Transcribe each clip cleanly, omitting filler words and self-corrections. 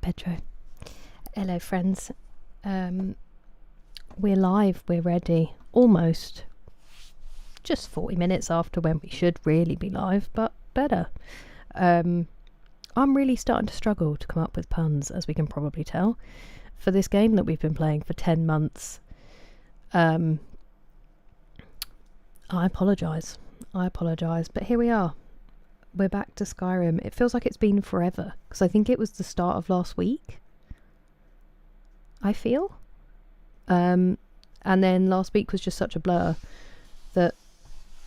Pedro. Hello, friends. We're live. We're ready. Almost. Just 40 minutes after when we should really be live, but better. I'm really starting to struggle to come up with puns, as we can probably tell, for this game that we've been playing for 10 months. I apologise, but here we are. We're back to Skyrim. It feels like it's been forever, because I think it was the start of last week, I feel. And then last week was just such a blur that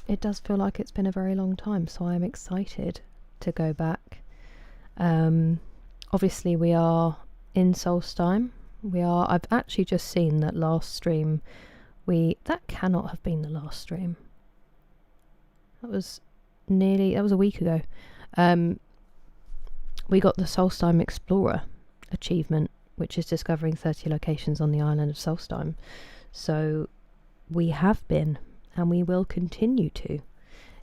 it does feel like it's been a very long time, so I'm excited to go back. Obviously we are in Solstheim. I've actually just seen that last stream, that cannot have been the last stream. That was a week ago. We got the Solstheim Explorer achievement, which is discovering 30 locations on the island of Solstheim. So we have been, and we will continue to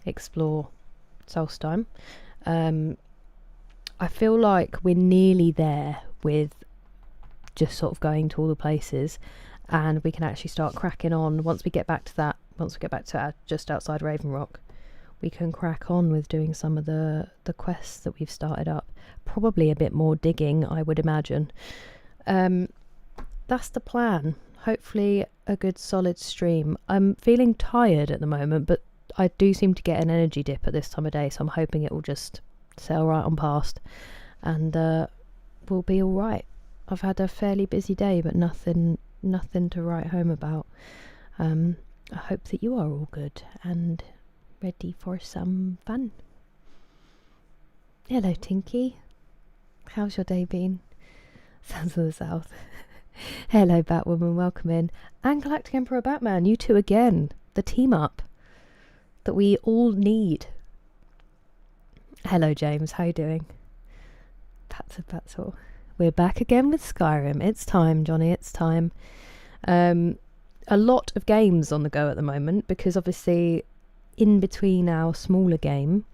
explore Solstheim. I feel like we're nearly there with just sort of going to all the places, and we can actually start cracking on once we get back to just outside Raven Rock. We can crack on with doing some of the quests that we've started up. Probably a bit more digging, I would imagine. That's the plan. Hopefully a good solid stream. I'm feeling tired at the moment, but I do seem to get an energy dip at this time of day, so I'm hoping it will just sail right on past and we'll be all right. I've had a fairly busy day, but nothing to write home about. I hope that you are all good and ready for some fun. Hello, Tinky. How's your day been? Sounds of the South. Hello, Batwoman. Welcome in. And Galactic Emperor Batman. You two again. The team up that we all need. Hello, James. How you doing? That's all. We're back again with Skyrim. It's time, Johnny. It's time. A lot of games on the go at the moment, because obviously in between our smaller game,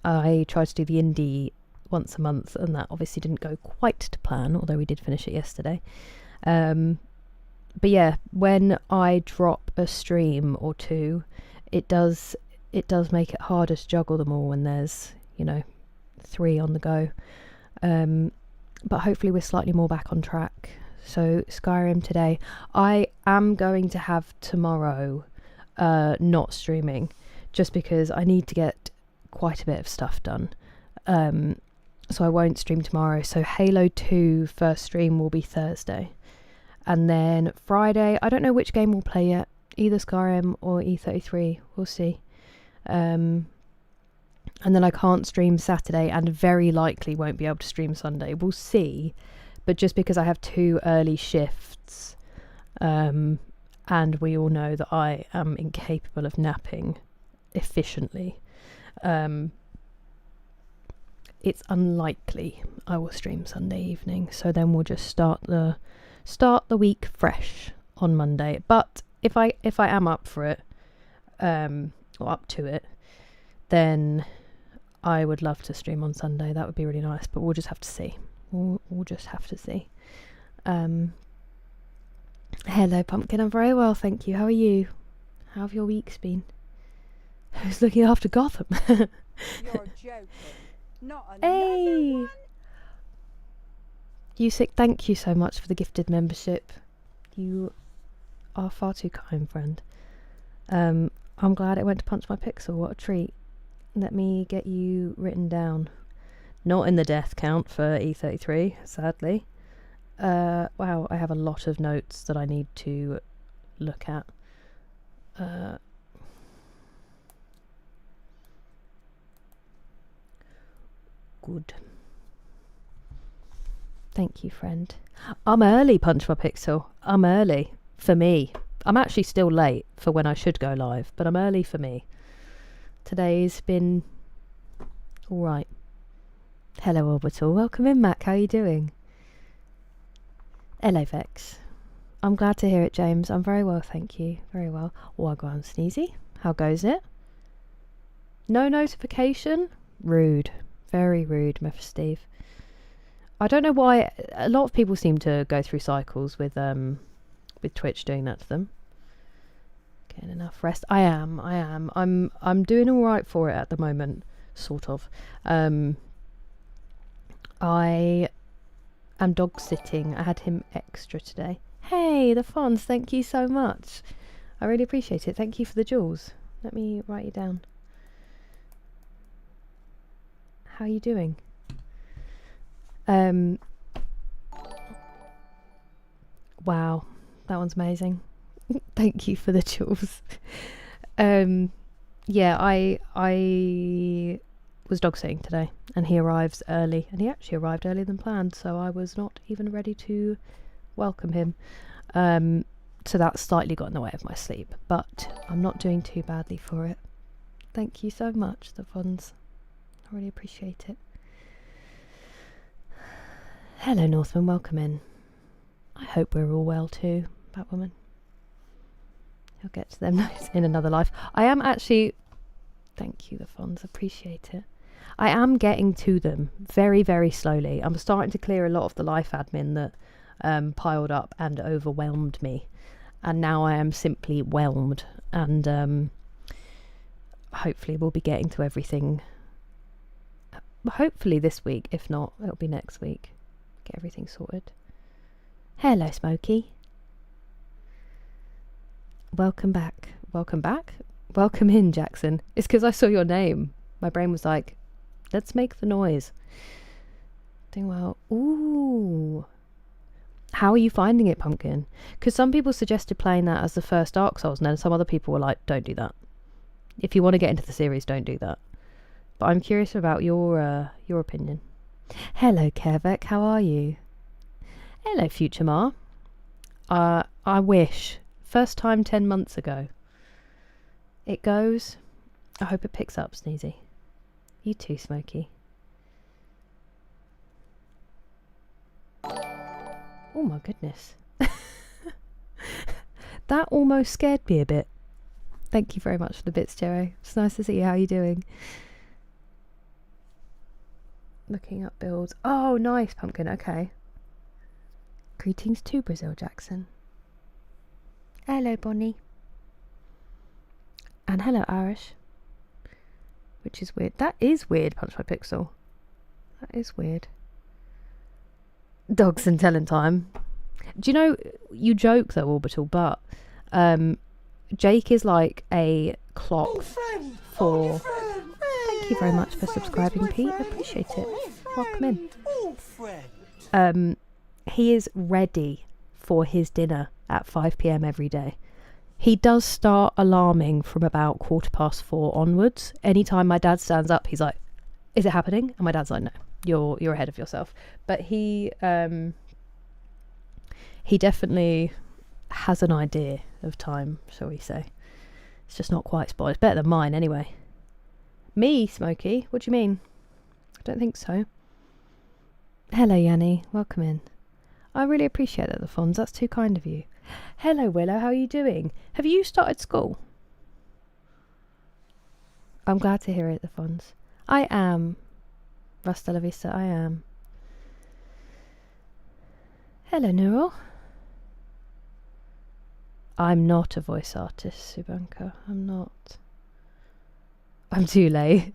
I try to do the indie once a month, and that obviously didn't go quite to plan, although we did finish it yesterday. But yeah, when I drop a stream or two, it does make it harder to juggle them all when there's 3 on the go. But hopefully we're slightly more back on track. So Skyrim today. I am going to have tomorrow not streaming, just because I need to get quite a bit of stuff done. So I won't stream tomorrow. So Halo 2 first stream will be Thursday. And then Friday, I don't know which game we'll play yet. Either Skyrim or E33. We'll see. And then I can't stream Saturday, and very likely won't be able to stream Sunday. We'll see. But just because I have 2 early shifts, and we all know that I am incapable of napping efficiently, it's unlikely I will stream Sunday evening. So then we'll just start the week fresh on Monday. But if I am up for it, or up to it, then I would love to stream on Sunday. That would be really nice, but we'll just have to see. We'll just have to see. Hello, Pumpkin. I'm very well, thank you. How are you? How have your weeks been? Who's looking after Gotham? You're joking. Not another one. Usick, thank you so much for the gifted membership. You are far too kind, friend. I'm glad it went to Punch My Pixel. What a treat. Let me get you written down. Not in the death count for E33, sadly. Wow, I have a lot of notes that I need to look at. Good. Thank you, friend. I'm early, Punch My Pixel. I'm early. For me. I'm actually still late for when I should go live, but I'm early for me. Today's been alright. Hello, Orbital. Welcome in, Mac. How are you doing? Hello, Vex. I'm glad to hear it, James. I'm very well, thank you. Very well. Wagwan Sneezy. How goes it? No notification? Rude. Very rude, Steve. I don't know why a lot of people seem to go through cycles with Twitch doing that to them. Getting enough rest. I am. I'm doing all right for it at the moment, sort of. I am dog sitting. I had him extra today. Hey, the Fonz, thank you so much. I really appreciate it. Thank you for the jewels. Let me write you down. How are you doing? Wow, that one's amazing. Thank you for the jewels. Yeah, I was dog sitting today, and he arrives early, and he actually arrived earlier than planned, so I was not even ready to welcome him. So that slightly got in the way of my sleep, but I'm not doing too badly for it. Thank you so much, the Fonz. I really appreciate it. Hello, Northman, welcome in. I hope we're all well too, Batwoman. I'll get to them in another life. I am actually... Thank you, the Fonz, appreciate it. I am getting to them very, very slowly. I'm starting to clear a lot of the life admin that piled up and overwhelmed me. And now I am simply whelmed. And hopefully we'll be getting to everything. Hopefully this week. If not, it'll be next week. Get everything sorted. Hello, Smokey. Welcome back. Welcome back? Welcome in, Jackson. It's because I saw your name. My brain was like, let's make the noise. Doing well. Ooh. How are you finding it, Pumpkin? Because some people suggested playing that as the first Dark Souls, and then some other people were like, don't do that. If you want to get into the series, don't do that. But I'm curious about your opinion. Hello, Kervek. How are you? Hello, Future Ma. I wish. First time 10 months ago. It goes. I hope it picks up, Sneezy. You too, Smokey. Oh my goodness. That almost scared me a bit. Thank you very much for the bits, Jerry. It's nice to see you. How are you doing? Looking up builds. Oh, nice, Pumpkin. Okay. Greetings to Brazil, Jackson. Hello, Bonnie. And hello, Irish. Which is weird. That is weird, Punch by Pixel. That is weird. Dogs and telling time. Do you know, you joke though, Orbital, but Jake is like a clock for... Thank you very much for subscribing, Pete. I appreciate it. Welcome in. He is ready for his dinner at 5 p.m. every day. He does start alarming from about 4:15 onwards. Anytime my dad stands up, he's like, is it happening? And my dad's like, no, you're ahead of yourself. But he definitely has an idea of time, shall we say. It's just not quite spot. It's better than mine anyway. Me, Smokey? What do you mean? I don't think so. Hello, Yanni. Welcome in. I really appreciate that, the Fonz. That's too kind of you. Hello, Willow. How are you doing? Have you started school? I'm glad to hear it, the Fonz. I am. Rasta la Vista, I am. Hello, Neural. I'm not a voice artist, Subanka. I'm not. I'm too late.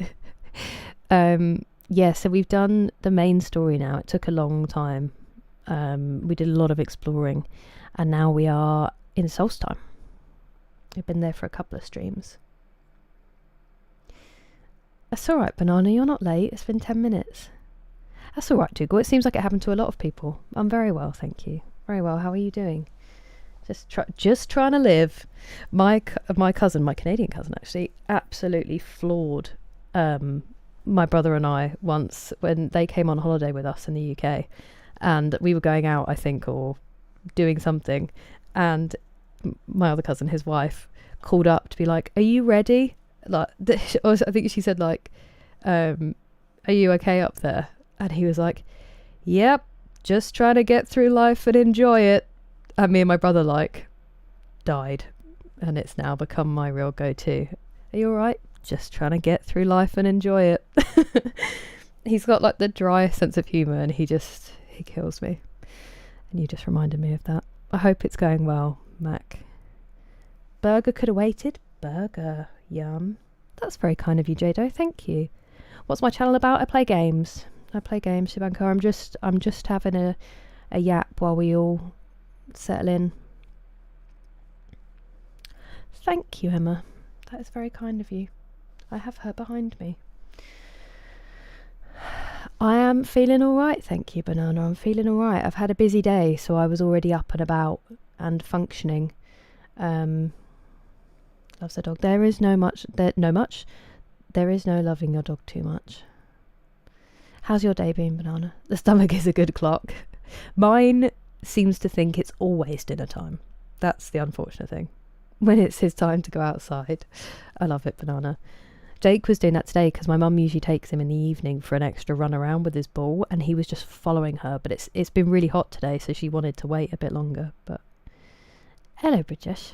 Yeah, so we've done the main story now. It took a long time. We did a lot of exploring, and now we are in Solstheim. We've been there for a couple of streams. That's alright, Banana, you're not late. It's been 10 minutes. That's alright, Dougal. It seems like it happened to a lot of people. I'm very well, thank you. Very well. How are you doing? Just trying to live. My cousin, my Canadian cousin actually, absolutely floored my brother and I once when they came on holiday with us in the UK, and we were going out, I think, or doing something, and my other cousin, his wife, called up to be like, are you ready? Like, I think she said like, are you okay up there? And he was like, yep, just trying to get through life and enjoy it. And me and my brother like died, and it's now become my real go-to. Are you alright? Just trying to get through life and enjoy it. He's got like the driest sense of humour, and he kills me. And you just reminded me of that. I hope it's going well, Mac. Burger could have waited. Burger, yum. That's very kind of you, Jado. Thank you. What's my channel about? I play games. Shibanka. I'm just having a yap while we all settle in. Thank you, Emma. That is very kind of you. I have her behind me. I am feeling alright, thank you, Banana. I'm feeling alright. I've had a busy day, so I was already up and about and functioning. Loves the dog. There is no loving your dog too much. How's your day been, Banana? The stomach is a good clock. Mine seems to think it's always dinner time. That's the unfortunate thing. When it's his time to go outside. I love it, Banana. Jake was doing that today because my mum usually takes him in the evening for an extra run around with his ball, and he was just following her, but it's been really hot today, so she wanted to wait a bit longer. But hello, Bridges.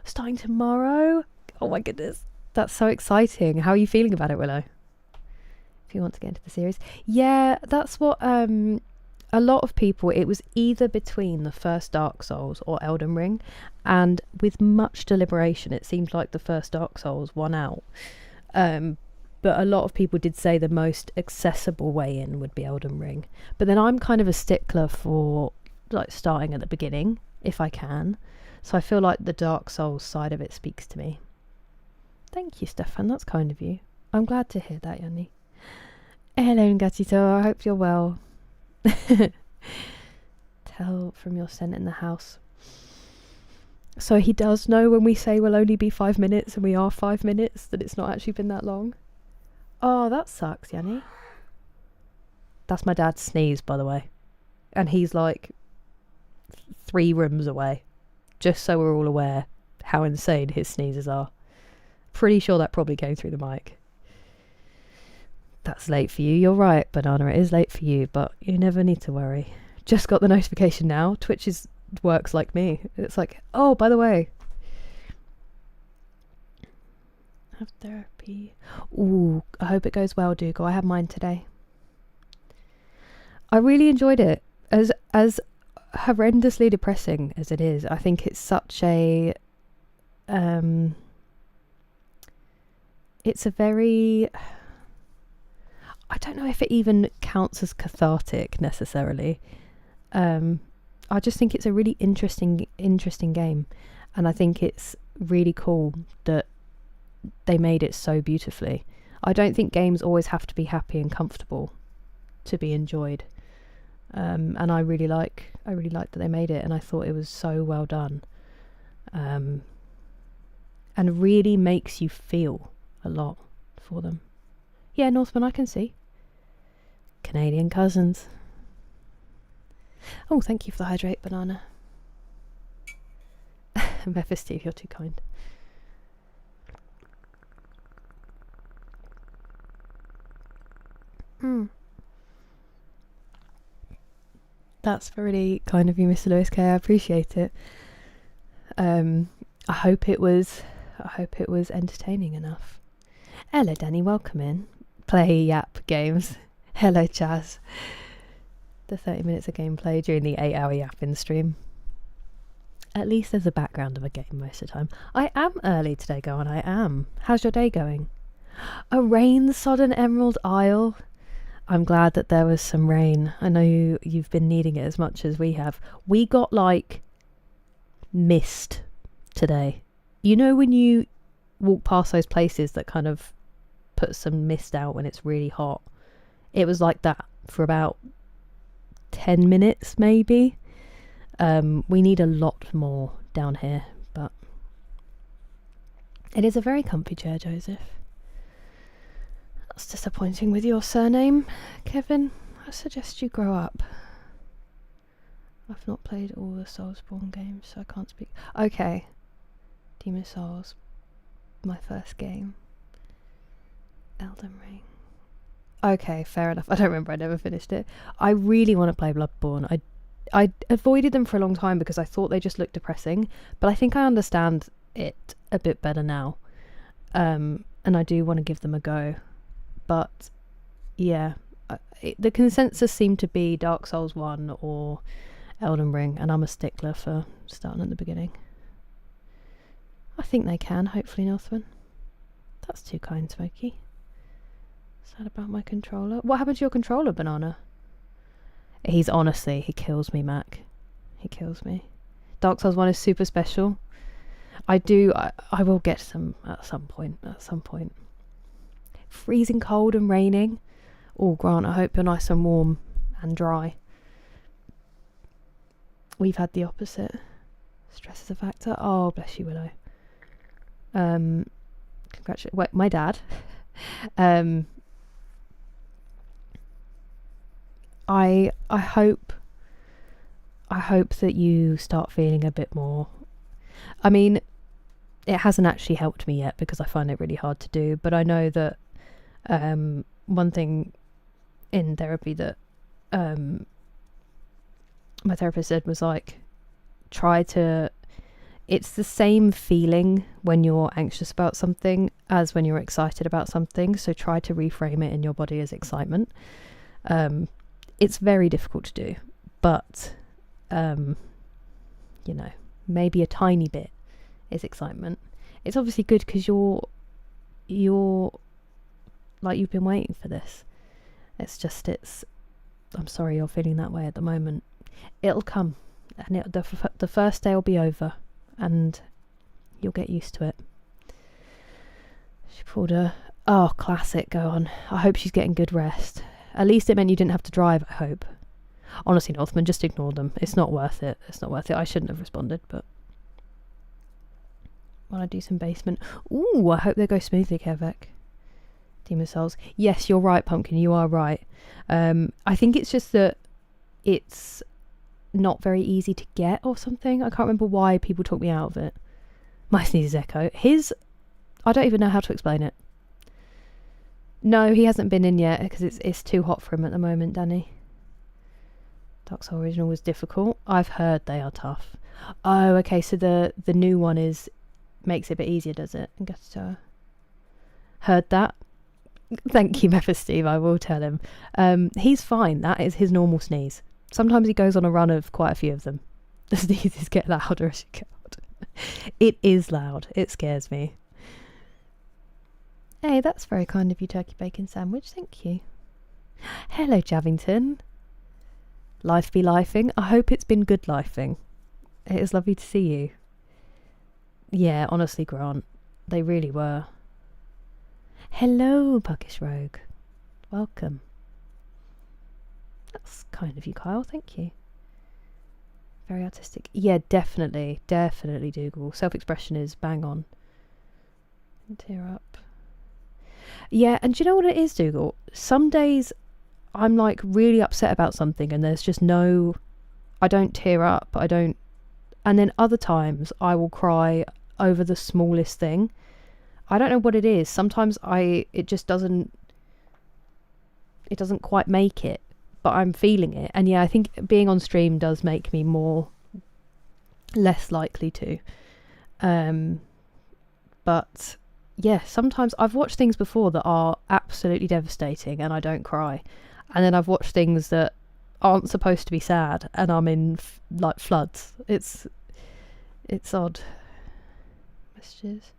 Starting tomorrow? Oh my goodness, that's so exciting. How are you feeling about it, Willow? If you want to get into the series. Yeah, that's what a lot of people, it was either between the first Dark Souls or Elden Ring, and with much deliberation it seemed like the first Dark Souls won out, but a lot of people did say the most accessible way in would be Elden Ring. But then I'm kind of a stickler for like starting at the beginning if I can, so I feel like the Dark Souls side of it speaks to me. Thank you, Stefan, that's kind of you. I'm glad to hear that, Yanni. Hello, Gatito, I hope you're well. Tell from your scent in the house. So he does know when we say we'll only be 5 minutes and we are 5 minutes, that it's not actually been that long. Oh, that sucks, Yanni. That's my dad's sneeze, by the way, and he's like 3 rooms away, just so we're all aware how insane his sneezes are. Pretty sure that probably came through the mic. That's late for you. You're right, Banana. It is late for you, but you never need to worry. Just got the notification now. Twitch works like me. It's like, oh, by the way, have therapy. Ooh, I hope it goes well, Dougal. I had mine today. I really enjoyed it. As horrendously depressing as it is, I think it's such a it's a very, I don't know if it even counts as cathartic necessarily. I just think it's a really interesting game, and I think it's really cool that they made it so beautifully. I don't think games always have to be happy and comfortable to be enjoyed, and I really liked that they made it, and I thought it was so well done, and really makes you feel a lot for them. Yeah, Northman, I can see. Canadian cousins. Oh, thank you for the hydrate, Banana. Memphis Steve, you're too kind. That's really kind of you, Mr. Lewis K. I appreciate it. I hope it was entertaining enough. Hello, Danny. Welcome in. Play Yap Games. Hello, Chaz. The 30 minutes of gameplay during the 8-hour yapping stream. At least there's a background of a game most of the time. I am early today, Gowan. I am. How's your day going? A rain-sodden Emerald Isle. I'm glad that there was some rain. I know you've been needing it as much as we have. We got like mist today. You know when you walk past those places that kind of put some mist out when it's really hot? It was like that for about 10 minutes maybe. We need a lot more down here, but it is a very comfy chair, Joseph. That's disappointing with your surname, Kevin. I suggest you grow up. I've not played all the Soulsborne games, so I can't speak. Okay, Demon Souls, my first game. Elden Ring. Okay, fair enough. I don't remember, I never finished it. I really want to play Bloodborne. I avoided them for a long time because I thought they just looked depressing, but I think I understand it a bit better now. And I do want to give them a go. But yeah, the consensus seemed to be Dark Souls 1 or Elden Ring, and I'm a stickler for starting at the beginning. I think they can, hopefully, Northman. That's too kind, Smokey. Sad about my controller. What happened to your controller, Banana? He kills me, Mac. He kills me. Dark Souls 1 is super special. I will get some at some point. Freezing cold and raining. Oh, Grant, I hope you're nice and warm and dry. We've had the opposite. Stress is a factor. Oh, bless you, Willow. Congratulations. Wait, my dad. I hope that you start feeling a bit more. I mean, it hasn't actually helped me yet because I find it really hard to do, but I know that one thing in therapy that my therapist said was like, it's the same feeling when you're anxious about something as when you're excited about something, so try to reframe it in your body as excitement. It's very difficult to do, but maybe a tiny bit is excitement. It's obviously good because you're like, you've been waiting for this. I'm sorry you're feeling that way at the moment. It'll come, and the first day will be over, and you'll get used to it. She pulled classic, go on. I hope she's getting good rest. At least it meant you didn't have to drive, I hope. Honestly, Northman, just ignore them. It's not worth it. I shouldn't have responded, but when I do some basement. Ooh, I hope they go smoothly, Kevek. Demon Souls. Yes, you're right, Pumpkin. You are right. I think it's just that it's not very easy to get or something. I can't remember why people talk me out of it. My sneeze echo. I don't even know how to explain it. No, he hasn't been in yet because it's too hot for him at the moment, Danny. Dark Souls Original was difficult. I've heard they are tough. Oh, okay, so the new one makes it a bit easier, does it? Heard that. Thank you, Memphis Steve. I will tell him. He's fine. That is his normal sneeze. Sometimes he goes on a run of quite a few of them. The sneezes get louder as you go on. It is loud. It scares me. Hey, that's very kind of you, turkey bacon sandwich. Thank you. Hello, Javington. Life be lifing. I hope it's been good lifing. It is lovely to see you. Yeah, honestly, Grant, they really were. Hello, Puckish Rogue. Welcome. That's kind of you, Kyle. Thank you. Very artistic. Yeah, definitely Dougal. Self-expression is bang on. Tear up. Yeah, and do you know what it is, Dougal? Some days I'm like really upset about something and there's just I don't tear up, and then other times I will cry over the smallest thing. I don't know what it is. Sometimes it doesn't quite make it, but I'm feeling it. And yeah, I think being on stream does make me less likely to. But yeah, sometimes I've watched things before that are absolutely devastating and I don't cry. And then I've watched things that aren't supposed to be sad and I'm in like floods. It's odd. Messages.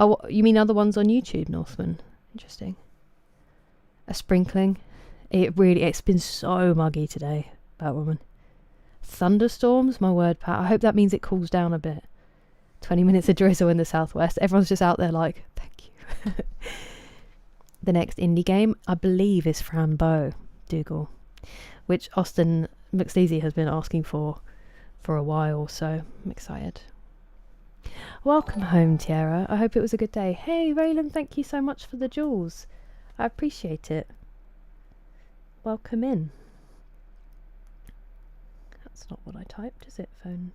Oh, you mean other ones on YouTube, Northman? Interesting. A sprinkling. It's been so muggy today, Batwoman. Thunderstorms, my word, Pat. I hope that means it cools down a bit. 20 minutes of drizzle in the southwest. Everyone's just out there like, thank you. The next indie game, I believe, is Frambo, Dougal, which Austin McSleazy has been asking for a while, so I'm excited. Welcome home, Tiara. I hope it was a good day. Hey, Raylan, thank you so much for the jewels. I appreciate it. Welcome in. That's not what I typed, is it, phone?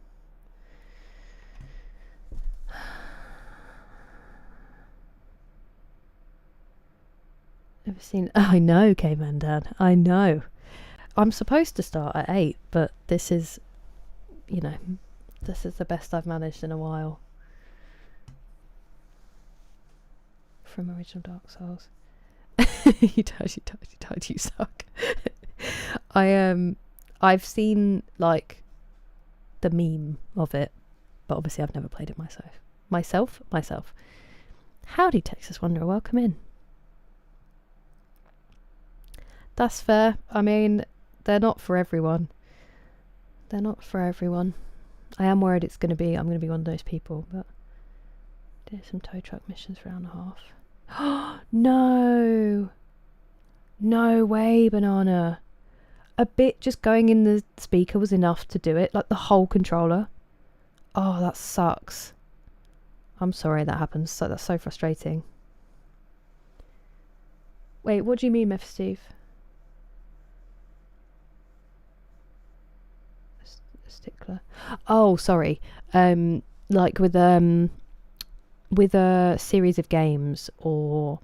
Ever seen... I know, Caveman Dad. I know. I'm supposed to start at 8, but this is the best I've managed in a while. From original Dark Souls. You does, you suck. I've seen like the meme of it, but obviously I've never played it myself. Howdy, Texas Wanderer, welcome in. That's fair. I mean, they're not for everyone. I am worried I'm going to be one of those people, but do some tow truck missions for an hour and a half. No way, Banana. A bit just going in the speaker was enough to do it, like the whole controller. Oh, that sucks. I'm sorry that happens. So that's so frustrating. Wait, what do you mean, Meph Steve? Stickler. Oh, sorry. Like with a series of games, or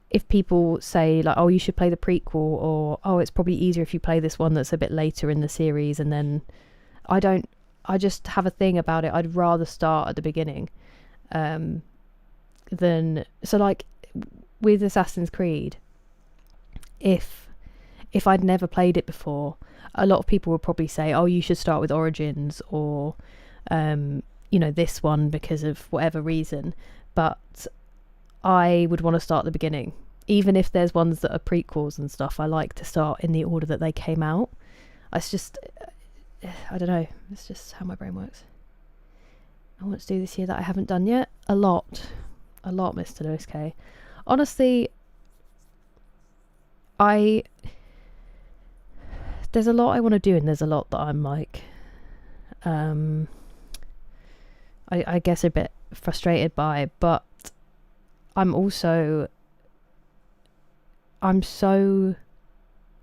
if people say like, oh, you should play the prequel, or oh, it's probably easier if you play this one that's a bit later in the series, and then I just have a thing about it. I'd rather start at the beginning. Than so like with Assassin's Creed, if I'd never played it before, a lot of people would probably say, oh, you should start with Origins, or this one because of whatever reason, but I would want to start at the beginning. Even if there's ones that are prequels and stuff, I like to start in the order that they came out. It's just, I don't know, it's just how my brain works. I want to do this year that I haven't done yet. A lot, Mr. Lewis K. Honestly, there's a lot I want to do, and there's a lot that I'm like, I guess a bit frustrated by, but I'm so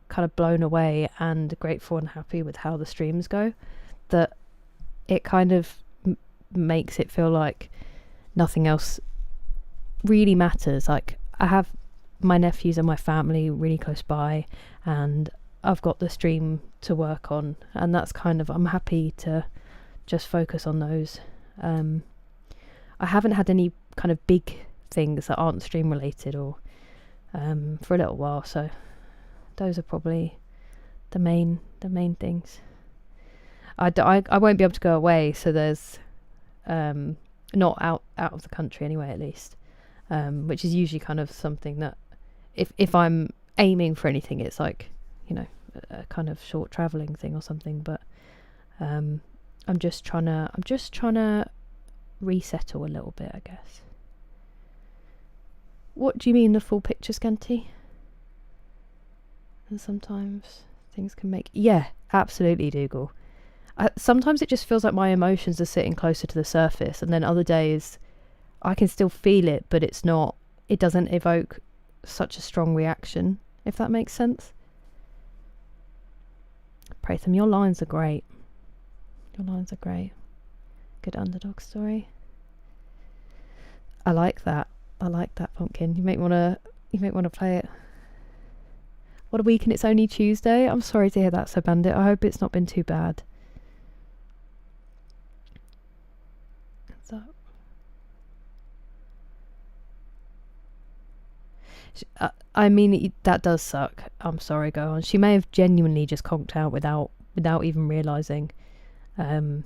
kind of blown away and grateful and happy with how the streams go that it kind of makes it feel like nothing else really matters. Like, I have my nephews and my family really close by, and I've got the stream to work on, and that's kind of, I'm happy to just focus on those. I haven't had any kind of big things that aren't stream related or for a little while, so those are probably the main things. I won't be able to go away, so there's not out of the country anyway, at least, which is usually kind of something that if I'm aiming for anything, it's like, a kind of short traveling thing or something, but I'm just trying to resettle a little bit, I guess. What do you mean, the full picture, Scanty? And sometimes things can make... Yeah, absolutely, Dougal. Sometimes it just feels like my emotions are sitting closer to the surface, and then other days I can still feel it, but it doesn't evoke such a strong reaction, if that makes sense. Pratham, your lines are great. Good underdog story. I like that, Pumpkin. You might want to play it. What a week, and it's only Tuesday. I'm sorry to hear that, Sir Bandit. I hope it's not been too bad. What's up? I mean, that does suck. I'm sorry, go on. She may have genuinely just conked out without even realising. But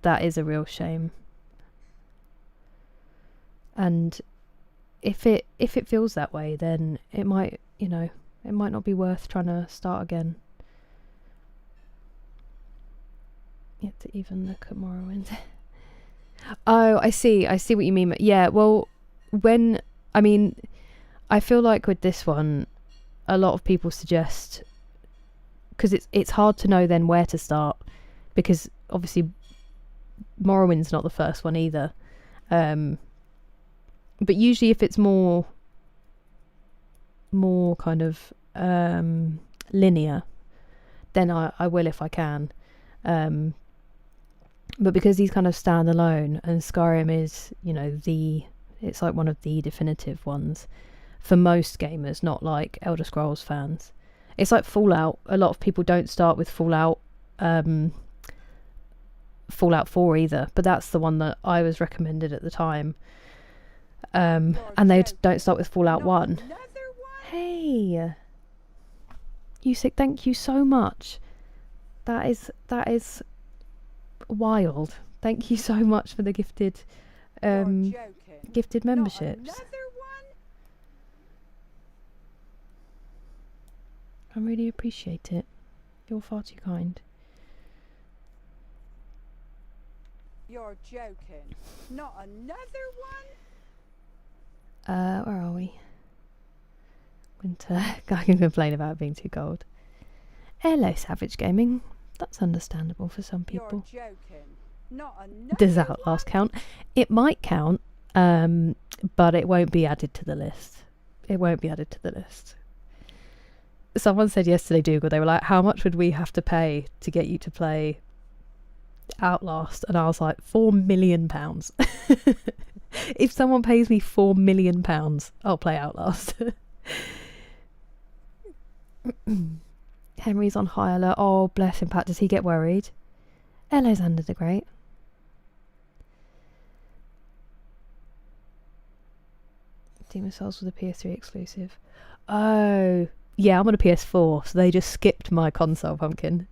that is a real shame. And if it feels that way, then it might, it might not be worth trying to start again. You have to even look at Morrowind. Oh, I see what you mean. Yeah, well, I feel like with this one, a lot of people suggest, because it's hard to know then where to start, because obviously Morrowind's not the first one either. But usually if it's more kind of linear, then I will if I can. But because these kind of stand alone, and Skyrim is, it's like one of the definitive ones for most gamers, not like Elder Scrolls fans. It's like Fallout. A lot of people don't start with Fallout 4 either, but that's the one that I was recommended at the time. And they don't start with Fallout 1. Another one? Hey, Usyk, thank you so much. That is wild. Thank you so much for the gifted gifted memberships. Another one? I really appreciate it. You're far too kind. You're joking. Not another one? Where are we? Winter. I can complain about being too cold. Hello, Savage Gaming. That's understandable for some people. You're joking. Not another Does Outlast count? It might count, but it won't be added to the list. It won't be added to the list. Someone said yesterday, Dougal, they were like, how much would we have to pay to get you to play Outlast? And I was like, £4 million. If someone pays me £4 million, I'll play Outlast. Henry's on high alert. Oh, bless him, Pat. Does he get worried? Hello, Xander the Great. Demon's Souls was a PS3 exclusive. Oh, yeah, I'm on a PS4, so they just skipped my console, Pumpkin.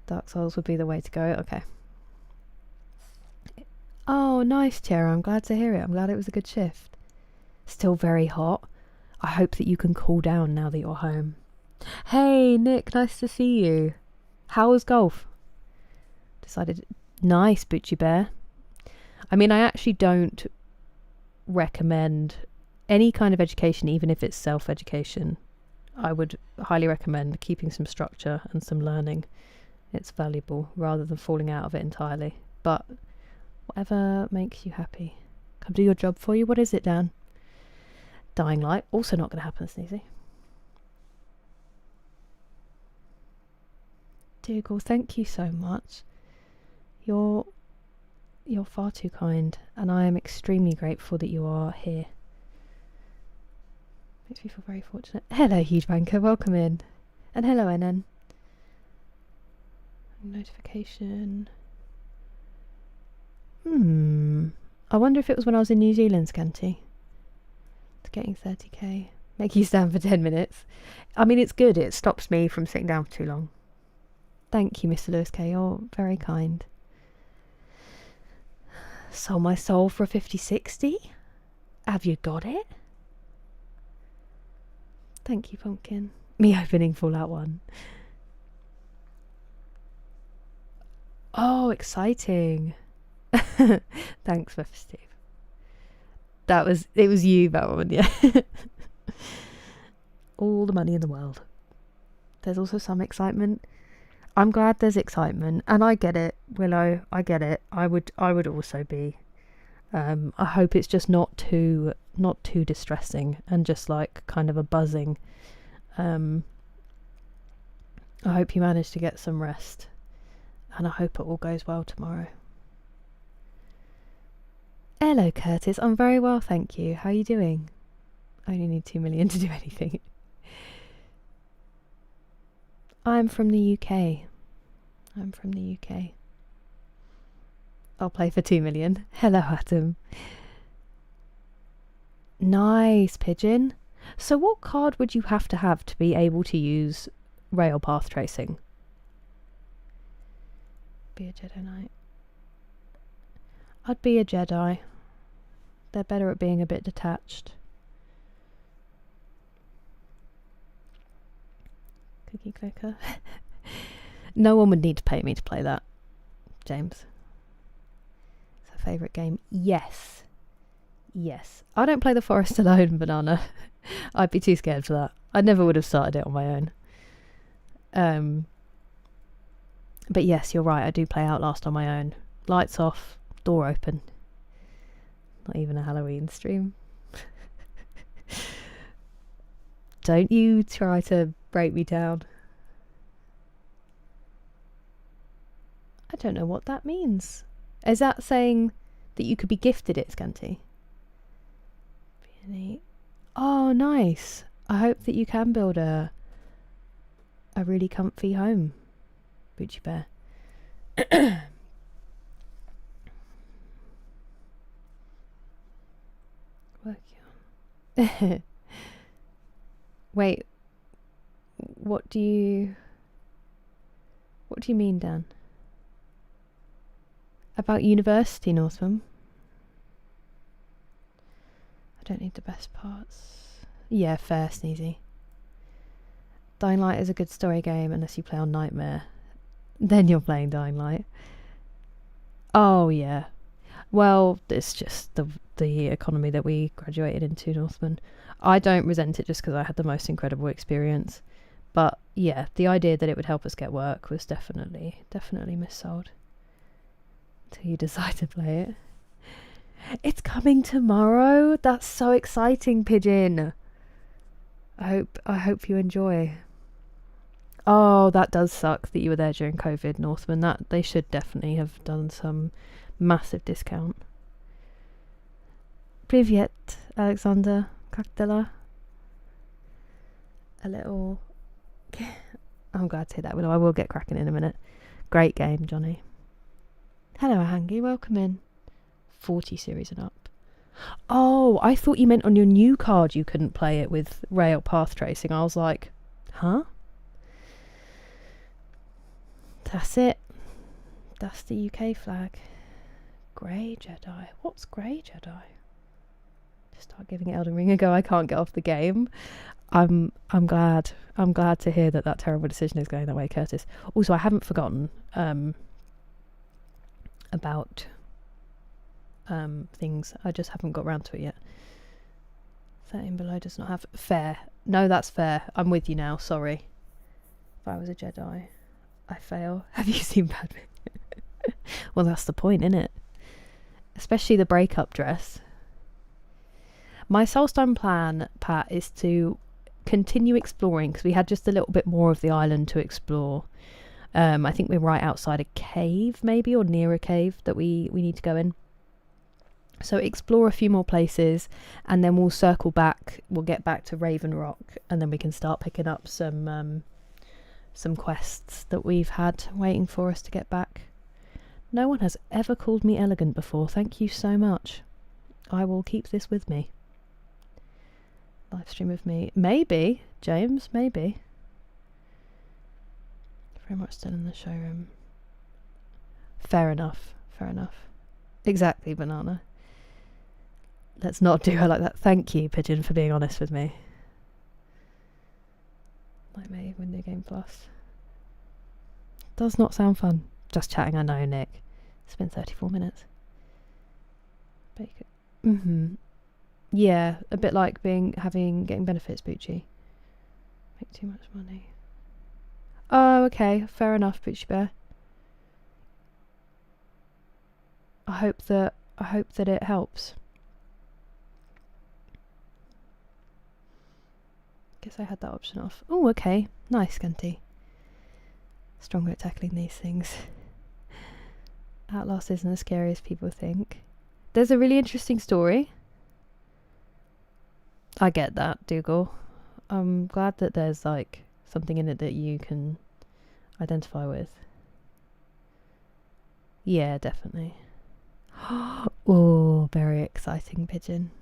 Dark Souls would be the way to go. Okay. Oh, nice, Tara. I'm glad to hear it. I'm glad it was a good shift. Still very hot. I hope that you can cool down now that you're home. Hey, Nick, nice to see you. How was golf? Decided, nice, Butchie Bear. I mean, I actually don't recommend any kind of education, even if it's self-education. I would highly recommend keeping some structure and some learning. It's valuable rather than falling out of it entirely. But whatever makes you happy. Come do your job for you. What is it, Dan? Dying Light. Also not going to happen, Sneezy. Dougal, thank you so much. You're far too kind, and I am extremely grateful that you are here. Makes me feel very fortunate. Hello, Huge Banker, welcome in. And hello, NN. Notification. I wonder if it was when I was in New Zealand, Scanty. It's getting 30k. Make you stand for 10 minutes. I mean, it's good. It stops me from sitting down for too long. Thank you, Mr. Lewis K. You're very kind. Sold my soul for a 5060? Have you got it? Thank you, Pumpkin. Me opening Fallout 1. Oh, exciting. Thanks, Mr. Steve. It was you, that one, yeah. All the money in the world. There's also some excitement. I'm glad there's excitement, and I get it, Willow. I get it. I would also be. I hope it's just not too distressing and just like kind of a buzzing. I hope you manage to get some rest, and I hope it all goes well tomorrow. Hello, Curtis. I'm very well, thank you. How are you doing? I only need 2 million to do anything. I'm from the UK. I'm from the UK. I'll play for 2 million. Hello, Atom. Nice, Pigeon. So what card would you have to be able to use rail path tracing? Be a Jedi Knight. I'd be a Jedi. They're better at being a bit detached. Cookie clicker. No one would need to pay me to play that, James. It's a favourite game. Yes. Yes. I don't play The Forest alone, Banana. I'd be too scared for that. I never would have started it on my own. But yes, you're right. I do play Outlast on my own. Lights off, door open. Not even a Halloween stream. Don't you try to break me down. I don't know what that means. Is that saying that you could be gifted it, Scanty? Oh, nice. I hope that you can build a really comfy home, Boochie Bear. Working on. Wait, what do you mean, Dan? About university, Northam? I don't need the best parts. Yeah, fair, Sneezy. Dying Light is a good story game unless you play on Nightmare. Then you're playing Dying Light. Oh, yeah. Well, it's just the economy that we graduated into, Northman. I don't resent it just because I had the most incredible experience. But, yeah, the idea that it would help us get work was definitely missold. Until you decide to play it. It's coming tomorrow. That's so exciting, Pigeon. I hope you enjoy. Oh, that does suck that you were there during COVID, Northman. That they should definitely have done some massive discount. Privyet, Alexander Kakdela. A little. I'm glad to hear that. Well, I will get cracking in a minute. Great game, Johnny. Hello, Hangi. Welcome in. 40 series and up. Oh, I thought you meant on your new card you couldn't play it with rail path tracing. I was like, huh? That's it. That's the UK flag. Grey Jedi. What's Grey Jedi? Just start giving Elden Ring a go. I can't get off the game. I'm glad to hear that terrible decision is going that way, Curtis. Also, I haven't forgotten about things. I just haven't got around to it yet. 13 below does not have fair. No, that's fair. I'm with you now. Sorry. If I was a Jedi, I fail. Have you seen Padme? Well, that's the point, isn't it? Especially the breakup dress. My Solstheim plan, Pat, is to continue exploring because we had just a little bit more of the island to explore. I think we're right outside a cave, maybe, or near a cave that we need to go in. So explore a few more places, and then we'll circle back. We'll get back to Raven Rock, and then we can start picking up some quests that we've had waiting for us to get back. No one has ever called me elegant before. Thank you so much. I will keep this with me. Live stream with me. Maybe, James, maybe. Very much still in the showroom. Fair enough. Exactly, Banana. Let's not do her like that. Thank you, Pigeon, for being honest with me. Like me, Window Game Plus. Does not sound fun. Just chatting, I know, Nick. It's been 34 minutes. Bacon. Yeah, a bit like getting benefits, Bucci. Make too much money. Oh, okay, fair enough, Bucci Bear. I hope that it helps. Guess I had that option off. Oh, okay. Nice, Scanty. Stronger at tackling these things. Outlast isn't as scary as people think. There's a really interesting story. I get that, Dougal. I'm glad that there's like something in it that you can identify with. Yeah, definitely. Oh, very exciting, Pigeon.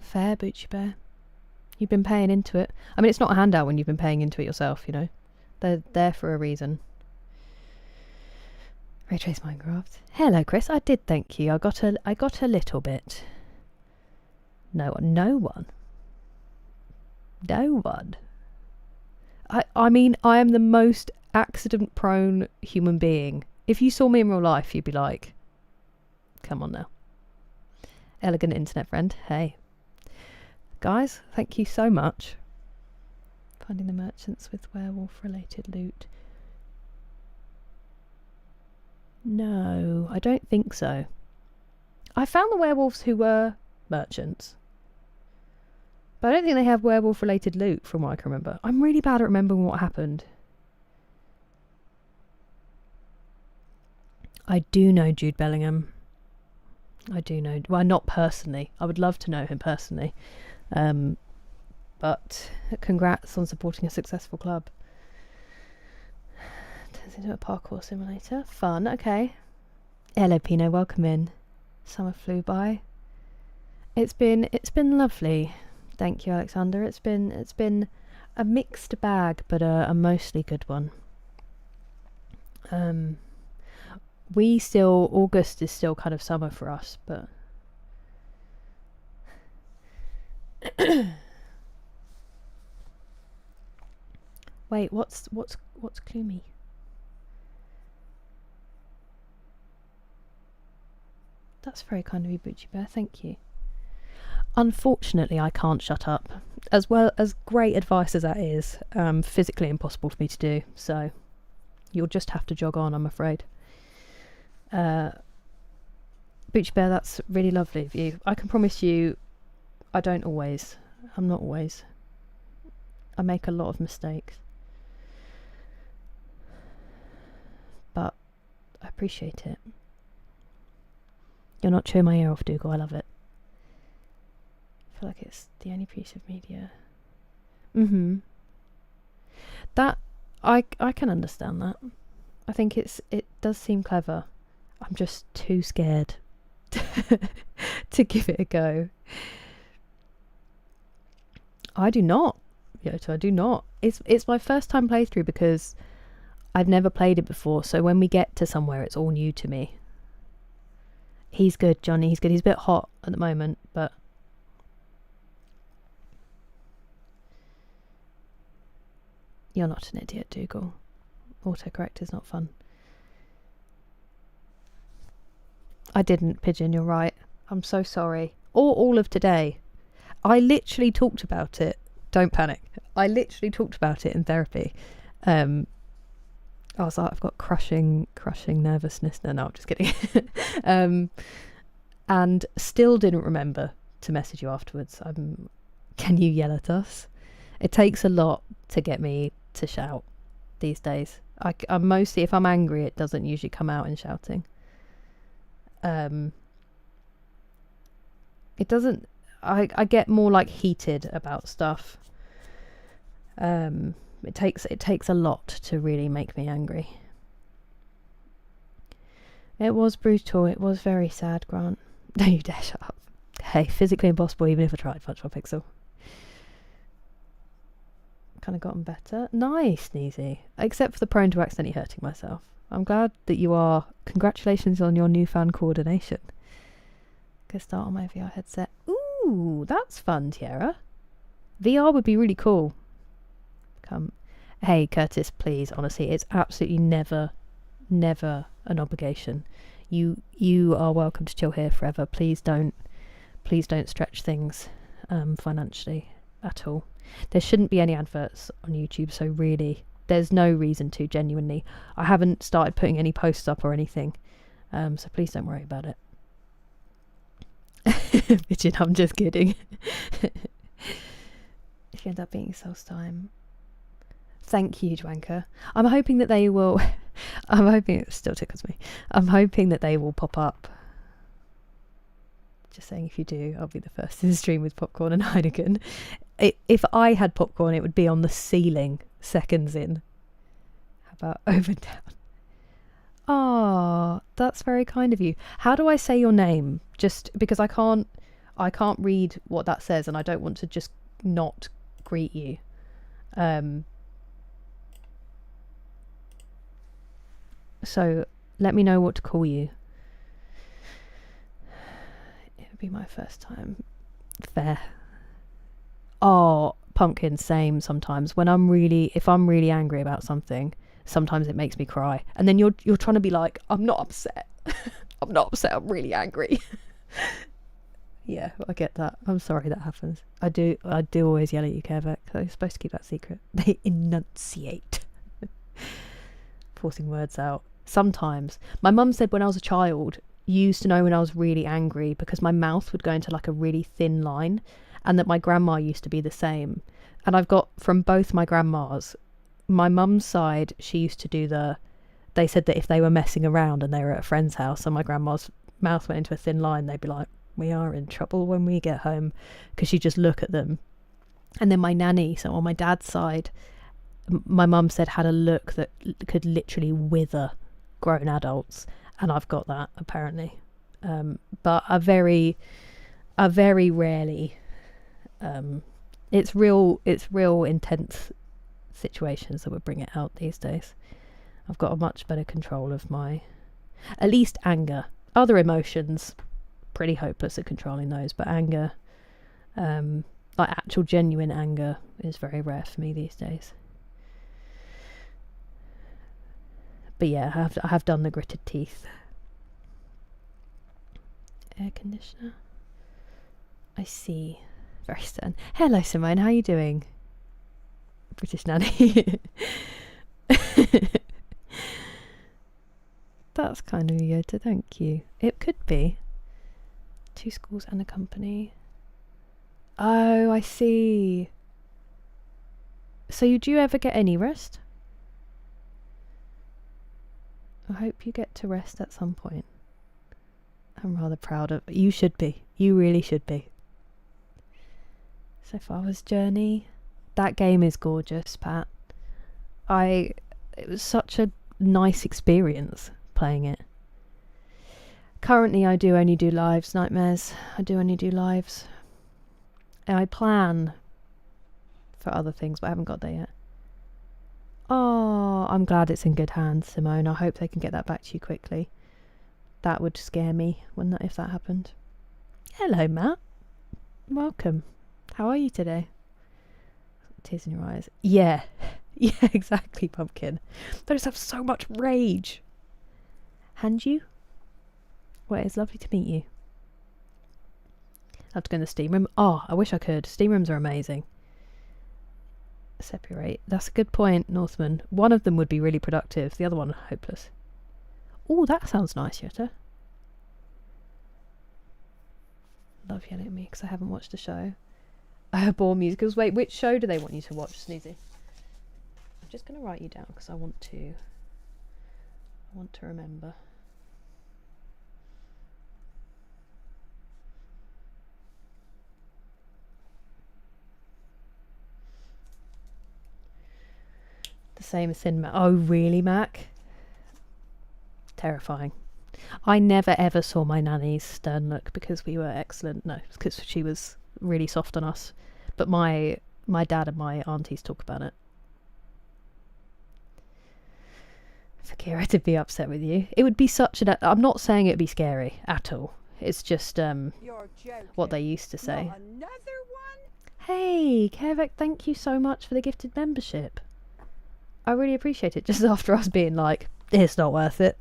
Fair, Bucci Bear. You've been paying into it. I mean, it's not a handout when you've been paying into it yourself, you know. They're there for a reason. Ray Trace Minecraft. Hello, Chris. I did thank you. I got a little bit. No one. I mean, I am the most accident-prone human being. If you saw me in real life, you'd be like, come on now. Elegant internet friend. Hey. Guys, thank you so much. Finding the merchants with werewolf-related loot. No, I don't think so. I found the werewolves who were merchants. But I don't think they have werewolf-related loot, from what I can remember. I'm really bad at remembering what happened. I do know Jude Bellingham. I do know... Well, not personally. I would love to know him personally. But congrats on supporting a successful club. Turns into a parkour simulator. Fun, okay. Hello, Pino. Welcome in. Summer flew by. It's been lovely. Thank you, Alexander. It's been a mixed bag, but a mostly good one. August is still kind of summer for us, but wait, what's Klumi? That's very kind of you, Butchie Bear. Thank you. Unfortunately, I can't shut up. As well as great advice as that is, physically impossible for me to do. So you'll just have to jog on, I'm afraid. Butchie Bear, that's really lovely of you. I can promise you, I'm not always. I make a lot of mistakes. But I appreciate it. You're not chewing my ear off, Dougal. I love it. I feel like it's the only piece of media. That I can understand that. I think it does seem clever. I'm just too scared to give it a go. I do not, Yoto. I do not. It's my first time playthrough because I've never played it before. So when we get to somewhere, it's all new to me. He's good, Johnny. He's good. He's a bit hot at the moment, but you're not an idiot, Dougal. Autocorrect is not fun. I didn't, Pigeon. You're right. I'm so sorry. Or all of today. I literally talked about it. Don't panic. I literally talked about it in therapy. I was like, I've got crushing nervousness. No, I'm just kidding. And still didn't remember to message you afterwards. Can you yell at us? It takes a lot to get me to shout these days. I'm mostly, if I'm angry, it doesn't usually come out in shouting. It doesn't. I get more like heated about stuff. It takes a lot to really make me angry. It was brutal. It was very sad, Grant. No, you dare shut up. Hey, physically impossible even if I tried, Punch My Pixel. Kind of gotten better. Nice, Sneezy. Except for the prone to accidentally hurting myself. I'm glad that you are. Congratulations on your newfound coordination. Go start on my VR headset. Ooh, that's fun, Tiara. VR would be really cool. Hey, Curtis, please, honestly, it's absolutely never an obligation. You are welcome to chill here forever. Please don't stretch things financially at all. There shouldn't be any adverts on YouTube, so really there's no reason to, genuinely. I haven't started putting any posts up or anything, so please don't worry about it. Bitchin', I'm just kidding. If you end up being Solstheim, thank you, Dwanker. I'm hoping that they will. I'm hoping it still tickles me. I'm hoping that they will pop up. Just saying, if you do, I'll be the first to stream with popcorn and Heineken. If I had popcorn, it would be on the ceiling seconds in. How about over down? Ah, that's very kind of you. How do I say your name? Just because I can't read what that says, and I don't want to just not greet you. So let me know what to call you. It would be my first time. Fair. Oh, Pumpkin, same sometimes. If I'm really angry about something, sometimes it makes me cry. And then you're trying to be like, I'm not upset. I'm not upset, I'm really angry. Yeah, I get that. I'm sorry that happens. I do always yell at you, Kevek. I'm supposed to keep that secret. They enunciate. Forcing words out. Sometimes. My mum said when I was a child, you used to know when I was really angry because my mouth would go into like a really thin line, and that my grandma used to be the same. And I've got from both my grandmas. My mum's side, she used to do they said that if they were messing around and they were at a friend's house and my grandma's mouth went into a thin line, they'd be like, we are in trouble when we get home, because she'd just look at them. And then my nanny, so on my dad's side, my mum said had a look that could literally wither grown adults, and I've got that apparently. But a very are very rarely. It's real intense situations that would bring it out these days. I've got a much better control of my, at least anger. Other emotions, pretty hopeless at controlling those, but anger, like actual genuine anger, is very rare for me these days. But yeah, I have done the gritted teeth. Air conditioner. I see. Very stern. Hello, Simone. How are you doing? British nanny. That's kind of Yoda. Thank you. It could be 2 schools and a company. Oh, I see. So do you ever get any rest? I hope you get to rest at some point. I'm rather proud of you. Should be. You really should be. So Father's Journey. That game is gorgeous, Pat. It was such a nice experience playing it. Currently I do only do lives, Nightmares. I do only do lives. And I plan for other things, but I haven't got there yet. Oh, I'm glad it's in good hands, Simone. I hope they can get that back to you quickly. That would scare me if that happened. Hello, Matt. Welcome. How are you today? Tears in your eyes. Yeah. Yeah, exactly, Pumpkin. They just have so much rage. And you? Well, it's lovely to meet you. I have to go in the steam room. Oh, I wish I could. Steam rooms are amazing. Separate. That's a good point, Northman. One of them would be really productive. The other one, hopeless. Oh, that sounds nice, Yoda. Love yelling at me because I haven't watched a show. Bore musicals. Wait, which show do they want you to watch, Sneezy? I'm just going to write you down because I want to remember. The same as Cinema. Oh, really, Mac? Terrifying. I never ever saw my nanny's stern look because we were excellent. No, because she was really soft on us. But my dad and my aunties talk about it. For Kira to be upset with you, it would be such an. I'm not saying it'd be scary at all. It's just what they used to say. Not another one? Hey, Kevek, thank you so much for the gifted membership. I really appreciate it. Just after us being like, it's not worth it.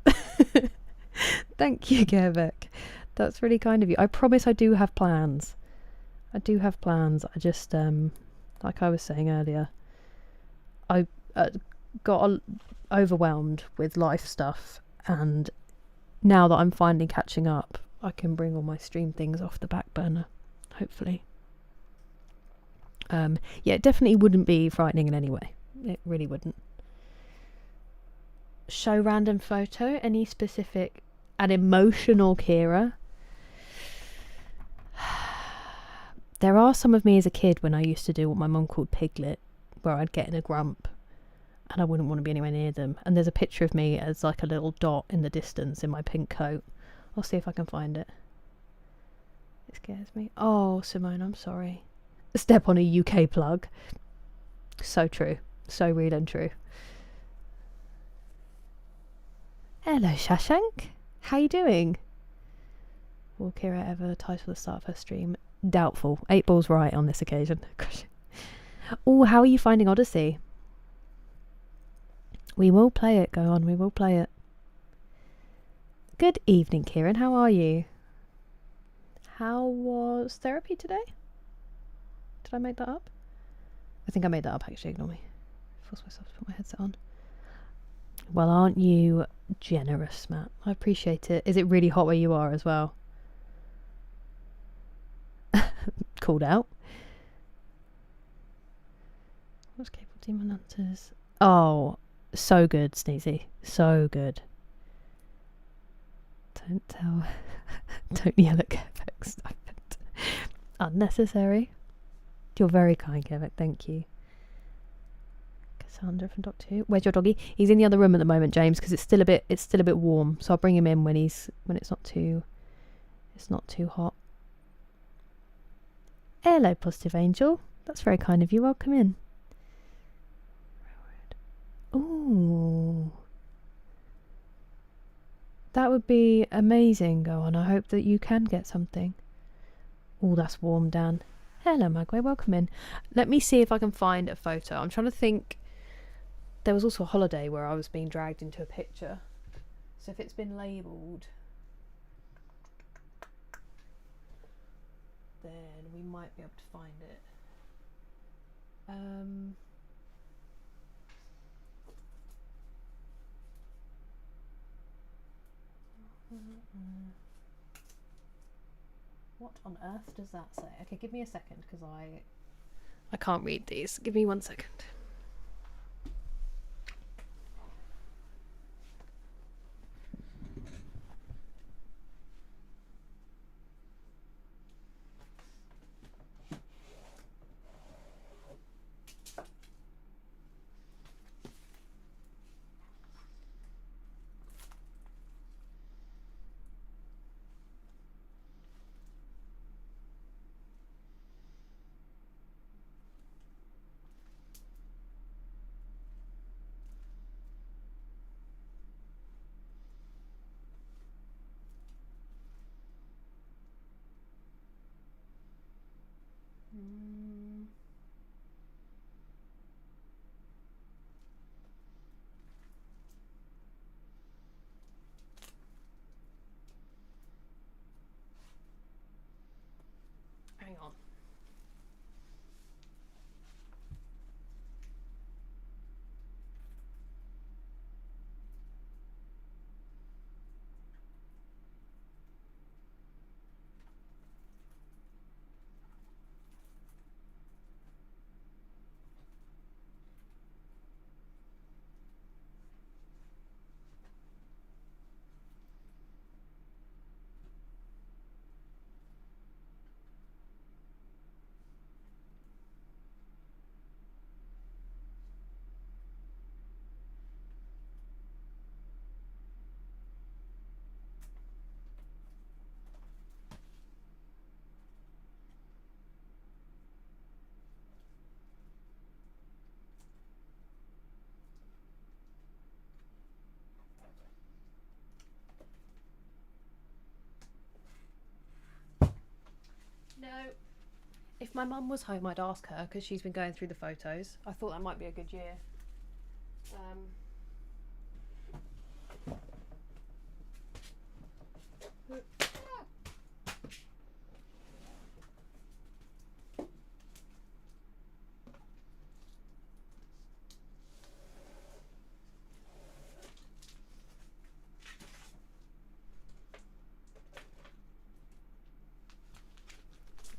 Thank you, Kevek. That's really kind of you. I promise I do have plans. I just, like I was saying earlier, I got overwhelmed with life stuff, and now that I'm finally catching up, I can bring all my stream things off the back burner, hopefully. Yeah, it definitely wouldn't be frightening in any way. It really wouldn't. Show random photo, any specific, an emotional Kira. There are some of me as a kid when I used to do what my mum called piglet, where I'd get in a grump and I wouldn't want to be anywhere near them. And there's a picture of me as like a little dot in the distance in my pink coat. I'll see if I can find it. It scares me. Oh, Simone, I'm sorry. Step on a UK plug. So true. So real and true. Hello, Shashank. How you doing? Will Kira ever title the start of her stream? Doubtful. 8 Ball's right on this occasion. Oh, how are you finding Odyssey? We will play it. Go on, we will play it. Good evening, Kieran. How are you? How was therapy today? Did I make that up? I think I made that up, actually. Ignore me. Force myself to put my headset on. Well, aren't you generous, Matt? I appreciate it. Is it really hot where you are as well? Called out. What's Cable Demon Hunters? Oh, so good, Sneezy. So good. Don't tell. Don't yell at Kevek. Stop it. Unnecessary. You're very kind, Kevek. Thank you. Cassandra from Doctor Who. Where's your doggy? He's in the other room at the moment, James, because it's still a bit warm. So I'll bring him in when it's not too hot. Hello, Positive Angel. That's very kind of you. Welcome in. Ooh. That would be amazing, go on. I hope that you can get something. Oh, that's warm, Dan. Hello, Magway. Welcome in. Let me see if I can find a photo. I'm trying to think. There was also a holiday where I was being dragged into a picture. So if it's been labelled, then we might be able to find it. What on earth does that say? Okay, give me a second because I can't read these. Give me 1 second. Hang on. No. If my mum was home, I'd ask her because she's been going through the photos. I thought that might be a good year.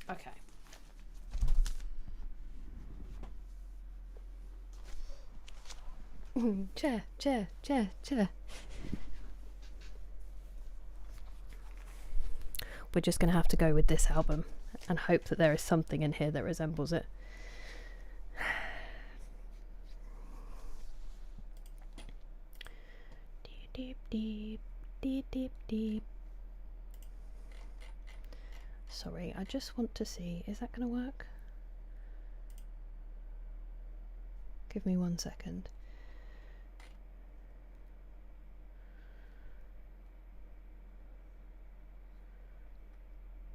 Okay. Chair. We're just going to have to go with this album and hope that there is something in here that resembles it. Deep, deep, deep, deep, deep. Sorry, I just want to see, is that going to work? Give me 1 second.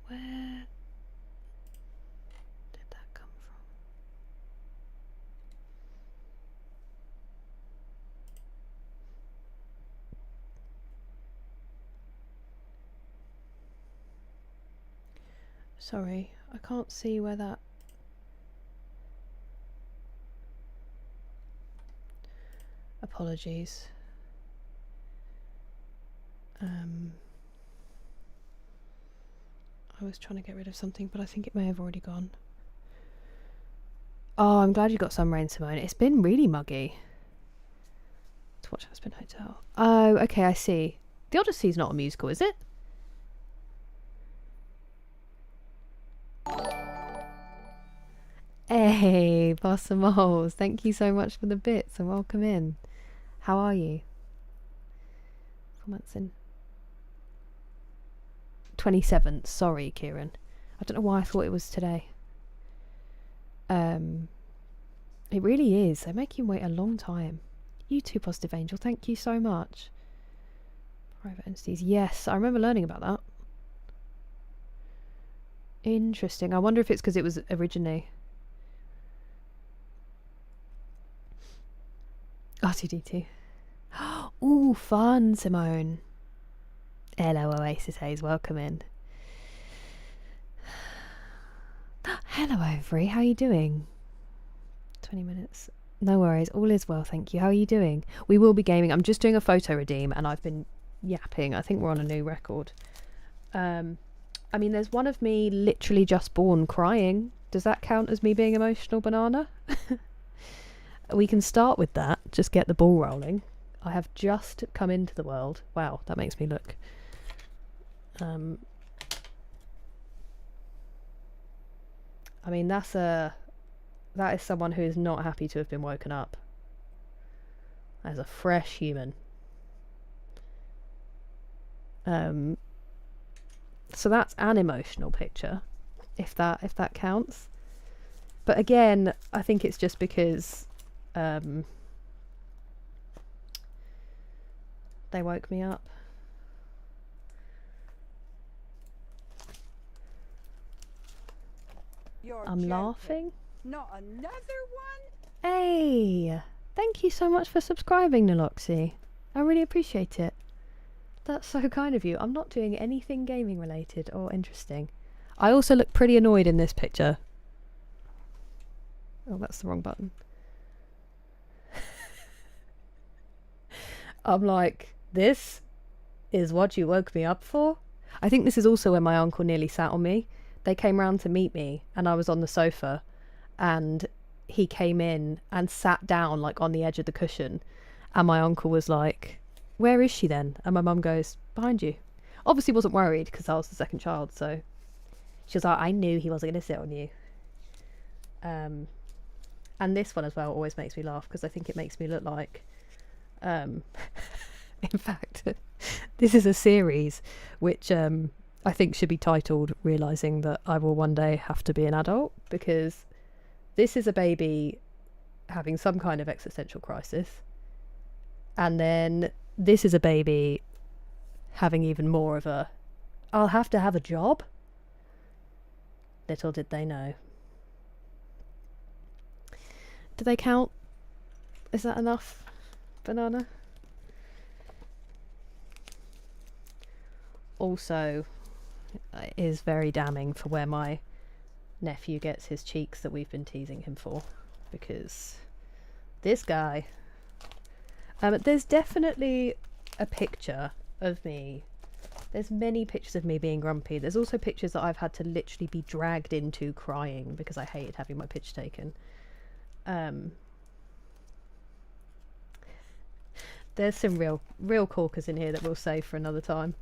Where did that come from? Sorry, I can't see where that... Apologies. I was trying to get rid of something, but I think it may have already gone. Oh, I'm glad you got some rain, Simone. It's been really muggy. To watch Husband Hotel. Oh, okay, I see. The Odyssey's not a musical, is it? Hey, Bossa Moles. Thank you so much for the bits and welcome in. How are you? 4 months in. 27th. Sorry, Kieran. I don't know why I thought it was today. It really is. They make you wait a long time. You too, Positive Angel. Thank you so much. Private entities. Yes, I remember learning about that. Interesting. I wonder if it's because it was originally R2D2. Ooh, fun, Simone. Hello, Oasis Haze. Welcome in. Hello, Overy. How are you doing? 20 minutes. No worries. All is well, thank you. How are you doing? We will be gaming. I'm just doing a photo redeem and I've been yapping. I think we're on a new record. I mean, there's one of me literally just born crying. Does that count as me being emotional, Banana? We can start with that. Just get the ball rolling. I have just come into the world. Wow, that makes me look. I mean, that is someone who is not happy to have been woken up. As a fresh human. So that's an emotional picture, if that counts. But again, I think it's just because they woke me up. I'm laughing. Not another one? Hey! Thank you so much for subscribing, Niloxy. I really appreciate it. That's so kind of you. I'm not doing anything gaming related or interesting. I also look pretty annoyed in this picture. Oh, that's the wrong button. I'm like, this is what you woke me up for? I think this is also when my uncle nearly sat on me. They came round to meet me and I was on the sofa and he came in and sat down like on the edge of the cushion and my uncle was like, where is she then? And my mum goes, behind you. Obviously wasn't worried because I was the second child, so she was like, I knew he wasn't going to sit on you. And this one as well always makes me laugh because I think it makes me look like in fact this is a series which I think should be titled Realising That I Will One Day Have to Be an Adult, because this is a baby having some kind of existential crisis and then this is a baby having even more of a I'll have to have a job. Little did they know. Do they count? Is that enough, Banana? Also, it is very damning for where my nephew gets his cheeks that we've been teasing him for, because this guy... there's definitely a picture of me. There's many pictures of me being grumpy. There's also pictures that I've had to literally be dragged into crying because I hated having my picture taken. There's some real corkers in here that we'll save for another time.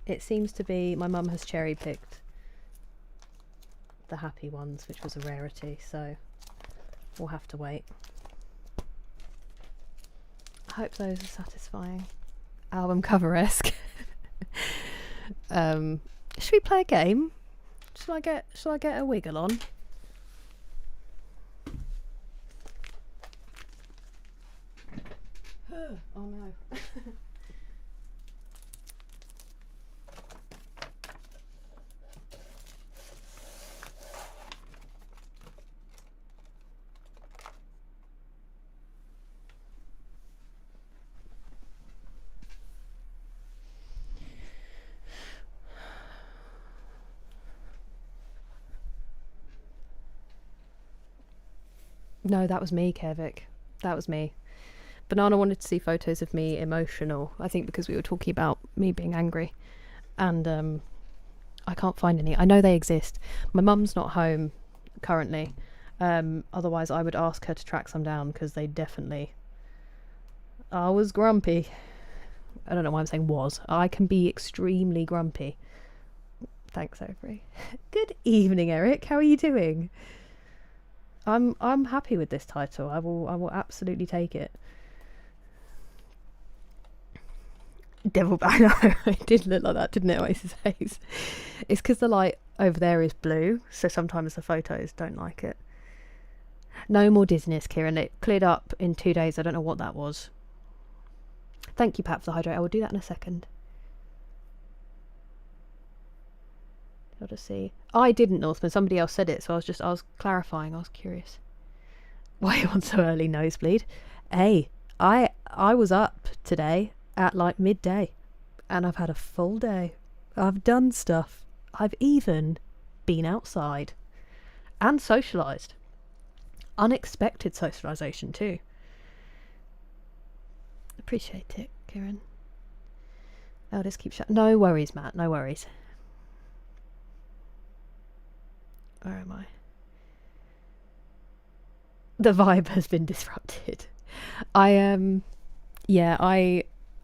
It seems to be my mum has cherry picked the happy ones, which was a rarity, so we'll have to wait. I hope those are satisfying. Album cover-esque. Should we play a game? Shall I get a wiggle on? Oh no. No, that was me, Kevik. That was me. Banana wanted to see photos of me emotional, I think because we were talking about me being angry. And I can't find any. I know they exist. My mum's not home currently. Otherwise I would ask her to track some down because they definitely... I was grumpy. I don't know why I'm saying was. I can be extremely grumpy. Thanks, Overy. Good evening, Eric. How are you doing? I'm happy with this title. I will absolutely take it. Devil I know, it did look like that, didn't it, Oasis Haze? It's because the light over there is blue, so sometimes the photos don't like it. No more dizziness, Kieran. It cleared up in 2 days. I don't know what that was. Thank you, Pat, for the hydrate. I will do that in a second. I'll just see. I didn't, Northman. Somebody else said it, so I was clarifying. I was curious. Why you want so early nosebleed? Hey, I was up today at like midday, and I've had a full day. I've done stuff. I've even been outside and socialised. Unexpected socialisation too. Appreciate it, Kieran. I'll just keep no worries, Matt. No worries. Where am I? The vibe has been disrupted. I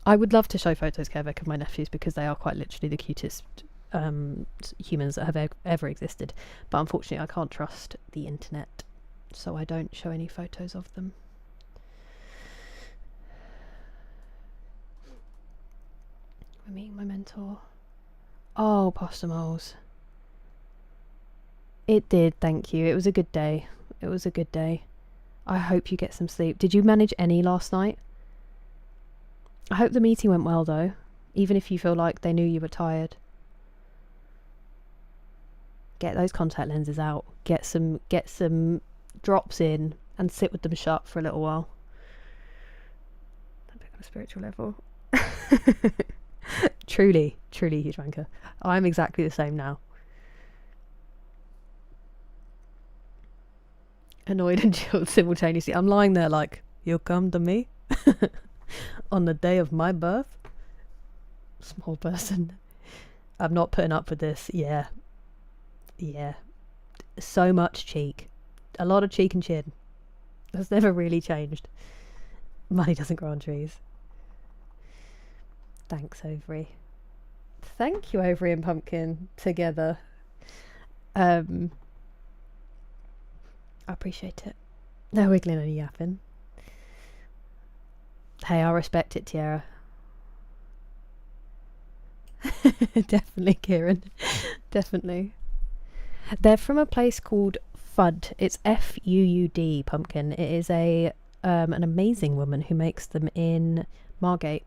would love to show photos, Kevik, of my nephews because they are quite literally the cutest humans that have ever existed. But unfortunately, I can't trust the internet, so I don't show any photos of them. I'm meeting my mentor. Oh, Pasta Moles. It did, thank you. It was a good day. It was a good day. I hope you get some sleep. Did you manage any last night? I hope the meeting went well though, even if you feel like they knew you were tired. Get those contact lenses out. Get some drops in and sit with them shut for a little while. A bit on a spiritual level. Truly, huge wanker. I'm exactly the same now. Annoyed and chilled simultaneously. I'm lying there like, you'll come to me on the day of my birth? Small person. I'm not putting up with this. Yeah. So much cheek. A lot of cheek and chin. That's never really changed. Money doesn't grow on trees. Thanks, Ovary. Thank you, Ovary and Pumpkin, together. I appreciate it. No wiggling and yapping. Hey, I respect it, Tiara. Definitely, Kieran. Definitely. They're from a place called Fudd. It's F-U-U-D, Pumpkin. It is an amazing woman who makes them in Margate.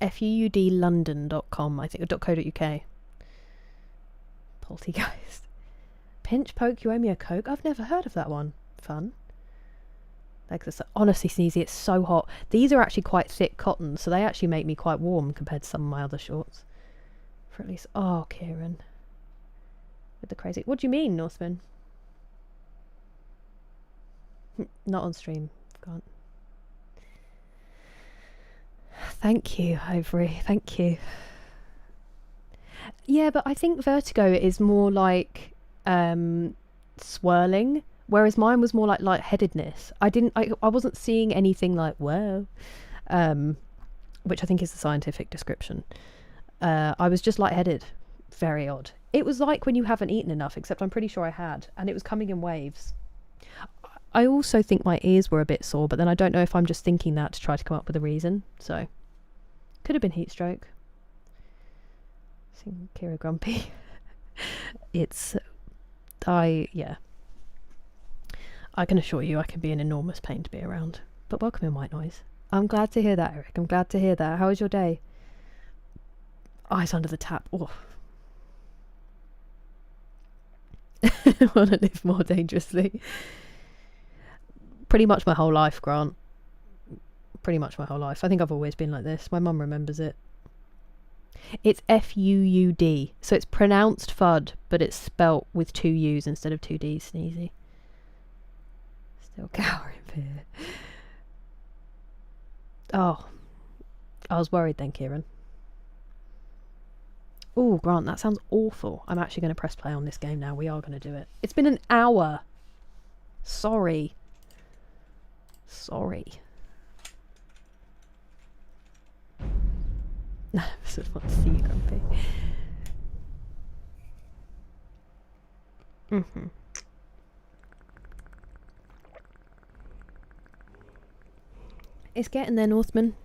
FUUDlondon.com, I think, or .co.uk. Poltergeist. Pinch poke, you owe me a Coke? I've never heard of that one. Fun. Legs are so, honestly, Sneezy, it's so hot. These are actually quite thick cotton, so they actually make me quite warm compared to some of my other shorts. For at least... Oh, Kieran. With the crazy... What do you mean, Northman? Not on stream. Gone. Thank you, Ovary. Thank you. Yeah, but I think vertigo is more like swirling, whereas mine was more like lightheadedness. I wasn't seeing anything like whoa, which I think is the scientific description. I was just lightheaded. Very odd. It was like when you haven't eaten enough, except I'm pretty sure I had, and it was coming in waves. I also think my ears were a bit sore, but then I don't know if I'm just thinking that to try to come up with a reason. So, could have been heat stroke. Seeing Kira grumpy. Yeah. I can assure you I can be an enormous pain to be around. But welcome in, White Noise. I'm glad to hear that, Eric. I'm glad to hear that. How was your day? Eyes under the tap. Oh. Want to live more dangerously. Pretty much my whole life, Grant. Pretty much my whole life. I think I've always been like this. My mum remembers it. It's F-U-U-D. So it's pronounced FUD, but it's spelt with 2 U's instead of 2 D's. Sneezy. Still cowering fear. Oh. I was worried then, Kieran. Oh, Grant, that sounds awful. I'm actually going to press play on this game now. We are going to do it. It's been an hour. Sorry. No, I just want to see you grumpy. It's getting there, Northman.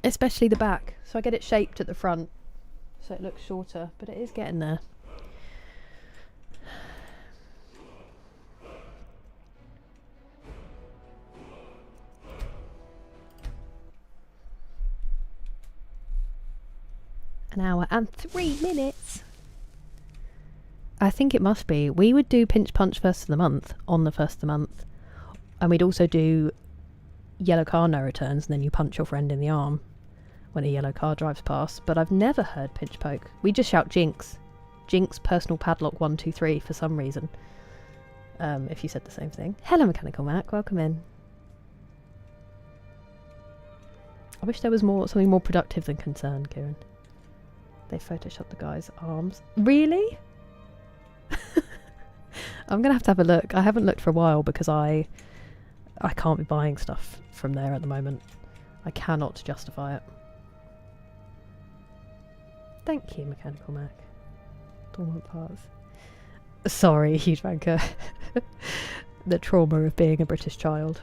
Especially the back. So I get it shaped at the front. so it looks shorter, but it is getting there. An hour and 3 minutes. I think it must be. We would do pinch punch first of the month on the first of the month, and we'd also do yellow car no returns, and then you punch your friend in the arm when a yellow car drives past. But I've never heard pinch poke. We just shout jinx. Jinx personal padlock 1 2 3 for some reason. If you said the same thing. Hello Mechanical Mac, welcome in. I wish there was something more productive than concern, Kieran. They photoshopped the guy's arms. Really? I'm gonna have to have a look. I haven't looked for a while because I can't be buying stuff from there at the moment. I cannot justify it. Thank you, Mechanical Mac. Dormant parts. Sorry, huge banker. The trauma of being a British child.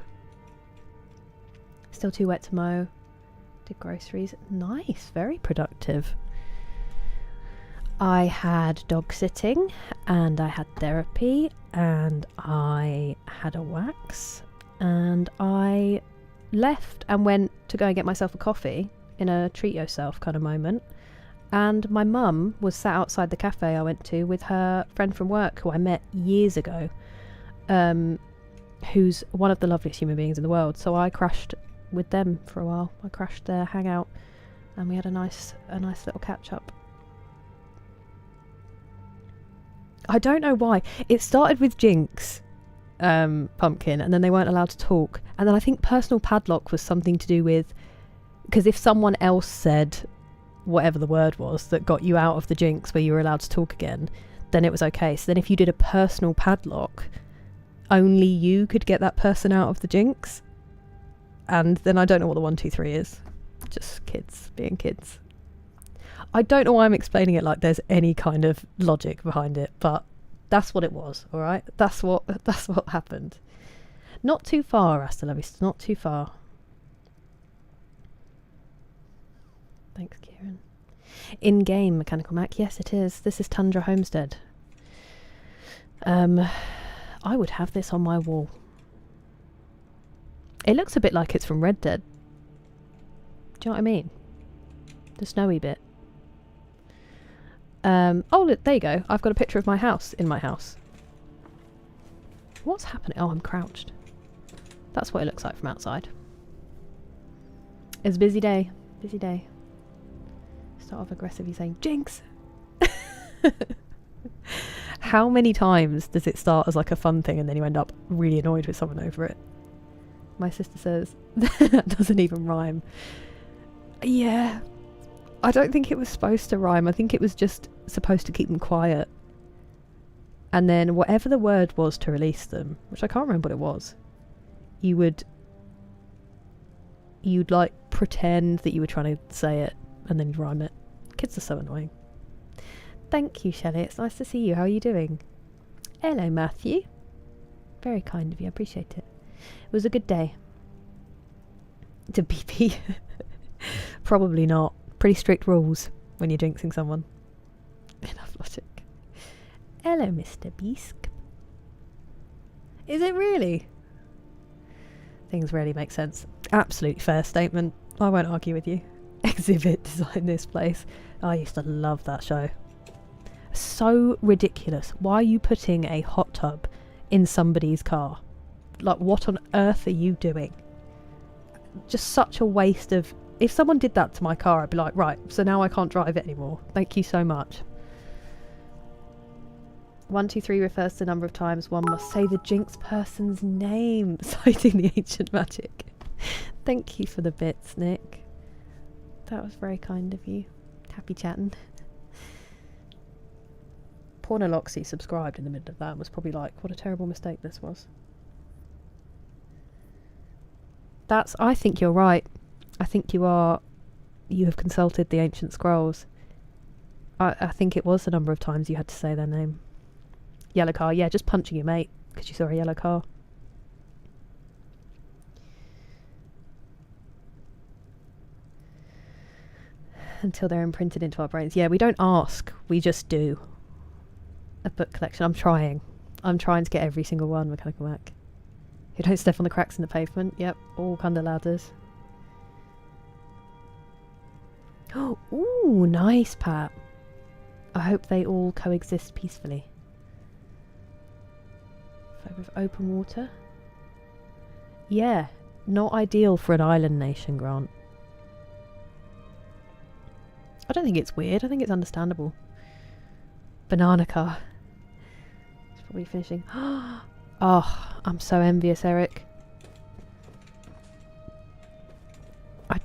Still too wet to mow. Did groceries. Nice, very productive. I had dog sitting, and I had therapy, and I had a wax, and I left and went to go and get myself a coffee in a treat yourself kind of moment. And my mum was sat outside the cafe I went to with her friend from work who I met years ago, who's one of the loveliest human beings in the world. So I crashed with them for a while. I crashed their hangout, and we had a nice little catch up. I don't know why. It started with Jinx, Pumpkin, and then they weren't allowed to talk. And then I think personal padlock was something to do with... Because if someone else said whatever the word was that got you out of the Jinx where you were allowed to talk again, then it was okay. So then if you did a personal padlock, only you could get that person out of the Jinx. And then I don't know what the 1 2 3 is. Just kids being kids. I don't know why I'm explaining it like there's any kind of logic behind it, but that's what it was, alright? That's what happened. Not too far, Asta Lovist, not too far. Thanks, Kieran. In-game, Mechanical Mac, yes it is. This is Tundra Homestead. I would have this on my wall. It looks a bit like it's from Red Dead. Do you know what I mean? The snowy bit. Oh, look, there you go. I've got a picture of my house in my house. What's happening? Oh, I'm crouched. That's what it looks like from outside. It's a busy day. Busy day. Start off aggressively saying, Jinx! How many times does it start as like a fun thing and then you end up really annoyed with someone over it? My sister says, that doesn't even rhyme. Yeah. I don't think it was supposed to rhyme. I think it was just supposed to keep them quiet. And then whatever the word was to release them, which I can't remember what it was, you'd like pretend that you were trying to say it and then you'd rhyme it. Kids are so annoying. Thank you, Shelley. It's nice to see you. How are you doing? Hello, Matthew. Very kind of you. I appreciate it. It was a good day. To BP. Probably not. Pretty strict rules when you're jinxing someone. Enough logic. Hello, Mr. Beask. Is it really? Things really make sense. Absolutely fair statement. I won't argue with you. Exhibit design this place. I used to love that show. So ridiculous. Why are you putting a hot tub in somebody's car? Like, what on earth are you doing? Just such a waste of... If someone did that to my car, I'd be like, right, so now I can't drive it anymore. Thank you so much. 1 2 3 refers to the number of times one must say the jinx person's name, citing the ancient magic. Thank you for the bits, Nick. That was very kind of you. Happy chatting. Pornoloxy subscribed in the middle of that and was probably like, what a terrible mistake this was. I think you're right. I think you have consulted the ancient scrolls. I think it was the number of times you had to say their name. Yellow car, yeah, just punching your mate because you saw a yellow car. until they're imprinted into our brains. Yeah, we don't ask, we just do. A book collection. I'm trying to get every single one. Mechanical Mac. You don't step on the cracks in the pavement. Yep, all kind of ladders. Oh, ooh, nice, Pat. I hope they all coexist peacefully. With open water. Yeah, not ideal for an island nation, Grant. I don't think it's weird. I think it's understandable. Banana car. It's probably finishing. Oh, I'm so envious, Eric. I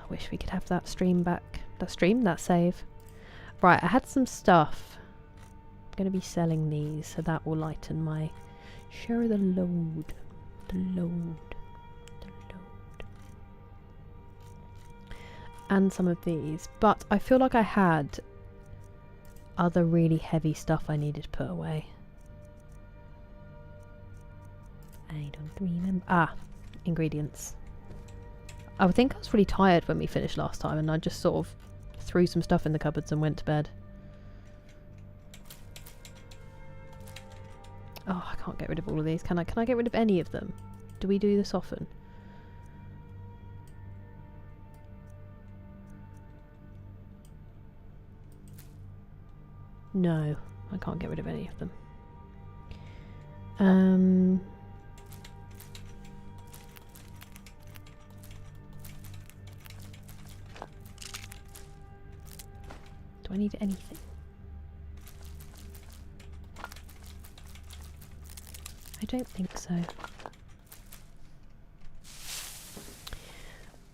wish we could have that stream back. That save. Right, I had some stuff. I'm going to be selling these, so that will lighten my share of the load. And some of these. But I feel like I had other really heavy stuff I needed to put away. I don't remember. Ah, ingredients. I think I was really tired when we finished last time, and I just sort of threw some stuff in the cupboards and went to bed. Oh, I can't get rid of all of these. Can I get rid of any of them? Do we do this often? No, I can't get rid of any of them. Do I need anything? I don't think so.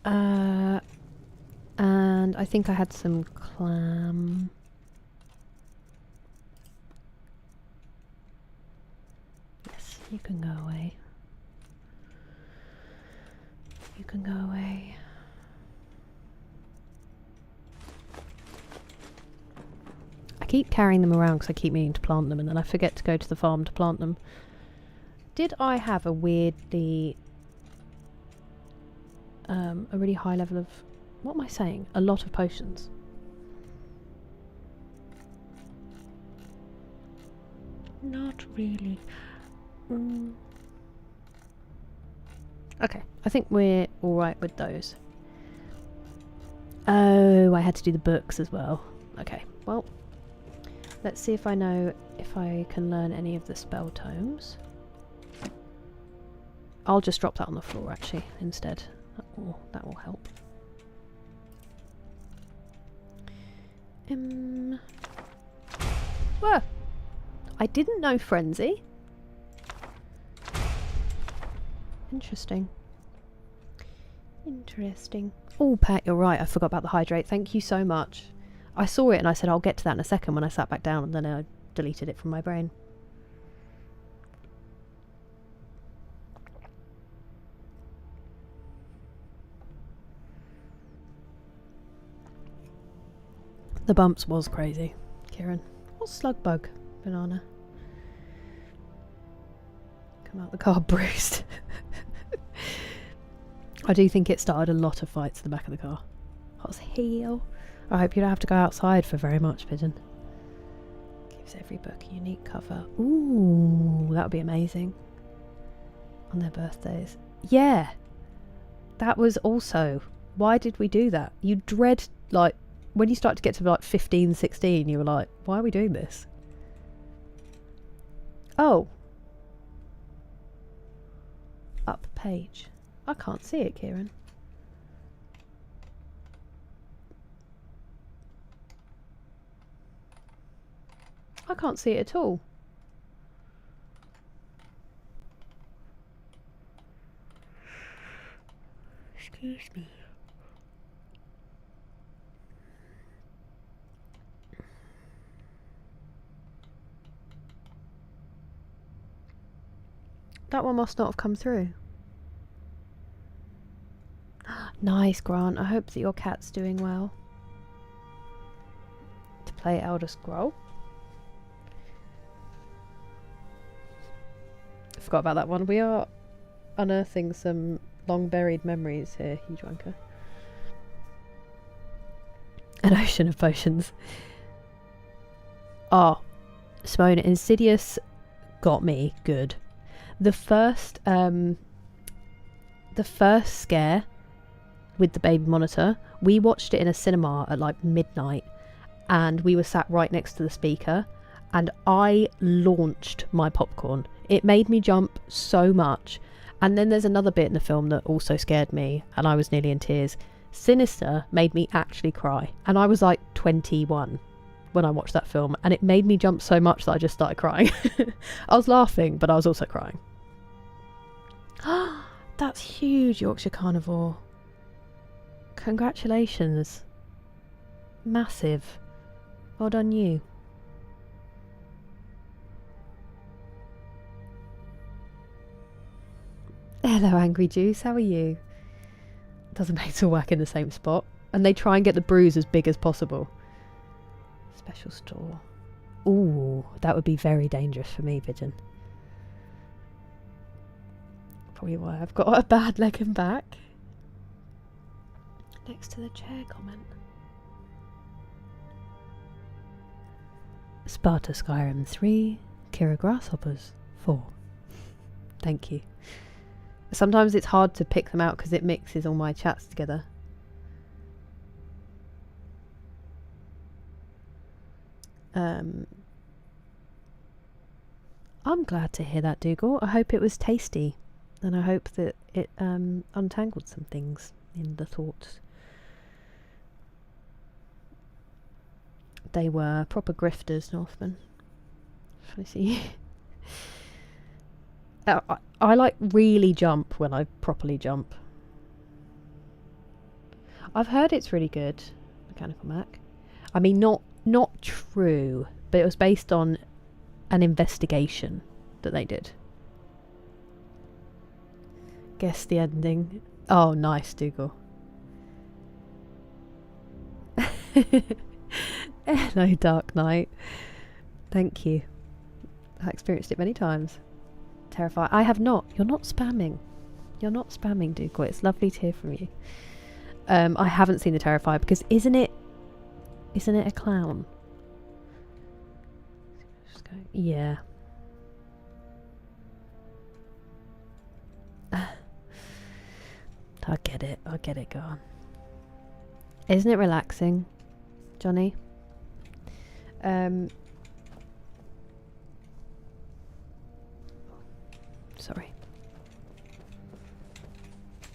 And I think I had some clam. Yes, you can go away. You can go away. I keep carrying them around because I keep meaning to plant them, and then I forget to go to the farm to plant them. Did I have a weirdly... a really high level of... What am I saying? A lot of potions. Not really. Okay, I think we're alright with those. Oh, I had to do the books as well. Okay, well, let's see if I know if I can learn any of the spell tomes. I'll just drop that on the floor actually instead. That will help. Whoa! I didn't know Frenzy. Interesting. Interesting. Oh, Pat, you're right. I forgot about the hydrate. Thank you so much. I saw it and I said I'll get to that in a second when I sat back down, and then I deleted it from my brain. The bumps was crazy, Kieran. What's slug bug? Banana. Come out the car bruised. I do think it started a lot of fights in the back of the car. Hot as hell. I hope you don't have to go outside for very much, Pigeon. Gives every book a unique cover. Ooh, that would be amazing. On their birthdays. Yeah. That was also... Why did we do that? You dread, like... When you start to get to like 15, 16, you were like, why are we doing this? Oh. Up page. I can't see it, Kieran. I can't see it at all. Excuse me. That one must not have come through. Nice, Grant. I hope that your cat's doing well. To play Elder Scroll. I forgot about that one. We are unearthing some Long buried memories here, huge wanker. An ocean of potions. Oh, Simone, Insidious got me good. The first scare with the baby monitor, we watched it in a cinema at like midnight, and we were sat right next to the speaker, and I launched my popcorn. It made me jump so much. And then there's another bit in the film that also scared me, and I was nearly in tears. Sinister made me actually cry, and I was like 21 when I watched that film, and it made me jump so much that I just started crying. I was laughing, but I was also crying. That's huge, Yorkshire Carnivore. Congratulations. Massive. Well done you. Hello, Angry Juice, how are you? Doesn't make to whack in the same spot. And they try and get the bruise as big as possible. Special store. Ooh, that would be very dangerous for me, Pigeon. Probably why I've got a bad leg and back. Next to the chair comment. Sparta Skyrim 3, Kira Grasshoppers 4. Thank you. Sometimes it's hard to pick them out because it mixes all my chats together. I'm glad to hear that, Dougal. I hope it was tasty, and I hope that it untangled some things in the thoughts. They were proper grifters, Northmen. I see. I like really jump when I properly jump. I've heard it's really good, Mechanical Mac. I mean, not true, but it was based on an investigation that they did. Guess the ending. Oh, nice, Dougal. Hello, Dark Knight. Thank you. I experienced it many times. Terrified. I have not. You're not spamming. You're not spamming, Dougal. It's lovely to hear from you. I haven't seen the Terrifier because isn't it a clown? Yeah. I get it. Go on. Isn't it relaxing, Johnny? Sorry.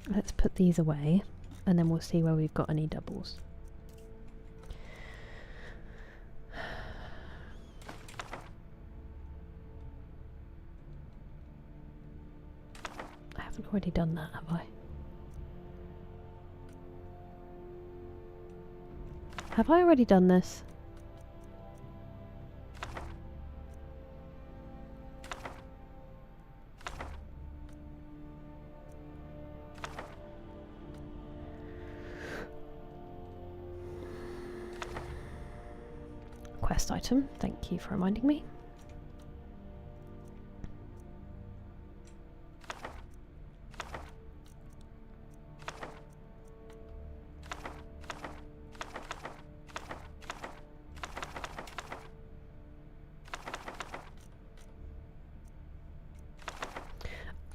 Let's put these away, and then we'll see where we've got any doubles. I haven't already done that, have I? Have I already done this? Quest item, thank you for reminding me.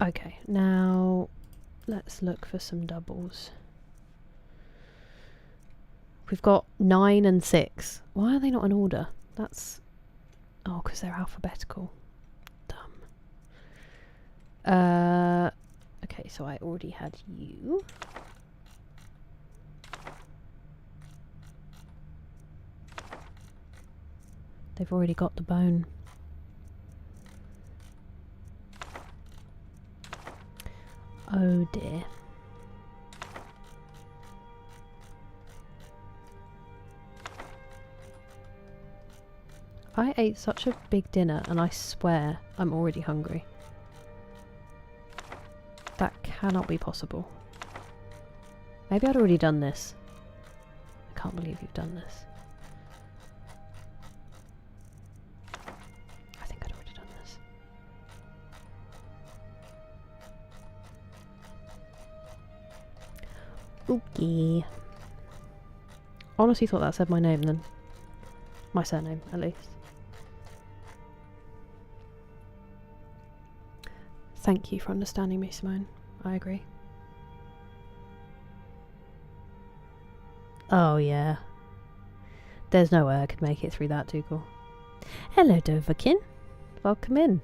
Okay, now let's look for some doubles. We've got 9 and 6. Why are they not in order? That's... oh, because they're alphabetical. Dumb. Okay, so I already had you. They've already got the bone. Oh dear. I ate such a big dinner and I swear I'm already hungry. That cannot be possible. Maybe I'd already done this. I can't believe you've done this. I think I'd already done this. Okay. Honestly thought that said my name then. My surname, at least. Thank you for understanding me, Simone. I agree. Oh, yeah. There's no way I could make it through that, Dougal. Hello, Doverkin. Welcome in.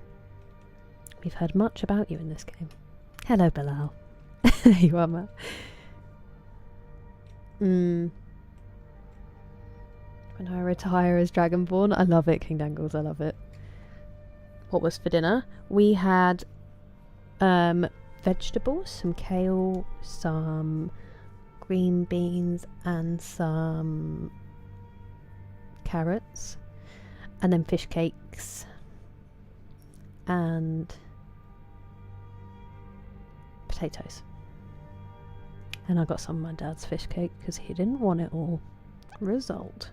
We've heard much about you in this game. Hello, Bilal. There you are, Matt. When I retire as Dragonborn, I love it, King Dangles, I love it. What was for dinner? We had vegetables, some kale, some green beans and some carrots, and then fish cakes and potatoes. And I got some of my dad's fish cake because he didn't want it all. Result.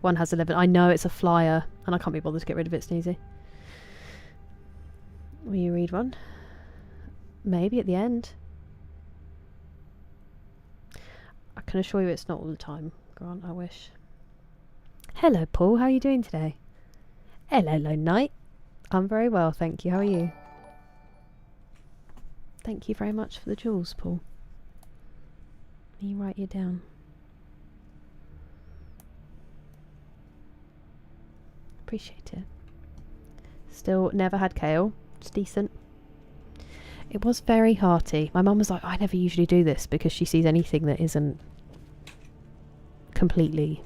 One has 11. I know it's a flyer and I can't be bothered to get rid of it, Sneezy. Will you read one? Maybe at the end. I can assure you it's not all the time, Grant, I wish. Hello, Paul. How are you doing today? Hello, Lone Knight. I'm very well, thank you. How are you? Thank you very much for the jewels, Paul. Let me write you down. Appreciate it. Still never had kale. It's decent. It was very hearty. My mum was like, I never usually do this because she sees anything that isn't completely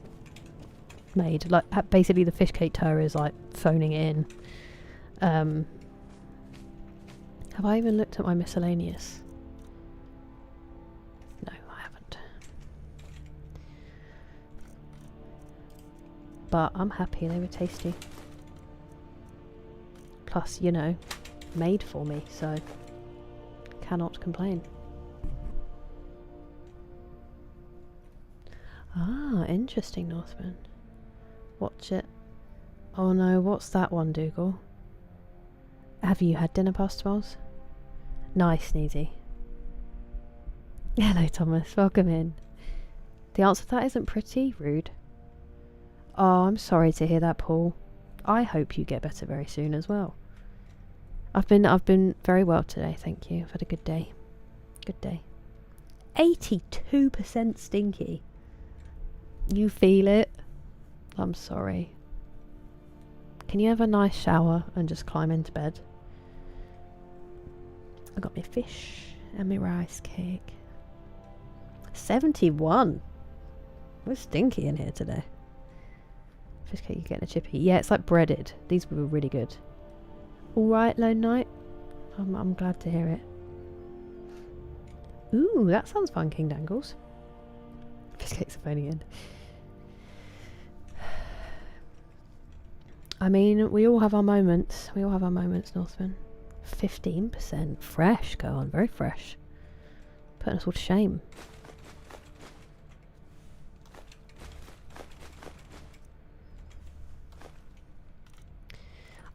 made. Like, basically the fish cake tour is like phoning it in. Have I even looked at my miscellaneous? No, I haven't. But I'm happy they were tasty. Plus, you know, made for me, so cannot complain. Ah, interesting, Northman. Watch it. Oh no, what's that one, Dougal? Have you had dinner past 12? Nice, Sneezy. Hello, Thomas. Welcome in. The answer to that isn't pretty rude. Oh, I'm sorry to hear that, Paul. I hope you get better very soon as well. I've been very well today, thank you. I've had a good day. Good day. 82% stinky. You feel it? I'm sorry. Can you have a nice shower and just climb into bed? I got my fish and my rice cake. 71. We're stinky in here today. Fish cake, you're getting a chippy. Yeah, it's like breaded. These were really good. Alright, Lone Knight. I'm glad to hear it. Ooh, that sounds fun, King Dangles. Fish cakes are phoning in. I mean, we all have our moments. We all have our moments, Northman. 15%. Fresh, go on. Very fresh. Putting us all to shame.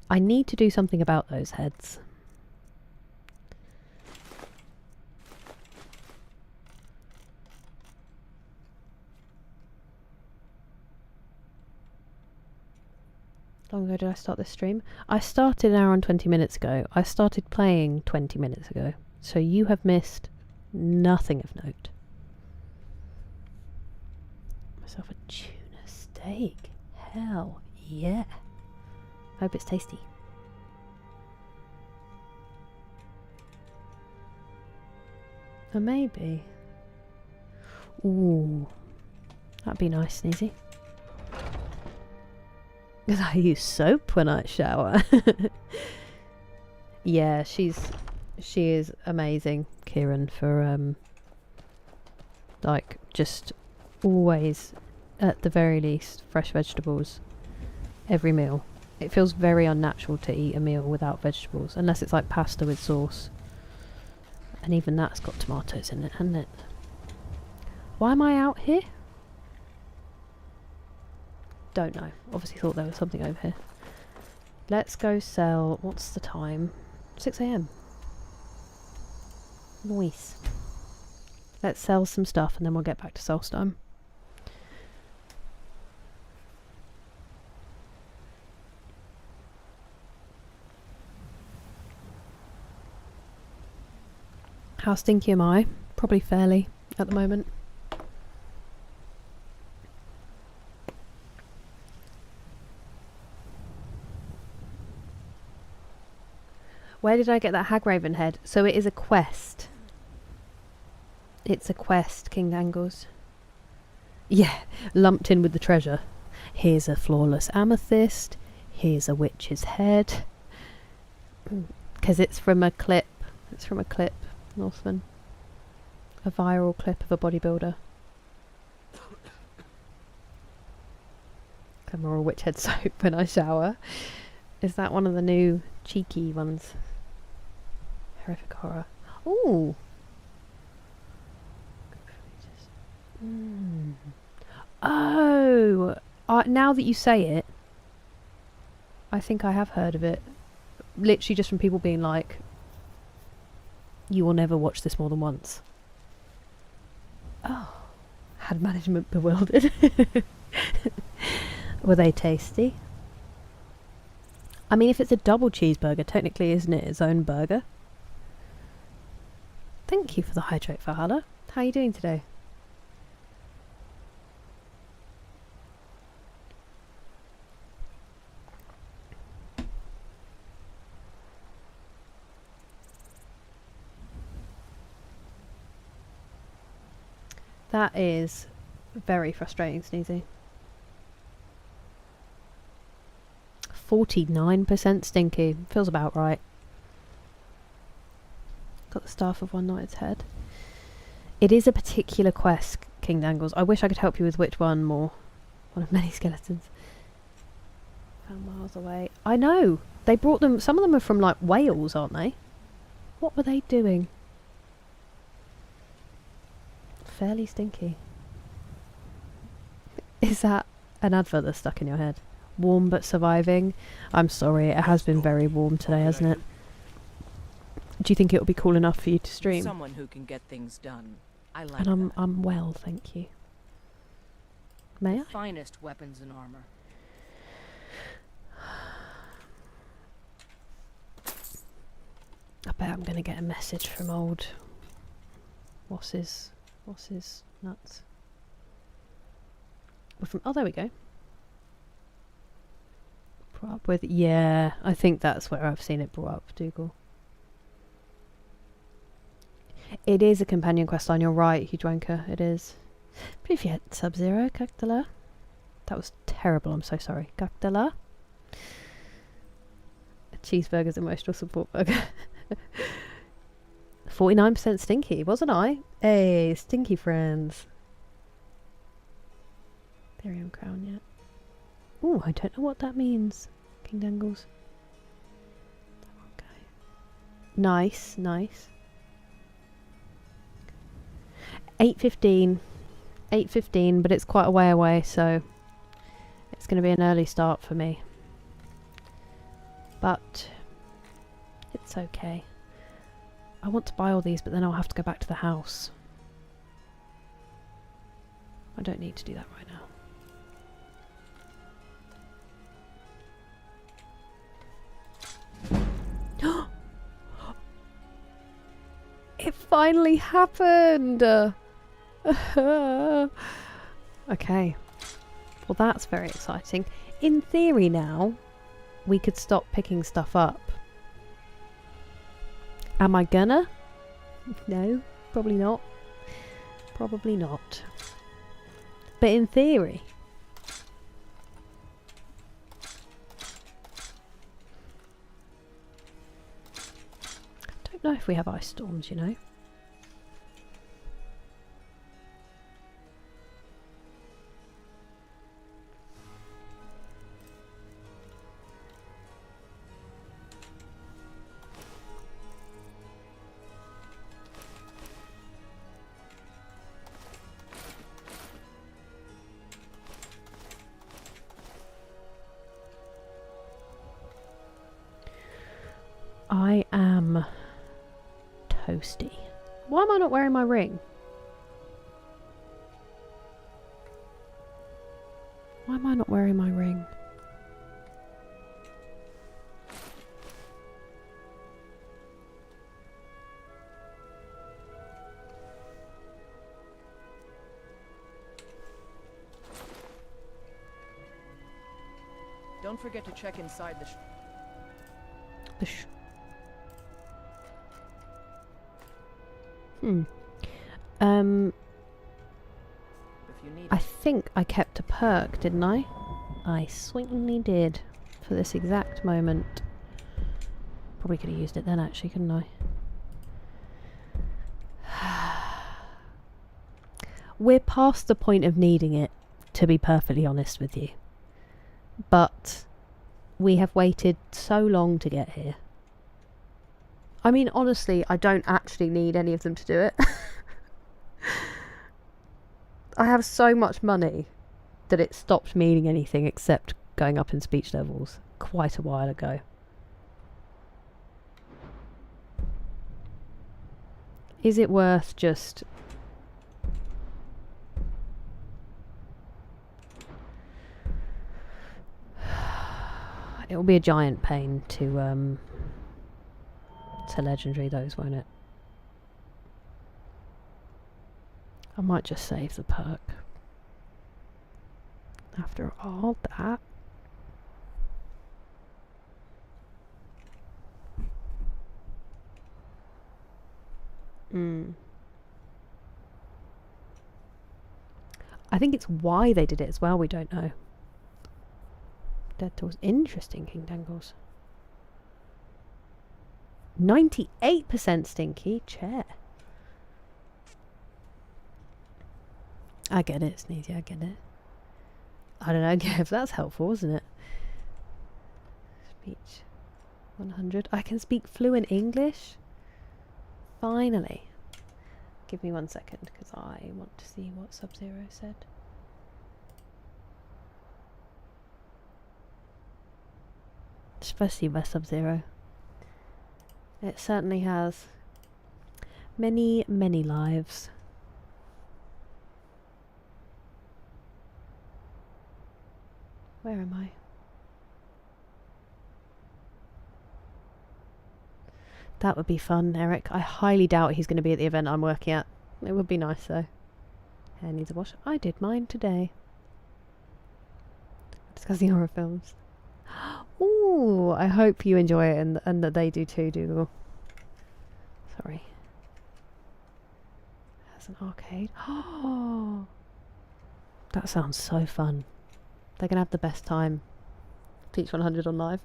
I need to do something about those heads. How long ago did I start this stream? I started an hour and 20 minutes ago. I started playing 20 minutes ago. So you have missed nothing of note. Myself a tuna steak. Hell yeah. Hope it's tasty. Or maybe. Ooh. That'd be nice, Sneezy. Because I use soap when I shower. Yeah, she is amazing, Kieran, for like just always, at the very least, fresh vegetables every meal. It feels very unnatural to eat a meal without vegetables, unless it's like pasta with sauce. And even that's got tomatoes in it, hasn't it? Why am I out here? Don't know. Obviously thought there was something over here. Let's go sell... What's the time? 6 AM. Nice. Let's sell some stuff and then we'll get back to Solstheim. How stinky am I? Probably fairly at the moment. Where did I get that Hagraven head? So it is a quest. It's a quest, King Dangles. Yeah, lumped in with the treasure. Here's a flawless amethyst. Here's a witch's head. Because it's from a clip. It's from a clip, Northman. A viral clip of a bodybuilder. I'm more a witch head soap when I shower. Is that one of the new cheeky ones? Horrific horror. Ooh. Oh, now that you say it, I think I have heard of it. Literally just from people being like, you will never watch this more than once. Oh, had management bewildered. Were they tasty? I mean, if it's a double cheeseburger, technically isn't it its own burger? Thank you for the hydrate, Valhalla. How are you doing today? That is very frustrating, Sneezy. 49% stinky. Feels about right. Got the staff of one knight's head. It is a particular quest, King Dangles. I wish I could help you with which one more. One of many skeletons. Found miles away. I know. They brought them. Some of them are from like Wales, aren't they? What were they doing? Fairly stinky. Is that an advert that's stuck in your head? Warm but surviving. I'm sorry, it has been very warm today, hasn't it? Do you think it'll be cool enough for you to stream? Someone who can get things done. I like And that. I'm well, thank you. May I? Finest weapons and armor. I bet I'm gonna get a message from old what's his nuts. We're from oh there we go. Brought up with yeah, I think that's where I've seen it brought up, Dougal. It is a companion quest line, you're right, Huge Wanker, it is. Privyet, Sub-Zero, Cactula. That was terrible, I'm so sorry. Cactula. A cheeseburger's emotional support burger. 49% stinky, wasn't I? Hey, stinky friends. Ethereum crown yet. Ooh, I don't know what that means. King Dangles. Okay. Nice, nice. 8:15. 8:15, but it's quite a way away, so it's going to be an early start for me. But it's okay. I want to buy all these, but then I'll have to go back to the house. I don't need to do that right now. It finally happened! Okay. Well, that's very exciting. In theory now, we could stop picking stuff up. Am I gonna? No, probably not. Probably not. But in theory. I don't know if we have ice storms, you know. I am toasty. Why am I not wearing my ring? Why am I not wearing my ring? Don't forget to check inside the The Hmm. if you need I it. think I kept a perk, didn't I? I certainly did. For this exact moment. Probably could have used it then, actually, couldn't I? We're past the point of needing it, to be perfectly honest with you. But we have waited so long to get here. I mean, honestly, I don't actually need any of them to do it. I have so much money that it stopped meaning anything except going up in speech levels quite a while ago. Is it worth just... It will be a giant pain to legendary those, won't it? I might just save the perk. After all that. I think it's why they did it as well, we don't know. Dead Doors. Interesting, King Dangles. 98% stinky. Chair. I get it, Sneezy, I get it. I don't know, Gav, that's helpful, isn't it? Speech 100. I can speak fluent English? Finally. Give me 1 second, because I want to see what Sub-Zero said. Especially by Sub-Zero. It certainly has many, many lives. Where am I? That would be fun, Eric. I highly doubt he's going to be at the event I'm working at. It would be nice, though. Hair needs a wash. I did mine today. Discussing horror films. Ooh, I hope you enjoy it and that they do too, Dougal. Sorry. Has an arcade. Oh, that sounds so fun. They're going to have the best time. Teach 100 on live.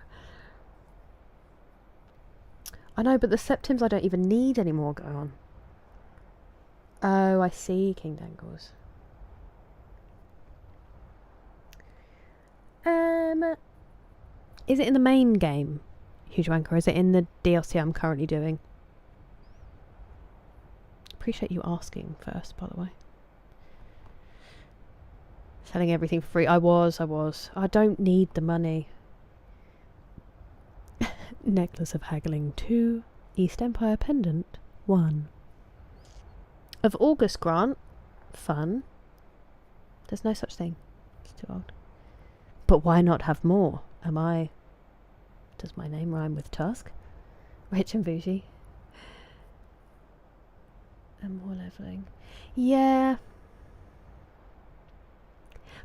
I know, but the Septims I don't even need anymore go on. Oh, I see, King Dangles. Is it in the main game, Huge Wanker, or is it in the DLC I'm currently doing? Appreciate you asking first, by the way. Selling everything for free. I was. I don't need the money. Necklace of Haggling 2. East Empire Pendant 1. Of August Grant. Fun. There's no such thing. It's too old. But why not have more? Am I... Does my name rhyme with Tusk? Rich and bougie. And more levelling. Yeah.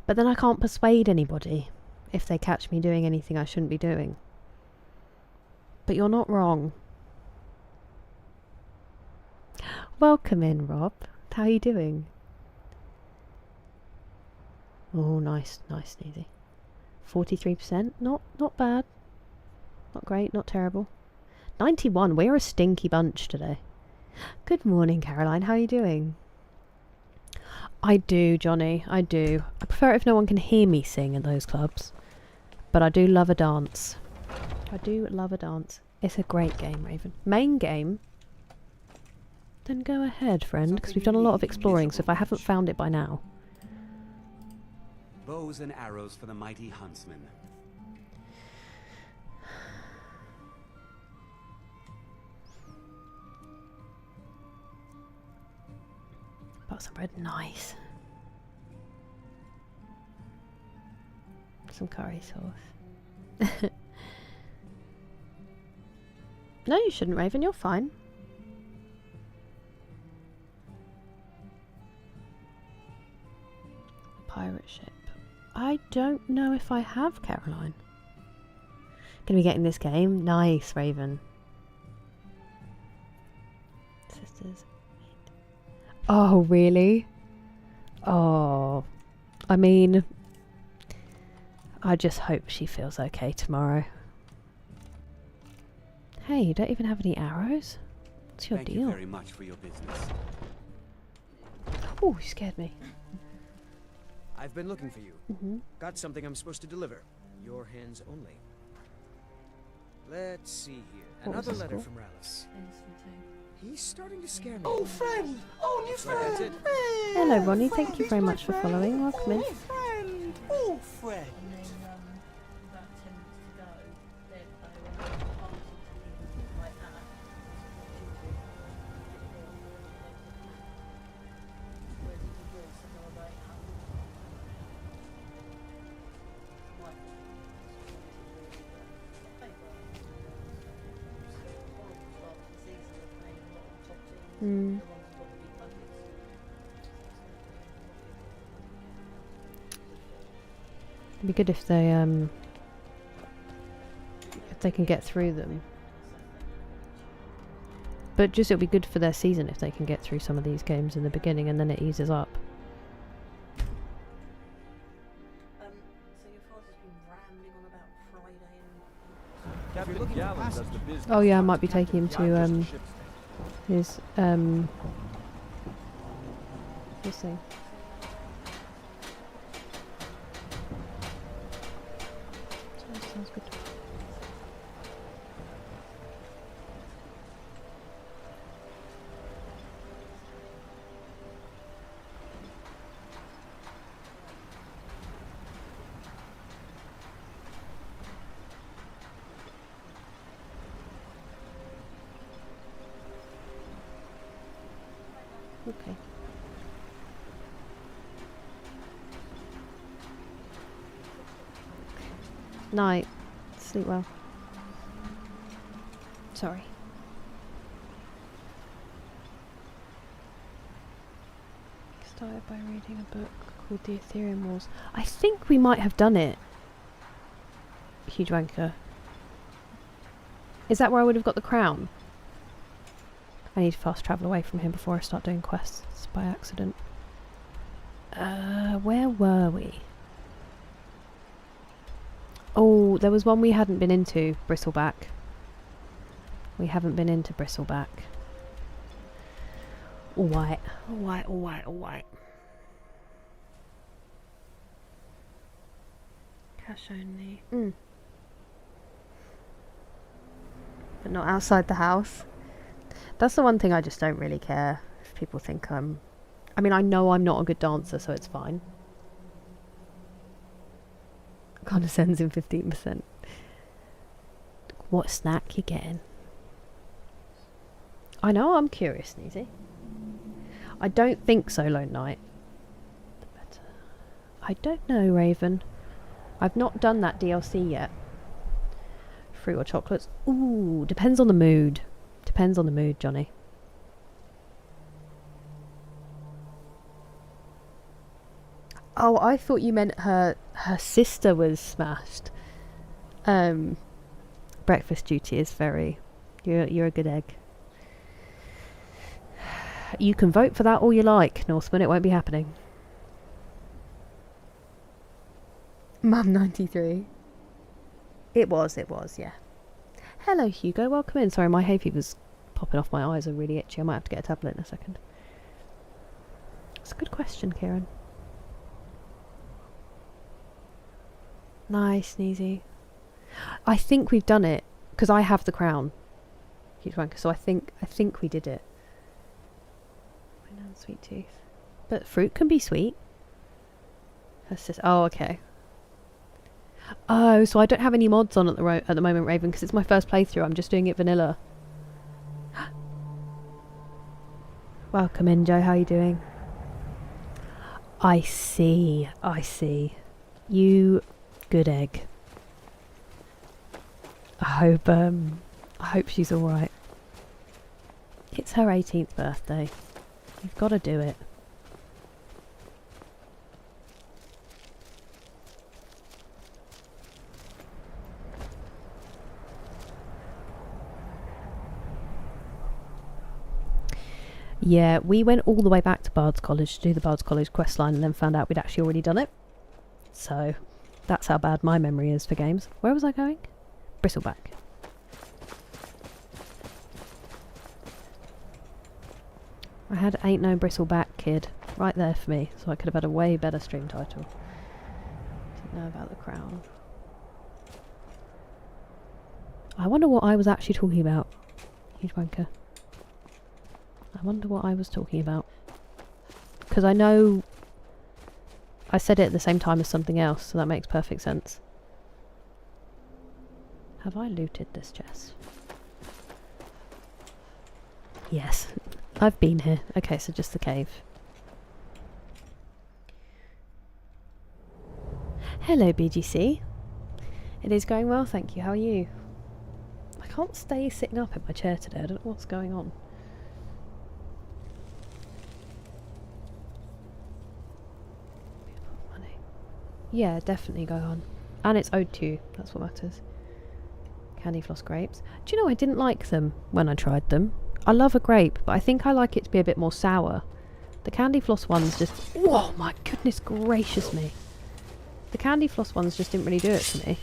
But then I can't persuade anybody if they catch me doing anything I shouldn't be doing. But you're not wrong. Welcome in, Rob. How are you doing? Oh, nice, Sneezy. 43%. Not bad. Not great, not terrible. 91. We're a stinky bunch today. Good morning, Caroline. How are you doing? I do, Johnny. I do. I prefer it if no one can hear me sing in those clubs. But I do love a dance. I do love a dance. It's a great game, Raven. Main game? Then go ahead, friend, because we've done a lot of exploring, so if I haven't found it by now... Bows and arrows for the mighty huntsman. Butter some bread, nice. some curry sauce. No, you shouldn't, Raven. You're fine. Pirate ship. I don't know if I have Caroline. Gonna be getting this game. Nice, Raven. Sisters. Oh, really? Oh. I mean, I just hope she feels okay tomorrow. Hey, you don't even have any arrows? What's your Thank deal? you very much for your business. Oh, you scared me. I've been looking for you. Mm-hmm. Got something I'm supposed to deliver. Your hands only. Let's see here. What was Another the letter score? from Rallis. He's starting to scare me. Oh, friend! Oh, new Right, that's friend! it. Hello, Ronnie. Thank you very much for following. Welcome in. Oh, friend! Oh, friend! Mm. It'd be good if they can get through them. But just it'll be good for their season if they can get through some of these games in the beginning and then it eases up. So your father's been rambling on about Friday and... Captain Gallon does the business. Oh yeah, I might be taking him to his this thing. Sounds good. Okay. Night. Sleep well. Sorry. Started by reading a book called The Ethereum Wars. I think we might have done it. Huge wanker. Is that where I would have got the crown? I need to fast travel away from him before I start doing quests by accident. Where were we? Oh, there was one we hadn't been into, Bristleback. We haven't been into Bristleback. Alright, alright, alright, alright. Cash only. But not outside the house. That's the one thing I just don't really care if people think I'm... I mean, I know I'm not a good dancer, so it's fine. Condescends in 15%. What snack you getting? I know, I'm curious, Sneezy. I don't think Solo Night. But, I don't know, Raven. I've not done that DLC yet. Fruit or chocolates? Ooh, depends on the mood. Depends on the mood, Johnny. Oh, I thought you meant her sister was smashed. Breakfast duty is very... You're a good egg. You can vote for that all you like, Northman. It won't be happening. Mum 93. It was, yeah. Hello, Hugo. Welcome in. Sorry, my hay fever's popping off. My eyes are really itchy. I might have to get a tablet in a second. It's a good question, Kieran. Nice, Sneezy. I think we've done it because I have the crown. Huge wanker. So I think we did it. Sweet tooth. But fruit can be sweet. Oh, okay. Oh, so I don't have any mods on at the moment, Raven, because it's my first playthrough. I'm just doing it vanilla. Welcome in, Joe. How are you doing? I see. You Good egg. I hope she's alright. It's her 18th birthday. You've got to do it. Yeah, we went all the way back to Bard's College to do the Bard's College questline and then found out we'd actually already done it. So, that's how bad my memory is for games. Where was I going? Bristleback. I had Ain't No Bristleback Kid right there for me, so I could have had a way better stream title. Didn't know about the crown. I wonder what I was actually talking about. Huge wanker. I wonder what I was talking about. Because I know I said it at the same time as something else, so that makes perfect sense. Have I looted this chest? Yes. I've been here. Okay, so just the cave. Hello, BGC. It is going well, thank you. How are you? I can't stay sitting up in my chair today. I don't know what's going on. Money. Yeah, definitely go on. And it's owed to you. That's what matters. Candy floss grapes. Do you know I didn't like them when I tried them? I love a grape, but I think I like it to be a bit more sour. The candy floss ones just... Whoa, my goodness gracious me. The candy floss ones just didn't really do it for me.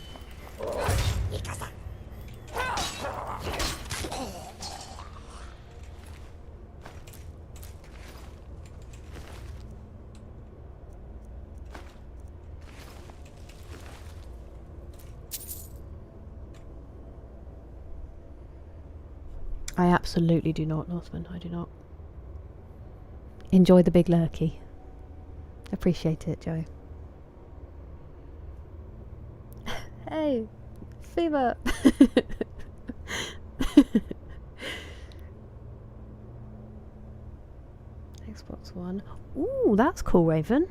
I absolutely do not, Northman. I do not. Enjoy the big lurky. Appreciate it, Joe. Hey, fever. Xbox One. Ooh, that's cool, Raven.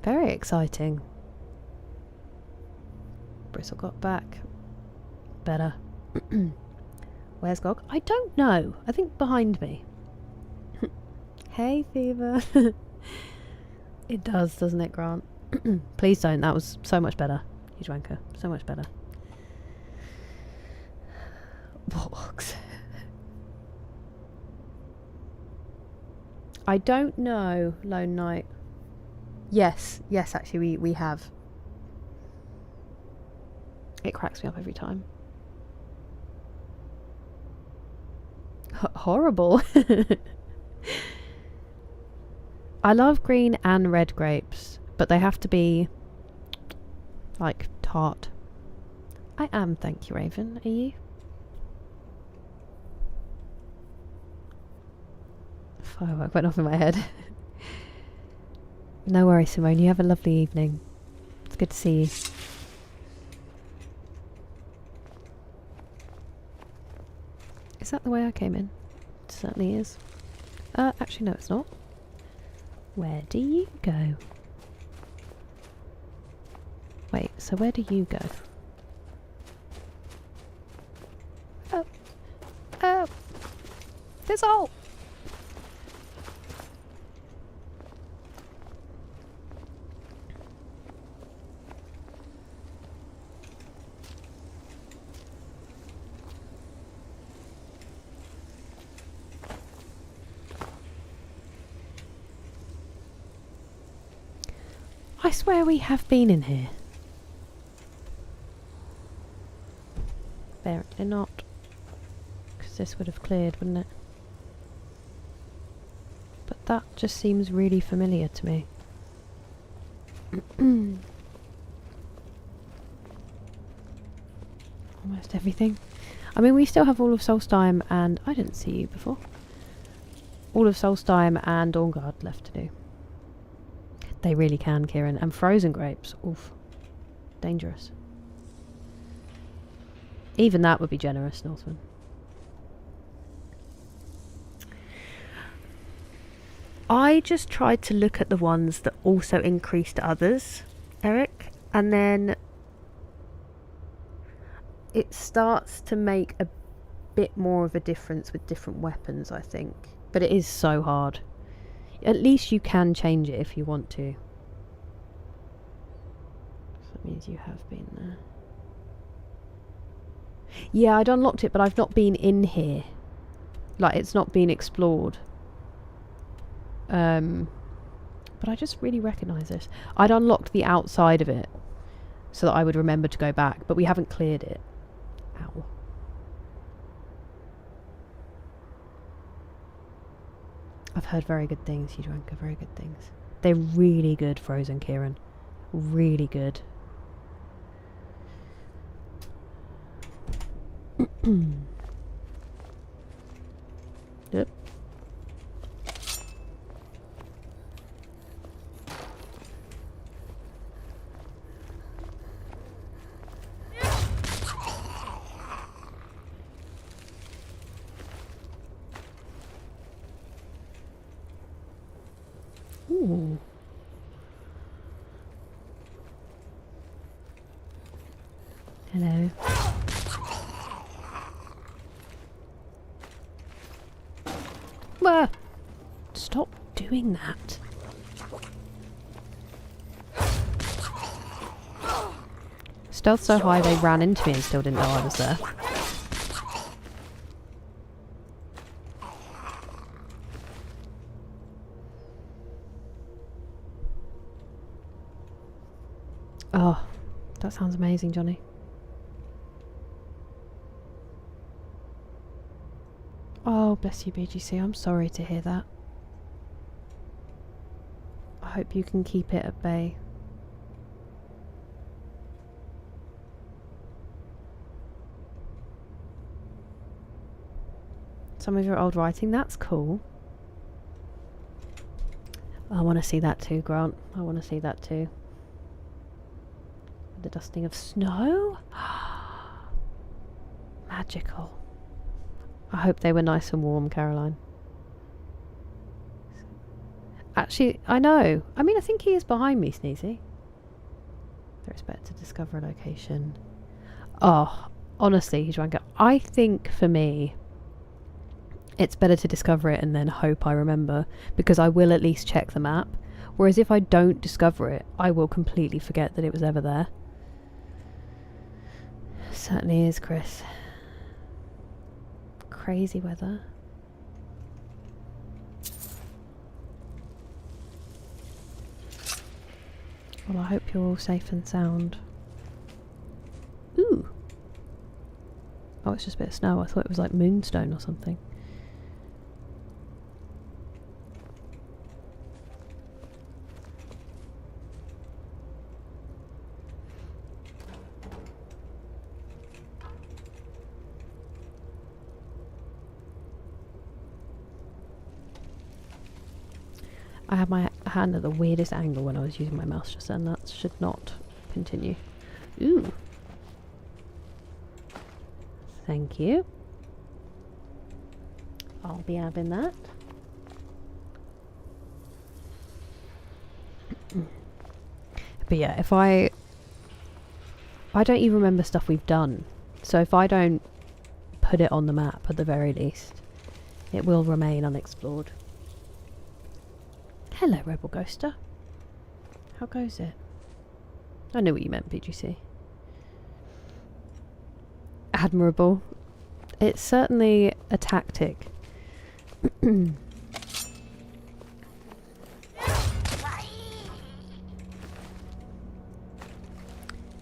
Very exciting. Bristle got back. Better. Where's Gog? I don't know. I think behind me. Hey, Fever. It does, doesn't it, Grant? Please don't. That was so much better. Huge wanker. So much better. Box. I don't know, Lone Knight. Yes, actually we have. It cracks me up every time. Horrible. I love green and red grapes, but they have to be like tart. I am, thank you, Raven. Are you? Firework went off in my head. No worries, Simone. You have a lovely evening. It's good to see you. Is that the way I came in? It certainly is. Actually no, it's not. Where do you go? Wait, so where do you go? Oh! There's all! I swear we have been in here. Apparently not. Because this would have cleared, wouldn't it? But that just seems really familiar to me. Almost everything. I mean, we still have all of Solstheim and... I didn't see you before. All of Solstheim and Dawnguard left to do. They really can, Kieran. And frozen grapes. Oof. Dangerous. Even that would be generous, Northman. I just tried to look at the ones that also increased others, Eric. And then it starts to make a bit more of a difference with different weapons, I think. But it is so hard. At least you can change it if you want to. So that means you have been there. Yeah, I'd unlocked it, but I've not been in here. Like, it's not been explored. But I just really recognise this. I'd unlocked the outside of it so that I would remember to go back, but we haven't cleared it. Ow. I've heard very good things, Hydranka, very good things. They're really good, Frozen Kieran. Really good. Yep. Ooh. Hello. Wah! Stop doing that. Stealth so high they ran into me and still didn't know I was there. Oh, that sounds amazing, Johnny. Oh, bless you, BGC. I'm sorry to hear that. I hope you can keep it at bay. Some of your old writing, that's cool. I want to see that too, Grant. I want to see that too. The dusting of snow? Magical. I hope they were nice and warm, Caroline. Actually, I know. I mean, I think he is behind me, Sneezy. There is better to discover a location. Oh, honestly, he's rank up. I think for me, it's better to discover it and then hope I remember, because I will at least check the map. Whereas if I don't discover it, I will completely forget that it was ever there. Certainly is, Chris. Crazy weather. Well, I hope you're all safe and sound. Ooh! Oh, it's just a bit of snow. I thought it was like moonstone or something. I had my hand at the weirdest angle when I was using my mouse just then. That should not continue. Ooh. Thank you. I'll be having that. But yeah, if I don't even remember stuff we've done. So if I don't put it on the map at the very least, it will remain unexplored. Hello, Rebel Ghoster. How goes it? I knew what you meant, BGC. Admirable. It's certainly a tactic.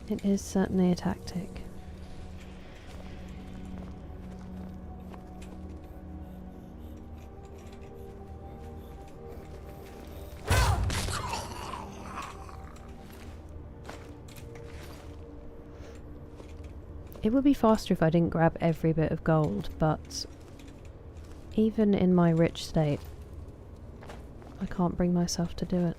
It is certainly a tactic. It would be faster if I didn't grab every bit of gold, but even in my rich state, I can't bring myself to do it.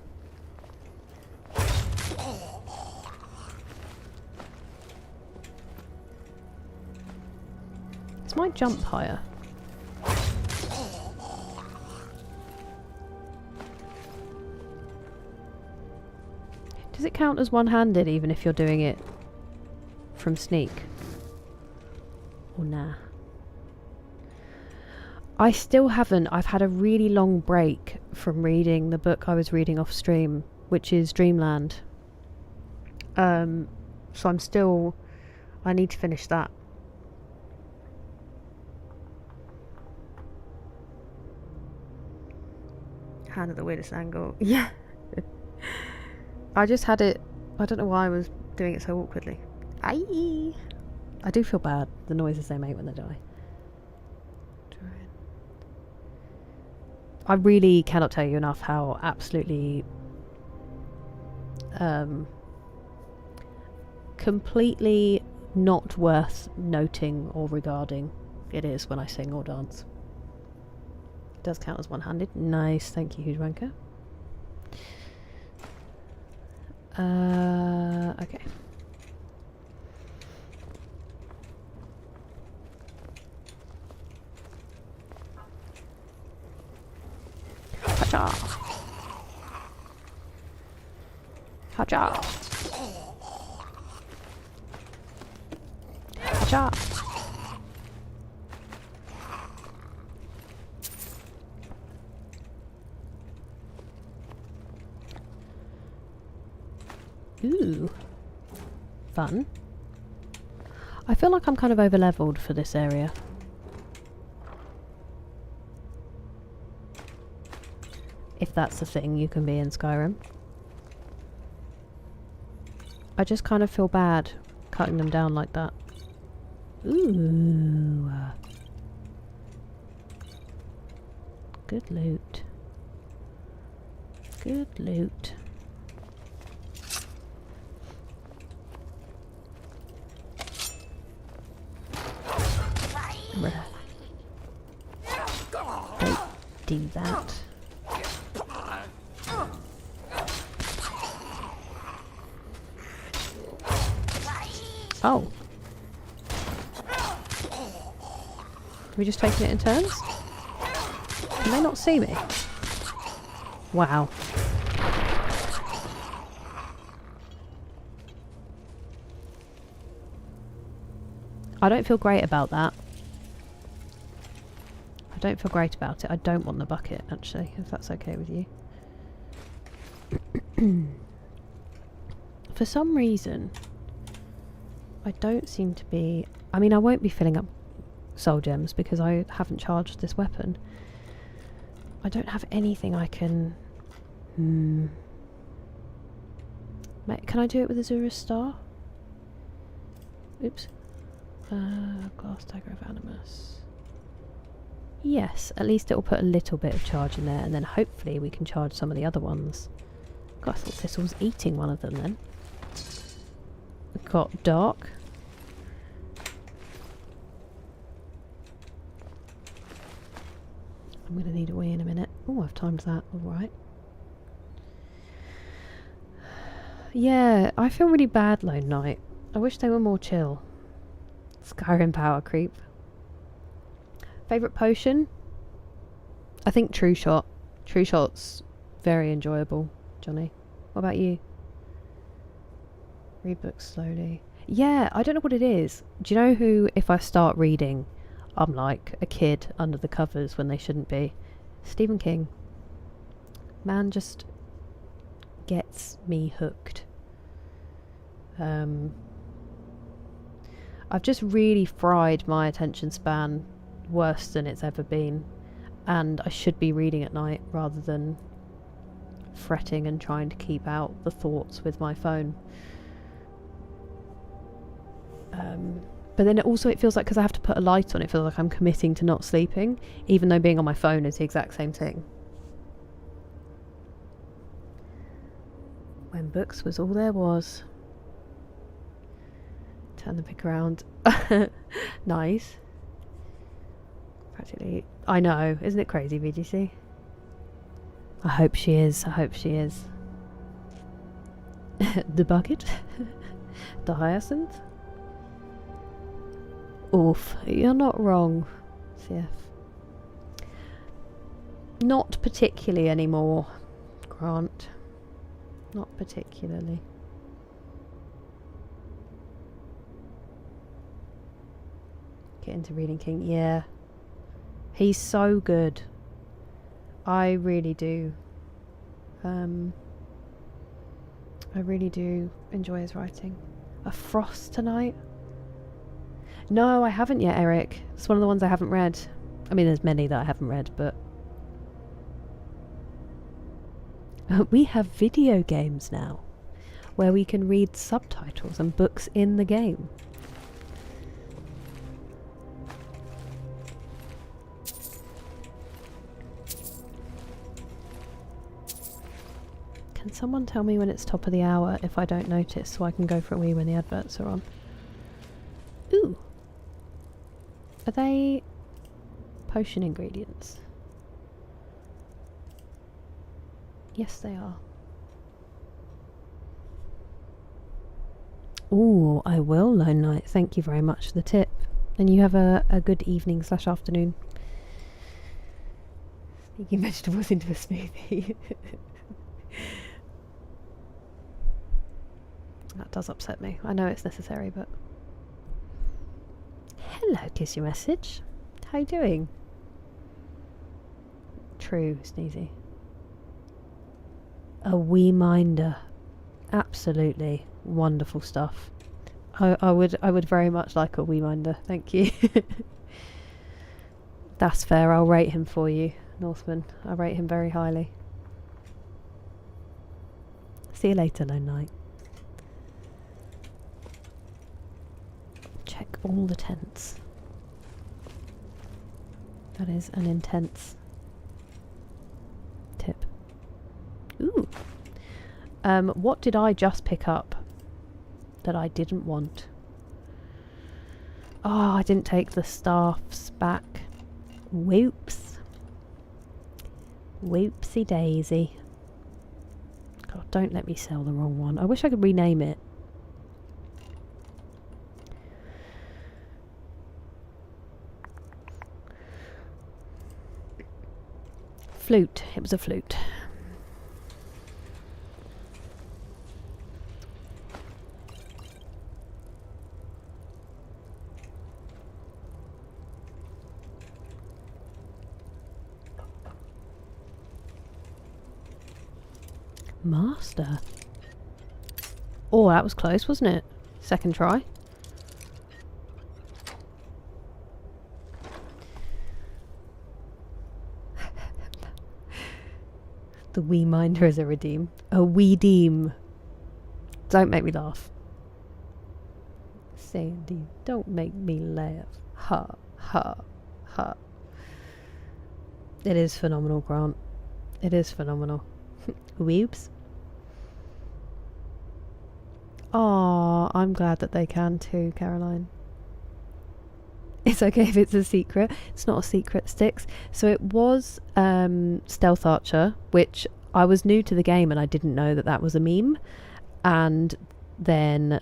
Is my jump higher? Does it count as one-handed even if you're doing it from sneak? Or nah? I still haven't. I've had a really long break from reading the book I was reading off stream, which is Dreamland. So I'm still... I need to finish that. Hand at the weirdest angle. Yeah. I just had it... I don't know why I was doing it so awkwardly. Aye. I do feel bad, the noises they make when they die. I really cannot tell you enough how absolutely completely not worth noting or regarding it is when I sing or dance. It does count as one-handed. Nice, thank you, Huge Wanker. Okay. Hacha! Hacha! Hacha! Ooh. Fun. I feel like I'm kind of over-leveled for this area. If that's the thing you can be in Skyrim. I just kind of feel bad cutting them down like that. Ooh. Good loot. Good loot. Don't do that. Oh. Are we just taking it in turns? Can they not see me? Wow. I don't feel great about that. I don't feel great about it. I don't want the bucket, actually, if that's okay with you. For some reason, I don't seem to be... I mean, I won't be filling up soul gems because I haven't charged this weapon. I don't have anything I can... Can I do it with Azura's Star? Oops. Glass Dagger of Animus. Yes, at least it will put a little bit of charge in there, and then hopefully we can charge some of the other ones. God, I thought Thistle was eating one of them then. We've got Dark. I'm going to need a wee in a minute. Oh, I've timed that. Alright. Yeah, I feel really bad Lone Knight. I wish they were more chill. Skyrim power creep. Favourite potion? I think True Shot. True Shot's very enjoyable, Johnny. What about you? Read books slowly. Yeah, I don't know what it is. Do you know who, if I start reading, I'm like a kid under the covers when they shouldn't be? Stephen King. Man just gets me hooked. I've just really fried my attention span worse than it's ever been, and I should be reading at night rather than fretting and trying to keep out the thoughts with my phone. But then it feels like, because I have to put a light on, it feels like I'm committing to not sleeping, even though being on my phone is the exact same thing. When books was all there was. Turn the pick around. Nice. Practically. I know. Isn't it crazy, VGC? I hope she is. I hope she is. The bucket? The hyacinth? Oof. You're not wrong, CF. Not particularly anymore, Grant. Not particularly. get into reading King. Yeah. He's so good. I really do. I really do enjoy his writing. A Frost tonight? No, I haven't yet, Eric. It's one of the ones I haven't read. I mean, there's many that I haven't read, but... we have video games now, where we can read subtitles and books in the game. Can someone tell me when it's top of the hour if I don't notice, so I can go for a wee when the adverts are on? Ooh! Are they potion ingredients? Yes, they are. Ooh, I will, Lone Knight. Thank you very much for the tip. And you have a good evening / afternoon. Sneaking vegetables into a smoothie. That does upset me. I know it's necessary, but... Hello, Kiss Your Message. How you doing? True, Sneezy. A wee minder. Absolutely wonderful stuff. I would very much like a wee minder. Thank you. That's fair. I'll rate him for you, Northman. I rate him very highly. See you later, Lone Knight. Check all the tents. That is an intense tip. Ooh. What did I just pick up that I didn't want? Oh, I didn't take the staffs back. Whoops. Whoopsie daisy. God, don't let me sell the wrong one. I wish I could rename it. Flute. It was a flute. Master. Oh, that was close, wasn't it? Second try. The wee minder is a redeem. A wee deem. Don't make me laugh. Sandy, don't make me laugh. Ha, ha, ha. It is phenomenal, Grant. It is phenomenal. Weeps. Aw, I'm glad that they can too, Caroline. It's okay if it's a secret. It's not a secret, Sticks. So it was Stealth Archer, which I was new to the game and I didn't know that that was a meme. And then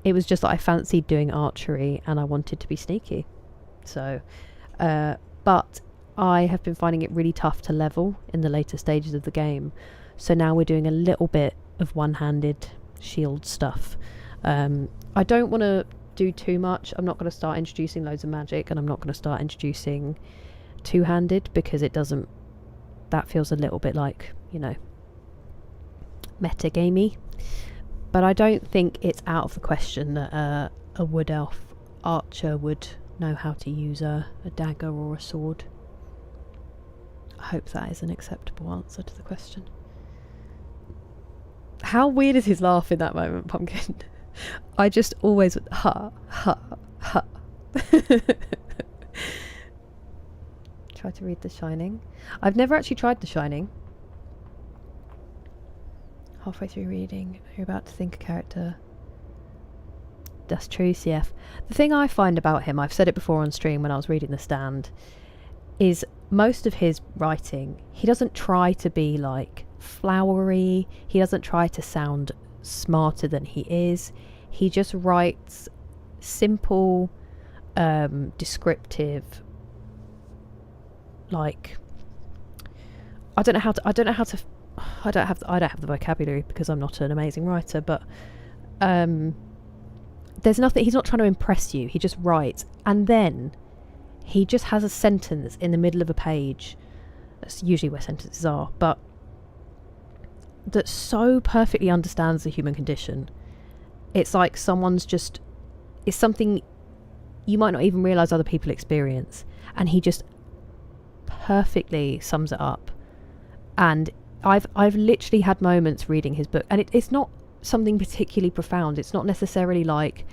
it was just that I fancied doing archery and I wanted to be sneaky. So, but I have been finding it really tough to level in the later stages of the game. So now we're doing a little bit of one-handed shield stuff. I don't want to do too much. I'm not going to start introducing loads of magic, and I'm not going to start introducing two-handed because it doesn't... That feels a little bit like, you know, meta-gamey. But I don't think it's out of the question that a wood elf archer would know how to use a dagger or a sword. I hope that is an acceptable answer to the question. How weird is his laugh in that moment, Pumpkin? I just always ha ha ha. Try to read The Shining. I've never actually tried The Shining. Halfway through reading, you're about to think a character. That's true, CF. The thing I find about him, I've said it before on stream when I was reading The Stand, is most of his writing, he doesn't try to be like flowery. He doesn't try to sound smarter than he is. He just writes simple, descriptive, like I don't have the vocabulary because I'm not an amazing writer, but there's nothing, he's not trying to impress you, he just writes, and then he just has a sentence in the middle of a page, that's usually where sentences are, but that so perfectly understands the human condition. It's like someone's just, it's something you might not even realise other people experience, and he just perfectly sums it up. And I've literally had moments reading his book, and it's not something particularly profound, it's not necessarily like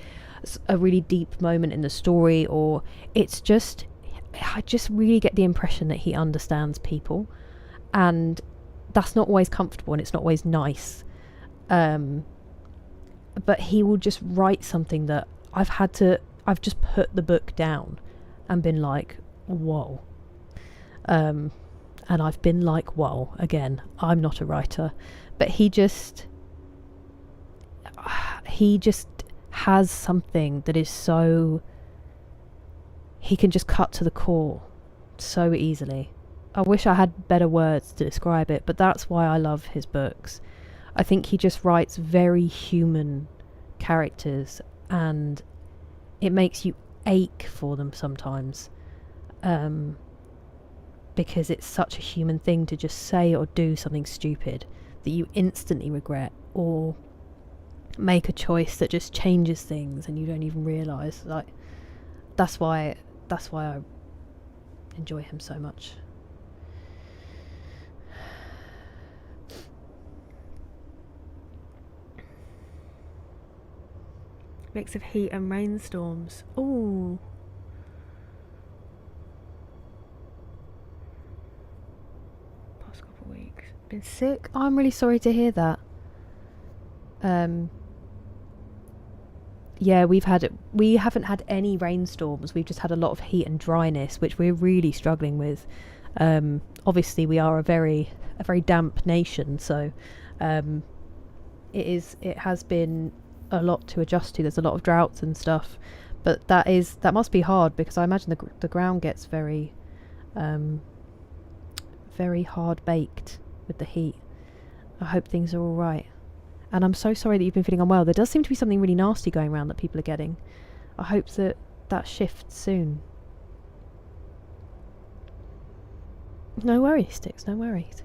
a really deep moment in the story, or it's just, I just really get the impression that he understands people, and that's not always comfortable and it's not always nice, but he will just write something that I've just put the book down and been like, whoa. And I've been like, whoa, again, I'm not a writer, but he just has something that is so, he can just cut to the core so easily. I wish I had better words to describe it, but that's why I love his books. I think he just writes very human characters, and it makes you ache for them sometimes, because it's such a human thing to just say or do something stupid that you instantly regret, or make a choice that just changes things and you don't even realise. Like, that's why I enjoy him so much. Mix of heat and rainstorms. Ooh. Past couple of weeks. Been sick. Oh, I'm really sorry to hear that. Yeah, we haven't had any rainstorms. We've just had a lot of heat and dryness, which we're really struggling with. Obviously we are a very damp nation, so it has been a lot to adjust to. There's a lot of droughts and stuff, but that must be hard, because I imagine the ground gets very hard baked with the heat. I hope things are all right, and I'm so sorry that you've been feeling unwell. There does seem to be something really nasty going around that people are getting. I hope that shifts soon. No worries, Sticks, no worries.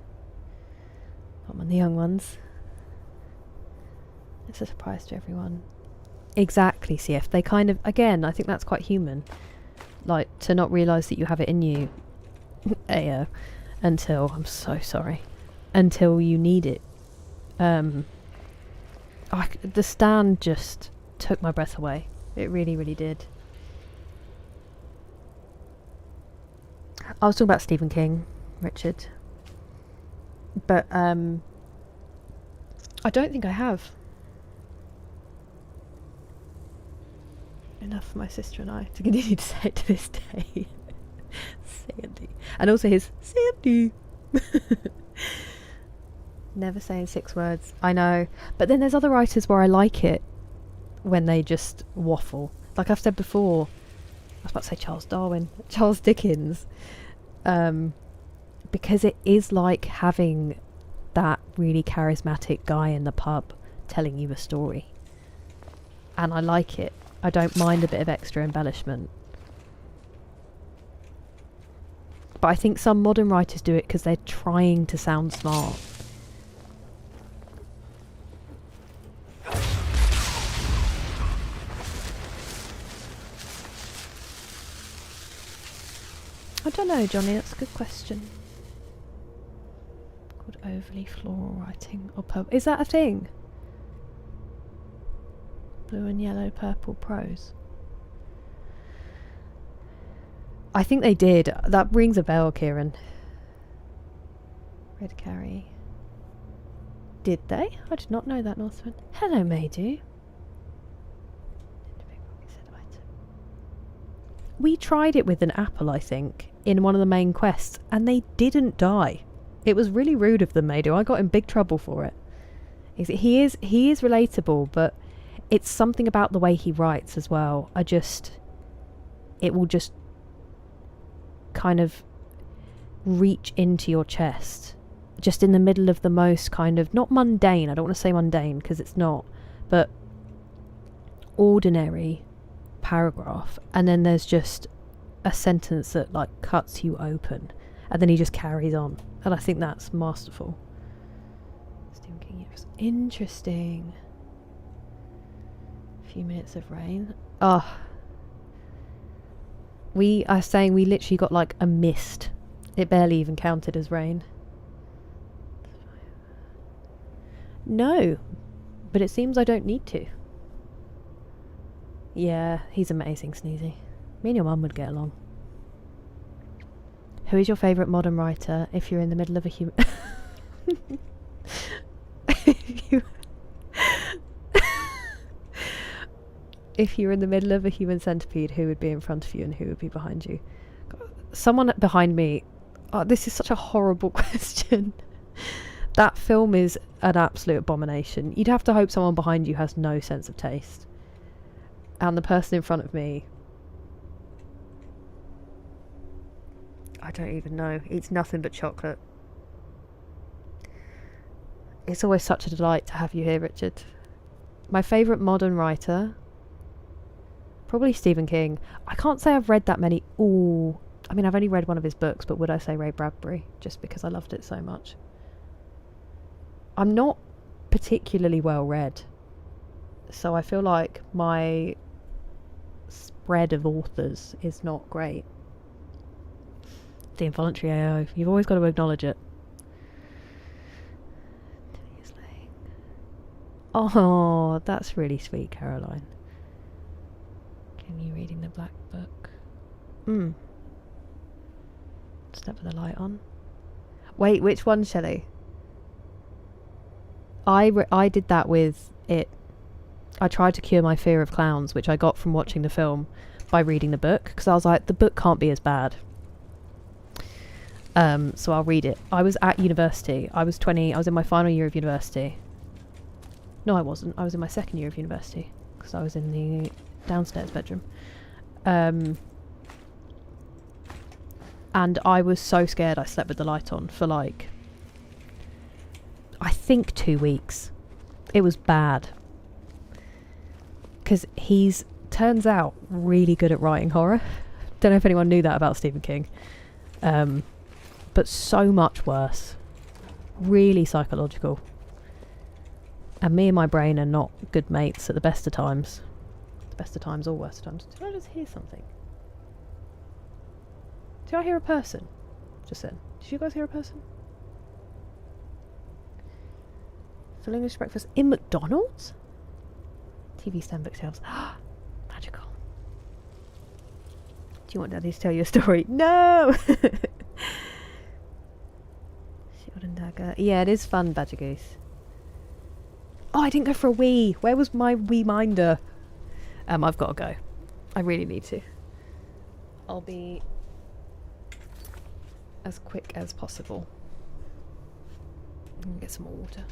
I'm on the young ones. It's a surprise to everyone. Exactly, CF. They kind of, again, I think that's quite human. Like, to not realise that you have it in you until, I'm so sorry, until you need it. The Stand just took my breath away. It really, really did. I was talking about Stephen King, Richard. But, I don't think I have. Enough for my sister and I to continue to say it to this day. Sandy. And also his Sandy. Never saying 6 words. I know. But then there's other writers where I like it when they just waffle. Like I've said before, I was about to say Charles Dickens. Because it is like having that really charismatic guy in the pub telling you a story. And I like it. I don't mind a bit of extra embellishment. But I think some modern writers do it because they're trying to sound smart. I don't know, Johnny, that's a good question. Called overly floral writing or purple. Is that a thing? Blue and yellow, purple prose. I think they did. That rings a bell, Kieran. Red Carry. Did they? I did not know that, Northman. Hello, Maydew. We tried it with an apple, I think, in one of the main quests, and they didn't die. It was really rude of them, Maydew. I got in big trouble for it. He is relatable, but it's something about the way he writes as well. It will just kind of reach into your chest, just in the middle of the most kind of, not mundane, I don't want to say mundane because it's not, but ordinary paragraph, and then there's just a sentence that like cuts you open, and then he just carries on, and I think that's masterful. Stephen King, it was interesting. A few minutes of rain. Oh, we are saying we literally got like a mist. It barely even counted as rain. No, but it seems I don't need to. Yeah, he's amazing, Sneezy. Me and your mum would get along. Who is your favourite modern writer if you're in the middle of a human... If you're in the middle of a human centipede, who would be in front of you and who would be behind you? Someone behind me... Oh, this is such a horrible question. That film is an absolute abomination. You'd have to hope someone behind you has no sense of taste. And the person in front of me... I don't even know. Eats nothing but chocolate. It's always such a delight to have you here, Richard. My favourite modern writer... Probably Stephen King. I can't say I've read that many. Ooh. I mean, I've only read one of his books, but would I say Ray Bradbury? Just because I loved it so much. I'm not particularly well read. So I feel like my spread of authors is not great. The involuntary AO. You've always got to acknowledge it. Oh, that's really sweet, Caroline. You reading the black book? Step with the light on. Wait, which one, Shelley? I did that with it. I tried to cure my fear of clowns, which I got from watching the film, by reading the book, because I was like, the book can't be as bad. So I'll read it. I was at university. I was 20. I was in my final year of university. No, I wasn't. I was in my second year of university, because I was in the downstairs bedroom. And I was so scared I slept with the light on for like, I think 2 weeks. It was bad. Because he's, turns out, really good at writing horror. Don't know if anyone knew that about Stephen King. But so much worse. Really psychological. And me and my brain are not good mates at the best of times. Best of times or worst of times. Did I just hear something? Did I hear a person? Just then. Did you guys hear a person? Full English breakfast in McDonald's? TV stand bookshelves. Magical. Do you want Daddy to tell you a story? No! Shield and dagger. Yeah, it is fun, Badger Goose. Oh, I didn't go for a wee. Where was my wee minder? I've got to go. I really need to. I'll be as quick as possible. I'm gonna get some more water.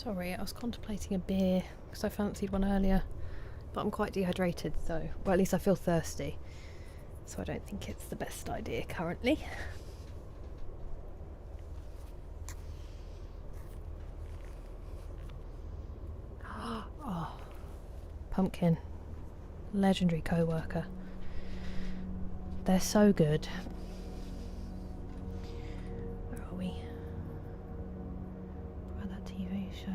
Sorry, I was contemplating a beer because I fancied one earlier, but I'm quite dehydrated, so, well, at least I feel thirsty, so I don't think it's the best idea currently. Oh, pumpkin. Legendary co-worker. They're so good. Where are we? About that TV show.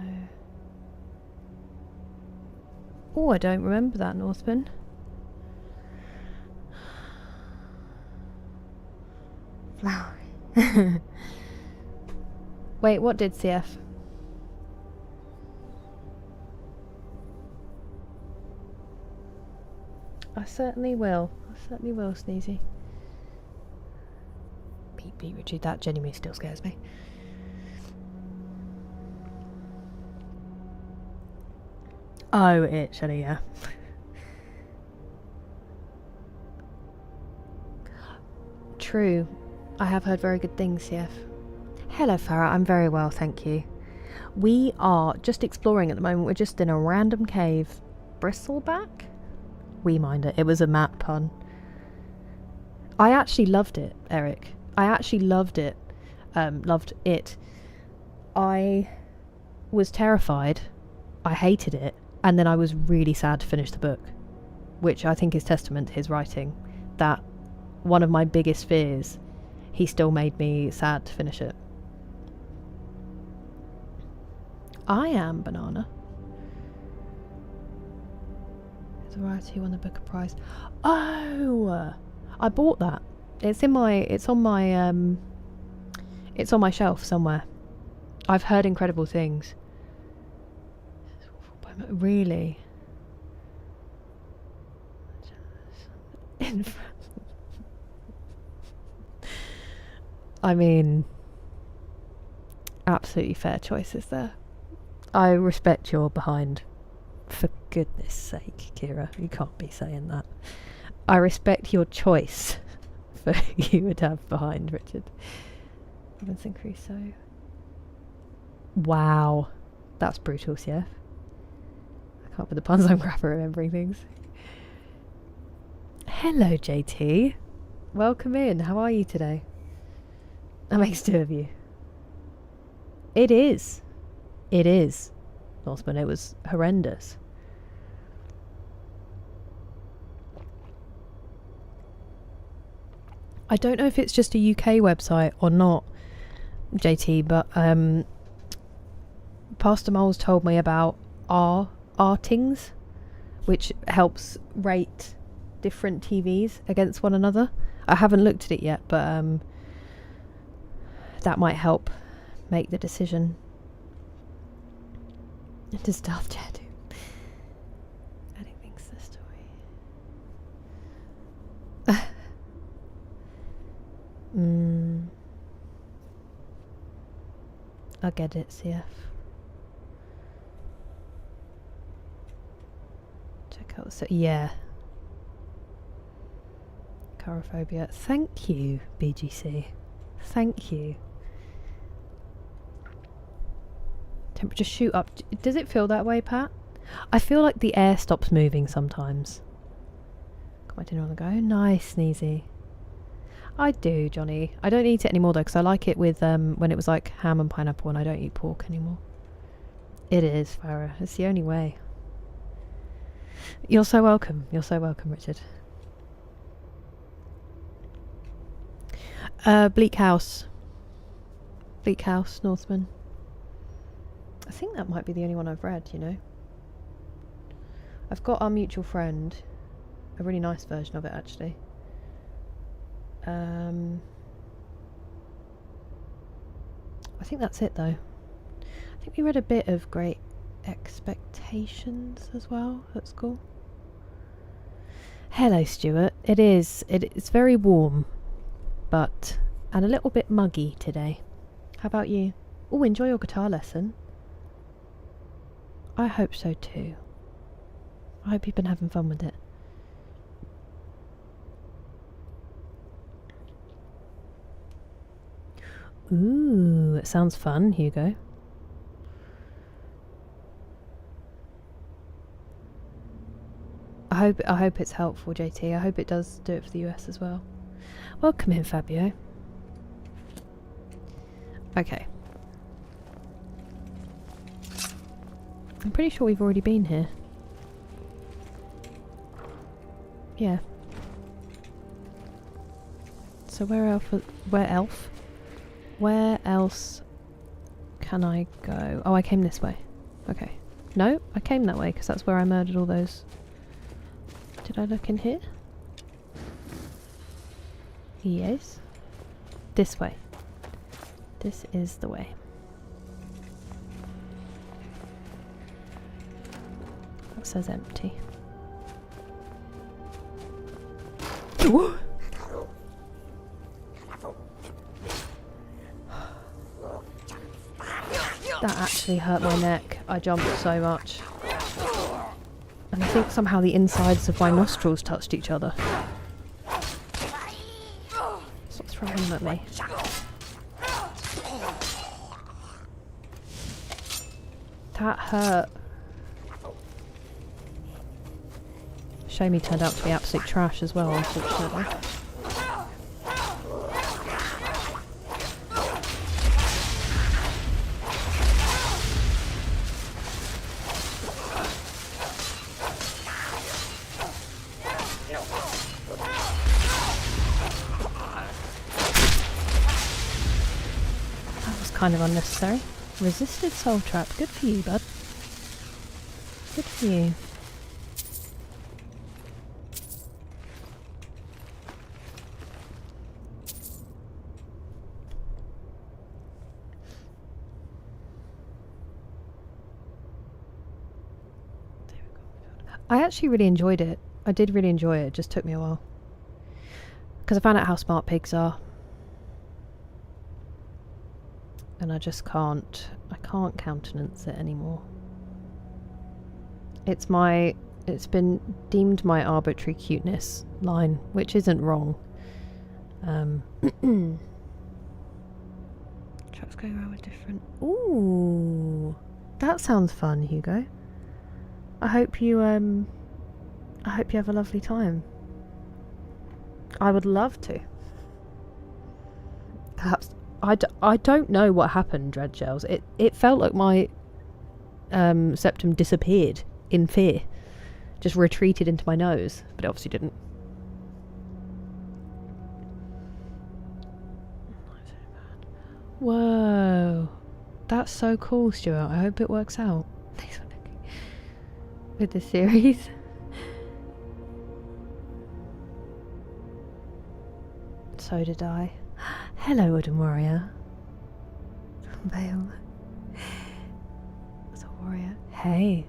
Oh, I don't remember that, Northman. Flower. Wait, what did CF? I certainly will. I certainly will, Sneezy. Pete, Richard, that genuinely still scares me. Oh, it, Shelley, yeah. True. I have heard very good things, CF. Hello, Farah. I'm very well, thank you. We are just exploring at the moment. We're just in a random cave. Bristleback? We mind it. It was a map pun. I actually loved it, Eric. I actually loved it. Loved it. I was terrified. I hated it. And then I was really sad to finish the book. Which I think is testament to his writing. That one of my biggest fears, he still made me sad to finish it. I am Banana. The writer who won the Booker Prize. Oh, I bought that. It's on my shelf somewhere. I've heard incredible things. Really? I mean, absolutely fair choices there. I respect your behind. For goodness sake, Kira, you can't be saying that. I respect your choice for who you would have behind Richard. Robinson Crusoe. Wow. That's brutal, CF. I can't put the puns on crap at remembering things. Hello, JT. Welcome in. How are you today? That makes two of you. It is. It is. Northman, it was horrendous. I don't know if it's just a UK website or not, JT, but Pastor Moles told me about Artings, which helps rate different TVs against one another. I haven't looked at it yet, but that might help make the decision. Does Darth Chair do? Adding things to the story. I get it, CF. Check out the yeah. Chorophobia. Thank you, BGC. Thank you. Temperature shoot up. Does it feel that way, Pat? I feel like the air stops moving sometimes. Got my dinner on the go. Nice, Sneezy. I do, Johnny. I don't eat it anymore though, because I like it with when it was like ham and pineapple, and I don't eat pork anymore. It is, Farah. It's the only way. You're so welcome. You're so welcome, Richard. Bleak House. Bleak House, Northman. I think that might be the only one I've read, you know. I've got Our Mutual Friend. A really nice version of it, actually. I think that's it, though. I think we read a bit of Great Expectations as well at school. Hello, Stuart. It is. It's very warm, but and a little bit muggy today. How about you? Oh, enjoy your guitar lesson. I hope so too. I hope you've been having fun with it. Ooh, it sounds fun, Hugo. hope it's helpful, JT. I hope it does do it for the US as well. Welcome in, Fabio. Okay. I'm pretty sure we've already been here. Yeah. So where else can I go? Oh, I came this way. Okay. No, I came that way because that's where I murdered all those. Did I look in here? Yes. This way. This is the way. That says empty. That actually hurt my neck. I jumped so much. And I think somehow the insides of my nostrils touched each other. Stop throwing them at me. That hurt. Shame he turned out to be absolute trash as well, unfortunately. That was kind of unnecessary. Resisted soul trap. Good for you, bud. Good for you. I actually really enjoyed it. I did really enjoy it. It just took me a while. Because I found out how smart pigs are. And I just can't countenance it anymore. It's been deemed my arbitrary cuteness line, which isn't wrong. Trucks going around with different... Ooh! That sounds fun, Hugo. I hope you have a lovely time. I would love to. Perhaps I don't know what happened, Dreadshells. It felt like my septum disappeared in fear, just retreated into my nose, but it obviously didn't. Whoa, that's so cool, Stuart. I hope it works out. With the series. So did I. Hello, Wooden Warrior. Vale. That's a warrior. Hey.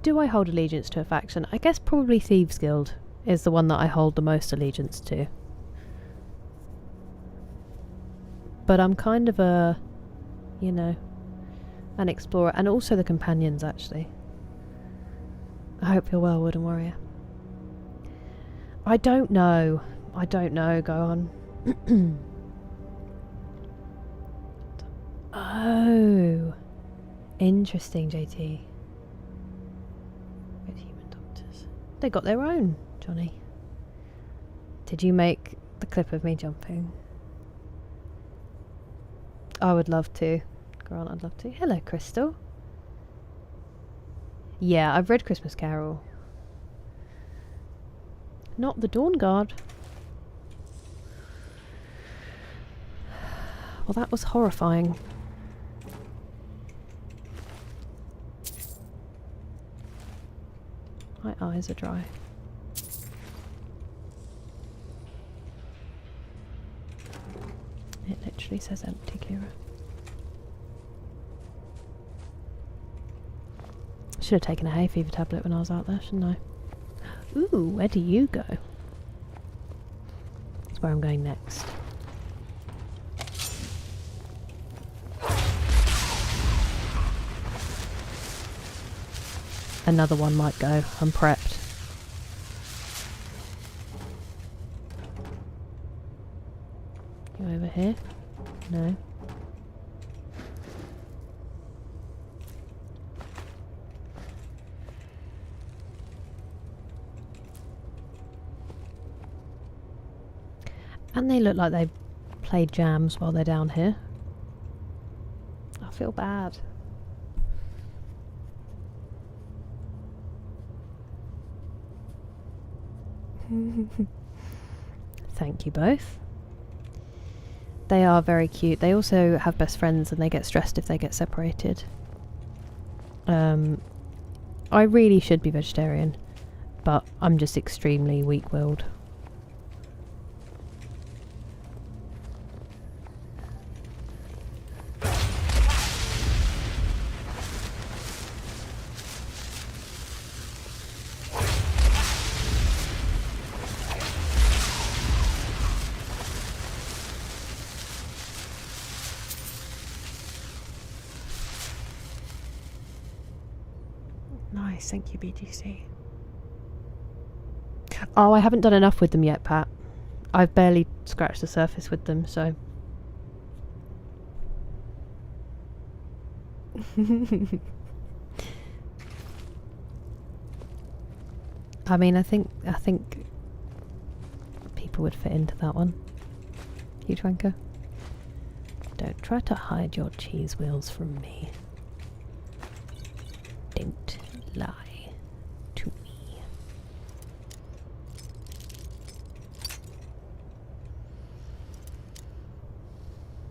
Do I hold allegiance to a faction? I guess probably Thieves Guild is the one that I hold the most allegiance to. But I'm kind of a, you know, an explorer, and also the companions, actually. I hope you're well, Wooden Warrior. I don't know, go on. Oh, interesting, JT. Good human doctors. They got their own, Johnny. Did you make the clip of me jumping? I would love to. Grant, I'd love to. Hello, Crystal. Yeah, I've read Christmas Carol. Not the Dawn Guard. Well, that was horrifying. My eyes are dry. It literally says empty, Kira. Should have taken a hay fever tablet when I was out there, shouldn't I? Ooh, where do you go? That's where I'm going next. Another one might go. I'm prepped. You over here? No. And they look like they played jams while they're down here. I feel bad. Thank you both. They are very cute. They also have best friends and they get stressed if they get separated. I really should be vegetarian, but I'm just extremely weak-willed. Nice, thank you, BGC. Oh, I haven't done enough with them yet, Pat. I've barely scratched the surface with them, so... I mean, I think people would fit into that one. Huge wanker. Don't try to hide your cheese wheels from me. Don't lie to me.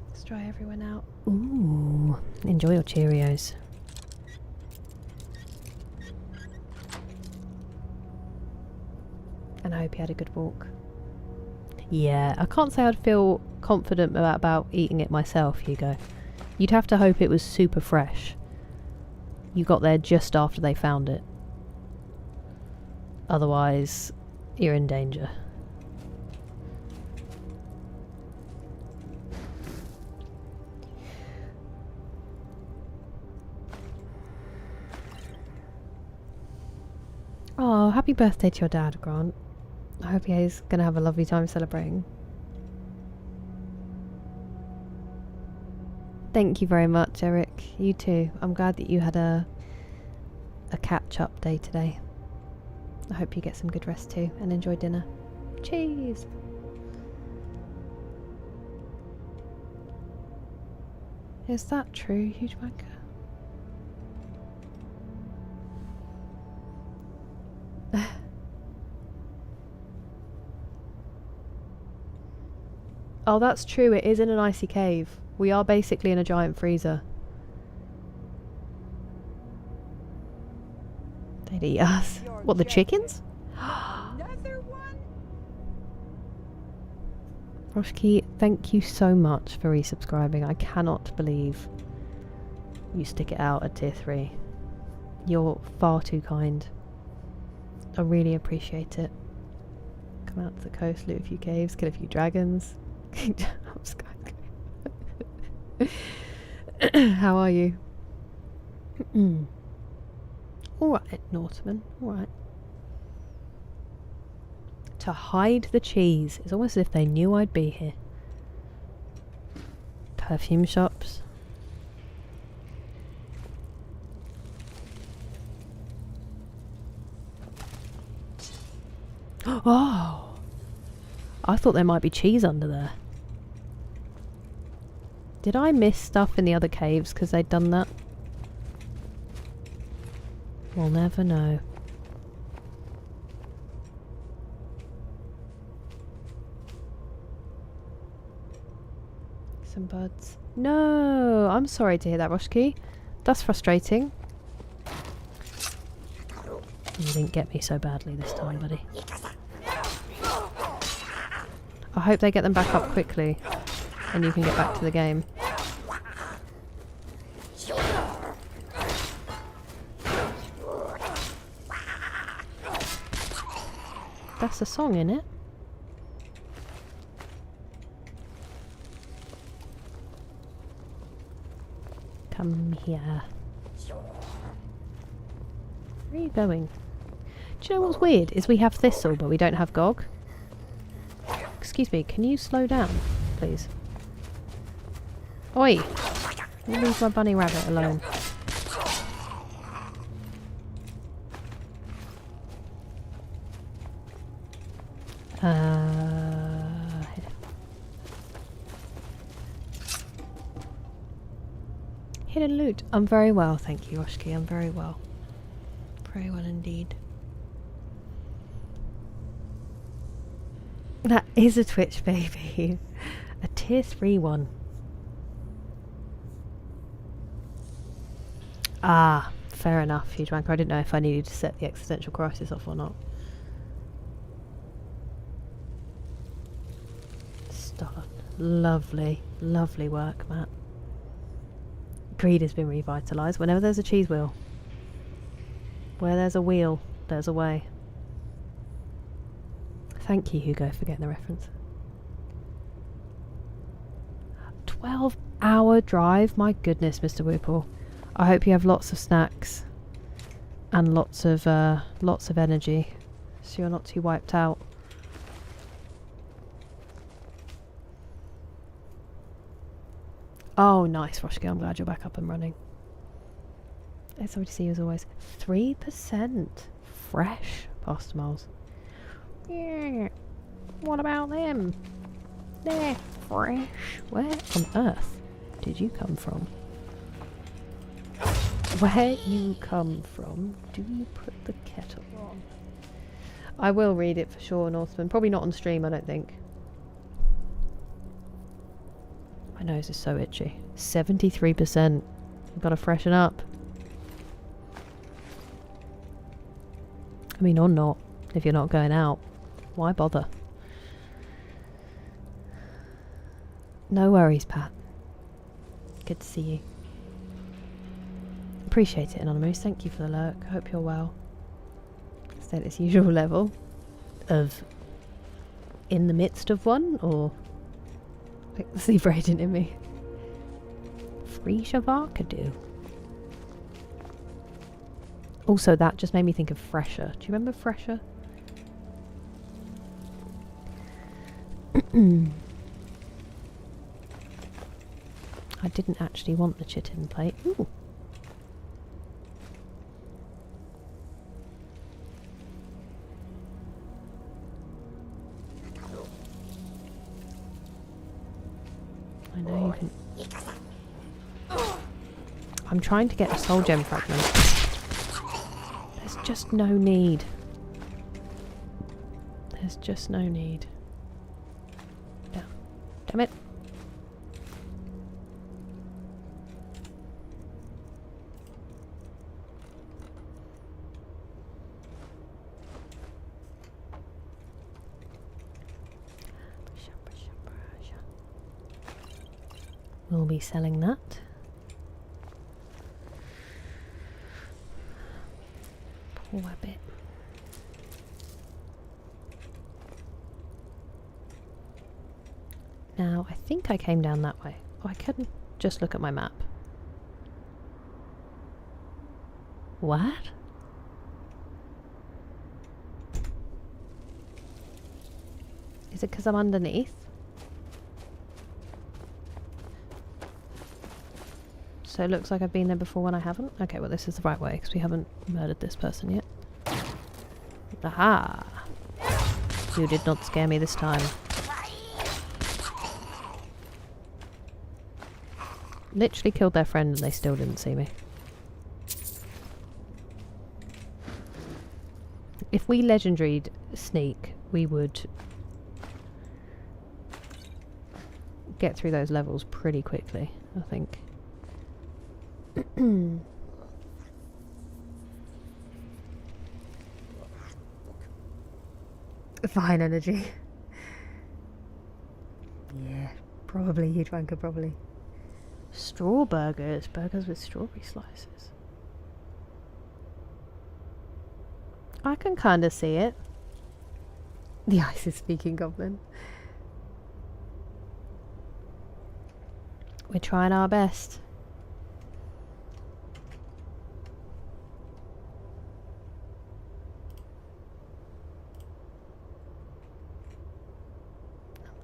Let's dry everyone out. Ooh, enjoy your Cheerios. And I hope you had a good walk. Yeah, I can't say I'd feel confident about eating it myself, Hugo. You'd have to hope it was super fresh. You got there just after they found it. Otherwise, you're in danger. Oh, happy birthday to your dad, Grant. I hope he's going to have a lovely time celebrating. Thank you very much, Eric. You too. I'm glad that you had a catch-up day today. I hope you get some good rest too and enjoy dinner. Cheese! Is that true, huge wanker? Oh, that's true. It is in an icy cave. We are basically in a giant freezer. They'd eat us. What, the chickens? Another one? Roshki, thank you so much for resubscribing. I cannot believe you stick it out at tier 3. You're far too kind. I really appreciate it. Come out to the coast, loot a few caves, kill a few dragons. How are you? Alright, Nortman. Alright. To hide the cheese. It's almost as if they knew I'd be here. Perfume shops. Oh! I thought there might be cheese under there. Did I miss stuff in the other caves because they'd done that? We'll never know. Some buds. No! I'm sorry to hear that, Roshki. That's frustrating. You didn't get me so badly this time, buddy. I hope they get them back up quickly and you can get back to the game. That's a song, innit? Come here. Where are you going? Do you know what's weird? Is we have Thistle but we don't have Gog. Excuse me, can you slow down, please? Oi! Leave my bunny rabbit alone. hidden loot. I'm very well, thank you, Oshki. I'm very well. Very well indeed. That is a Twitch baby. A tier 3 one. Ah, fair enough, Huge Wanker. I didn't know if I needed to set the existential crisis off or not. Start. Lovely, lovely work, Matt. Greed has been revitalised. Whenever there's a cheese wheel, where there's a wheel, there's a way. Thank you, Hugo, for getting the reference. 12-hour drive? My goodness, Mr. Whipple. I hope you have lots of snacks and lots of energy, so you're not too wiped out. Oh, nice, Roshki. I'm glad you're back up and running. It's lovely to see you as always. 3% fresh pasta miles. Yeah. What about them? They're fresh. Where on earth did you come from? Where you come from, do you put the kettle on? I will read it for sure, Northman. Probably not on stream, I don't think. My nose is so itchy. 73%. I've got to freshen up. I mean, or not. If you're not going out, why bother? No worries, Pat. Good to see you. Appreciate it, Anonymous. Thank you for the lurk. I hope you're well. Stay at this usual level of in the midst of one, or like the sleep radiant in me. Free Shavakadu. Also, that just made me think of Fresher. Do you remember Fresher? I didn't actually want the chitin plate. Ooh. I know you can... I'm trying to get a soul gem fragment. There's just no need. There's just no need. Yeah. Damn it. We'll be selling that. Poor rabbit. Now, I think I came down that way. Oh, I couldn't just look at my map. What? Is it because I'm underneath? So it looks like I've been there before when I haven't. Okay, well this is the right way because we haven't murdered this person yet. Aha! You did not scare me this time. Literally killed their friend and they still didn't see me. If we legendaried sneak, we would get through those levels pretty quickly, I think. Fine energy. Yeah, probably Huge Wanker, probably. Straw burgers. Burgers with strawberry slices. I can kind of see it. The ice is speaking goblin. We're trying our best.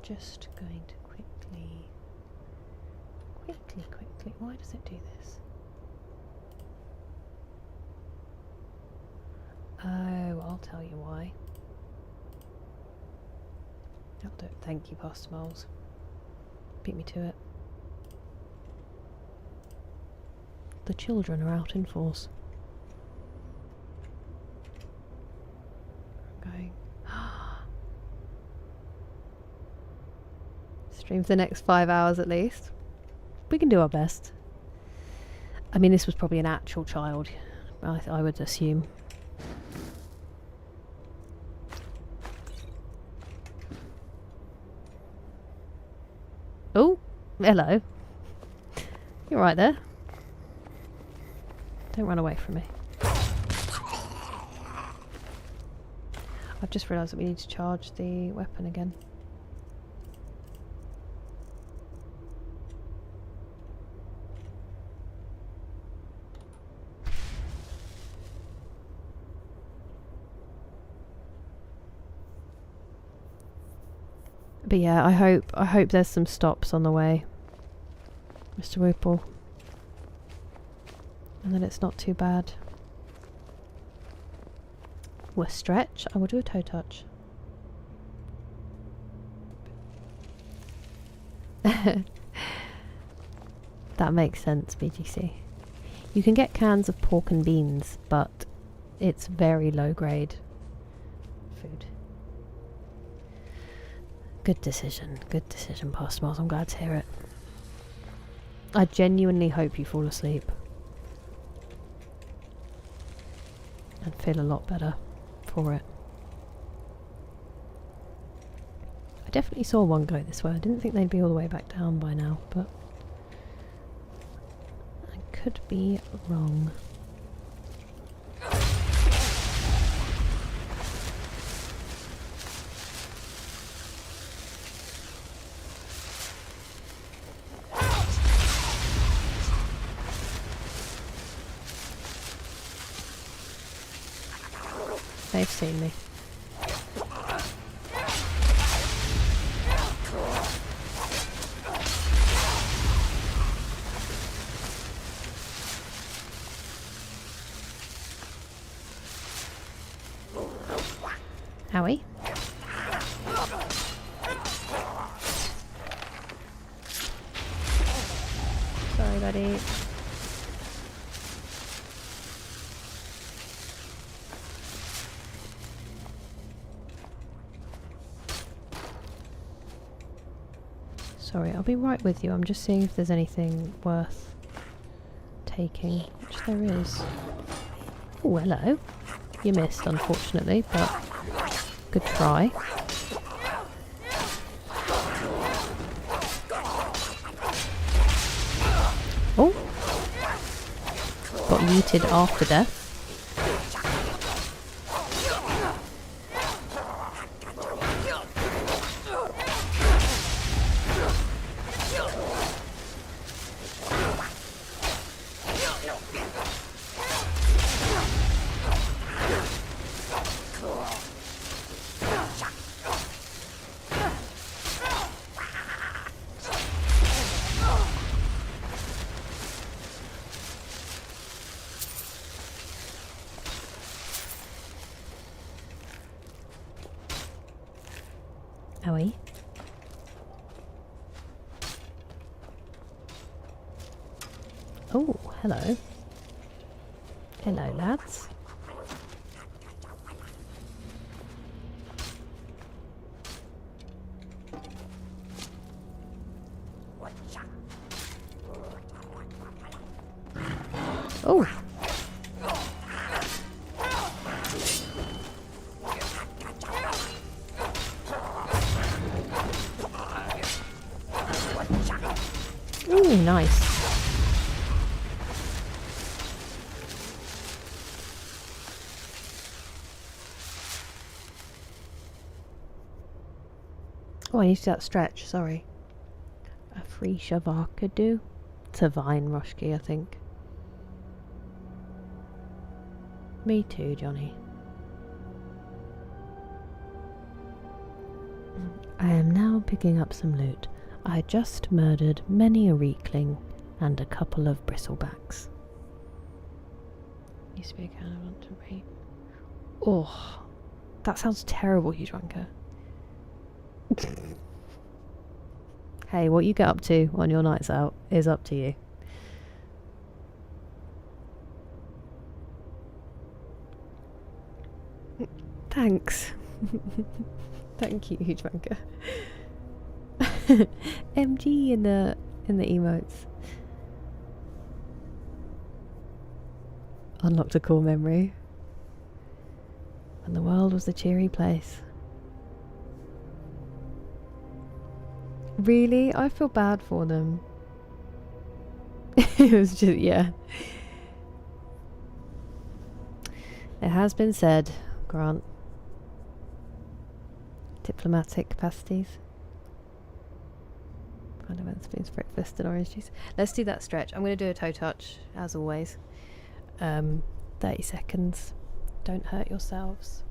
Just going to quickly, why does it do this? Oh, I'll tell you why. I'll do it. Thank you, Pasta Moles. Beat me to it. The children are out in force. I'm going. Stream for the next 5 hours at least. We can do our best. I mean, this was probably an actual child, I would assume. Oh, hello. You're right there. Don't run away from me. I've just realised that we need to charge the weapon again. But yeah, I hope there's some stops on the way, Mr. Whipple, and that it's not too bad. We'll stretch. I will do a toe touch. That makes sense, BGC. You can get cans of pork and beans, but it's very low grade food. Good decision, Past Miles. I'm glad to hear it. I genuinely hope you fall asleep and feel a lot better for it. I definitely saw one go this way. I didn't think they'd be all the way back down by now, but I could be wrong. They've seen me. Owie. Sorry, buddy. Sorry, I'll be right with you. I'm just seeing if there's anything worth taking, which there is. Oh, hello. You missed, unfortunately, but good try. Oh! Got yeeted after death. Owie. Oh, hello. Hello, lads. Oh. Ooh, nice. Oh, I need to do that stretch, sorry. A free Shavar could do. It's a Vine Rushki, I think. Me too, Johnny. I am now picking up some loot. I just murdered many a reekling and a couple of bristlebacks. Used to be a can I want to rape. Oh, that sounds terrible, you drunker. Hey, what you get up to on your nights out is up to you. Thanks. Thank you, huge banker. MG in the emotes. Unlocked a core memory. And the world was a cheery place. Really? I feel bad for them. It was just, yeah. It has been said, Grant. Diplomatic capacities. Kind of spoons, breakfast and orange juice. Let's do that stretch. I'm going to do a toe touch, as always. 30 seconds. Don't hurt yourselves.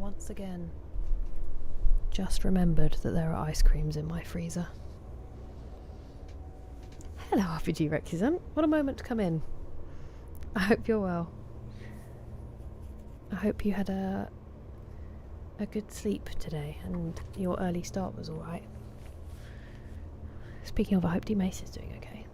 Once again, just remembered that there are ice creams in my freezer. Hello, RPG Requisite. What a moment to come in. I hope you're well. I hope you had a good sleep today and your early start was alright. Speaking of, I hope D Mace is doing okay.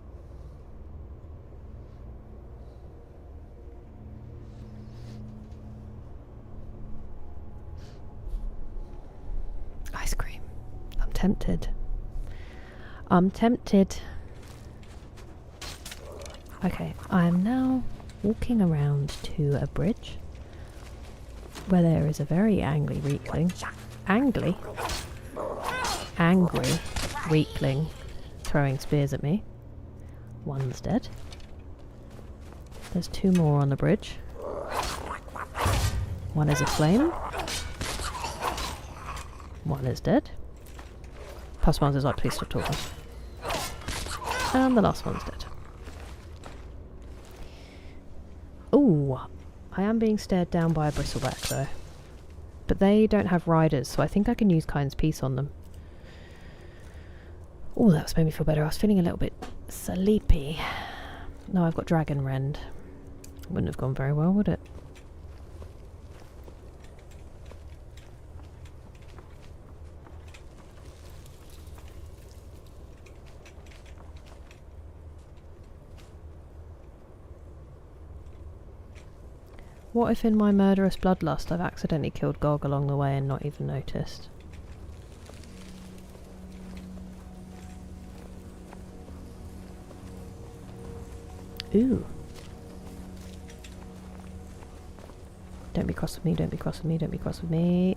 Ice cream. I'm tempted. I'm tempted. Okay, I am now walking around to a bridge where there is a very angry weakling. Angry weakling throwing spears at me. One's dead. There's two more on the bridge. One is aflame. One is dead. Plus one is like, please stop talking. And the last one's dead. Ooh, I am being stared down by a bristleback though. But they don't have riders, so I think I can use Kind's Peace on them. Oh, that's made me feel better. I was feeling a little bit sleepy. No, I've got Dragon Rend. Wouldn't have gone very well, would it? What if in my murderous bloodlust I've accidentally killed Gog along the way and not even noticed? Ooh. Don't be cross with me, don't be cross with me, don't be cross with me.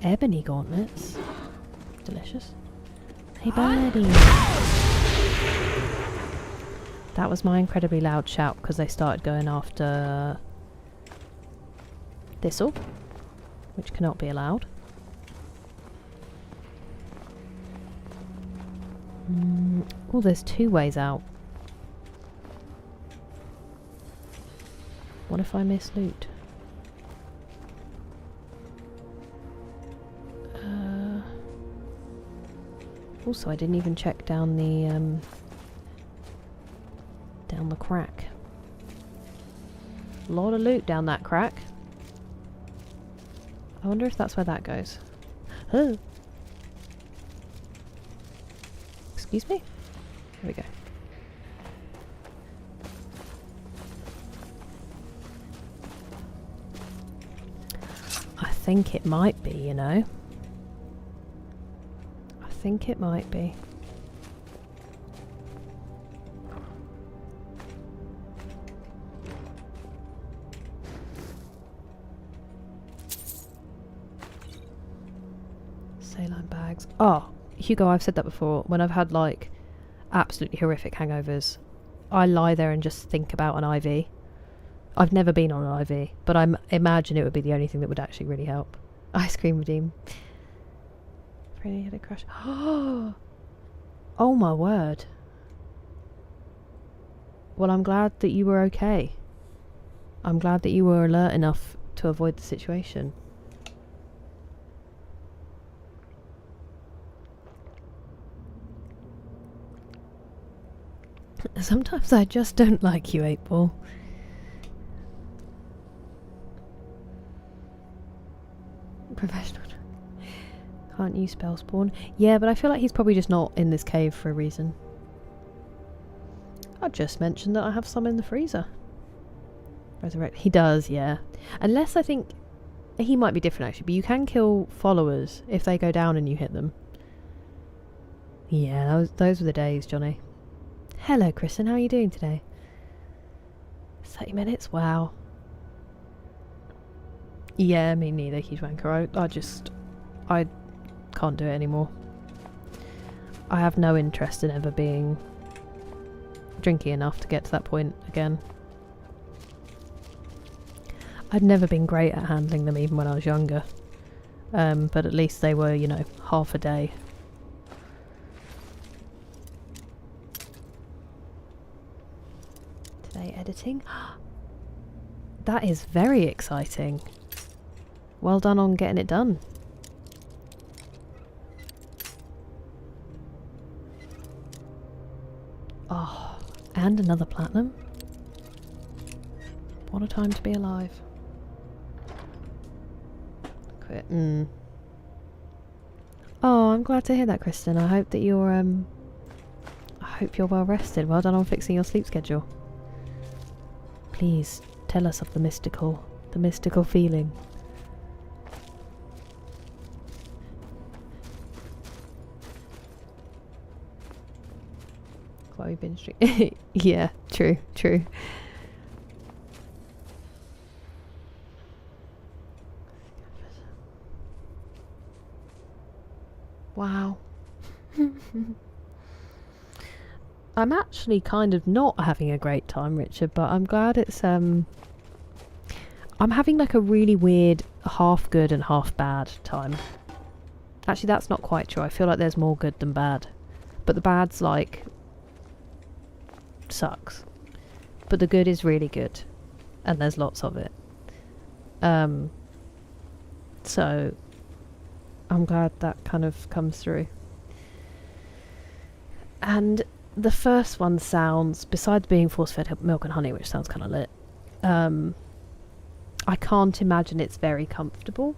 Ebony gauntlets. Delicious. Hey birdie. That was my incredibly loud shout because they started going after Thistle, which cannot be allowed. Oh, there's two ways out. What if I miss loot? Also, I didn't even check down the crack. A lot of loot down that crack. I wonder if that's where that goes. Oh. Excuse me? There we go. I think it might be, you know. I think it might be. Saline bags. Oh, Hugo, I've said that before. When I've had like absolutely horrific hangovers, I lie there and just think about an IV. I've never been on an IV, but I imagine it would be the only thing that would actually really help. Ice cream redeem. Really had a crash. Oh my word. Well, I'm glad that you were okay. I'm glad that you were alert enough to avoid the situation. Sometimes I just don't like you, 8-Ball. Professional. Can't you spell spawn? Yeah, but I feel like he's probably just not in this cave for a reason. I just mentioned that I have some in the freezer. Resurrect. He does, yeah. Unless I think he might be different actually, but you can kill followers if they go down and you hit them. Yeah, those were the days, Johnny. Hello, Kristen. How are you doing today? 30 minutes? Wow. Yeah, me neither, huge wanker. I can't do it anymore. I have no interest in ever being drinky enough to get to that point again. I'd never been great at handling them even when I was younger. But at least they were, you know, half a day. Today editing. That is very exciting. Well done on getting it done. Oh, and another platinum. What a time to be alive. Quit. Oh, I'm glad to hear that, Kristen. I hope that you're I hope you're well rested. Well done on fixing your sleep schedule. Please tell us of the mystical feeling. Chloe binge drink. Yeah, true. Wow. I'm actually kind of not having a great time, Richard, but I'm glad it's I'm having like a really weird half good and half bad time. Actually, that's not quite true. I feel like there's more good than bad. But the bad's like sucks. But the good is really good. And there's lots of it. So I'm glad that kind of comes through. And the first one sounds, besides being force-fed milk and honey, which sounds kind of lit, I can't imagine it's very comfortable.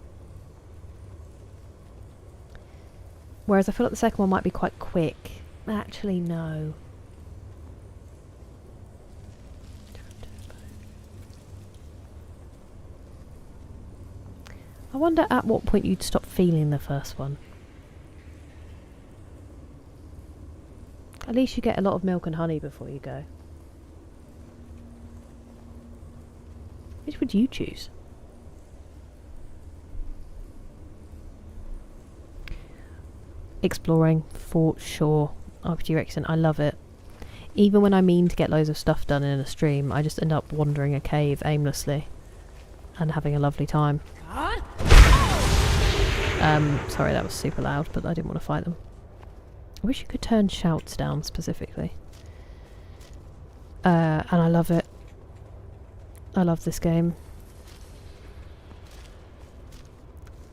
Whereas I feel like the second one might be quite quick. Actually, no. I wonder at what point you'd stop feeling the first one. At least you get a lot of milk and honey before you go. Which would you choose? Exploring, for sure. RPG excellent. I love it. Even when I mean to get loads of stuff done in a stream, I just end up wandering a cave aimlessly and having a lovely time. Sorry, that was super loud, but I didn't want to fight them. I wish you could turn shouts down specifically. And I love it. I love this game.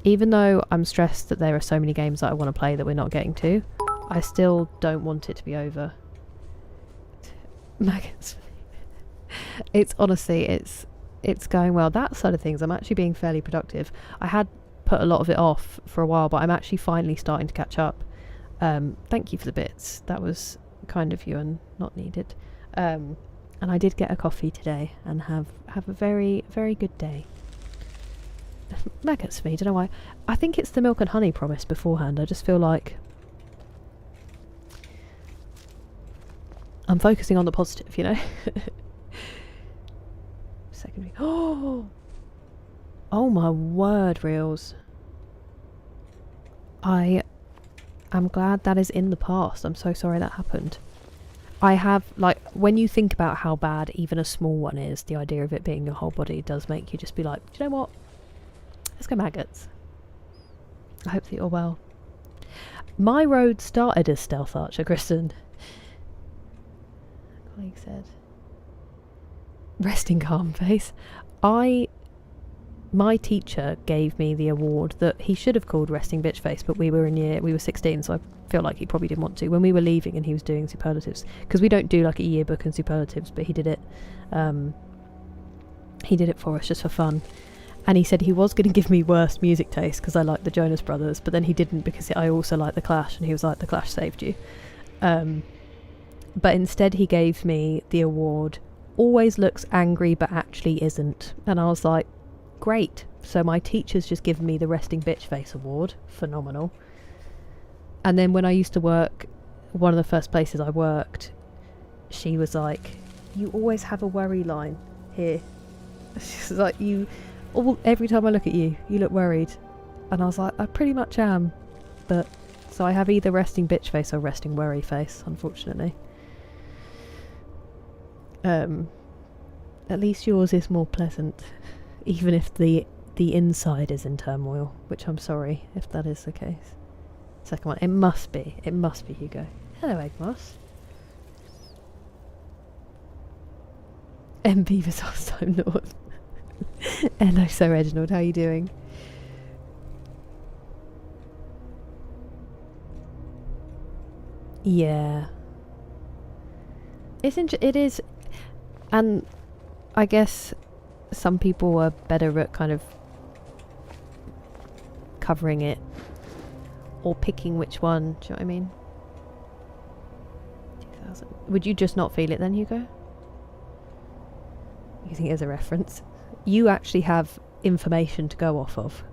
Even though I'm stressed that there are so many games that I want to play that we're not getting to, I still don't want it to be over. Maggots. It's honestly, it's going well. That side of things, I'm actually being fairly productive. I had put a lot of it off for a while, but I'm actually finally starting to catch up. Thank you for the bits. That was kind of you and not needed. And I did get a coffee today and have a very, very good day. Maggots me, don't know why. I think it's the milk and honey promise beforehand. I just feel like I'm focusing on the positive, you know? Secondary. Oh my word, Reels. I am glad that is in the past. I'm so sorry that happened. I have, like, when you think about how bad even a small one is, the idea of it being your whole body does make you just be like, do you know what? Let's go maggots. I hope that you're well. My road started as Stealth Archer, Kristen. Colleague said. Resting calm face. My teacher gave me the award that he should have called Resting Bitch Face, but we were 16, so I feel like he probably didn't want to. When we were leaving and he was doing superlatives, because we don't do like a yearbook and superlatives, but he did it. He did it for us just for fun. And he said he was going to give me worst music taste because I like the Jonas Brothers, but then he didn't because I also like the Clash, and he was like, the Clash saved you. But instead he gave me the award, always looks angry but actually isn't. And I was like, great. So my teacher's just given me the Resting Bitch Face award. Phenomenal. And then when I used to work, one of the first places I worked, she was like, you always have a worry line here. She's like, every time I look at you, you look worried. And I was like, I pretty much am. But so I have either Resting Bitch Face or Resting Worry Face, unfortunately. At least yours is more pleasant, even if the inside is in turmoil, which I'm sorry if that is the case. Second one, it must be Hugo. Hello, Eggmoss. MB was Solstheim North. Hello, Sir Reginald, how are you doing? Yeah. It is, and I guess some people are better at kind of covering it or picking which one. Do you know what I mean? 2000. Would you just not feel it then, Hugo? You think it is a reference? You actually have information to go off of,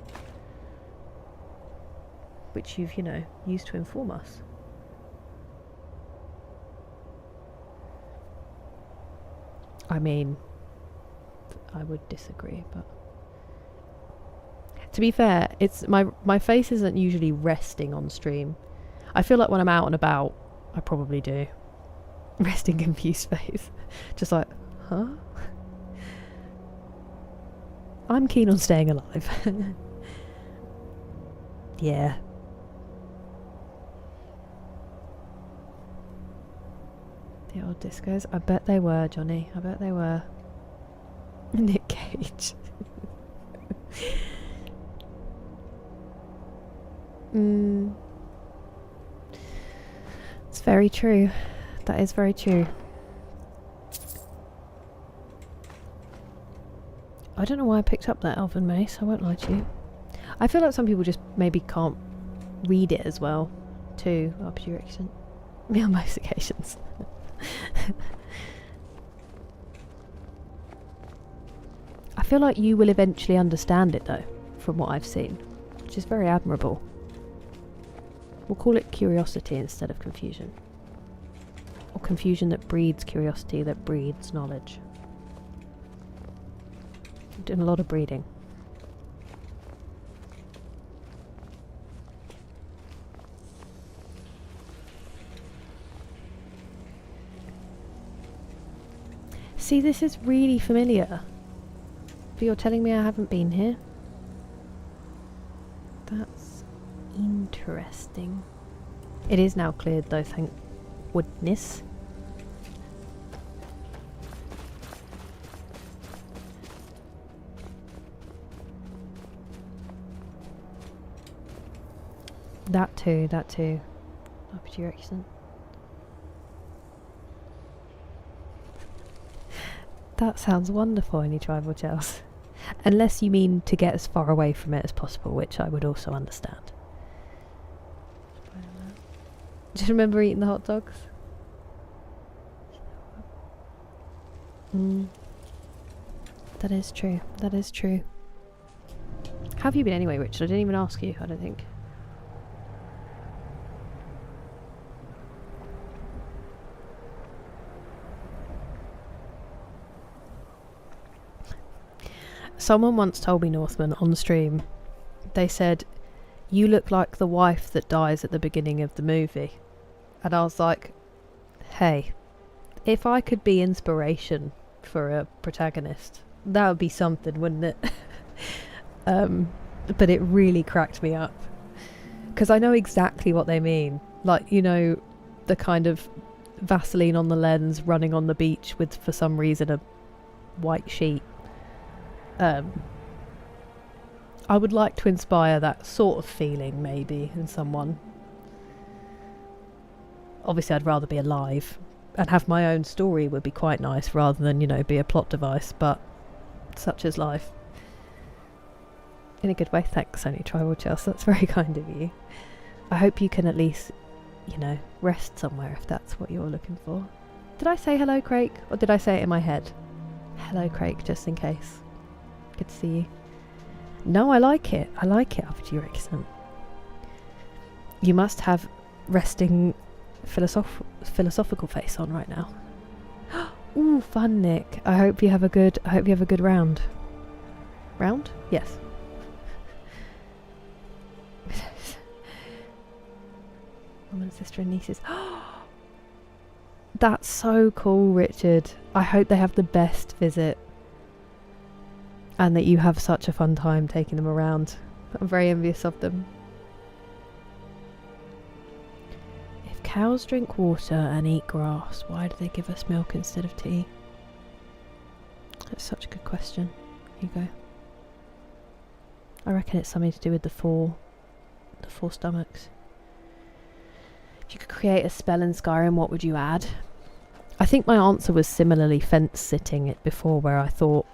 which you've, used to inform us. I mean, I would disagree, but to be fair, it's my face isn't usually resting on stream. I feel like when I'm out and about, I probably do. Resting confused face. Just like, huh? I'm keen on staying alive. Yeah. The old discos. I bet they were, Johnny. I bet they were. Nick Cage. It's very true. That is very true. I don't know why I picked up that elven mace, I won't lie to you. I feel like some people just maybe can't read it as well, too, up to your extent. On most occasions. I feel like you will eventually understand it though, from what I've seen, which is very admirable. We'll call it curiosity instead of confusion. Or confusion that breeds curiosity that breeds knowledge. I'm doing a lot of breeding. See, this is really familiar. But you're telling me I haven't been here? That's interesting. It is now cleared though, thank goodness. That too, that too. Up to your accent. That sounds wonderful, any tribal gels. Unless you mean to get as far away from it as possible, which I would also understand. Do you remember eating the hot dogs? That is true. That is true. How have you been anyway, Richard? I didn't even ask you, I don't think. Someone once told me, Northman, on stream, they said, you look like the wife that dies at the beginning of the movie. And I was like, hey, if I could be inspiration for a protagonist, that would be something, wouldn't it? But it really cracked me up. Because I know exactly what they mean. Like, you know, the kind of Vaseline on the lens, running on the beach with, for some reason, a white sheet. I would like to inspire that sort of feeling, maybe, in someone. Obviously, I'd rather be alive. And have my own story would be quite nice, rather than, you know, be a plot device. But such is life. In a good way. Thanks, Sony Tribal Chels. That's very kind of you. I hope you can at least, you know, rest somewhere if that's what you're looking for. Did I say hello, Craig? Or did I say it in my head? Hello, Craig, just in case. Good to see you. No, I like it. I like it after your accent. You must have resting philosophical face on right now. Ooh, fun, Nick. I hope you have a good round. Round? Yes. Mum and sister and nieces. That's so cool, Richard. I hope they have the best visit. And that you have such a fun time taking them around. I'm very envious of them. If cows drink water and eat grass, why do they give us milk instead of tea? That's such a good question. Here you go. I reckon it's something to do with the four stomachs. If you could create a spell in Skyrim, what would you add? I think my answer was similarly fence sitting it before, where I thought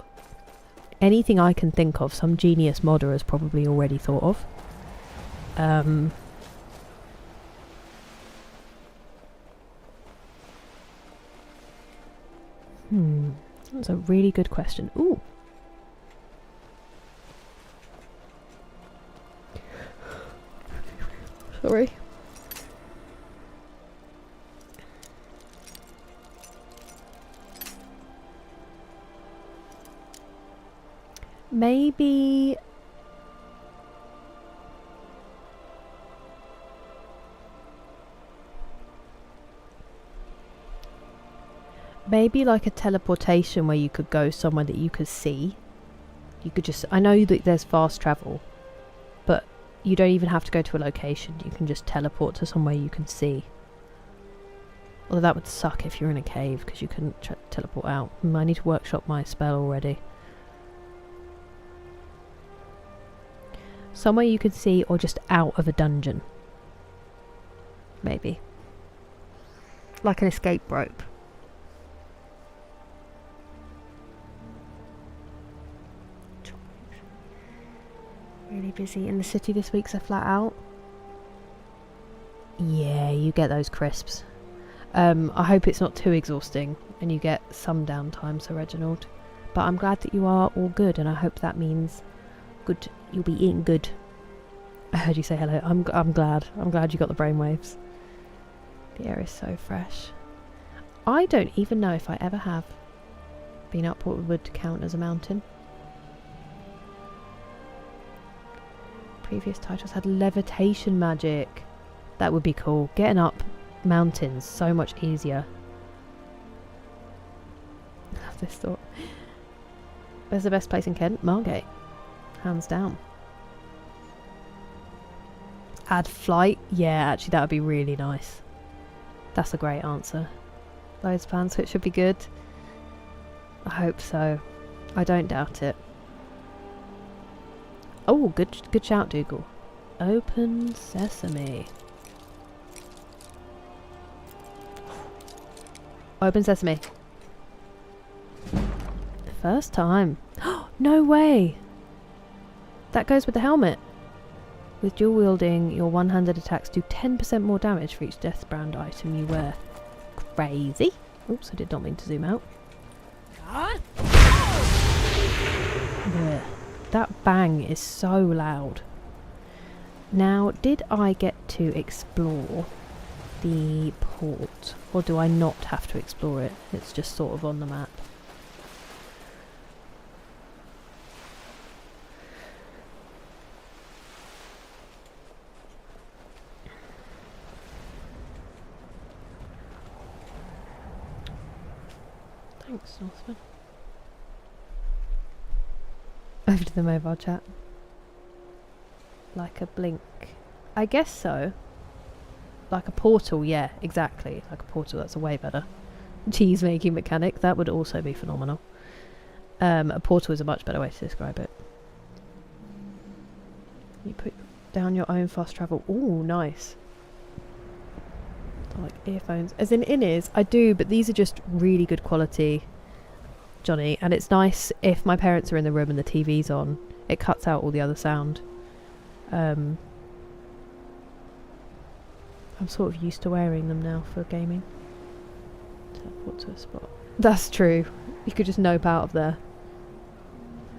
anything I can think of, some genius modder has probably already thought of. That's a really good question. Ooh. Sorry. Maybe like a teleportation where you could go somewhere that you could see. You could just, I know that there's fast travel, but you don't even have to go to a location. You can just teleport to somewhere you can see. Although that would suck if you're in a cave because you couldn't teleport out. I need to workshop my spell already. Somewhere you could see, or just out of a dungeon. Maybe. Like an escape rope. Really busy in the city this week, so flat out. Yeah, you get those crisps. I hope it's not too exhausting and you get some downtime, Sir Reginald. But I'm glad that you are all good, and I hope that means good. You'll be eating good. I heard you say hello. I'm glad. I'm glad you got the brainwaves. The air is so fresh. I don't even know if I ever have been up what would count as a mountain. Previous titles had levitation magic. That would be cool. Getting up mountains so much easier. I love this thought. Where's the best place in Kent? Margate. Hands down. Add flight? Yeah, actually that would be really nice. That's a great answer. Loads of plans, so it should be good. I hope so. I don't doubt it. Oh, good shout, Dougal. Open sesame. Open sesame. First time. No way! That goes with the helmet. With dual wielding, your one-handed attacks do 10% more damage for each death-brand item you wear. Crazy. Oops, I did not mean to zoom out. Blech. That bang is so loud. Now, did I get to explore the port? Or do I not have to explore it? It's just sort of on the map. Thanks, Northman. Over to the mobile chat. Like a blink. I guess so. Like a portal, yeah, exactly. Like a portal, that's a way better. Cheese making mechanic, that would also be phenomenal. A portal is a much better way to describe it. You put down your own fast travel. Ooh, nice. I like earphones. As in in-ears, I do, but these are just really good quality, Johnny. And it's nice if my parents are in the room and the TV's on. It cuts out all the other sound. I'm sort of used to wearing them now for gaming. Teleport to a spot. That's true. You could just nope out of there.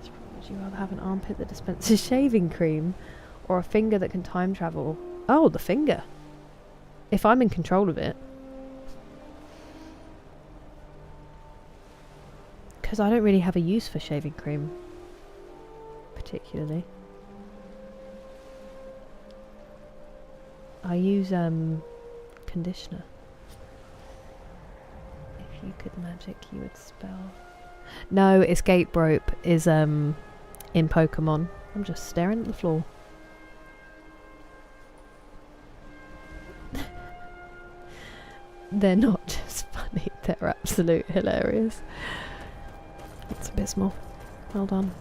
Would you rather have an armpit that dispenses shaving cream or a finger that can time travel? Oh, the finger. If I'm in control of it. Because I don't really have a use for shaving cream. Particularly. I use conditioner. If you could magic, you would spell. No, escape rope is in Pokemon. I'm just staring at the floor. They're not just funny, they're absolute hilarious. That's abysmal. Well done.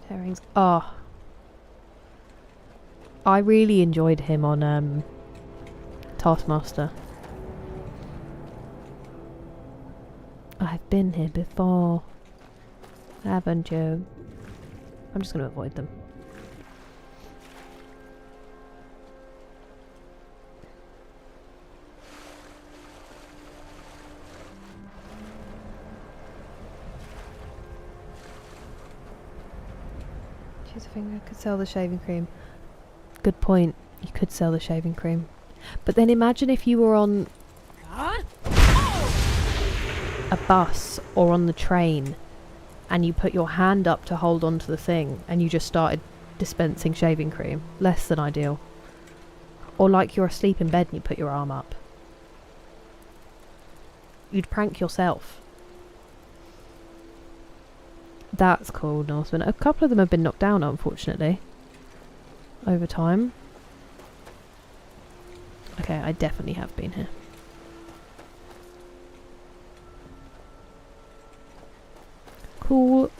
Herrings. Oh. I really enjoyed him on Taskmaster. I've been here before, haven't you? I'm just going to avoid them. Choose a finger. Could sell the shaving cream. Good point. You could sell the shaving cream. But then imagine if you were on a bus or on the train and you put your hand up to hold onto the thing and you just started dispensing shaving cream. Less than ideal. Or like you're asleep in bed and you put your arm up. You'd prank yourself. That's cool, Northman. A couple of them have been knocked down, unfortunately. Over time. Okay, I definitely have been here. Cool.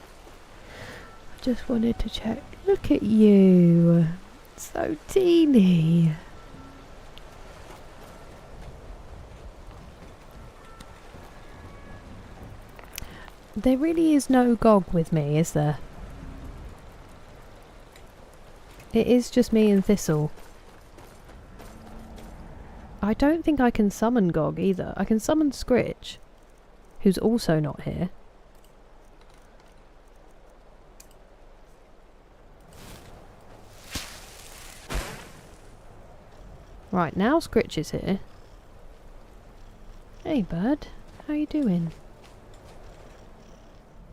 Just wanted to check. Look at you. So teeny. There really is no GOG with me, is there? It is just me and Thistle. I don't think I can summon GOG either. I can summon Scritch, who's also not here. Right, now Scritch is here. Hey bud, how you doing?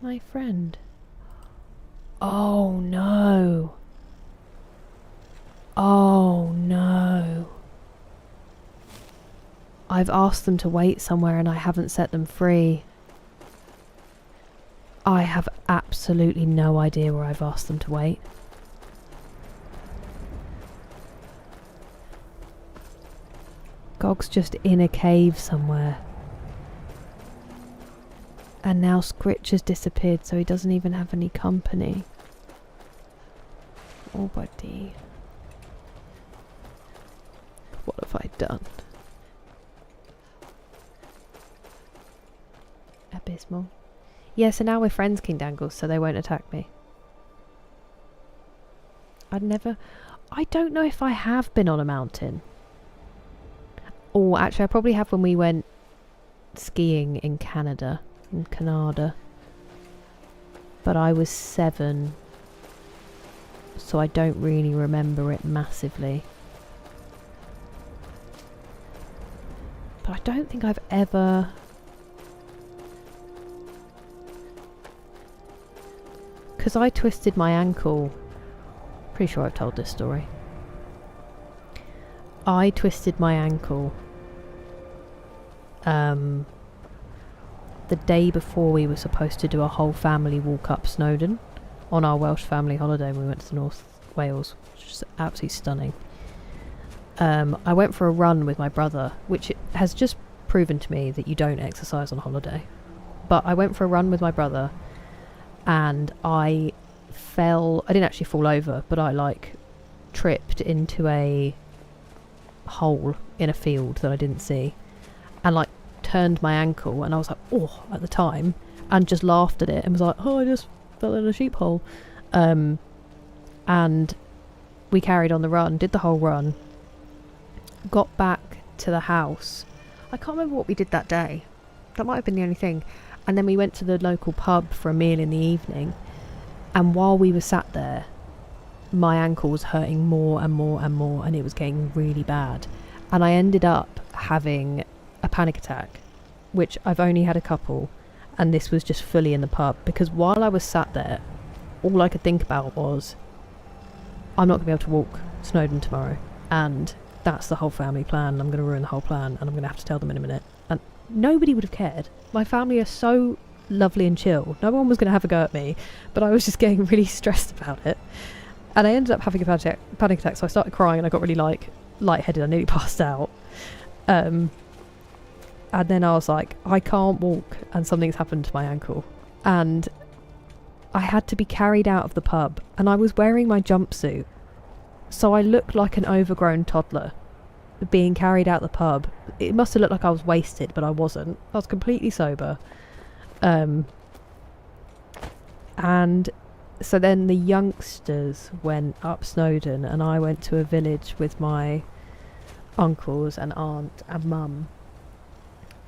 My friend. Oh no. Oh no. I've asked them to wait somewhere and I haven't set them free. I have absolutely no idea where I've asked them to wait. Gog's just in a cave somewhere. And now Scritch has disappeared, so he doesn't even have any company. Oh, buddy. What have I done? Abysmal. Yeah, so now we're friends, King Dangles, so they won't attack me. I don't know if I have been on a mountain. Oh, actually, I probably have when we went skiing in Canada. In Canada. But I was 7. So I don't really remember it massively. But I don't think I've ever... Because I twisted my ankle. Pretty sure I've told this story. I twisted my ankle the day before we were supposed to do a whole family walk up Snowdon on our Welsh family holiday when we went to North Wales, which was absolutely stunning. I went for a run with my brother, which has just proven to me that you don't exercise on holiday. But I went for a run with my brother and I didn't actually fall over, but I tripped into a hole in a field that I didn't see and turned my ankle, and I was like, oh, at the time, and just laughed at it and was like, oh, I just fell in a sheep hole. And we carried on the run, did the whole run, got back to the house. I can't remember what we did that day. That might have been the only thing. And then we went to the local pub for a meal in the evening, and while we were sat there, my ankle was hurting more and more and more, and it was getting really bad. And I ended up having a panic attack, which I've only had a couple, and this was just fully in the pub, because while I was sat there, all I could think about was, I'm not going to be able to walk Snowdon tomorrow, and that's the whole family plan, and I'm going to ruin the whole plan, and I'm going to have to tell them in a minute. And nobody would have cared. My family are so lovely and chill. No one was going to have a go at me, but I was just getting really stressed about it. And I ended up having a panic attack, so I started crying and I got really lightheaded. I nearly passed out. And then I was like, I can't walk, and something's happened to my ankle. And I had to be carried out of the pub, and I was wearing my jumpsuit. So I looked like an overgrown toddler being carried out the pub. It must have looked like I was wasted, but I wasn't. I was completely sober. And so then the youngsters went up Snowdon, and I went to a village with my uncles and aunt and mum.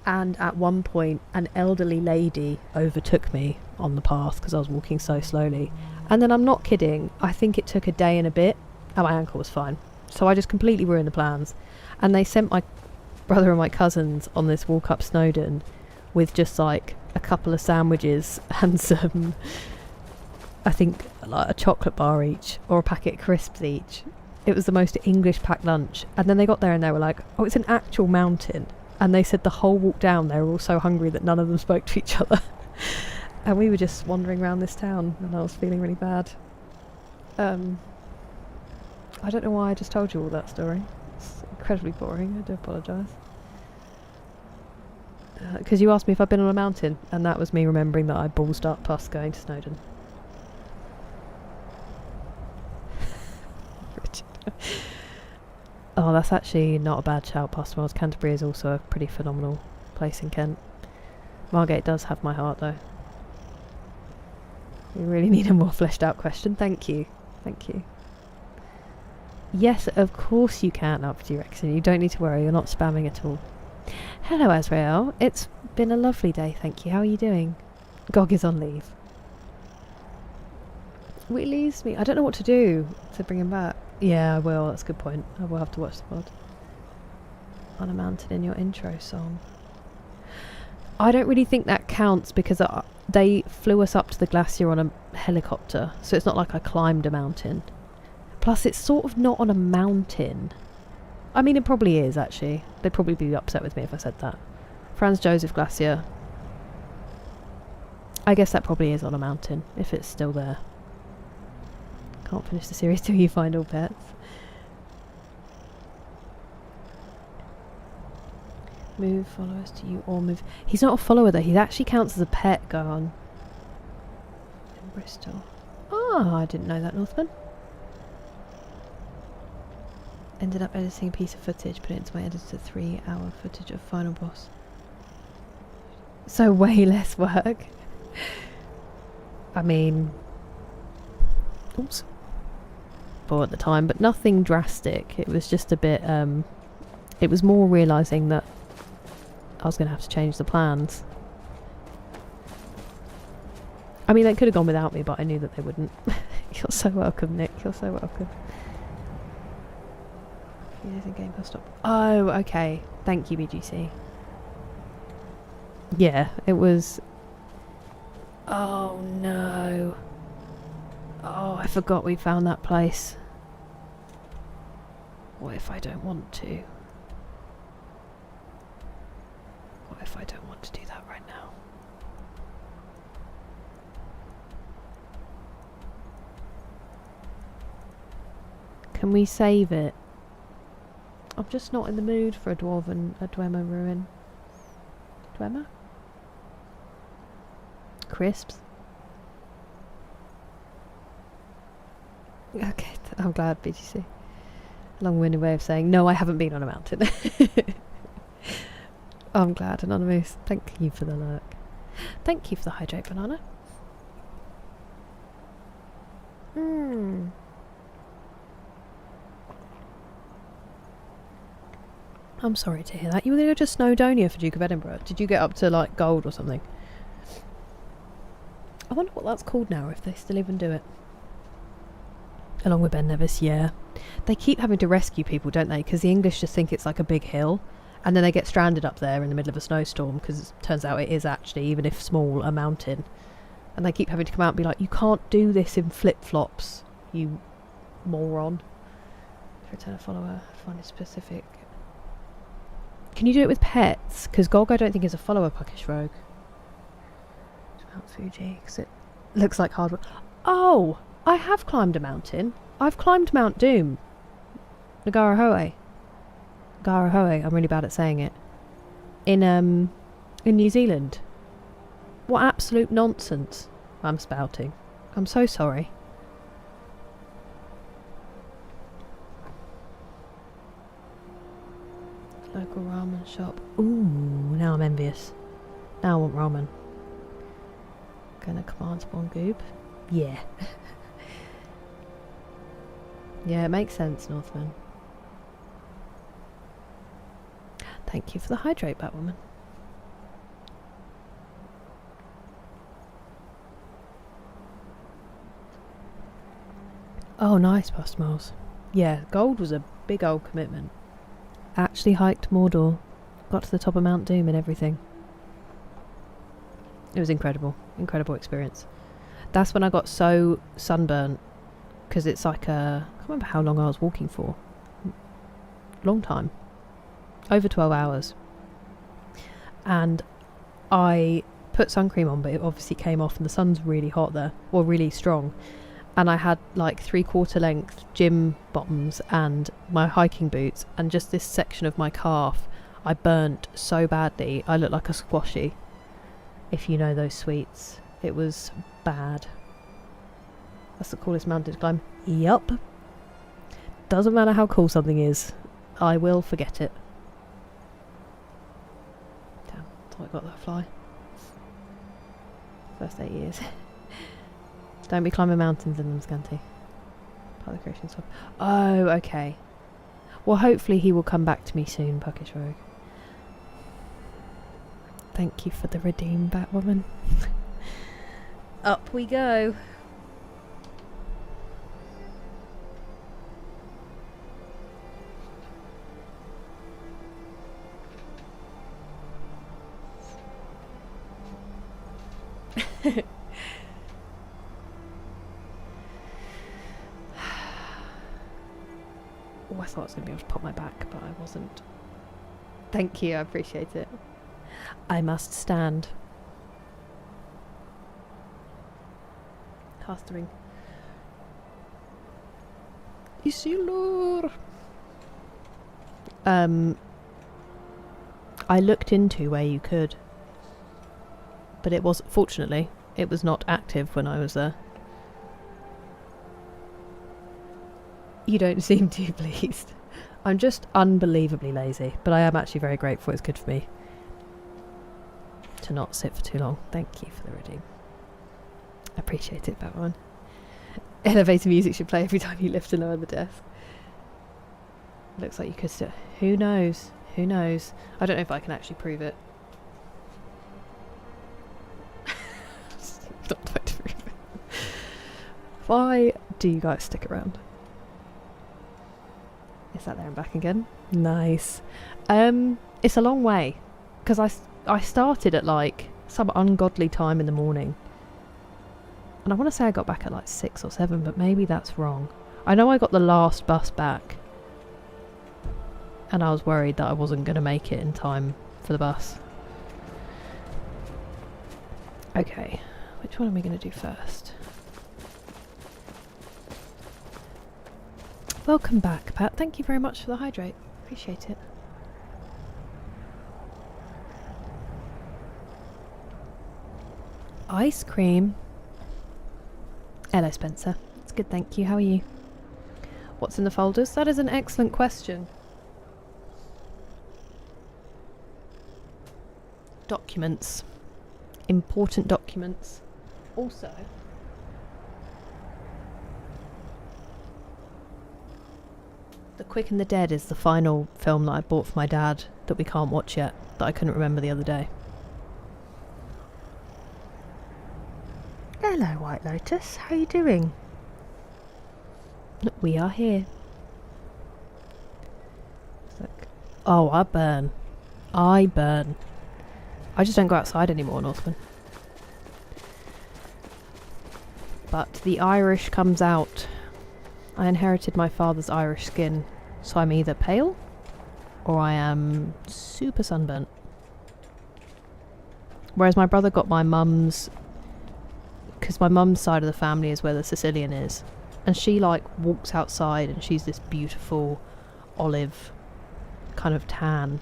And at one point, an elderly lady overtook me on the path because I was walking so slowly. And then, I'm not kidding, I think it took a day and a bit, and my ankle was fine. So I just completely ruined the plans. And they sent my brother and my cousins on this walk up Snowdon with just a couple of sandwiches and some, I think, a chocolate bar each, or a packet of crisps each. It was the most English packed lunch. And then they got there and they were like, oh, it's an actual mountain. And they said the whole walk down they were all so hungry that none of them spoke to each other. And we were just wandering around this town, and I was feeling really bad. I don't know why I just told you all that story. It's incredibly boring. I do apologise. Because you asked me if I'd been on a mountain, and that was me remembering that I ballsed up past going to Snowdon. Oh, that's actually not a bad shout. Past Miles. Canterbury is also a pretty phenomenal place in Kent. Margate does have my heart, though. You really need a more fleshed out question. Thank you. Thank you. Yes, of course you can, up to Rexon. You don't need to worry. You're not spamming at all. Hello, Azrael. It's been a lovely day, thank you. How are you doing? Gog is on leave. It leaves me. I don't know what to do to bring him back. Yeah, I will. That's a good point. I will have to watch the pod. On a mountain in your intro song. I don't really think that counts because they flew us up to the glacier on a helicopter, so it's not like I climbed a mountain. Plus, it's sort of not on a mountain. I mean, it probably is, actually. They'd probably be upset with me if I said that. Franz Josef Glacier. I guess that probably is on a mountain, if it's still there. Can't finish the series till you find all pets. Move followers to you or move... He's not a follower though, he actually counts as a pet. Go on. In Bristol. Ah, I didn't know that, Northman. Ended up editing a piece of footage, put it into my editor, 3-hour footage of final boss. So way less work. I mean... Oops. For at the time, but nothing drastic. It was just a bit, it was more realising that I was going to have to change the plans. I mean, they could have gone without me, but I knew that they wouldn't. You're so welcome, Nick. You're so welcome. Game Pass stop. Oh, okay. Thank you, BGC. Yeah, it was... Oh, no. Oh, I forgot we found that place. What if I don't want to? What if I don't want to do that right now? Can we save it? I'm just not in the mood for a Dwemer ruin. Dwemer? Crisps? Okay, I'm glad, BGC. Long-winded way of saying, no, I haven't been on a mountain. I'm glad, Anonymous. Thank you for the lurk. Thank you for the hydrate banana. I'm sorry to hear that. You were going to go to Snowdonia for Duke of Edinburgh. Did you get up to, like, gold or something? I wonder what that's called now, if they still even do it. Along with Ben Nevis, yeah. They keep having to rescue people, don't they? Because the English just think it's like a big hill. And then they get stranded up there in the middle of a snowstorm, because it turns out it is actually, even if small, a mountain. And they keep having to come out and be like, you can't do this in flip-flops, you moron. Return a follower, find a specific... Can you do it with pets? Because Gog I don't think is a follower, Puckish Rogue. Mount Fuji, because it looks like hard work. Oh! I have climbed a mountain. I've climbed Mount Doom. Ngarahoe. Ngarahoe, I'm really bad at saying it. In New Zealand. What absolute nonsense I'm spouting. I'm so sorry. Local ramen shop. Ooh, now I'm envious. Now I want ramen. Gonna command spawn goob. Yeah. Yeah, it makes sense, Northman. Thank you for the hydrate, Batwoman. Oh, nice, past miles. Yeah, gold was a big old commitment. Actually hiked Mordor. Got to the top of Mount Doom and everything. It was incredible. Incredible experience. That's when I got so sunburnt. Because it's like a... I can't remember how long I was walking for. Long time. Over 12 hours. And I put sun cream on, but it obviously came off and the sun's really hot there. Or really strong. And I had like 3/4 length gym bottoms and my hiking boots. And just this section of my calf, I burnt so badly. I looked like a squashy. If you know those sweets. It was bad. That's the coolest mountain to climb. Yup. Doesn't matter how cool something is. I will forget it. Damn, thought I got that fly. First 8 years. Don't be climbing mountains in them, Scanty. Part of the creation stuff. Oh, okay. Well, hopefully he will come back to me soon, Puckish Rogue. Thank you for the redeem, Batwoman. Up we go. Oh, I thought I was going to be able to pop my back, but I wasn't. Thank you, I appreciate it. I must stand. Cast the ring. Isildur! I looked into where you could. But it was, fortunately, it was not active when I was there. You don't seem too pleased. I'm just unbelievably lazy, but I am actually very grateful. It's good for me to not sit for too long. Thank you for the redeem. I appreciate it, Batman. Elevator music should play every time you lift and lower the desk. Looks like you could still... Who knows? Who knows? I don't know if I can actually prove it. Not trying to prove it. Why do you guys stick around? Is that there and back again? Nice. It's a long way. Because I started at like some ungodly time in the morning. And I want to say I got back at like 6 or 7, but maybe that's wrong. I know I got the last bus back And I was worried that I wasn't going to make it in time for the bus. Okay, which one are we going to do first? Welcome back, Pat. Thank you very much for the hydrate. Appreciate it. Ice cream. Hello, Spencer. It's good, thank you. How are you? What's in the folders? That is an excellent question. Documents. Important documents. Also, The Quick and the Dead is the final film that I bought for my dad that we can't watch yet, that I couldn't remember the other day. Hello, White Lotus. How are you doing? We are here. Look. Oh, I burn. I burn. I just don't go outside anymore, Northman. But the Irish comes out. I inherited my father's Irish skin, so I'm either pale or I am super sunburnt. Whereas my brother got my mum's, because my mum's side of the family is where the Sicilian is, and she like walks outside and she's this beautiful olive kind of tan,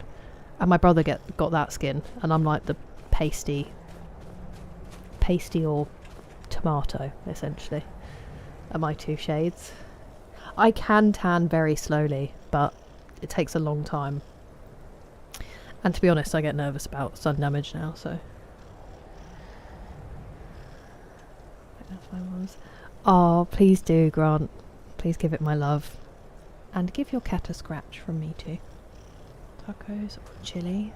and my brother got that skin, and I'm like the pasty or tomato, essentially, are my two shades. I can tan very slowly, but it takes a long time. And to be honest, I get nervous about sun damage now, so. I don't know if I was. Oh, please do, Grant. Please give it my love. And give your cat a scratch from me too. Tacos or chili?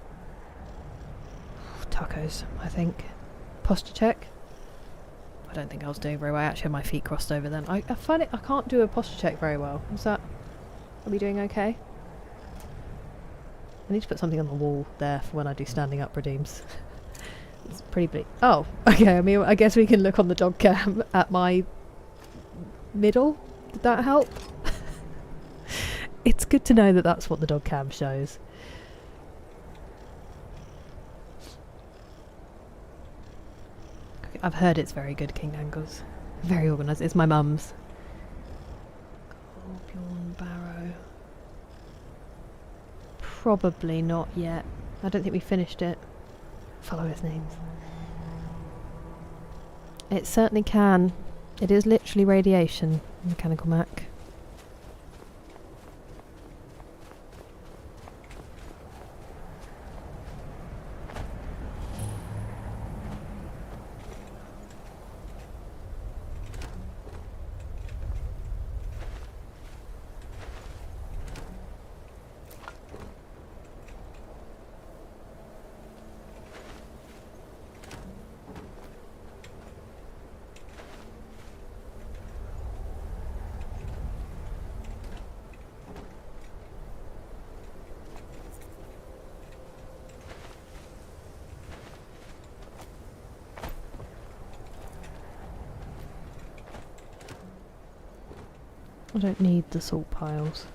Tacos, I think. Posture check. I don't think I was doing very well. I actually had my feet crossed over then. I find it, I can't do a posture check very well. Are we doing okay? I need to put something on the wall there for when I do standing up redeems. It's pretty bleak. Oh, okay. I mean, I guess we can look on the dog cam at my middle. Did that help? It's good to know that that's what the dog cam shows. I've heard it's very good, King Angles. Very organised. It's my mum's. Scorpion Barrow. Probably not yet. I don't think we finished it. Follow his names. It certainly can. It is literally radiation, Mechanical Mac. I don't need the salt piles.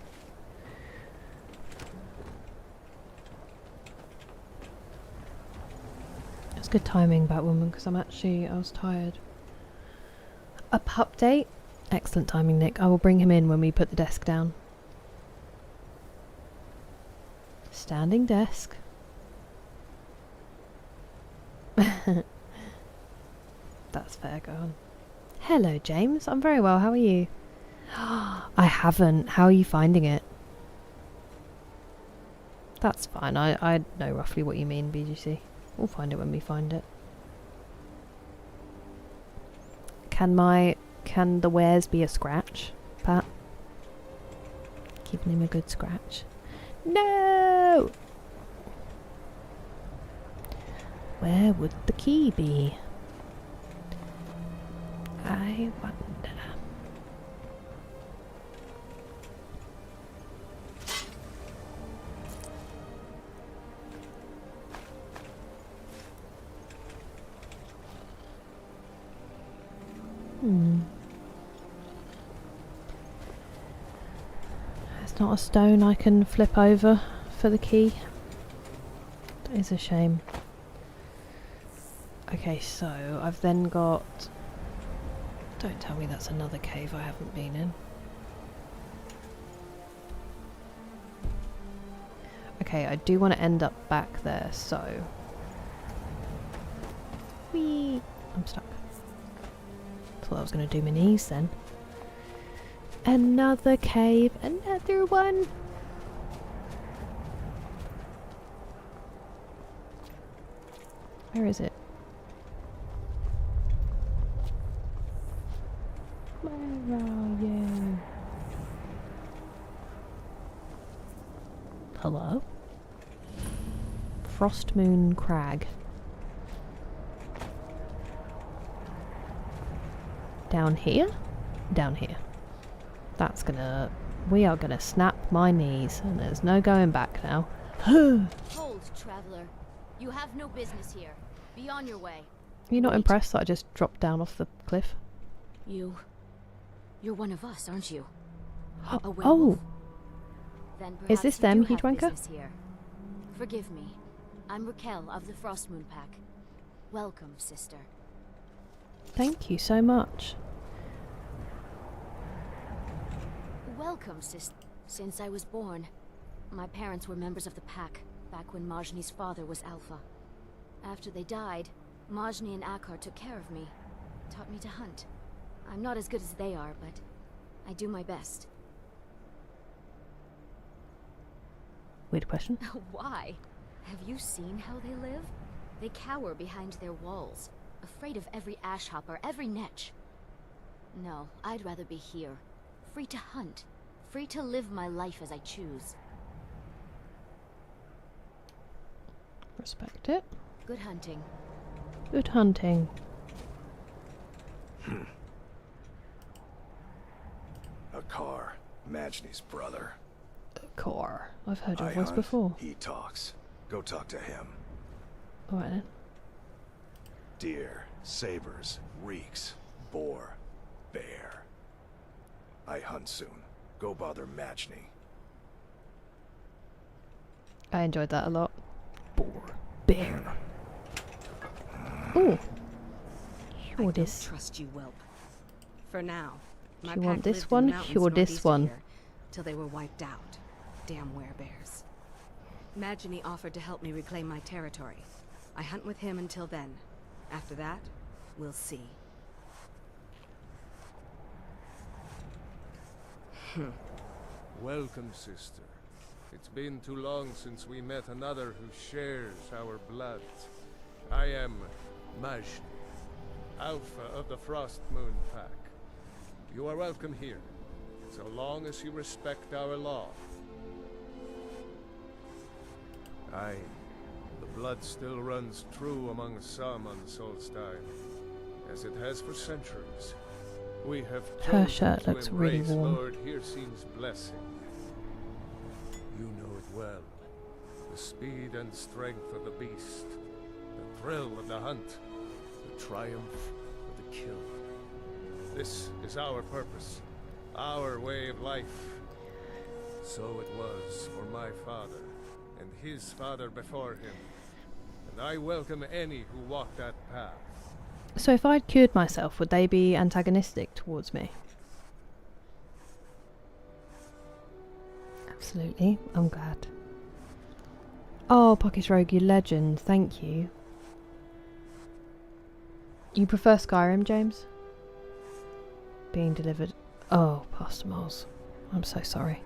It's good timing, Batwoman, because I was tired. A pup date? Excellent timing, Nick. I will bring him in when we put the desk down. Standing desk. That's fair, go on. Hello, James. I'm very well. How are you? I haven't. How are you finding it? That's fine. I know roughly what you mean, BGC. We'll find it when we find it. Can the wares be a scratch, Pat? Giving him a good scratch. No! Where would the key be? I wonder. Has not a stone I can flip over for the key. That is a shame. Okay, so I've then got... Don't tell me that's another cave I haven't been in. Okay, I do want to end up back there, so... Whee! I'm stuck. Thought I was going to do my knees then. Another cave, another one! Where is it? Where are you? Hello? Frostmoon Crag. Down here? Down here. That's gonna... We are gonna snap my knees, and there's no going back now. Hold, traveler. You have no business here. Be on your way. You're not Wait. impressed that I just dropped down off the cliff? You're one of us, aren't you? A Oh! werewolf? Then Is this perhaps you them, do have Heatwanker? business here. Forgive me. I'm Raquel of the Frostmoon Pack. Welcome, sister. Thank you so much. Welcome, sis. Since I was born, my parents were members of the pack, back when Majni's father was Alpha. After they died, Majni and Akar took care of me, taught me to hunt. I'm not as good as they are, but I do my best. Weird question. Why? Have you seen how they live? They cower behind their walls, afraid of every ash hopper, every netch. No, I'd rather be here, free to hunt, free to live my life as I choose. Respect it. Good hunting. Good hunting. Akar, Majni's brother. Core. I've heard your I voice hunt, before. he talks. Go talk to him. Alright then. Deer, sabers, reeks, boar, bear. I hunt soon. Go bother Majni. I enjoyed that a lot. Boar. Bear. Ooh. I Sure don't this. trust you, whelp. For now. My You pack want this lived in one? the mountains Sure this northeast of one. here, till they were wiped out. Damn werebears. Majni offered to help me reclaim my territory. I hunt with him until then. After that, we'll see. Welcome, sister. It's been too long since we met another who shares our blood. I am Majni, Alpha of the Frostmoon Pack. You are welcome here, so long as you respect our law. Aye, the blood still runs true among some on Solstheim, as it has for centuries. We have Her chosen shirt to looks really embrace warm. Lord Hircine's blessing. You know it well. The speed and strength of the beast, the thrill of the hunt, the triumph of the kill. This is our purpose, our way of life. So it was for my father, and his father before him. And I welcome any who walk that path. So if I'd cured myself, would they be antagonistic towards me? Absolutely. I'm glad. Oh, Pocket Rogue, you legend. Thank you. You prefer Skyrim, James? Being delivered. Oh, Pastor Moles. I'm so sorry.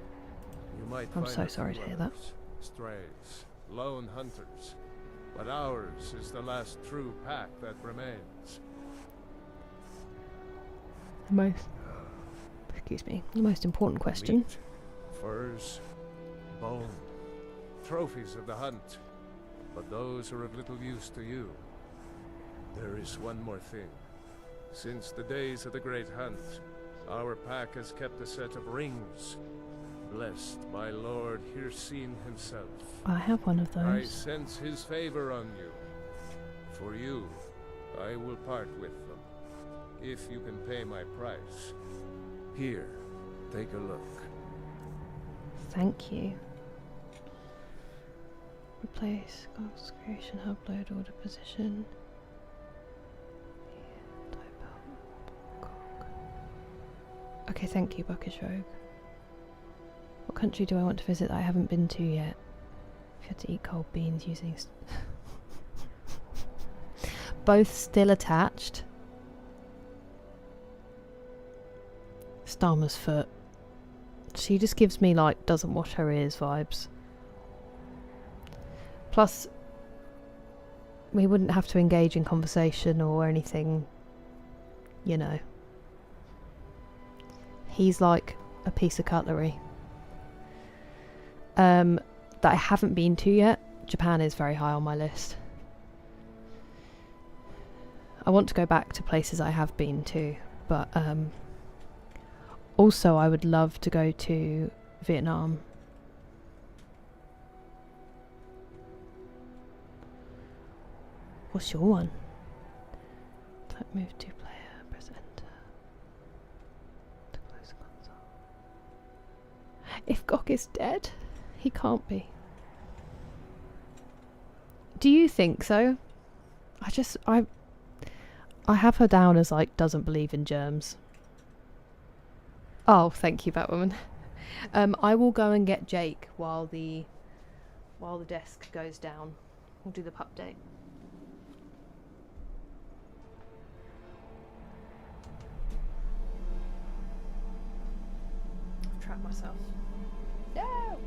You might I'm find so a sorry few to hear that. others, strays, lone hunters, but ours is the last true pack that remains. The most... Excuse me. The most important question. Meat, furs, bone, trophies of the hunt, but those are of little use to you. There is one more thing. Since the days of the Great Hunt, our pack has kept a set of rings, blessed by Lord Hircine himself. I have one of I those. sense his favor on you. For you, I will part with them, if you can pay my price. Here, take a look. Thank you. Replace God's creation, upload order position. Okay, thank you, Buckish Rogue. What country do I want to visit that I haven't been to yet? If you had to eat cold beans using... Both still attached. Starmer's foot. She just gives me, like, doesn't wash her ears vibes. Plus, we wouldn't have to engage in conversation or anything, you know. He's like a piece of cutlery. That I haven't been to yet. Japan is very high on my list. I want to go back to places I have been to, but also I would love to go to Vietnam. What's your one? Type move to player, press enter. To close the console. If Gok is dead, he can't be. Do you think so? I have her down as like doesn't believe in germs. Oh, thank you, Batwoman. I will go and get Jake while the desk goes down. We'll do the pup date. I've trapped myself. No!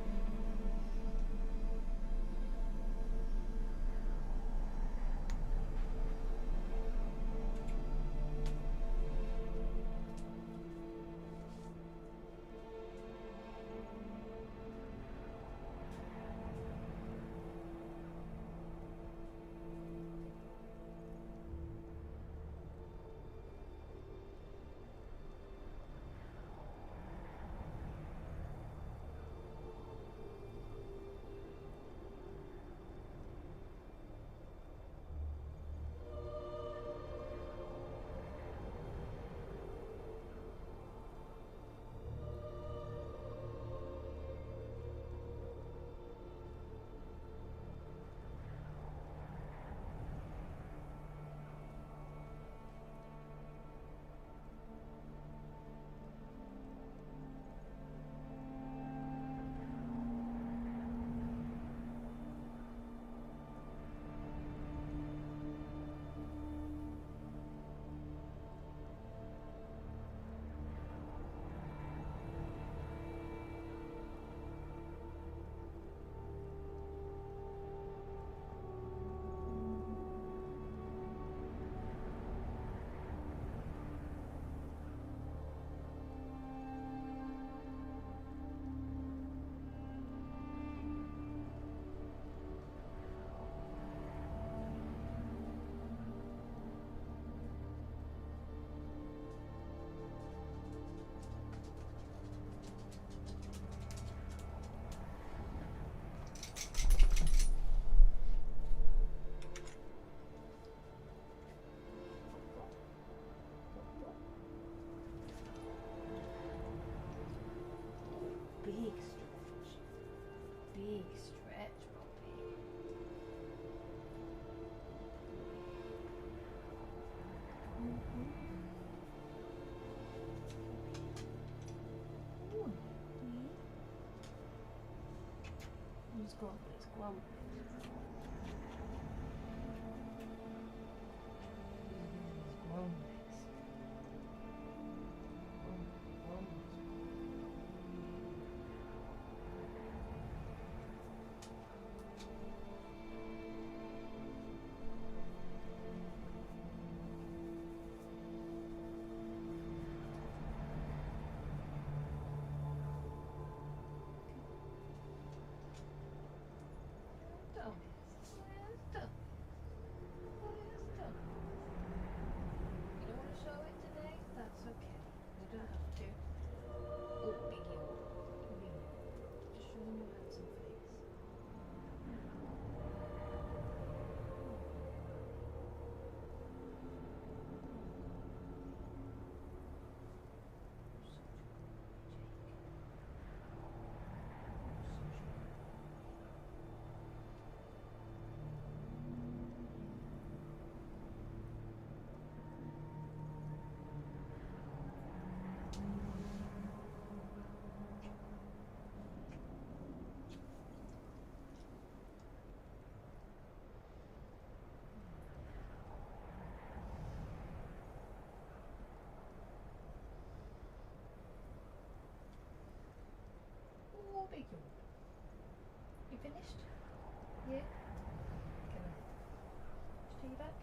Big stretch, Bobby. Who's got this glump? You finished? Yeah? Come on. Should I take you back?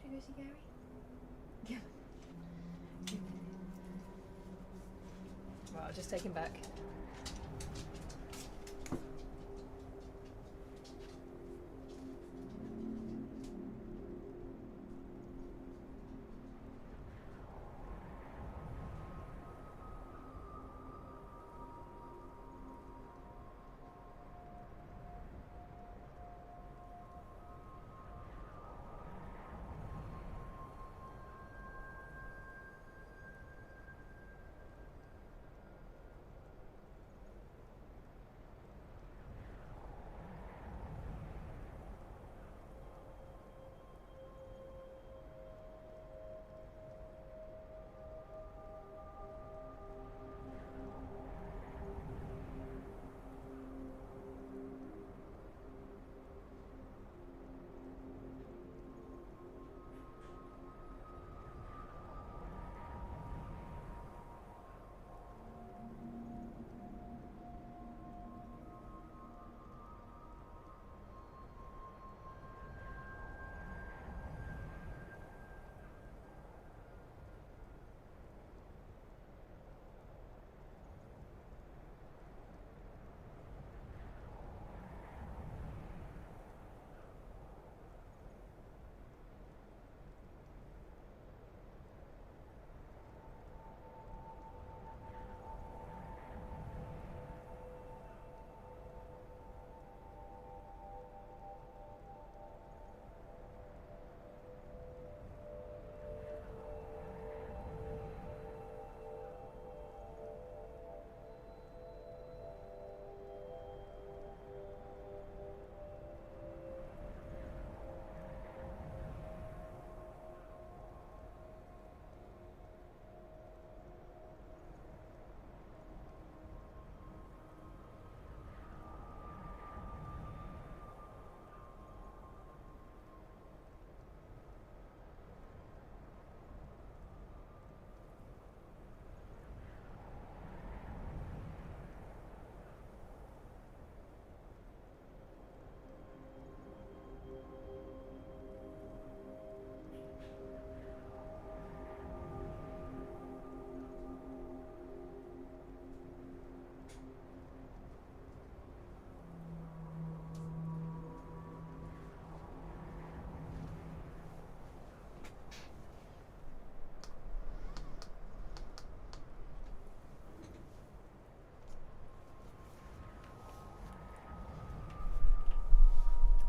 Should we go see Gary? Yeah. Right, I'll just take him back.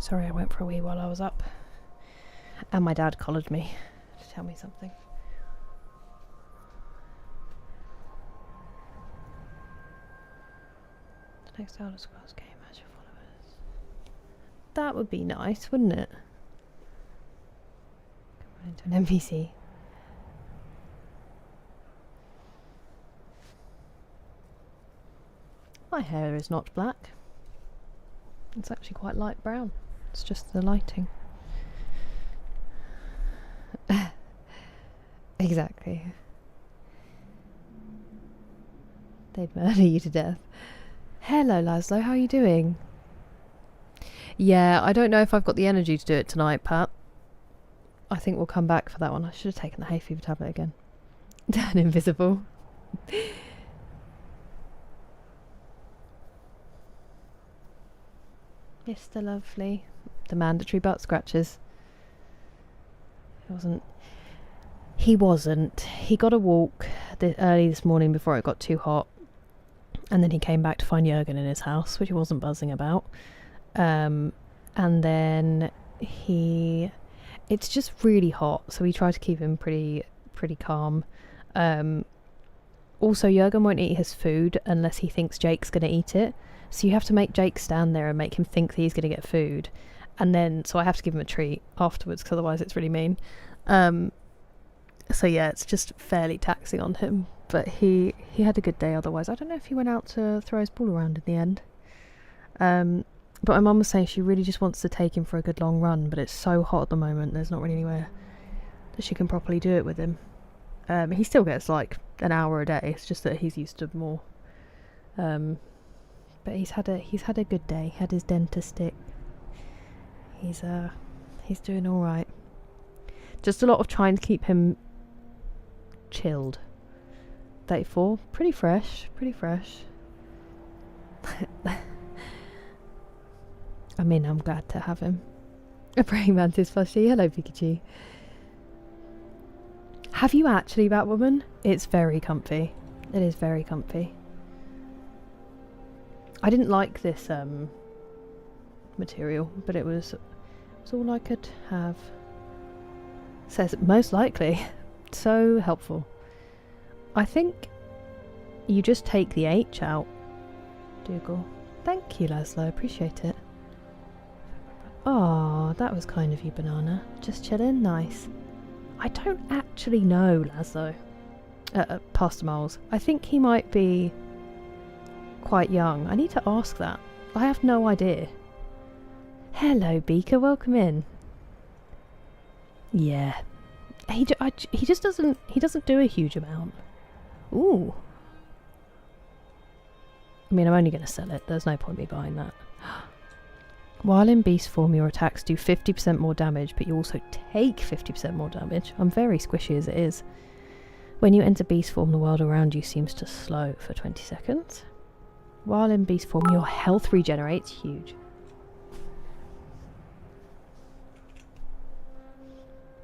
Sorry, I went for a wee while I was up. And my dad collared me to tell me something. The next Elder Scrolls game has your followers. That would be nice, wouldn't it? Come on into an NPC. My hair is not black. It's actually quite light brown. It's just the lighting. Exactly. They'd murder you to death. Hello, Laszlo. How are you doing? Yeah, I don't know if I've got the energy to do it tonight, Pat. I think we'll come back for that one. I should have taken the hay fever tablet again. Turn invisible. Mr. Lovely. The mandatory butt scratches. He wasn't. He got a walk early this morning before it got too hot. And then he came back to find Jurgen in his house, which he wasn't buzzing about. And then it's just really hot, so we try to keep him pretty calm. Also, Jurgen won't eat his food unless he thinks Jake's going to eat it. So you have to make Jake stand there and make him think that he's going to get food. And then, so I have to give him a treat afterwards, because otherwise it's really mean. So yeah, it's just fairly taxing on him. But he had a good day otherwise. I don't know if he went out to throw his ball around in the end. But my mum was saying she really just wants to take him for a good long run, but it's so hot at the moment, there's not really anywhere that she can properly do it with him. He still gets like an hour a day, it's just that he's used to more But he's had a good day. Had his dentist stick. He's doing all right. Just a lot of trying to keep him chilled. 34, pretty fresh. I mean, I'm glad to have him. A praying mantis plushie. Hello, Pikachu. Have you actually, Batwoman? It's very comfy. It is very comfy. I didn't like this material, but it was all I could have. Says most likely. So helpful. I think you just take the H out. Dougal. Thank you, Laszlo. Appreciate it. Oh, that was kind of you, Banana. Just chilling. Nice. I don't actually know Laszlo. Pastor Miles. I think he might be quite young. I need to ask that. I have no idea. Hello, Beaker. Welcome in. Yeah. He just doesn't... He doesn't do a huge amount. Ooh. I mean, I'm only going to sell it. There's no point me buying that. While in beast form, your attacks do 50% more damage, but you also take 50% more damage. I'm very squishy as it is. When you enter beast form, the world around you seems to slow for 20 seconds. While in beast form, your health regenerates. Huge.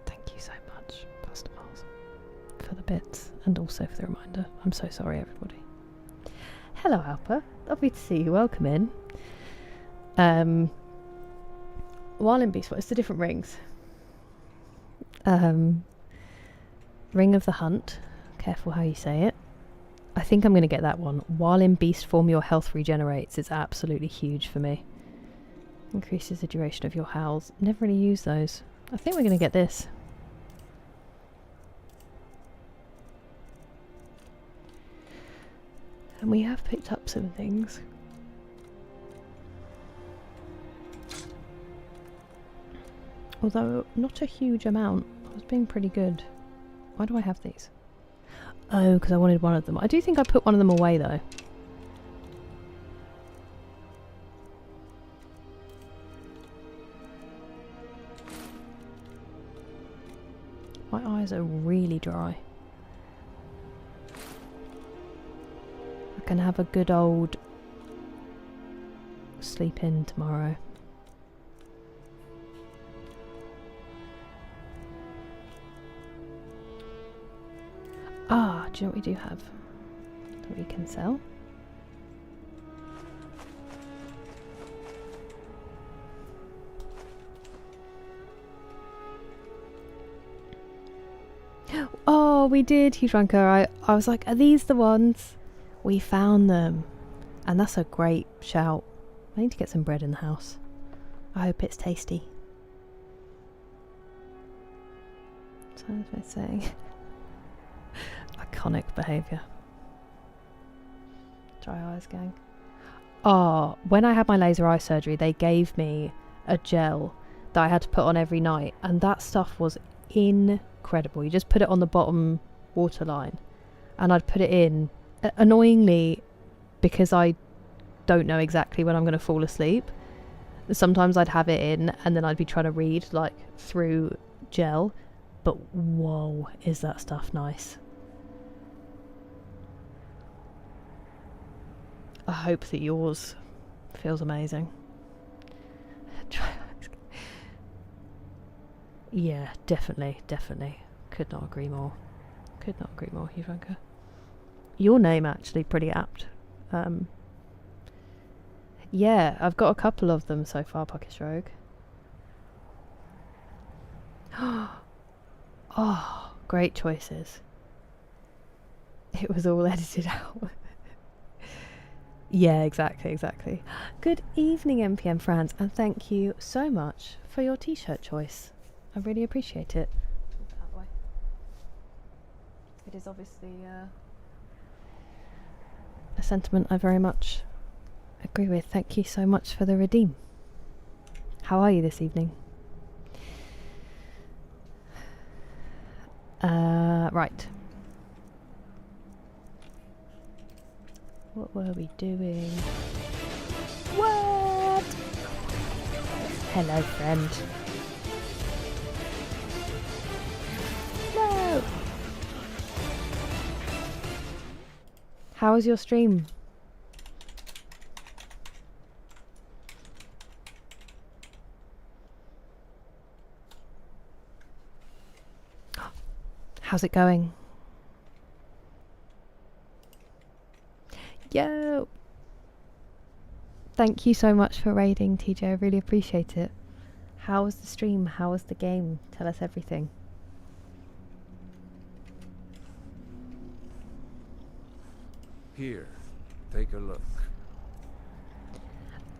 Thank you so much, Pastor Miles, for the bits and also for the reminder. I'm so sorry, everybody. Hello, Alpa. Lovely to see you. Welcome in. While in beast form, it's the different rings. Ring of the Hunt. Careful how you say it. I think I'm going to get that one. While in beast form, your health regenerates. It's absolutely huge for me. Increases the duration of your howls. Never really use those. I think we're going to get this. And we have picked up some things. Although not a huge amount. I was being pretty good. Why do I have these? Oh, because I wanted one of them. I do think I put one of them away though. My eyes are really dry. I can have a good old sleep in tomorrow. Ah, do you know what we do have that we can sell? Oh, we did, Huge Ranker. I was like, are these the ones? We found them. And that's a great shout. I need to get some bread in the house. I hope it's tasty. So what was I saying? Iconic behaviour. Dry eyes gang. Oh, when I had my laser eye surgery, they gave me a gel that I had to put on every night, and that stuff was incredible. You just put it on the bottom waterline, and I'd put it in. Annoyingly, because I don't know exactly when I'm going to fall asleep, sometimes I'd have it in, and then I'd be trying to read like through gel. But whoa, is that stuff nice? I hope that yours feels amazing. Yeah, definitely. Could not agree more. Hugh Ranker. Your name actually pretty apt. Yeah, I've got a couple of them so far, Puckish Rogue. Oh, great choices. It was all edited out. Yeah, exactly. Good evening, MPM Franz, and thank you so much for your t-shirt choice. I really appreciate it. It is obviously a sentiment I very much agree with. Thank you so much for the redeem. How are you this evening? Right. What were we doing? Hello, friend. No! How was your stream? How's it going? Yo! Thank you so much for raiding, TJ. I really appreciate it. How was the stream? How was the game? Tell us everything. Here, take a look.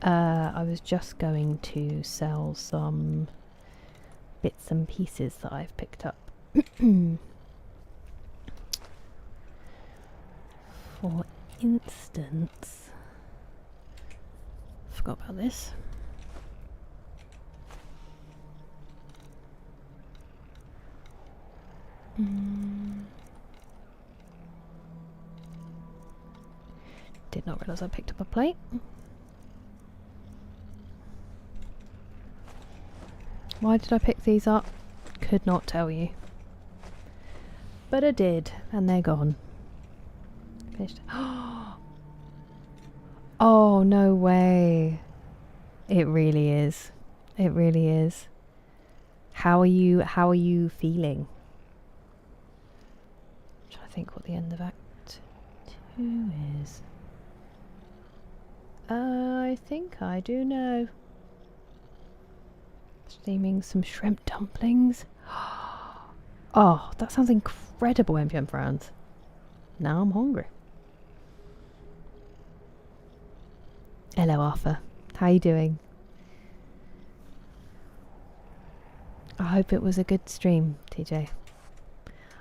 I was just going to sell some bits and pieces that I've picked up. For instance, forgot about this. Did not realise I picked up a plate. Why did I pick these up? Could not tell you. But I did, and they're gone. Finished. Oh, no way. It really is. It really is. How are you feeling? I'm trying to think what the end of Act 2 is. I think I do know. Steaming some shrimp dumplings. Oh, that sounds incredible, MPM Franz. Now I'm hungry. Hello, Arthur. How you doing? I hope it was a good stream, TJ.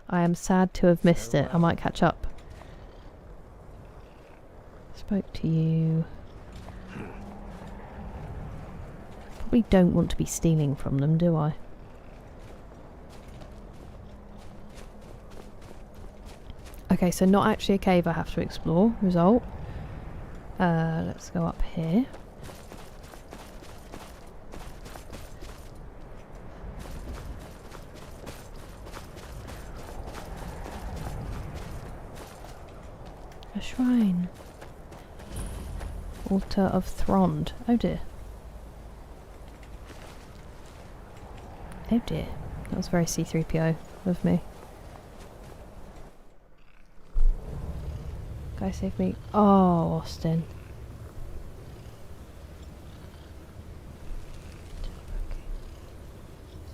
I am sad to have missed it. I might catch up. Spoke to you. Probably don't want to be stealing from them, do I? Okay, so not actually a cave I have to explore. Result. Let's go up here. A shrine. Altar of Thrond. Oh dear. Oh dear. That was very C3PO of me. Guy save me. Oh, Austin.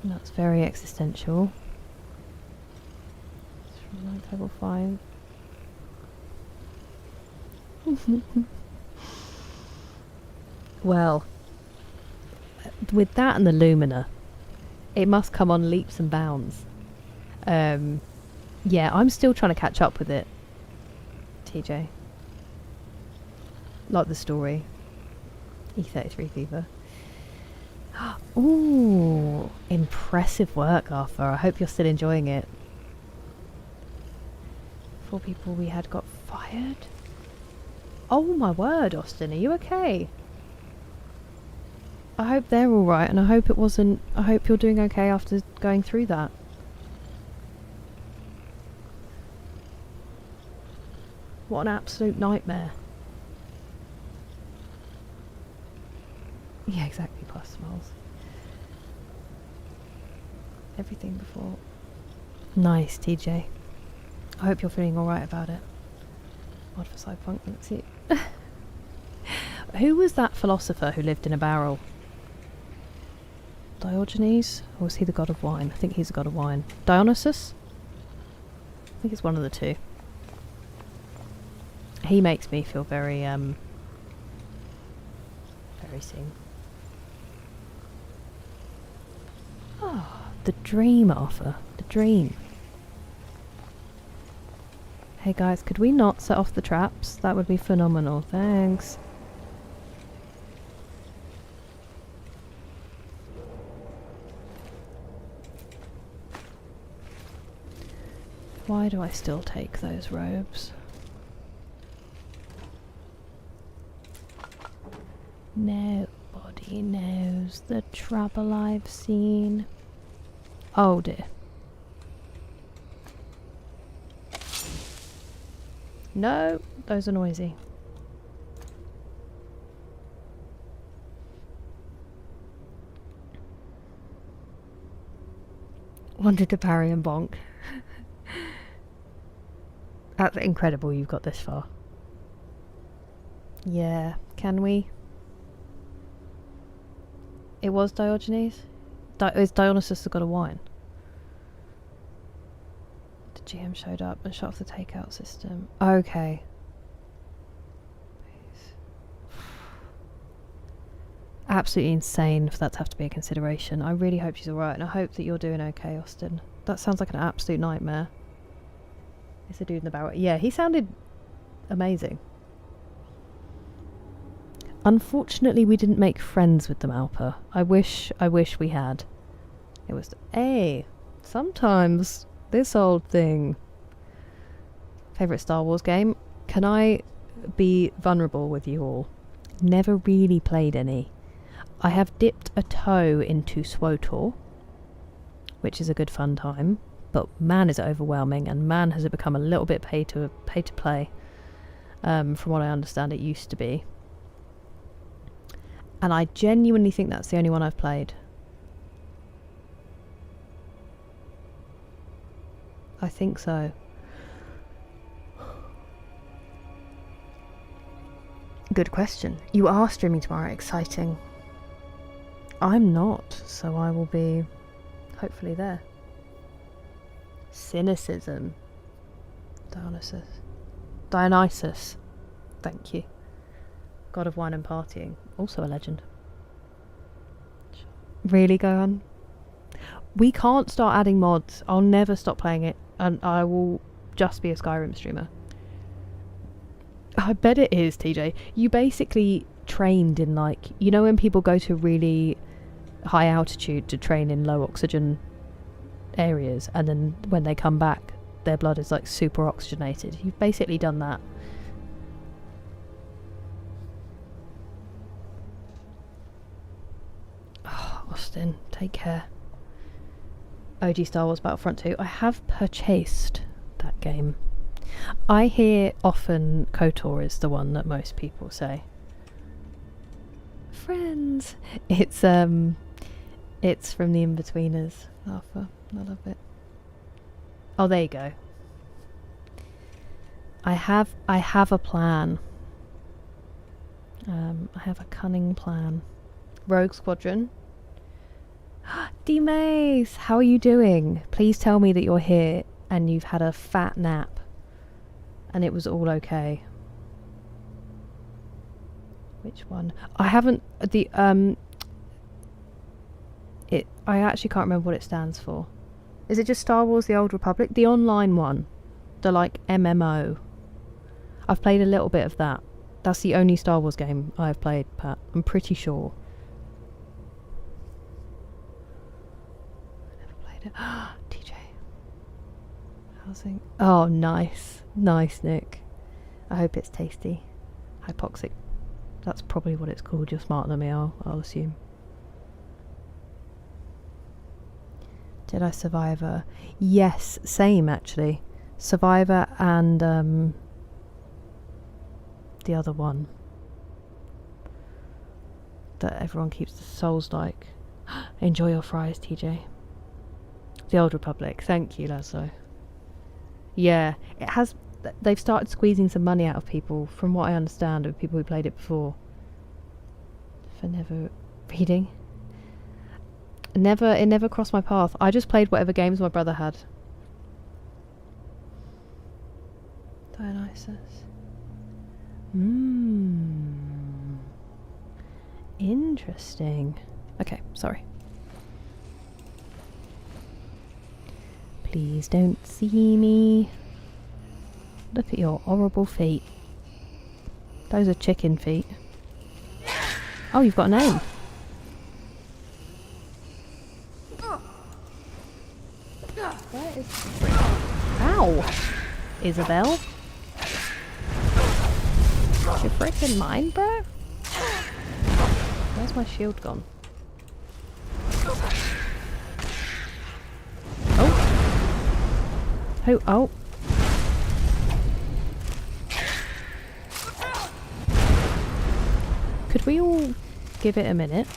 And that's very existential. It's from like level 5. Well, with that and the Lumina, it must come on leaps and bounds. Yeah, I'm still trying to catch up with it, TJ. Like the story. E33 Fever. Ooh, impressive work, Arthur. I hope you're still enjoying it. 4 people we had got fired. Oh my word, Austin, are you okay? I hope they're alright, and I hope it wasn't... I hope you're doing okay after going through that. What an absolute nightmare. Yeah, exactly, plus smells. Everything before. Nice, TJ. I hope you're feeling alright about it. Odd for Cyberpunk, let's see. Who was that philosopher who lived in a barrel? Diogenes? Or was he the god of wine? I think he's the god of wine. Dionysus? I think it's one of the two. He makes me feel very, very sing. Oh, the dream, Arthur. The dream. Hey guys, could we not set off the traps? That would be phenomenal. Thanks. Why do I still take those robes? Nobody knows. knows the trouble I've seen. Oh dear. No, those are noisy. Wanted to parry and bonk. That's incredible you've got this far. Yeah, can we? It was Diogenes? Is Dionysus the god of wine? The GM showed up and shut off the takeout system. Okay. Absolutely insane for that to have to be a consideration. I really hope she's alright, and I hope that you're doing okay, Austin. That sounds like an absolute nightmare. It's a dude in the barrel. Yeah, he sounded amazing. Unfortunately, we didn't make friends with them, Alpa. I wish we had. It was... Hey, sometimes this old thing. Favourite Star Wars game? Can I be vulnerable with you all? Never really played any. I have dipped a toe into SWTOR, which is a good fun time, but man is it overwhelming, and man has it become a little bit pay to play. From what I understand, it used to be. And I genuinely think that's the only one I've played. I think so. Good question. You are streaming tomorrow. Exciting. I'm not, so I will be hopefully there. Cynicism. Dionysus. Thank you. God of wine and partying. Also a legend. Really, Gohan? We can't start adding mods. I'll never stop playing it, and I will just be a Skyrim streamer. I bet it is, TJ. You basically trained in, like, you know when people go to really high altitude to train in low oxygen areas, and then when they come back their blood is like super oxygenated. You've basically done that. Oh, Austin, take care. OG Star Wars Battlefront 2. I have purchased that game. I hear often KOTOR is the one that most people say. Friends. It's from the In-Betweeners. Alpha. I love it. Oh, there you go. I have a plan. I have a cunning plan. Rogue Squadron. D-Mace, how are you doing? Please tell me that you're here and you've had a fat nap and it was all okay. Which one? I haven't I actually can't remember what it stands for. Is it just Star Wars The Old Republic? The online one. The like MMO. I've played a little bit of that. That's the only Star Wars game I've played, Pat. I'm pretty sure. I never played it. TJ. Housing. Oh, nice. Nice, Nick. I hope it's tasty. Hypoxic. That's probably what it's called. You're smarter than me, I'll assume. Jedi Survivor. Yes, same actually. Survivor and the other one that everyone keeps the souls like. Enjoy your fries, TJ. The Old Republic. Thank you, Lazo. Yeah, it has. They've started squeezing some money out of people, from what I understand, of people who played it before. For never reading. It never crossed my path. I just played whatever games my brother had. Dionysus. Interesting. Okay, sorry. Please don't see me. Look at your horrible feet. Those are chicken feet. Oh, you've got a name. Where is... Ow! Isabel? Is your frickin' mind, bro? Where's my shield gone? Oh. Could we all give it a minute?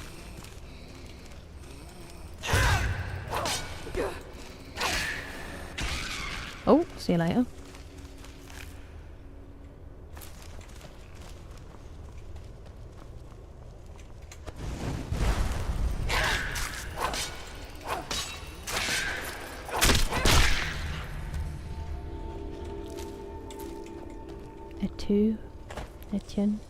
Oh, see you later. Et-tu, Etienne?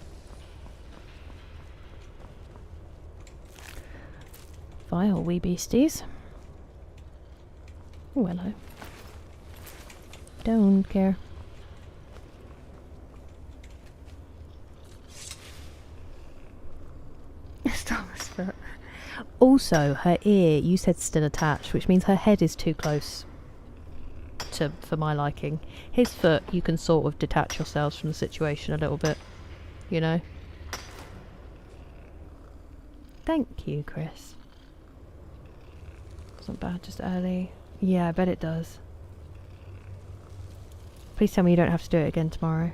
Vile wee beasties. Oh, hello. Don't care. Also, her ear, you said still attached, which means her head is too close for my liking. His foot, you can sort of detach yourselves from the situation a little bit, you know? Thank you, Chris. It's not bad, just early. Yeah, I bet it does. Please tell me you don't have to do it again tomorrow.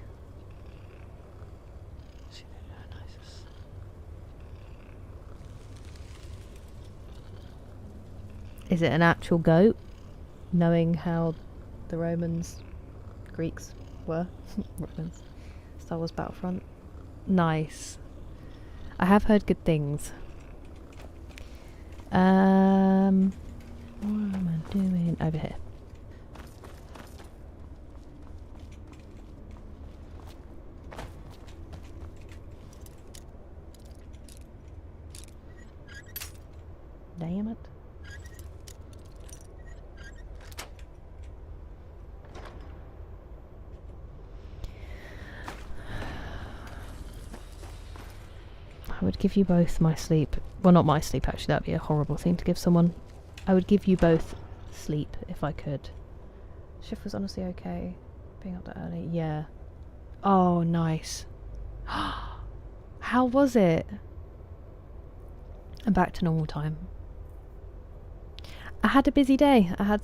Is it an actual goat? Knowing how the Greeks were. Romans. Star Wars Battlefront. Nice. I have heard good things. What am I doing? Over here. Damn it. I would give you both my sleep. Well, not my sleep, actually. That'd be a horrible thing to give someone. I would give you both sleep if I could. Shift was honestly okay. Being up that early. Yeah. Oh, nice. How was it? I'm back to normal time. I had a busy day. I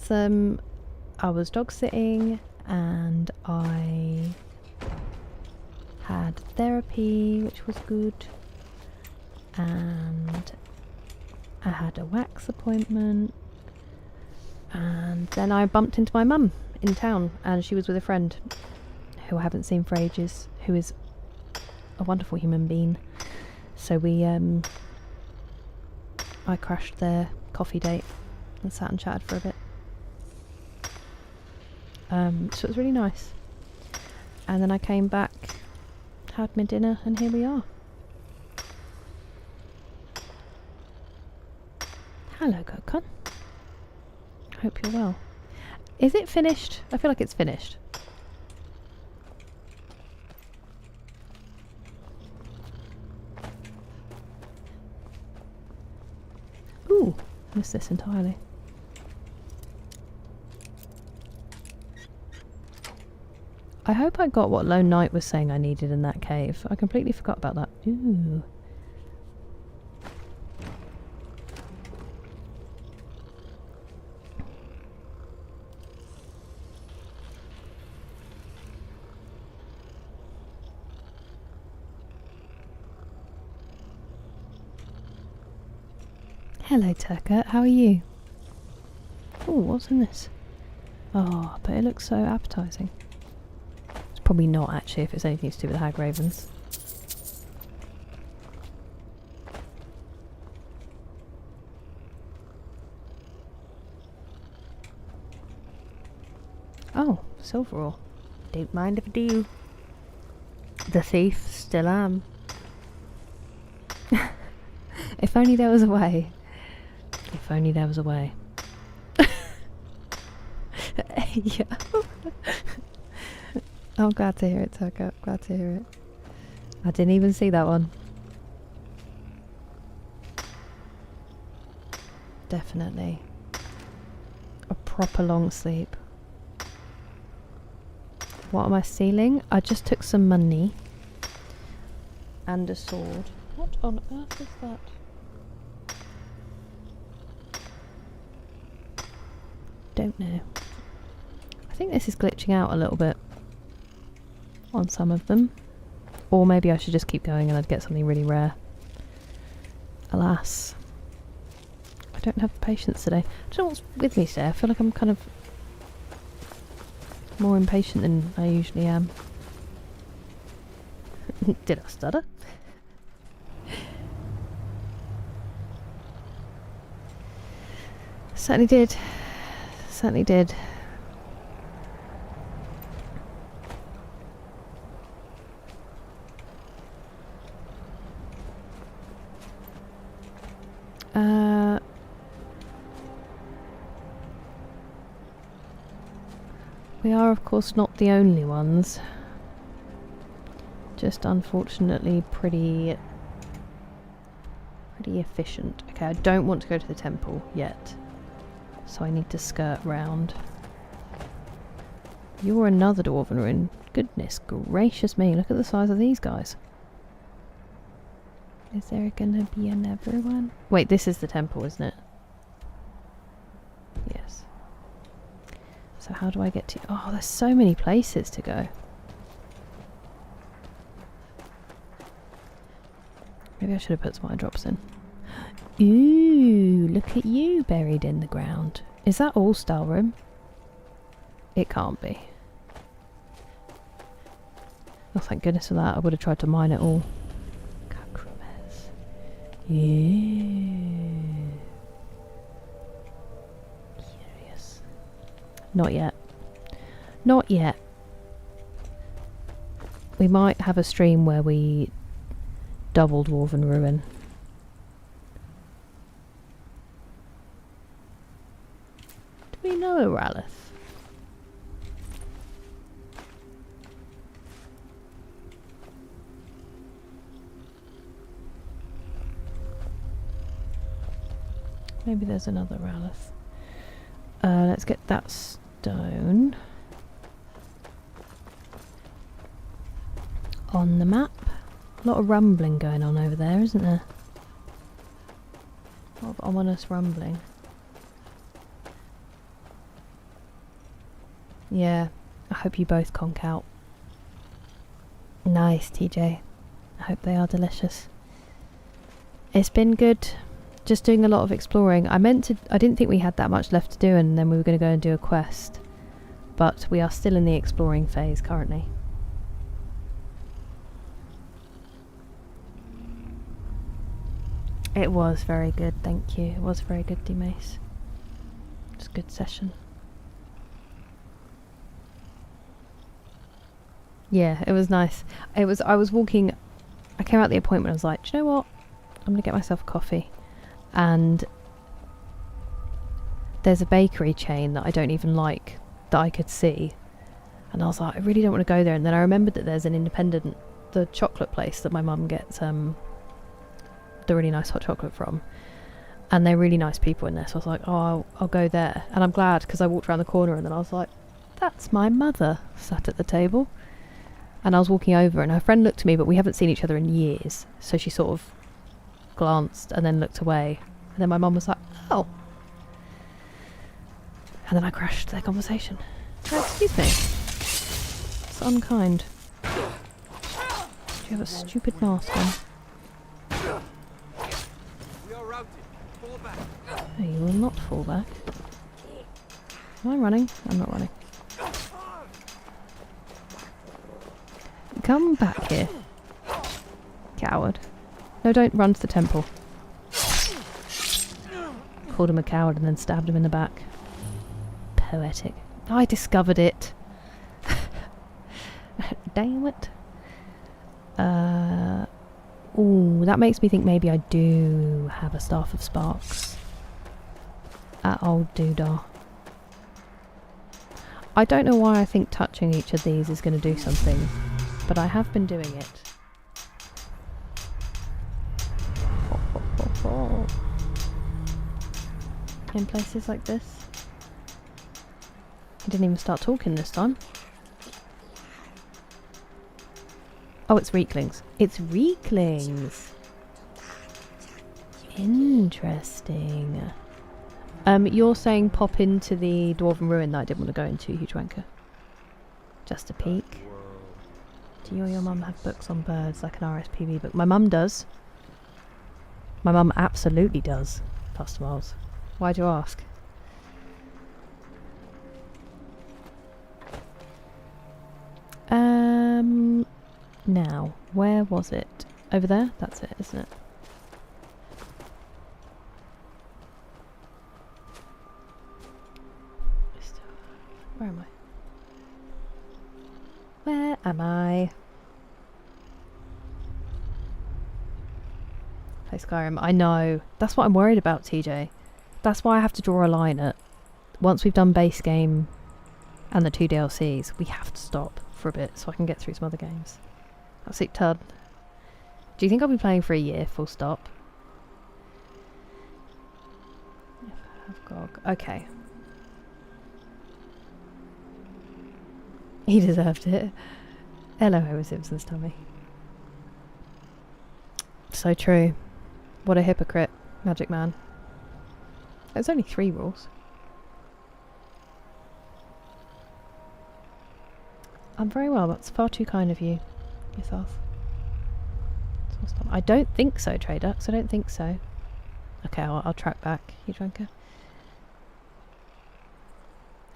was dog sitting and I had therapy, which was good. And I had a wax appointment, and then I bumped into my mum in town, and she was with a friend who I haven't seen for ages, who is a wonderful human being. So I crashed their coffee date and sat and chatted for a bit. So it was really nice. And then I came back, had my dinner, and here we are. Hello, Kokon. Hope you're well. Is it finished? I feel like it's finished. Ooh, missed this entirely. I hope I got what Lone Knight was saying I needed in that cave. I completely forgot about that. Ooh. Hello, Turka. How are you? Oh, what's in this? Oh, but it looks so appetising. It's probably not, actually, if it's anything to do with the hag ravens. Oh, silver ore. Don't mind if I do. The thief still am. If only there was a way. If only there was a way. Yeah. I'm glad to hear it, Tucker. Glad to hear it. I didn't even see that one. Definitely. A proper long sleep. What am I stealing? I just took some money. And a sword. What on earth is that? Don't know. I think this is glitching out a little bit on some of them. Or maybe I should just keep going and I'd get something really rare. Alas. I don't have the patience today. I don't know what's with me today. I feel like I'm kind of more impatient than I usually am. Did I stutter? Certainly did. Certainly did. We are, of course, not the only ones. Just unfortunately pretty efficient. Okay, I don't want to go to the temple yet, so I need to skirt round. You're another dwarven ruin. Goodness gracious me, look at the size of these guys. Is there gonna be another one? Wait, this is the temple, isn't it? Yes. So how do I get to... Oh, there's so many places to go. Maybe I should have put some eye drops in. Ooh, look at you buried in the ground. Is that all Stalrim? It can't be. Oh, thank goodness for that. I would have tried to mine it all. Cacrumes. Yeah. Curious. Not yet. Not yet. We might have a stream where we double Dwarven Ruin. Do we know a Ralith? Maybe there's another Ralith. Let's get that stone on the map. A lot of rumbling going on over there, isn't there? A lot of ominous rumbling. Yeah, I hope you both conk out. Nice, TJ. I hope they are delicious. It's been good. Just doing a lot of exploring. I didn't think we had that much left to do, and then we were going to go and do a quest. But we are still in the exploring phase currently. It was very good, thank you. It was very good, D-Mace. It was a good session. Yeah, it was nice. I was walking, I came out the appointment, I was like, do you know what? I'm going to get myself a coffee. And there's a bakery chain that I don't even like that I could see. And I was like, I really don't want to go there. And then I remembered that there's an independent, the chocolate place that my mum gets the really nice hot chocolate from. And they're really nice people in there. So I was like, oh, I'll go there. And I'm glad because I walked around the corner and then I was like, that's my mother sat at the table. And I was walking over and her friend looked at me, but we haven't seen each other in years. So she sort of glanced and then looked away. And then my mum was like, oh. And then I crashed their conversation. Oh, excuse me. It's unkind. Do you have a stupid mask on? No, you will not fall back. Am I running? I'm not running. Come back here. Coward. No, don't run to the temple. Called him a coward and then stabbed him in the back. Poetic. I discovered it. Damn it. Ooh, that makes me think maybe I do have a Staff of Sparks at Old Doodah. I don't know why I think touching each of these is going to do something, but I have been doing it. In places like this. He didn't even start talking this time. Oh, it's Reeklings. It's Reeklings! Interesting. You're saying pop into the Dwarven Ruin that I didn't want to go into, Huge Wanker. Just a peek. Do you or your mum have books on birds like an RSPB book? My mum does. My mum absolutely does, Pastor Miles. Why do you ask? Now, where was it? Over there? That's it, isn't it? Where am I? Where am I? Play Skyrim. I know. That's what I'm worried about, TJ. That's why I have to draw a line at... Once we've done base game and the 2 DLCs, we have to stop for a bit so I can get through some other games. Absolute tud. Do you think I'll be playing for a year, full stop? Okay. He deserved it. Hello, Homer Simpson's tummy. So true. What a hypocrite, Magic Man. There's only 3 rules. I'm very well. That's far too kind of you. Yourself. I don't think so, Traydux. I don't think so. Okay, I'll track back. You drunker?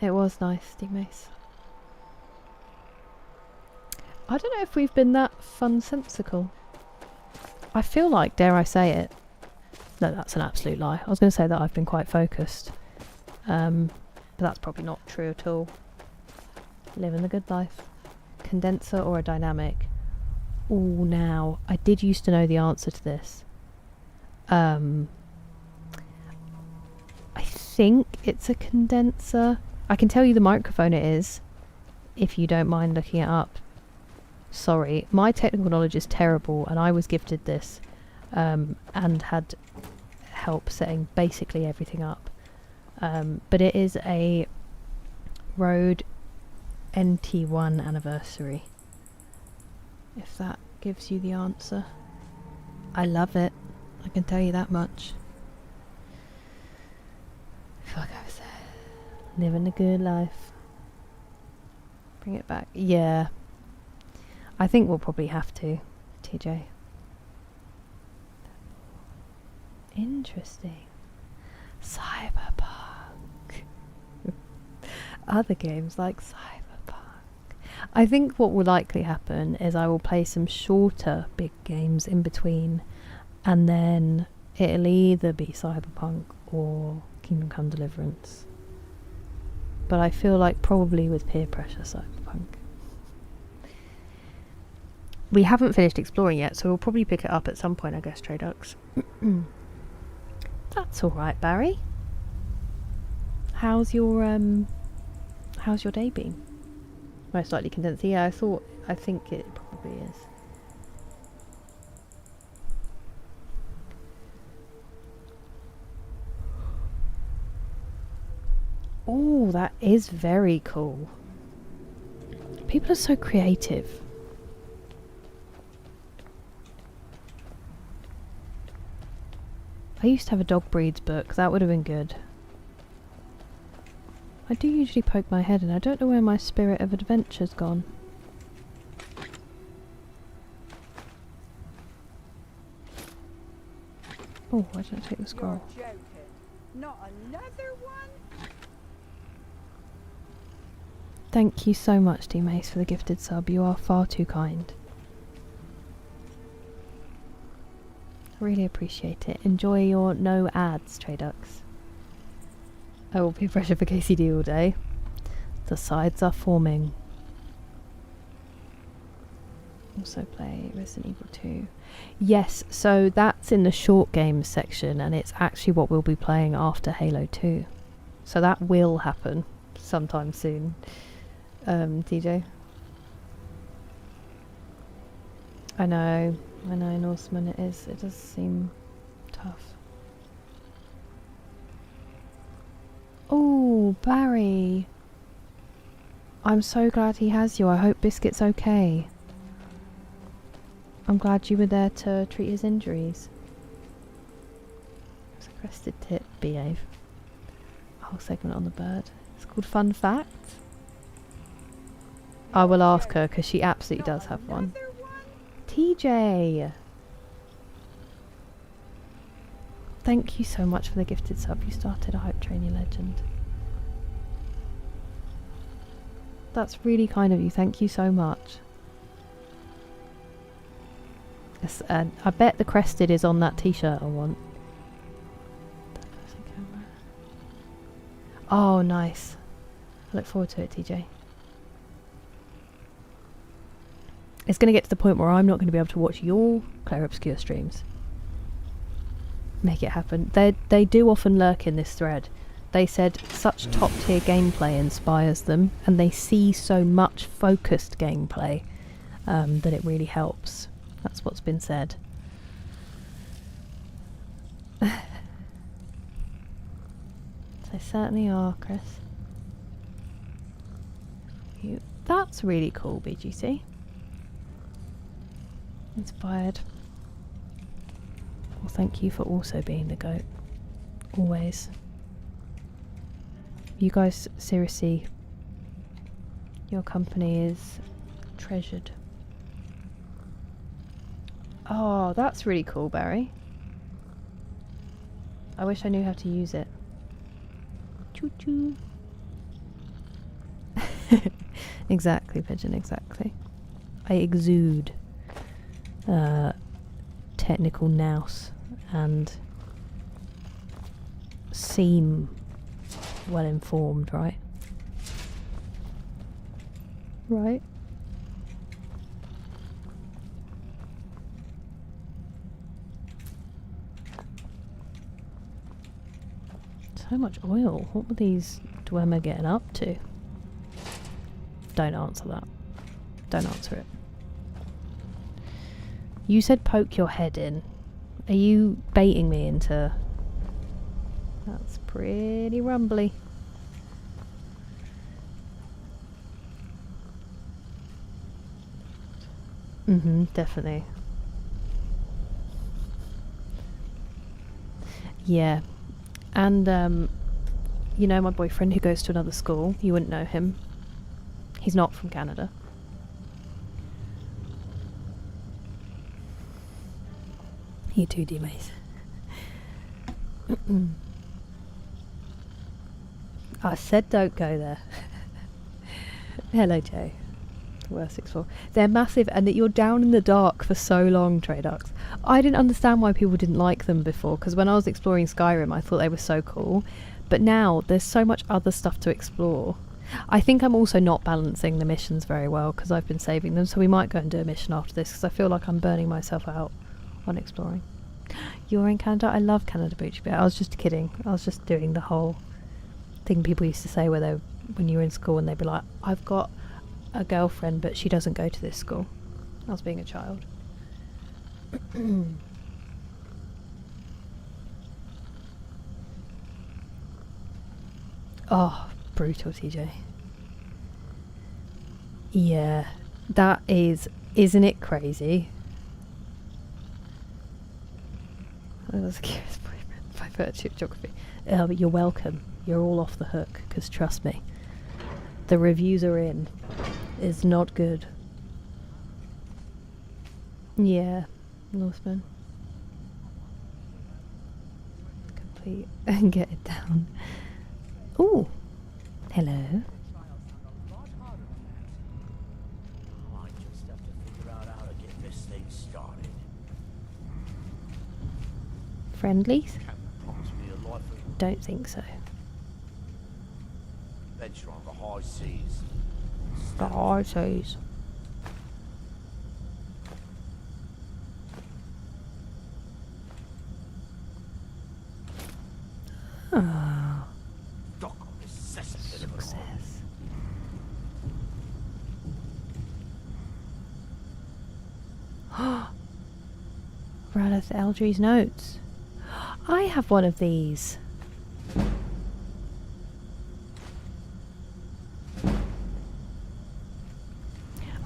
It was nice, Steve Mace. I don't know if we've been that fun-sensical. I feel like, dare I say it... No, that's an absolute lie. I was going to say that I've been quite focused. But that's probably not true at all. Living the good life. Condenser or a dynamic? Oh, now. I did used to know the answer to this. I think it's a condenser. I can tell you the microphone it is, if you don't mind looking it up. Sorry, my technical knowledge is terrible, and I was gifted this and had help setting basically everything up. But it is a Rode NT1 anniversary. If that gives you the answer. I love it. I can tell you that much. I feel like I was there. Living a good life. Bring it back. Yeah. I think we'll probably have to, TJ. Interesting. Cyberpunk. Other games like Cyberpunk. I think what will likely happen is I will play some shorter big games in between, and then it'll either be Cyberpunk or Kingdom Come Deliverance. But I feel like probably with peer pressure, Cyberpunk. We haven't finished exploring yet, so we'll probably pick it up at some point, I guess, Traydux. That's alright, Barry. How's your day been? Most likely condensed. Yeah, I think it probably is. Oh, that is very cool. People are so creative. I used to have a dog breeds book. That would have been good. I do usually poke my head and I don't know where my spirit of adventure's gone. Oh, why did I take the scroll? You're joking. Not another one? Thank you so much, D-Mace, for the gifted sub. You are far too kind. I really appreciate it. Enjoy your no ads, Traydux. I will be pressure for KCD all day. The sides are forming. Also play Resident Evil 2. Yes, so that's in the short games section, and it's actually what we'll be playing after Halo 2. So that will happen sometime soon. DJ. I know, Norseman, it does seem tough. Oh, Barry. I'm so glad he has you. I hope Biscuit's okay. I'm glad you were there to treat his injuries. It's a crested tit, behave. whole segment on the bird. It's called Fun Fact. I will ask her because she absolutely does have one. TJ! Thank you so much for the gifted sub. You started a hype train, you legend. That's really kind of you. Thank you so much. Yes, I bet the crested is on that t-shirt I want. Oh, nice. I look forward to it, TJ. It's going to get to the point where I'm not going to be able to watch your Claire Obscure streams. Make it happen. They do often lurk in this thread. They said such top tier gameplay inspires them, and they see so much focused gameplay that it really helps. That's what's been said. They certainly are, Chris. That's really cool, BGC. Inspired. Well, thank you for also being the GOAT. Always. You guys, seriously, your company is treasured. Oh, that's really cool, Barry. I wish I knew how to use it. Choo choo. Exactly, Pigeon, exactly. I exude technical nous and seem well informed, right? Right? So much oil. What were these Dwemer getting up to? Don't answer that. Don't answer it. You said poke your head in. Are you baiting me into... That's pretty rumbly. Definitely. Yeah. And, you know my boyfriend who goes to another school? You wouldn't know him. He's not from Canada. You too, D-Mace. I said don't go there. Hello, Jay. Worst 6-4. They're massive, and that you're down in the dark for so long, Tradox. I didn't understand why people didn't like them before, because when I was exploring Skyrim, I thought they were so cool. But now, there's so much other stuff to explore. I think I'm also not balancing the missions very well, because I've been saving them, so we might go and do a mission after this, because I feel like I'm burning myself out on exploring. You're in Canada? I love Canada Boochie Bear. I was just kidding. I was just doing the whole thing people used to say where they, when you were in school and they'd be like, I've got a girlfriend but she doesn't go to this school. I was being a child. Oh, brutal, TJ. Yeah, that is, isn't it crazy? I was a curious boyfriend by virtue of geography. But you're welcome. You're all off the hook, because trust me, the reviews are in. It's not good. Yeah, Northman. Complete and get it down. Ooh, hello. I just have to figure out how to get this thing started. Friendlies? Can't promise me a life of Don't think so. adventure on the high seas. The high seas. Ah. Dock on this cesspit of an Success. Radith Eldry's notes. I have one of these.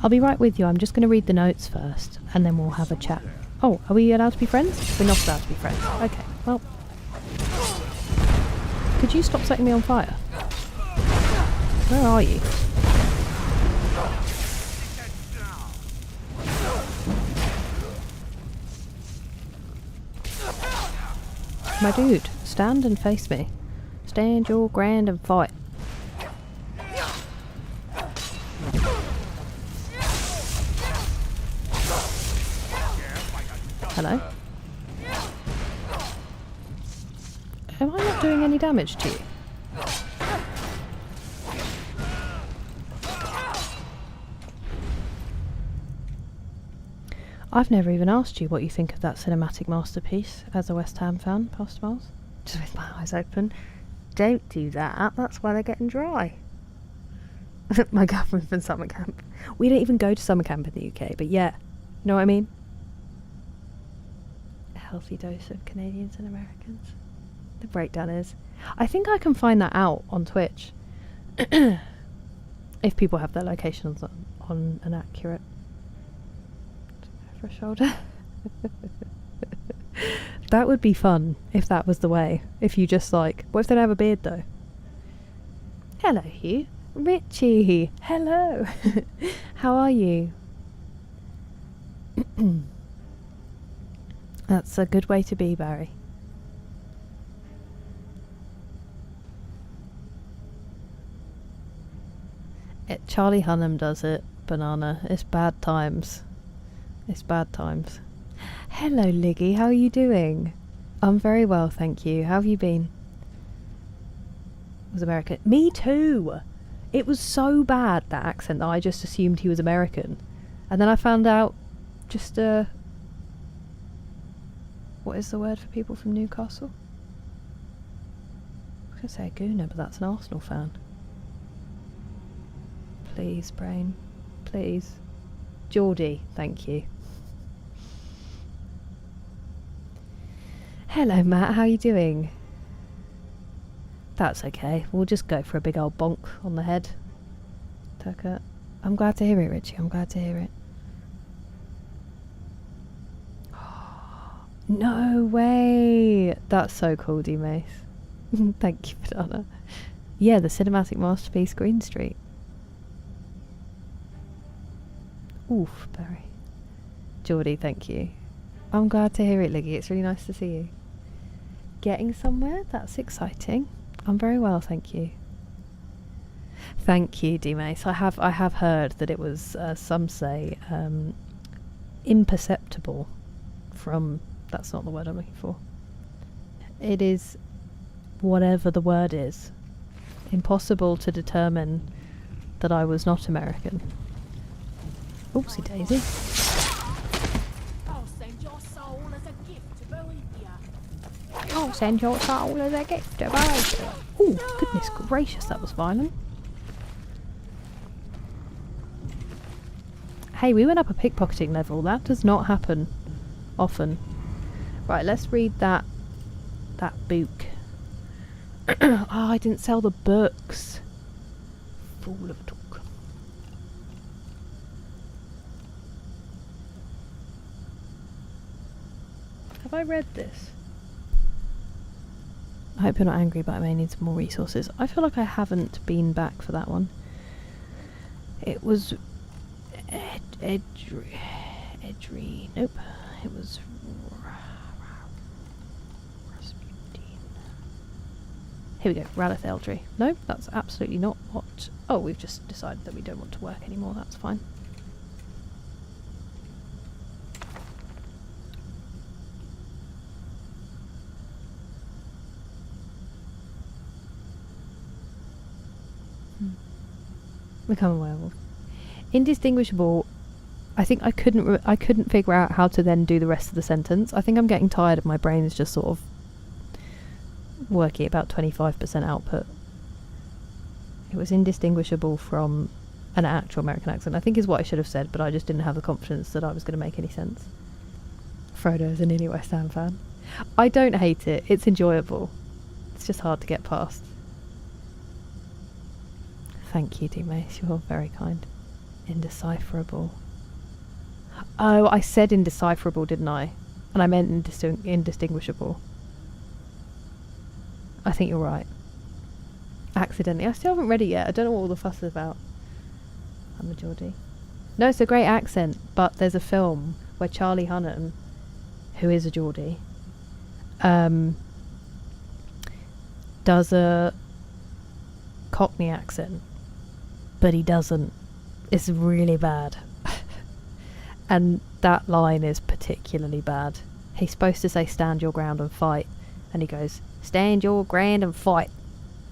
I'll be right with you. I'm just going to read the notes first, and then we'll have a chat. Oh, are we allowed to be friends? We're not allowed to be friends. Okay, well. Could you stop setting me on fire? Where are you? My dude, stand and face me. Stand your ground and fight. Hello? Am I not doing any damage to you? I've never even asked you what you think of that cinematic masterpiece as a West Ham fan, Pastor Miles. Just with my eyes open. Don't do that, that's why they're getting dry. My girlfriend's been summer camp. We don't even go to summer camp in the UK, but yeah, know what I mean? A healthy dose of Canadians and Americans. The breakdown is, I think I can find that out on Twitch. If people have their locations on an accurate for a shoulder. That would be fun if that was the way. If you just like, what if they don't have a beard though? Hello Hugh. Richie, hello. How are you? That's a good way to be, Barry. Charlie Hunnam does it, Banana. It's bad times. It's bad times. Hello, Liggy. How are you doing? I'm very well, thank you. How have you been? Was American? Me too. It was so bad, that accent, that I just assumed he was American. And then I found out just what is the word for people from Newcastle? I was going to say a gooner, but that's an Arsenal fan. Please, brain. Please. Geordie, thank you. Hello, Matt. How are you doing? That's okay. We'll just go for a big old bonk on the head. Tucker. I'm glad to hear it, Richie. I'm glad to hear it. No way! That's so cool, D-Mace. Thank you, Banana. Yeah, the cinematic masterpiece, Green Street. Oof, Barry. Geordie, thank you. I'm glad to hear it, Liggy. It's really nice to see you. Getting somewhere? That's exciting. I'm very well, thank you. Thank you, D-Mace. I have heard that it was, some say, imperceptible from... That's not the word I'm looking for. It is whatever the word is. Impossible to determine that I was not American. Oopsie daisy. I'll send your soul as a gift to Bolivia. I'll send your soul as a gift to Bolivia. Oh, goodness gracious, that was violent. Hey, we went up a pickpocketing level. That does not happen often. Right, let's read that book. Oh, I didn't sell the books. Fool of a talk. Have I read this? I hope you're not angry, but I may need some more resources. I feel like I haven't been back for that one. It was... Edry. Nope. It was... Here we go, Ralith Eldry. No, that's absolutely not what... Oh, we've just decided that we don't want to work anymore, that's fine. Become a werewolf. Indistinguishable. I think I couldn't figure out how to then do the rest of the sentence. I think I'm getting tired of my brain is just sort of working about 25% output. It was indistinguishable from an actual American accent, I think is what I should have said, but I just didn't have the confidence that I was going to make any sense. Frodo is a nearly West Ham fan. I don't hate it, it's enjoyable. It's just hard to get past. Thank you, D-Mace, you're very kind. Indecipherable. Oh, I said indecipherable, didn't I? And I meant indistinguishable. I think you're right. accidentally. I still haven't read it yet. I don't know what all the fuss is about. I'm a Geordie. No, it's a great accent, but there's a film where Charlie Hunnam, who is a Geordie, does a Cockney accent, but he doesn't. It's really bad. And that line is particularly bad. He's supposed to say stand your ground and fight, and he goes stand your ground and fight.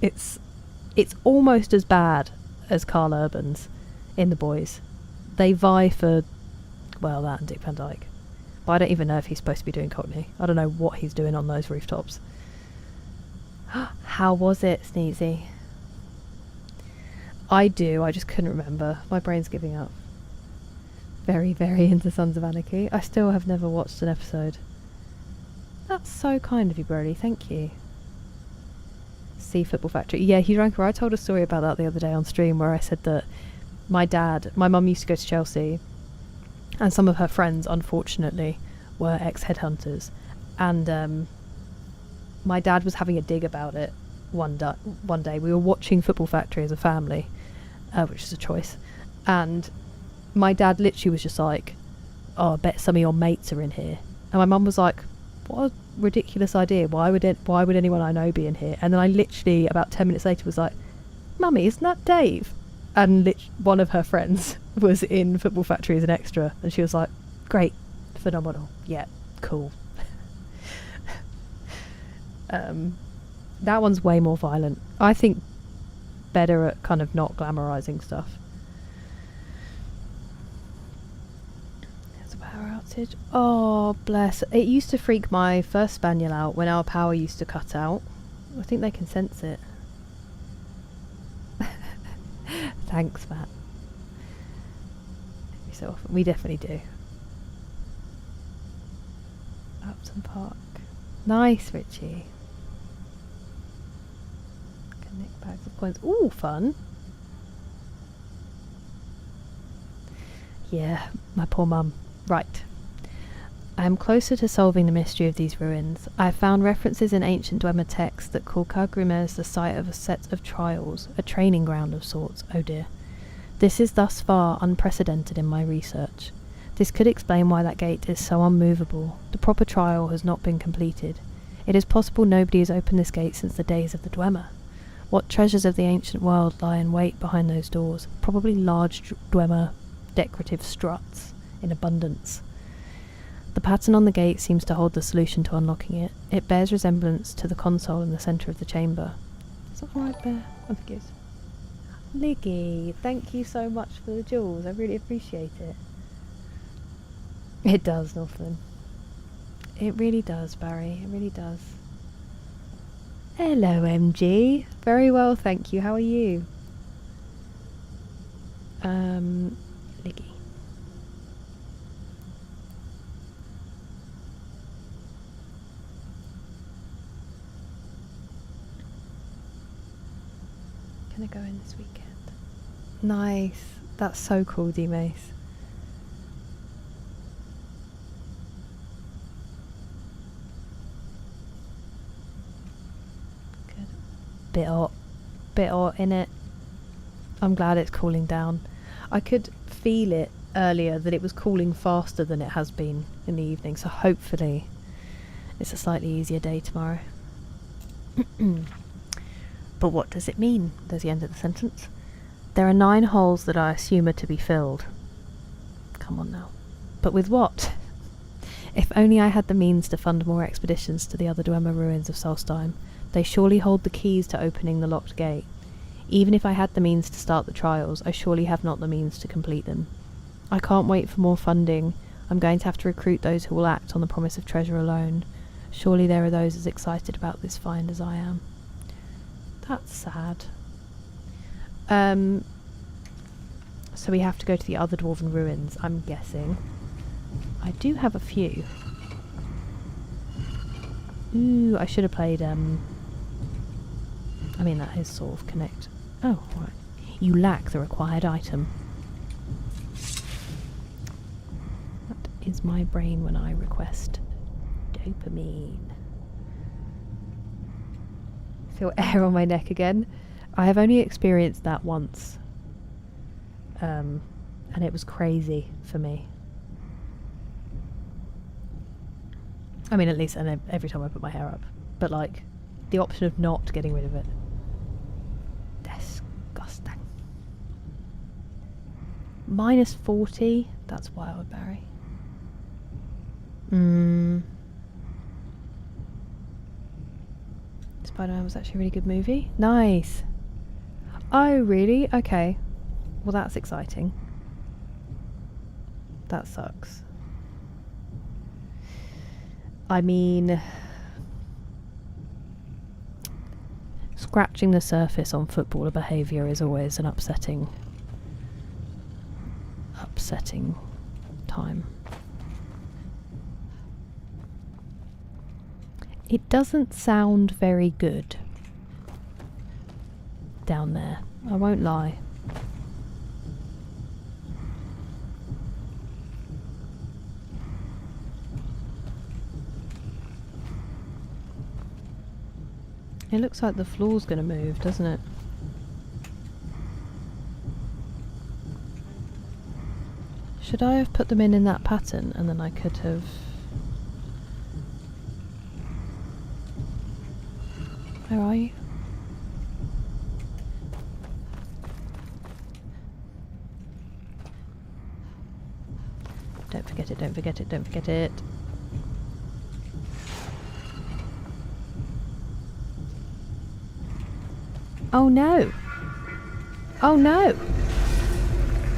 It's almost as bad as Carl Urban's in The Boys. They vie for, well, that and Dick Van Dyke. But I don't even know if he's supposed to be doing Cockney. I don't know what he's doing on those rooftops. How was it, Sneezy? I just couldn't remember. My brain's giving up. Very, very into Sons of Anarchy. I still have never watched an episode. That's so kind of you, Brody. Thank you. See Football Factory. Yeah, Hugh Ranker, I told a story about that the other day on stream where I said that my mum used to go to Chelsea, and some of her friends, unfortunately, were ex-headhunters. And my dad was having a dig about it one day. We were watching Football Factory as a family, which is a choice. And my dad literally was just like, oh, I bet some of your mates are in here. And my mum was like, what a ridiculous idea. Why would anyone I know be in here? And then I literally, about 10 minutes later, was like, Mummy, isn't that Dave? And one of her friends was in Football Factory as an extra. And she was like, great, phenomenal. Yeah, cool. That one's way more violent. I think better at kind of not glamorizing stuff. There's a power outage. Oh, bless. It used to freak my first spaniel out when our power used to cut out. I think they can sense it. Thanks, Matt. So often. We definitely do. Upton Park. Nice, Richie. Connect bags of coins. Ooh, fun. Yeah, my poor mum. Right. I am closer to solving the mystery of these ruins. I have found references in ancient Dwemer texts that call Cagrimes the site of a set of trials, a training ground of sorts, oh dear. This is thus far unprecedented in my research. This could explain why that gate is so unmovable. The proper trial has not been completed. It is possible nobody has opened this gate since the days of the Dwemer. What treasures of the ancient world lie in wait behind those doors? Probably large Dwemer decorative struts in abundance. The pattern on the gate seems to hold the solution to unlocking it. It bears resemblance to the console in the centre of the chamber. Is that right there? I think it is. Liggy, thank you so much for the jewels. I really appreciate it. It does, Northland. It really does, Barry. It really does. Hello, MG. Very well, thank you. How are you? Liggy. Can I go in this weekend? Nice. That's so cool, D-Mace. Good. Bit hot in it. I'm glad it's cooling down. I could feel it earlier that it was cooling faster than it has been in the evening, so hopefully it's a slightly easier day tomorrow. But what does it mean? There's the end of the sentence. There are 9 holes that I assume are to be filled. Come on now. But with what? If only I had the means to fund more expeditions to the other Dwemer ruins of Solstheim. They surely hold the keys to opening the locked gate. Even if I had the means to start the trials, I surely have not the means to complete them. I can't wait for more funding. I'm going to have to recruit those who will act on the promise of treasure alone. Surely there are those as excited about this find as I am. That's sad. So we have to go to the other dwarven ruins, I'm guessing. I do have a few. Ooh, I should have played, I mean, that is sort of connect. Oh, right. You lack the required item. That is my brain when I request dopamine. Feel air on my neck again. I have only experienced that once. And it was crazy for me. I mean, at least and every time I put my hair up. But like, the option of not getting rid of it. Disgusting. Minus 40? That's wild, Barry. Spider-Man was actually a really good movie. Nice. Oh, really? Okay. Well, that's exciting. That sucks. I mean, scratching the surface on footballer behaviour is always an upsetting time. It doesn't sound very good down there, I won't lie. It looks like the floor's going to move, doesn't it? Should I have put them in that pattern and then I could have... Where are you? Don't forget it, don't forget it, don't forget it. Oh no! Oh no!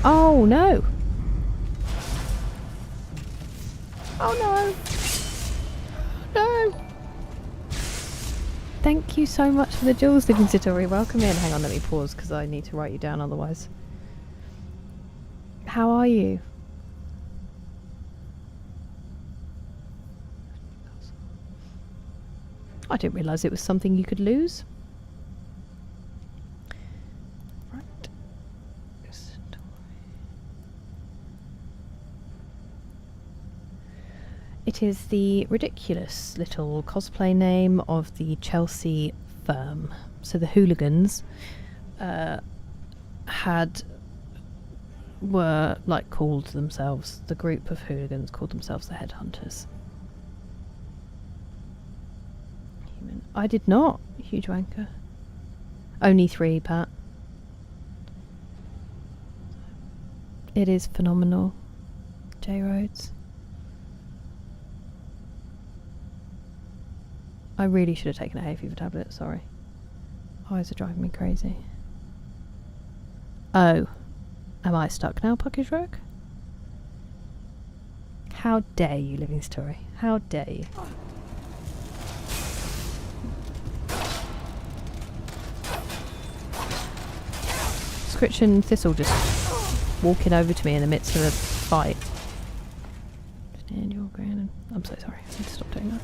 Oh no! Oh no! No! Thank you so much for the jewels, Living Satori. Welcome in. Hang on, let me pause because I need to write you down otherwise. How are you? I didn't realise it was something you could lose. Right. It is the ridiculous little cosplay name of the Chelsea firm. So the hooligans were like called themselves, the group of hooligans called themselves the Headhunters. I did not. Huge wanker. Only 3, Pat. It is phenomenal. J Rhodes. I really should have taken a hay fever tablet, sorry. Eyes are driving me crazy. Oh. Am I stuck now, Puckish Rook? How dare you, Living Story? How dare you? Scritch and Thistle just walking over to me in the midst of a fight. Stand your ground. I'm so sorry. I need to stop doing that.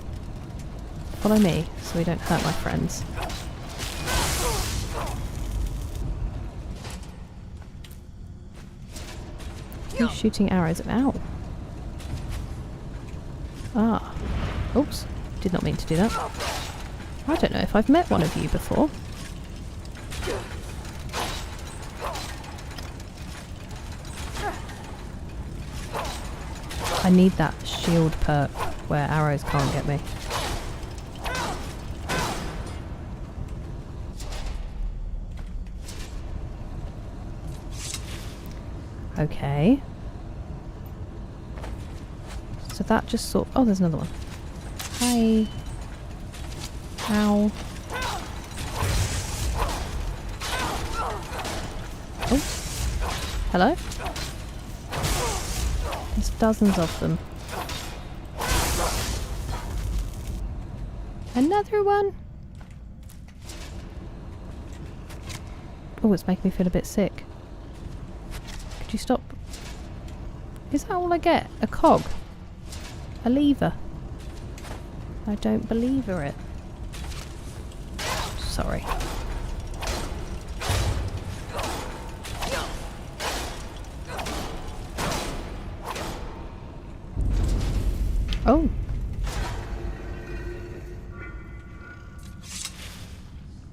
Follow me so we don't hurt my friends. Who's shooting arrows? Ow. Ah. Oops. Did not mean to do that. I don't know if I've met one of you before. I need that shield perk where arrows can't get me. Okay. So that just sort... Oh, there's another one. Hi. Ow. Oh. Hello? There's dozens of them. Another one? Oh, it's making me feel a bit sick. Could you stop? Is that all I get? A cog? A lever? I don't believe it. Sorry. Oh.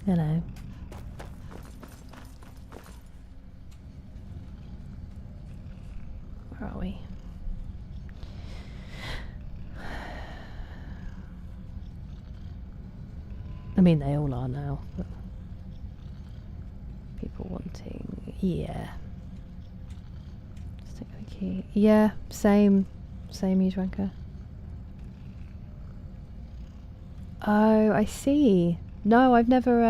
Hello. Where are we? I mean, they all are now, but people wanting, yeah. Stick the key. Yeah, same use ranker. Oh, I see. No, I've never,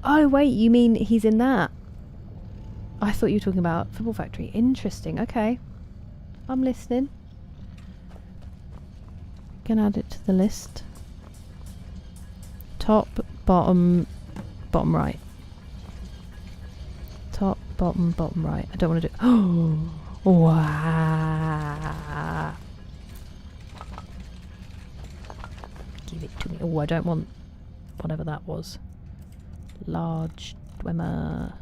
Oh, wait, you mean he's in that? I thought you were talking about Football Factory. Interesting, okay. I'm listening. Gonna add it to the list. Top, bottom right. Top, bottom right. I don't want to do... Oh, wow. Give it to me. Oh, I don't want whatever that was. Large Dwemer.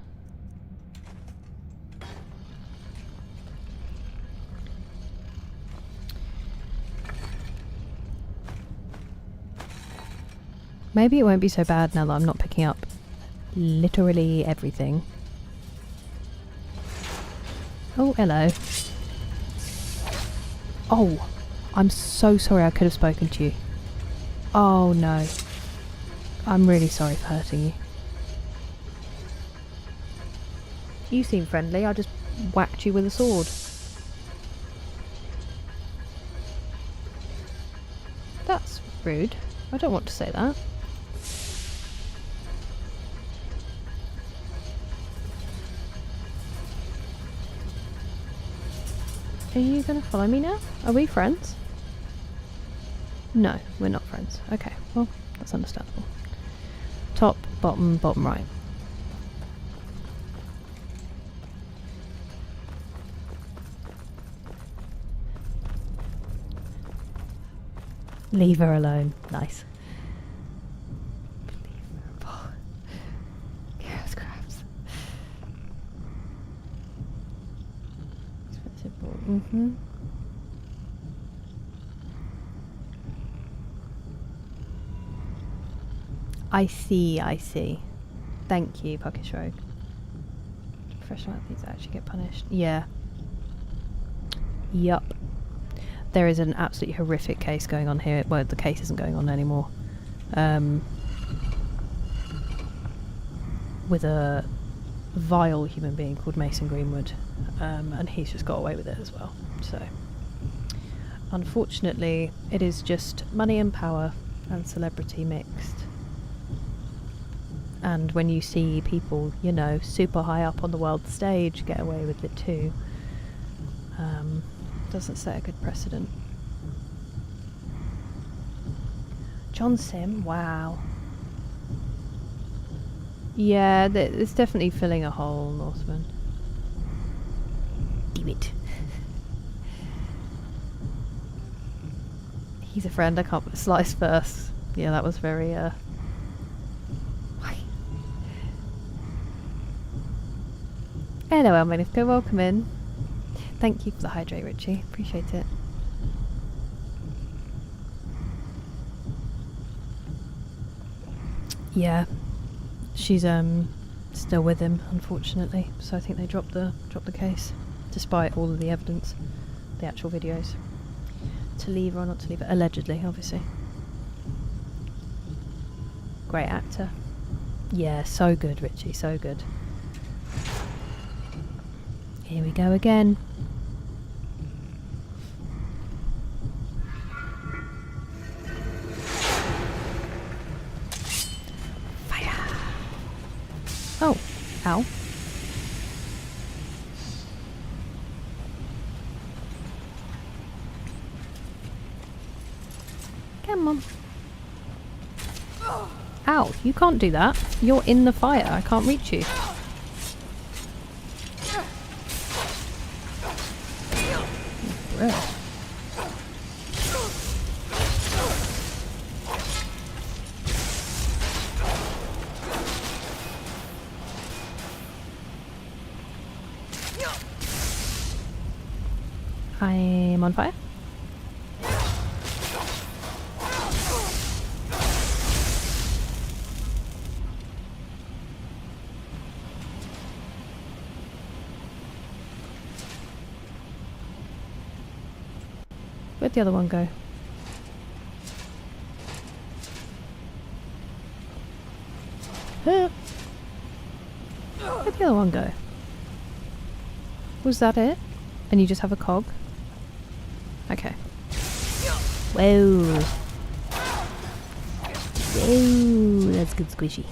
Maybe it won't be so bad now that I'm not picking up literally everything. Oh, hello. Oh, I'm so sorry I could have spoken to you. Oh no. I'm really sorry for hurting you. You seem friendly, I just whacked you with a sword. That's rude. I don't want to say that. Are you going to follow me now? Are we friends? No, we're not friends. Okay, well, that's understandable. Top, bottom right. Leave her alone. Nice. Chaos crabs. Mm-hmm. I see. Thank you, Puckish Rogue. Professional athletes actually get punished. Yeah. Yup. There is an absolutely horrific case going on here. Well, the case isn't going on anymore. With a vile human being called Mason Greenwood. And he's just got away with it as well. So, unfortunately, it is just money and power and celebrity mixed. And when you see people, you know, super high up on the world stage get away with it too, doesn't set a good precedent. John Sim, wow. Yeah, it's definitely filling a hole, Northman. Damn it. He's a friend, I can't slice first. Yeah, that was very, Hello, Elmanifka, welcome in. Thank you for the hydrate, Richie. Appreciate it. Yeah, she's still with him, unfortunately. So I think they dropped the case, despite all of the evidence, the actual videos. To leave her or not to leave her, allegedly, obviously. Great actor. Yeah, so good, Richie, so good. Here we go again. Fire! Oh, ow. Come on. Ow, you can't do that. You're in the fire. I can't reach you. Bro. I'm on fire. Where'd the other one go? Where'd the other one go? Was that it? And you just have a cog? Okay. Whoa. Whoa, that's good squishy.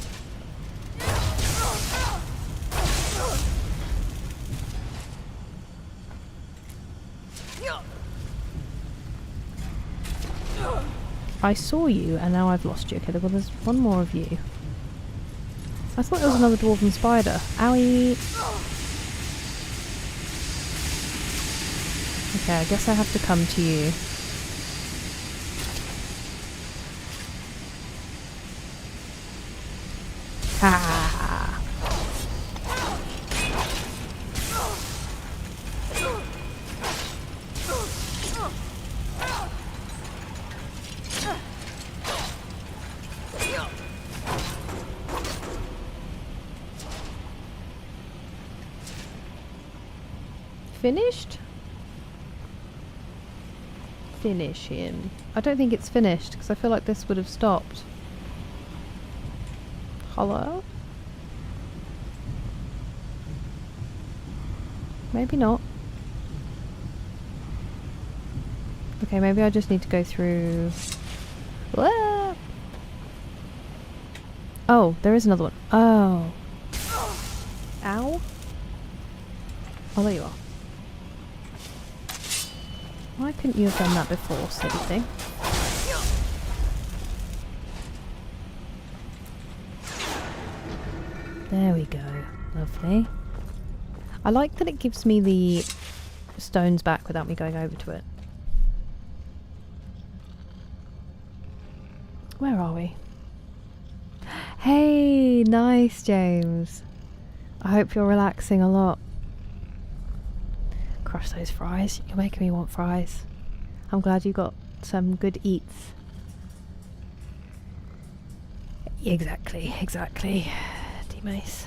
I saw you and now I've lost you. Okay, well there's one more of you. I thought there was another dwarven spider. Owie! Okay, I guess I have to come to you. Ah! Finished? Finish him. I don't think it's finished because I feel like this would have stopped. Hello? Maybe not. Okay, maybe I just need to go through... Ah! Oh, there is another one. Oh. Ow. Oh, there you are. Why couldn't you have done that before, silly thing? There we go. Lovely. I like that it gives me the stones back without me going over to it. Where are we? Hey, nice, James. I hope you're relaxing a lot. Crush those fries. You're making me want fries. I'm glad you got some good eats. Exactly, exactly. D-Mace.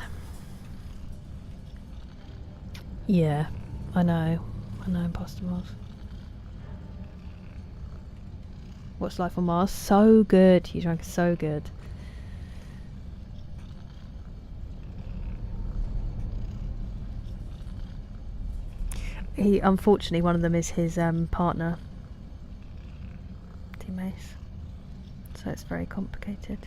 Yeah, I know. I know, Imposter Mars. What's life on Mars? So good. You drank so good. He, unfortunately, one of them is his partner, T-Mace. So it's very complicated.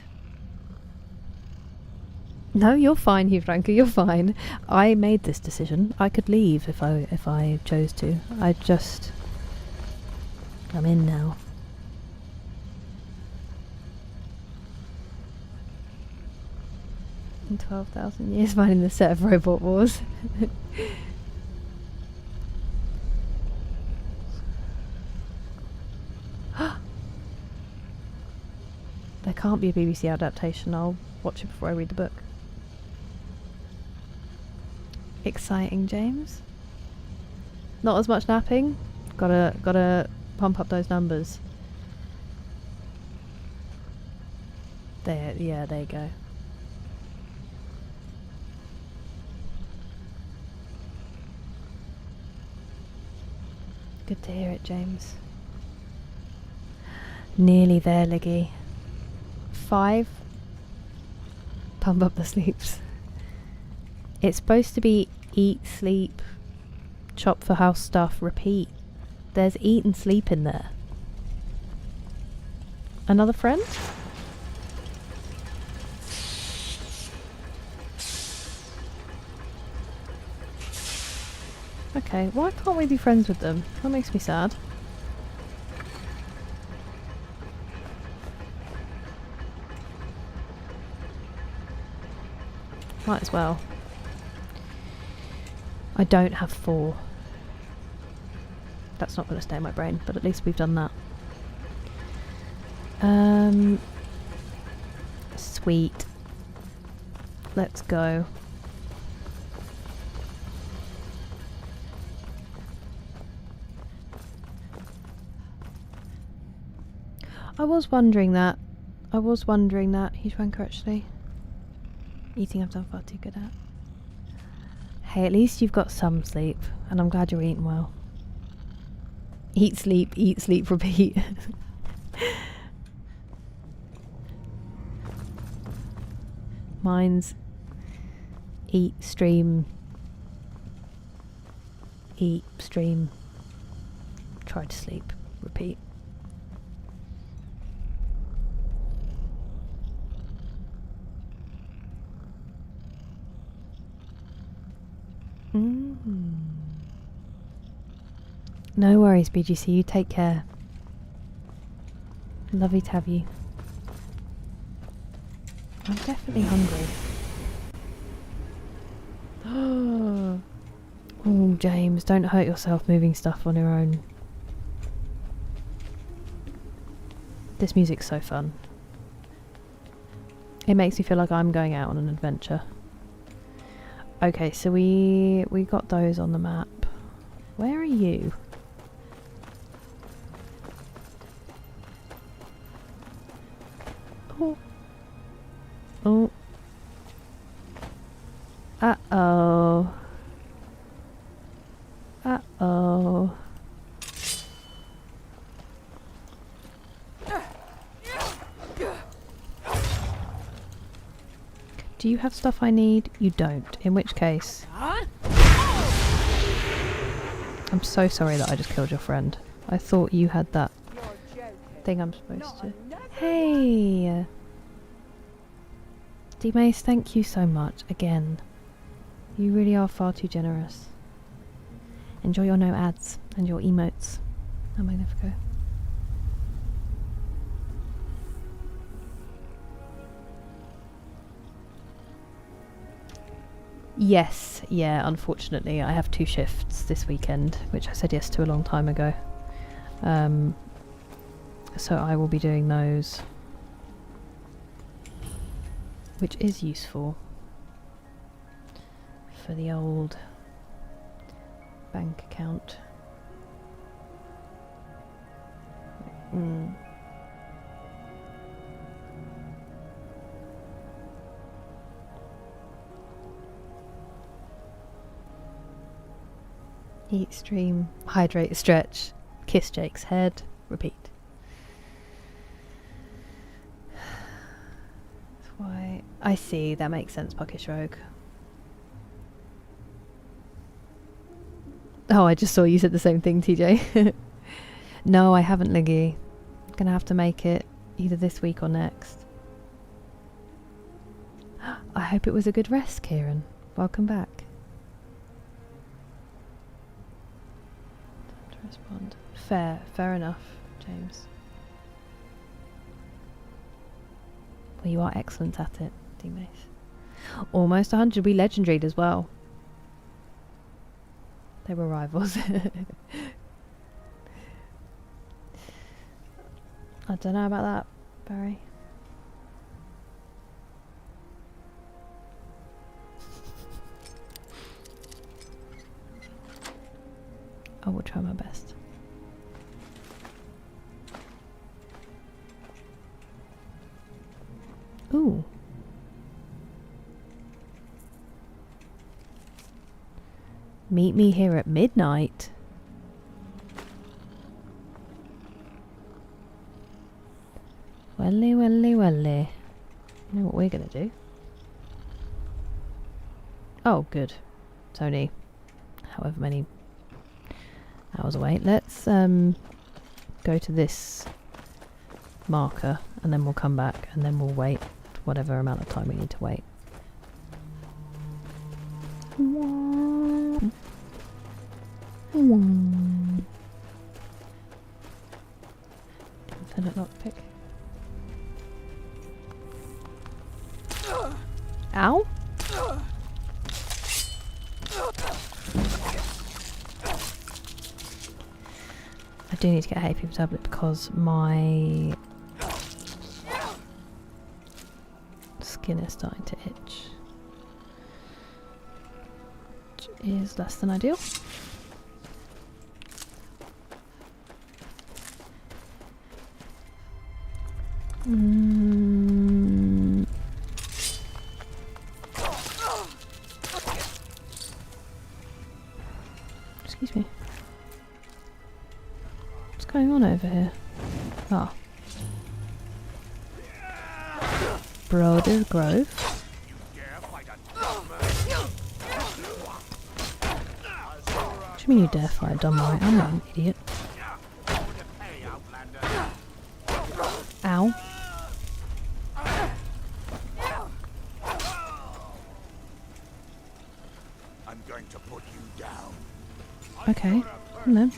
No, you're fine, Hugh Franco. You're fine. I made this decision. I could leave if I chose to. I'm in now. In 12,000 years, finding the set of Robot Wars. There can't be a BBC adaptation. I'll watch it before I read the book. Exciting, James. Not as much napping. Gotta pump up those numbers. There, yeah, there you go. Good to hear it, James. Nearly there, Liggy. 5. Pump up the sleeps. It's supposed to be eat, sleep, chop for house stuff, repeat. There's eat and sleep in there. Another friend? Okay, why can't we be friends with them? That makes me sad. Might as well. I don't have 4. That's not going to stay in my brain, but at least we've done that. Sweet. Let's go. I was wondering that. He's wanker actually. Eating I've done far too good at. Hey, at least you've got some sleep, and I'm glad you're eating well. Eat, sleep, repeat. Mine's eat, stream, try to sleep, repeat. No worries, BGC, you take care. Lovely to have you. I'm definitely hungry. Oh, James, don't hurt yourself moving stuff on your own. This music's so fun. It makes me feel like I'm going out on an adventure. Okay, so we got those on the map. Where are you? Oh. Oh. Uh-oh. Uh-oh. Do you have stuff I need? You don't. In which case... I'm so sorry that I just killed your friend. I thought you had that thing I'm supposed to... Hey! D-Mace, thank you so much. Again. You really are far too generous. Enjoy your no ads and your emotes. Oh, Magnifico. Yes, yeah, unfortunately I have 2 shifts this weekend, which I said yes to a long time ago. So I will be doing those, which is useful for the old bank account. Eat, stream, hydrate, stretch, kiss Jake's head, repeat. That's why I see, that makes sense, Puckish Rogue. Oh, I just saw you said the same thing, TJ. No, I haven't, Liggy. Gonna have to make it either this week or next. I hope it was a good rest, Kieran. Welcome back. Time to respond. Fair enough, James. Well, you are excellent at it, D-Mace. Almost 100. We legendaried as well. They were rivals. I don't know about that, Barry. I will try my best. Ooh. Meet me here at midnight. Welly. You know what we're gonna do? Oh, good. It's only however many hours away. Let's go to this marker and then we'll come back and then we'll wait whatever amount of time we need to wait. Infinite lockpick. Ow! I do need to get a hay fever tablet because my skin is starting to itch, which is less than ideal. Excuse me. going on over here? Ah. Broader Grove. What do you mean you dare fight a dumb right? I'm not an idiot. Ow. I'm going to put you down. Okay. And then.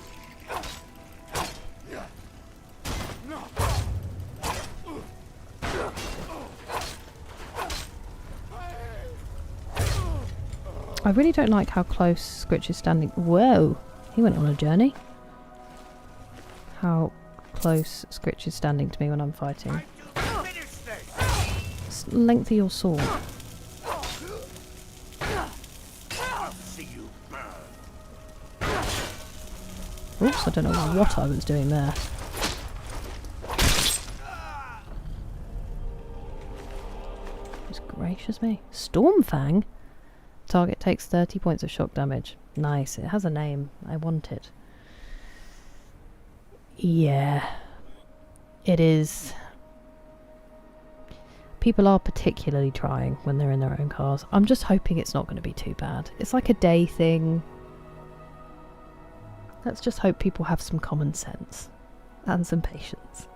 I really don't like how close Scritch is standing. Whoa! He went on a journey. How close Scritch is standing to me when I'm fighting. Length of your sword. Oops, I don't know what I was doing there. Just gracious me. Stormfang? Target takes 30 points of shock damage. Nice, it has a name. I want it. Yeah. It is. People are particularly trying when they're in their own cars. I'm just hoping it's not going to be too bad. It's like a day thing. Let's just hope people have some common sense. And some patience.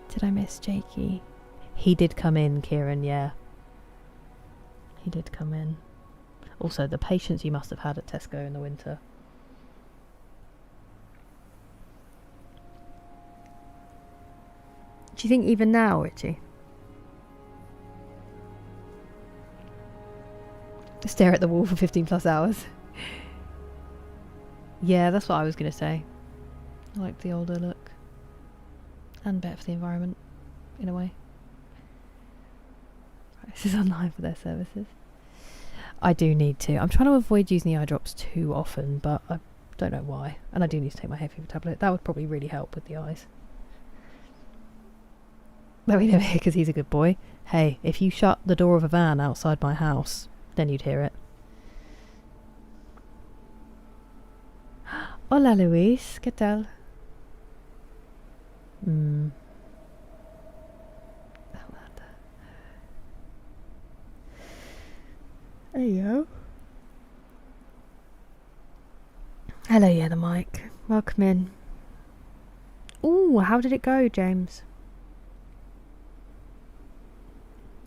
Did I miss Jakey? He did come in, Kieran, yeah. He did come in. Also, the patience you must have had at Tesco in the winter. Do you think even now, Richie? Stare at the wall for 15 plus hours. Yeah, that's what I was going to say. I like the older look. And better for the environment, in a way. This is online for their services. I do need to. I'm trying to avoid using the eye drops too often, but I don't know why. And I do need to take my hay fever tablet. That would probably really help with the eyes. Let me know here because he's a good boy. Hey, if you shut the door of a van outside my house, then you'd hear it. Hola Luis, ¿qué tal? There you go. Hello, yeah, the mic. Welcome in. Ooh, how did it go, James?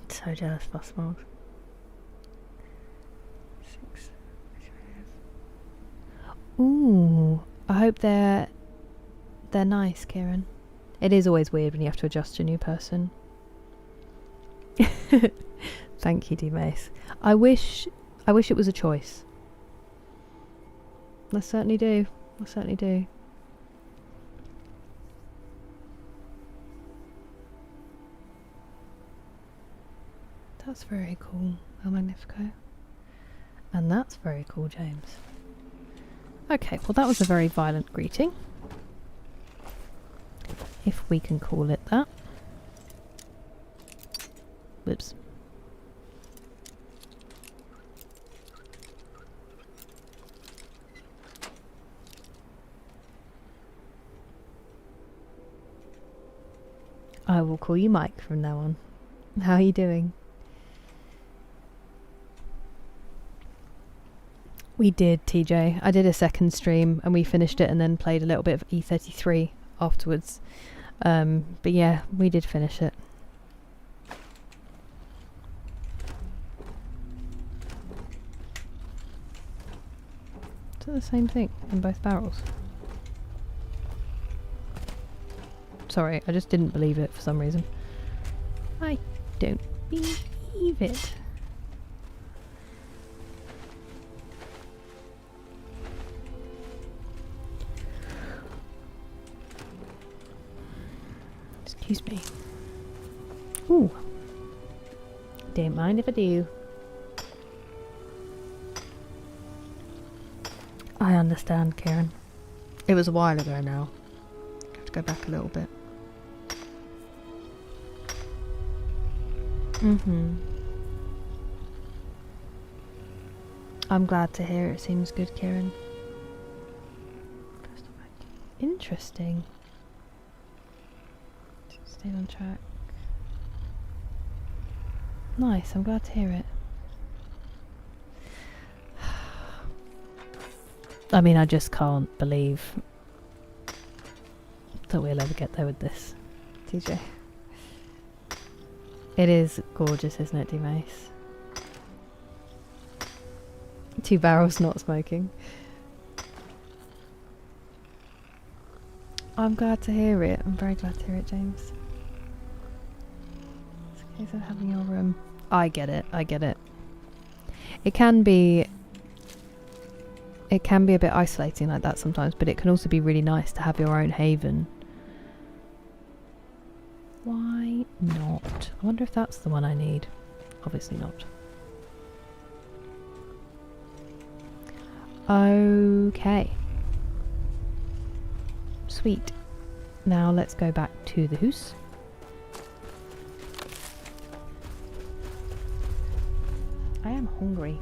So jealous, Bussmold. 6. Ooh, I hope they're nice, Kieran. It is always weird when you have to adjust to a new person. Thank you, D-Mace. I wish it was a choice. I certainly do. I certainly do. That's very cool, El Magnifico. And that's very cool, James. Okay, well that was a very violent greeting. If we can call it that. Whoops. I will call you Mike from now on. How are you doing? We did, TJ. I did a second stream and we finished it and then played a little bit of E33 afterwards. But yeah, we did finish it. Is it the same thing in both barrels? Sorry, I just didn't believe it for some reason. I don't believe it. Excuse me. Ooh. Don't mind if I do. I understand, Karen. It was a while ago now. I have to go back a little bit. I'm glad to hear it seems good, Kieran. Interesting. Stay on track. Nice, I'm glad to hear it. I mean, I just can't believe that we'll ever get there with this, TJ. It is gorgeous, isn't it, D-Mace? 2 barrels not smoking. I'm glad to hear it. I'm very glad to hear it, James. It's a case of having your room. I get it. I get it. It can be a bit isolating like that sometimes, but it can also be really nice to have your own haven. Why not? I wonder if that's the one I need. Obviously not. Okay. Sweet. Now let's go back to the house. I am hungry.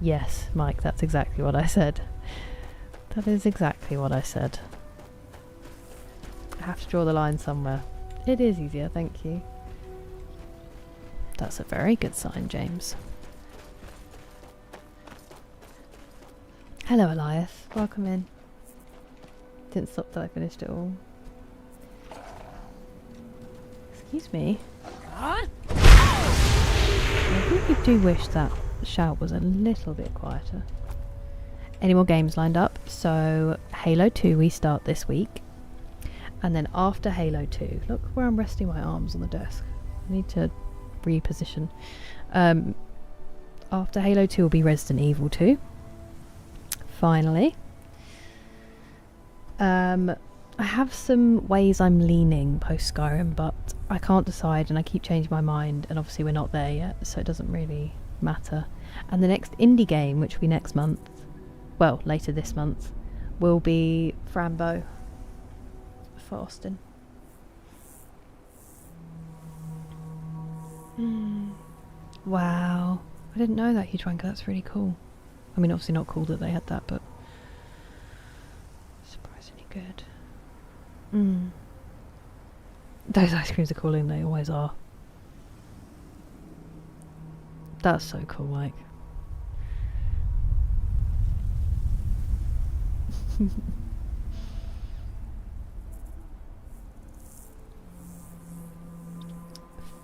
Yes, Mike, that's exactly what I said. That is exactly what I said. I have to draw the line somewhere. It is easier, thank you. That's a very good sign, James. Hello, Elias. Welcome in. Didn't stop till I finished it all. Excuse me. I really do wish that shout was a little bit quieter. Any more games lined up? So Halo 2 we start this week, and then after Halo 2, look where I'm resting my arms on the desk. I need to reposition. After Halo 2 will be Resident Evil 2. Finally. I have some ways I'm leaning post Skyrim, but I can't decide and I keep changing my mind, and obviously we're not there yet, so it doesn't really matter. And the next indie game, which will be next month, well, later this month, will be Frambo for Austin. Wow. I didn't know that huge wanker. That's really cool. I mean, obviously not cool that they had that, but surprisingly good. Those ice creams are cool, and they always are. That's so cool, Mike.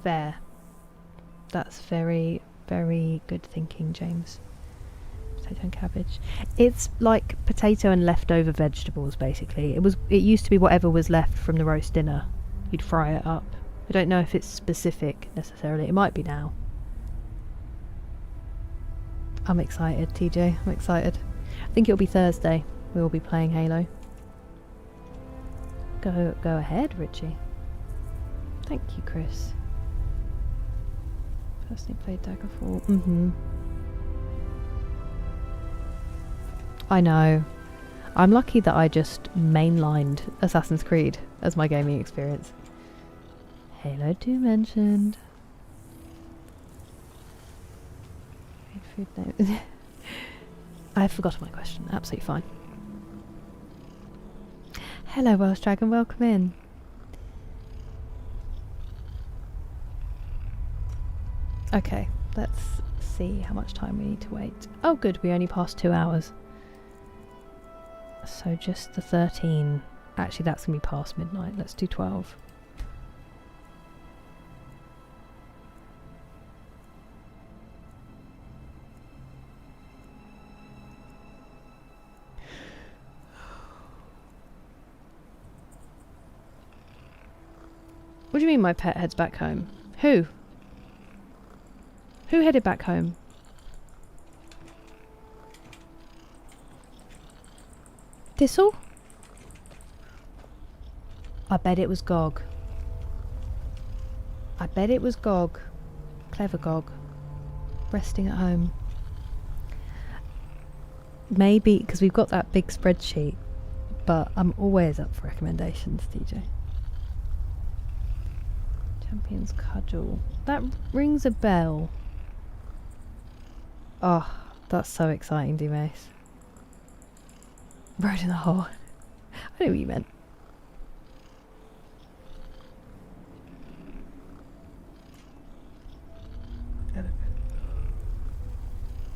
Fair. That's very, very good thinking, James. Potato and cabbage. It's like potato and leftover vegetables, basically. It used to be whatever was left from the roast dinner. You'd fry it up. I don't know if it's specific necessarily. It might be now. I'm excited, TJ. I'm excited. I think it'll be Thursday. We will be playing Halo. Go ahead, Richie. Thank you, Chris. Personally played Daggerfall. I know. I'm lucky that I just mainlined Assassin's Creed as my gaming experience. Halo 2 mentioned. Food note. I've forgotten my question. Absolutely fine. Hello, Welsh Dragon. Welcome in. Okay, let's see how much time we need to wait. Oh good, we only passed 2 hours. So just the 13. Actually, that's going to be past midnight. Let's do 12. What do you mean my pet heads back home? Who? Who headed back home? Thistle? I bet it was Gog. I bet it was Gog. Clever Gog. Resting at home. Maybe, because we've got that big spreadsheet, but I'm always up for recommendations, DJ. Champion's Cudgel. That rings a bell. Oh, That's so exciting, D-Mace. Road in the hole. I knew what you meant.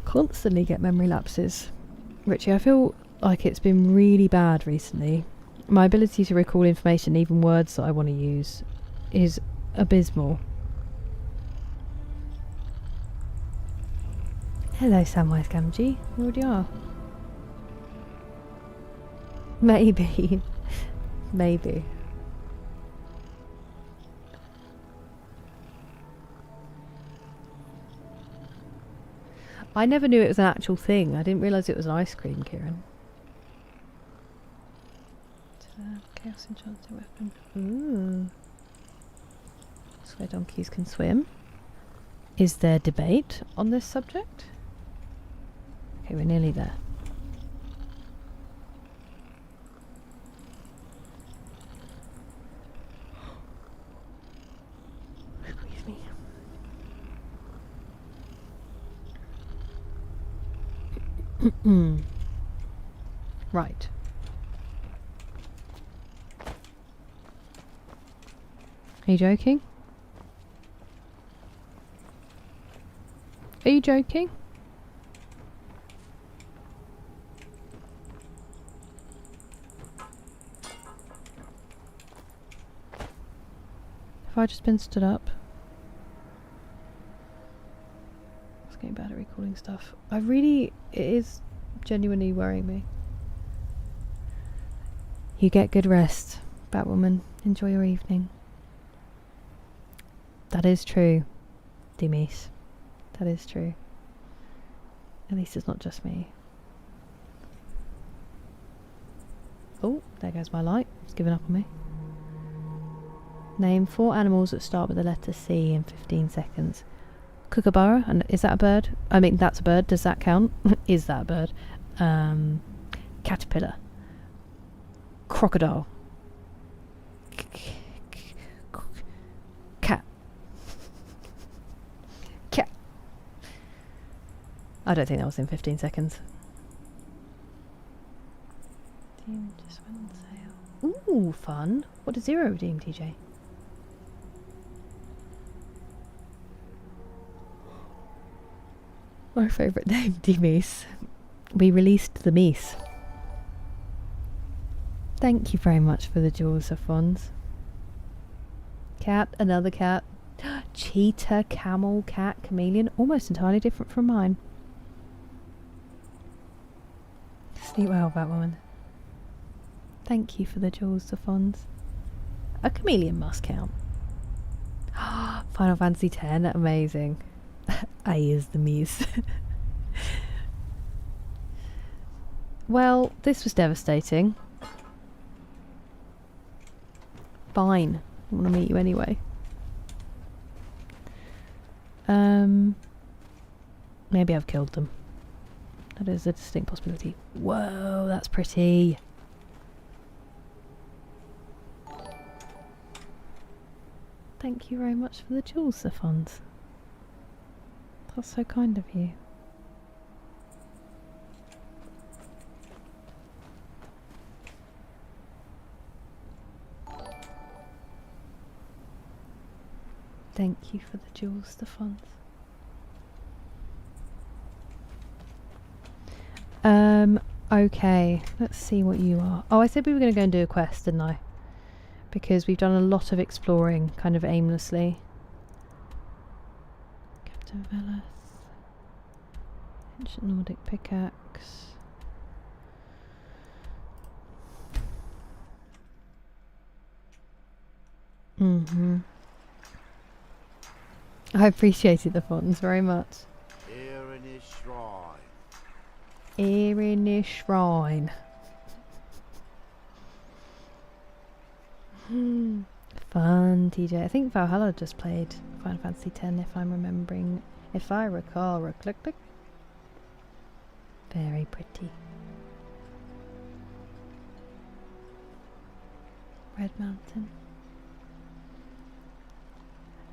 Constantly get memory lapses. Richie, I feel like it's been really bad recently. My ability to recall information, even words that I want to use, is abysmal. Hello, Samwise Gamgee. You already are. Maybe. Maybe. I never knew it was an actual thing. I didn't realise it was an ice cream, Kieran. Chaos enchanted weapon. Ooh. That's where donkeys can swim. Is there debate on this subject? Okay, we're nearly there. Excuse me. Right. Are you joking? Are you joking? Have I just been stood up? It's getting bad at recalling stuff. It is genuinely worrying me. You get good rest, Batwoman. Enjoy your evening. That is true, Demise. That is true. At least it's not just me. Oh, there goes my light. It's given up on me. Name 4 animals that start with the letter C in 15 seconds. Kookaburra, and is that a bird? I mean, that's a bird. Does that count? Is that a bird? Caterpillar. Crocodile. Cat. Cat. I don't think that was in 15 seconds. Team just went on sale. Ooh, fun. What does Zero redeem, TJ? My favourite name, Demise. We released the Meese. Thank you very much for the jewels of funds. Cat, another cat. Cheetah, camel, cat, chameleon. Almost entirely different from mine. Sleep well, Batwoman. Thank you for the jewels of funds. A chameleon must count. Final Fantasy X, amazing. A is the Muse. Well, this was devastating. Fine. I want to meet you anyway. Maybe I've killed them. That is a distinct possibility. Whoa, that's pretty. Thank you very much for the jewels, the funds. That's so kind of you. Thank you for the jewels, the funds. Okay, let's see what you are. Oh, I said we were going to go and do a quest, didn't I? Because we've done a lot of exploring, kind of aimlessly. Captain Velas. Ancient Nordic pickaxe. I appreciated the fonts very much. Here in his shrine. Here in this shrine. Fun, TJ. I think Valhalla just played Final Fantasy X, if I'm remembering. If I recall, click, click. Very pretty. Red Mountain.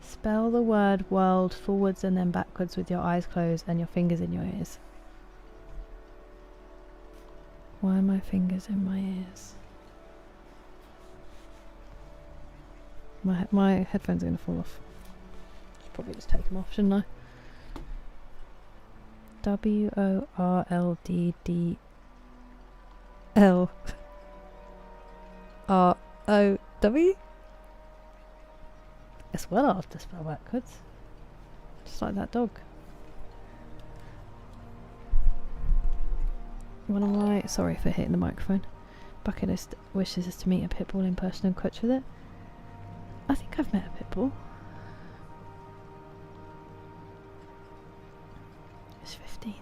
Spell the word world forwards and then backwards with your eyes closed and your fingers in your ears. Why are my fingers in my ears? My headphones are going to fall off. Should probably just take them off, shouldn't I? WORLDDLROW. It's well hard to spell backwards. Just like that dog. One of my... Sorry for hitting the microphone. Bucket list wishes us to meet a pitbull in person and coach with it. I think I've met a pitbull. It's 15.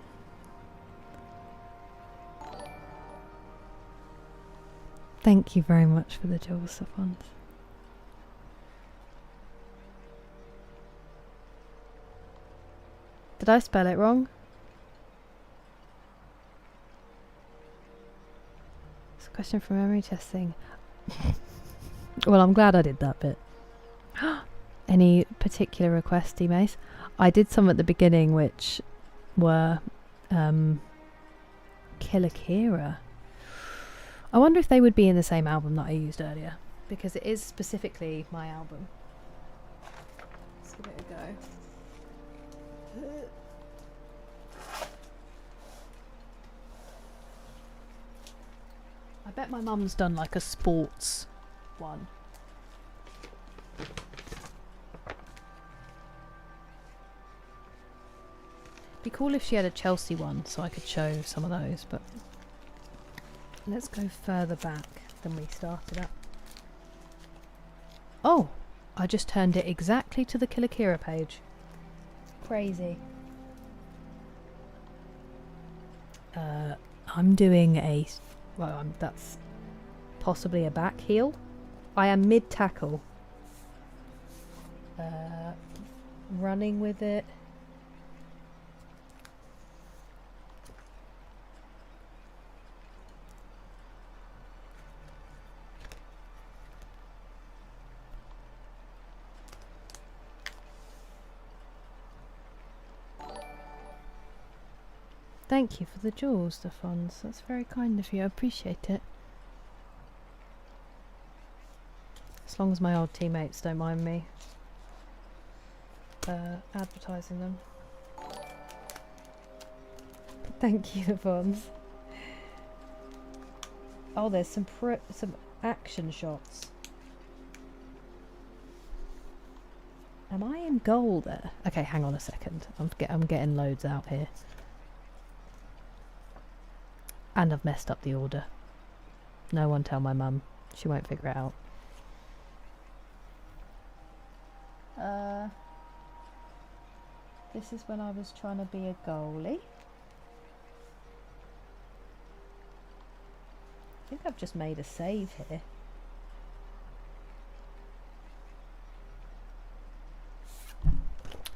Thank you very much for the jewels, Safons. Did I spell it wrong? It's a question for memory testing. Well, I'm glad I did that bit. Any particular requests, D-Mace? I did some at the beginning which were Cult-ure. I wonder if they would be in the same album that I used earlier, because it is specifically my album. Let's give it a go. I bet my mum's done like a sports one. Be cool if she had a Chelsea one so I could show some of those, but let's go further back than we started at. Oh, I just turned it exactly to the Cult-ure page. Crazy. I'm doing a... Well, that's possibly a back heel. I am mid-tackle. Running with it. Thank you for the jewels, Stefans. That's very kind of you. I appreciate it. As long as my old teammates don't mind me advertising them. Thank you, Stefans. Oh, there's some action shots. Am I in goal there? Okay, hang on a second. I'm getting loads out here. And I've messed up the order. No one tell my mum. She won't figure it out. This is when I was trying to be a goalie. I think I've just made a save here.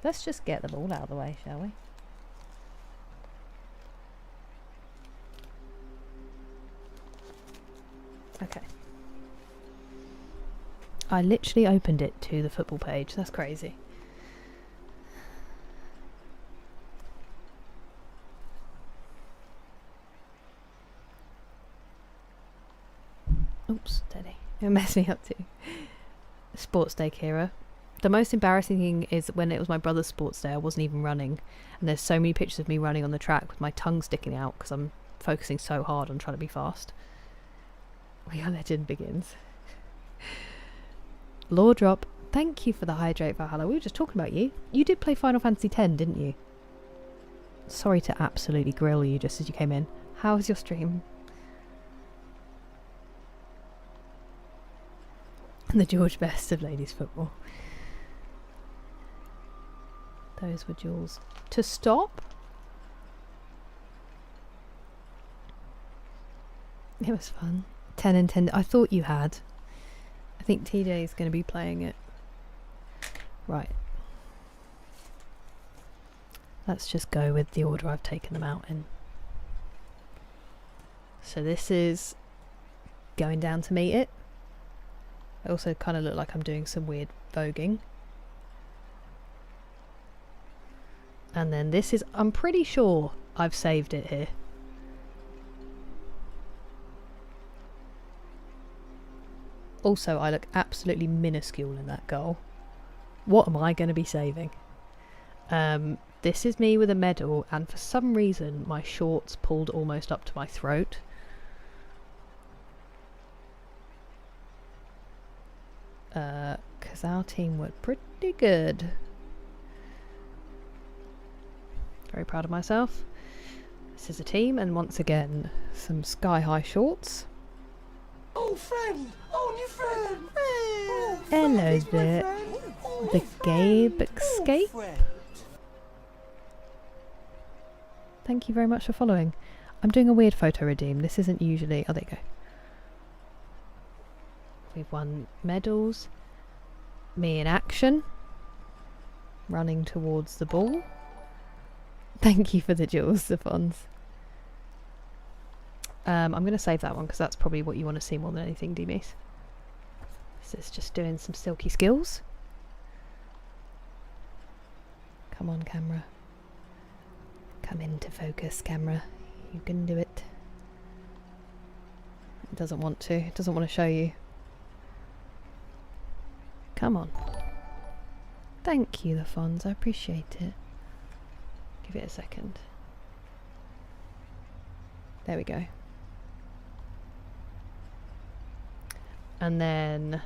Let's just get the ball out of the way, shall we? Okay. I literally opened it to the football page. That's crazy. Oops, steady. It messed me up too. Sports day, Kira. The most embarrassing thing is when it was my brother's sports day, I wasn't even running. And there's so many pictures of me running on the track with my tongue sticking out because I'm focusing so hard on trying to be fast. We Are Legend begins. Law drop. Thank you for the hydrate, Valhalla. We were just talking about you. You did play Final Fantasy X, didn't you? Sorry to absolutely grill you just as you came in. How was your stream? The George Best of ladies football. Those were jewels. To stop? It was fun. 10 and 10. I thought you had. I think TJ is going to be playing it. Right. Let's just go with the order I've taken them out in. So this is going down to meet it. I also kind of look like I'm doing some weird voguing. And then this is, I'm pretty sure I've saved it here. Also, I look absolutely minuscule in that goal. What am I going to be saving? This is me with a medal, and for some reason my shorts pulled almost up to my throat. Because our team were pretty good. Very proud of myself. This is a team, and once again, some sky-high shorts. Oh, friend! Oh, new friend! Hello there. The Gabe Escape. Thank you very much for following. I'm doing a weird photo redeem. This isn't usually... Oh, there you go. We've won medals. Me in action. Running towards the ball. Thank you for the jewels, Stephons. I'm going to save that one because that's probably what you want to see more than anything, Demis. This is just doing some silky skills. Come on, camera. Come into focus, camera. You can do it. It doesn't want to. It doesn't want to show you. Come on. Thank you, the Fonz. I appreciate it. Give it a second. There we go. And then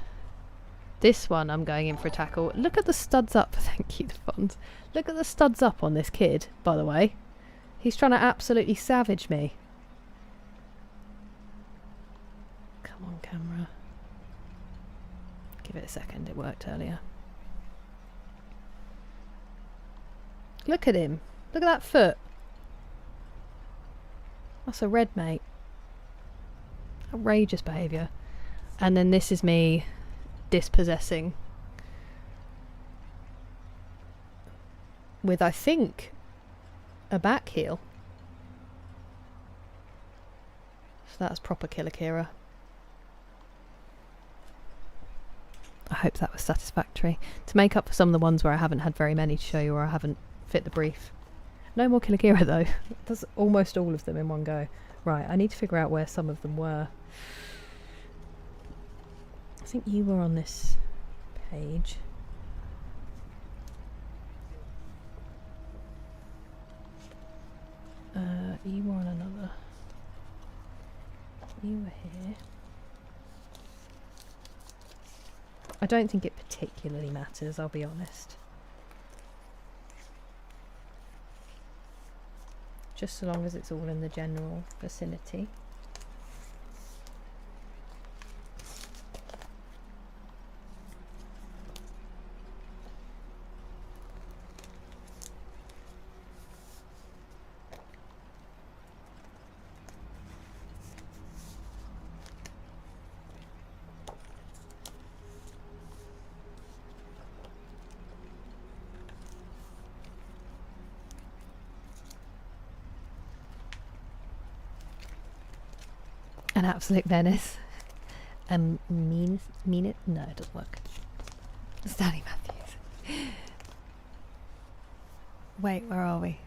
this one I'm going in for a tackle. Look at the studs up. Thank you, the Fonz. Look at the studs up on this kid, by the way. He's trying to absolutely savage me. Come on, camera. Give it a second. It worked earlier. Look at him. Look at that foot. That's a red, mate. Outrageous behaviour. And then this is me dispossessing with, I think, a back heel. So that's proper Killer Kira. I hope that was satisfactory. To make up for some of the ones where I haven't had very many to show you or I haven't fit the brief. No more Killer Kira though. That's almost all of them in one go. Right, I need to figure out where some of them were. I think you were on this page. You were on another. You were here. I don't think it particularly matters, I'll be honest. Just so long as it's all in the general vicinity. An absolute menace. Mean it? No, it doesn't work. Stanley Matthews. Wait, where are we?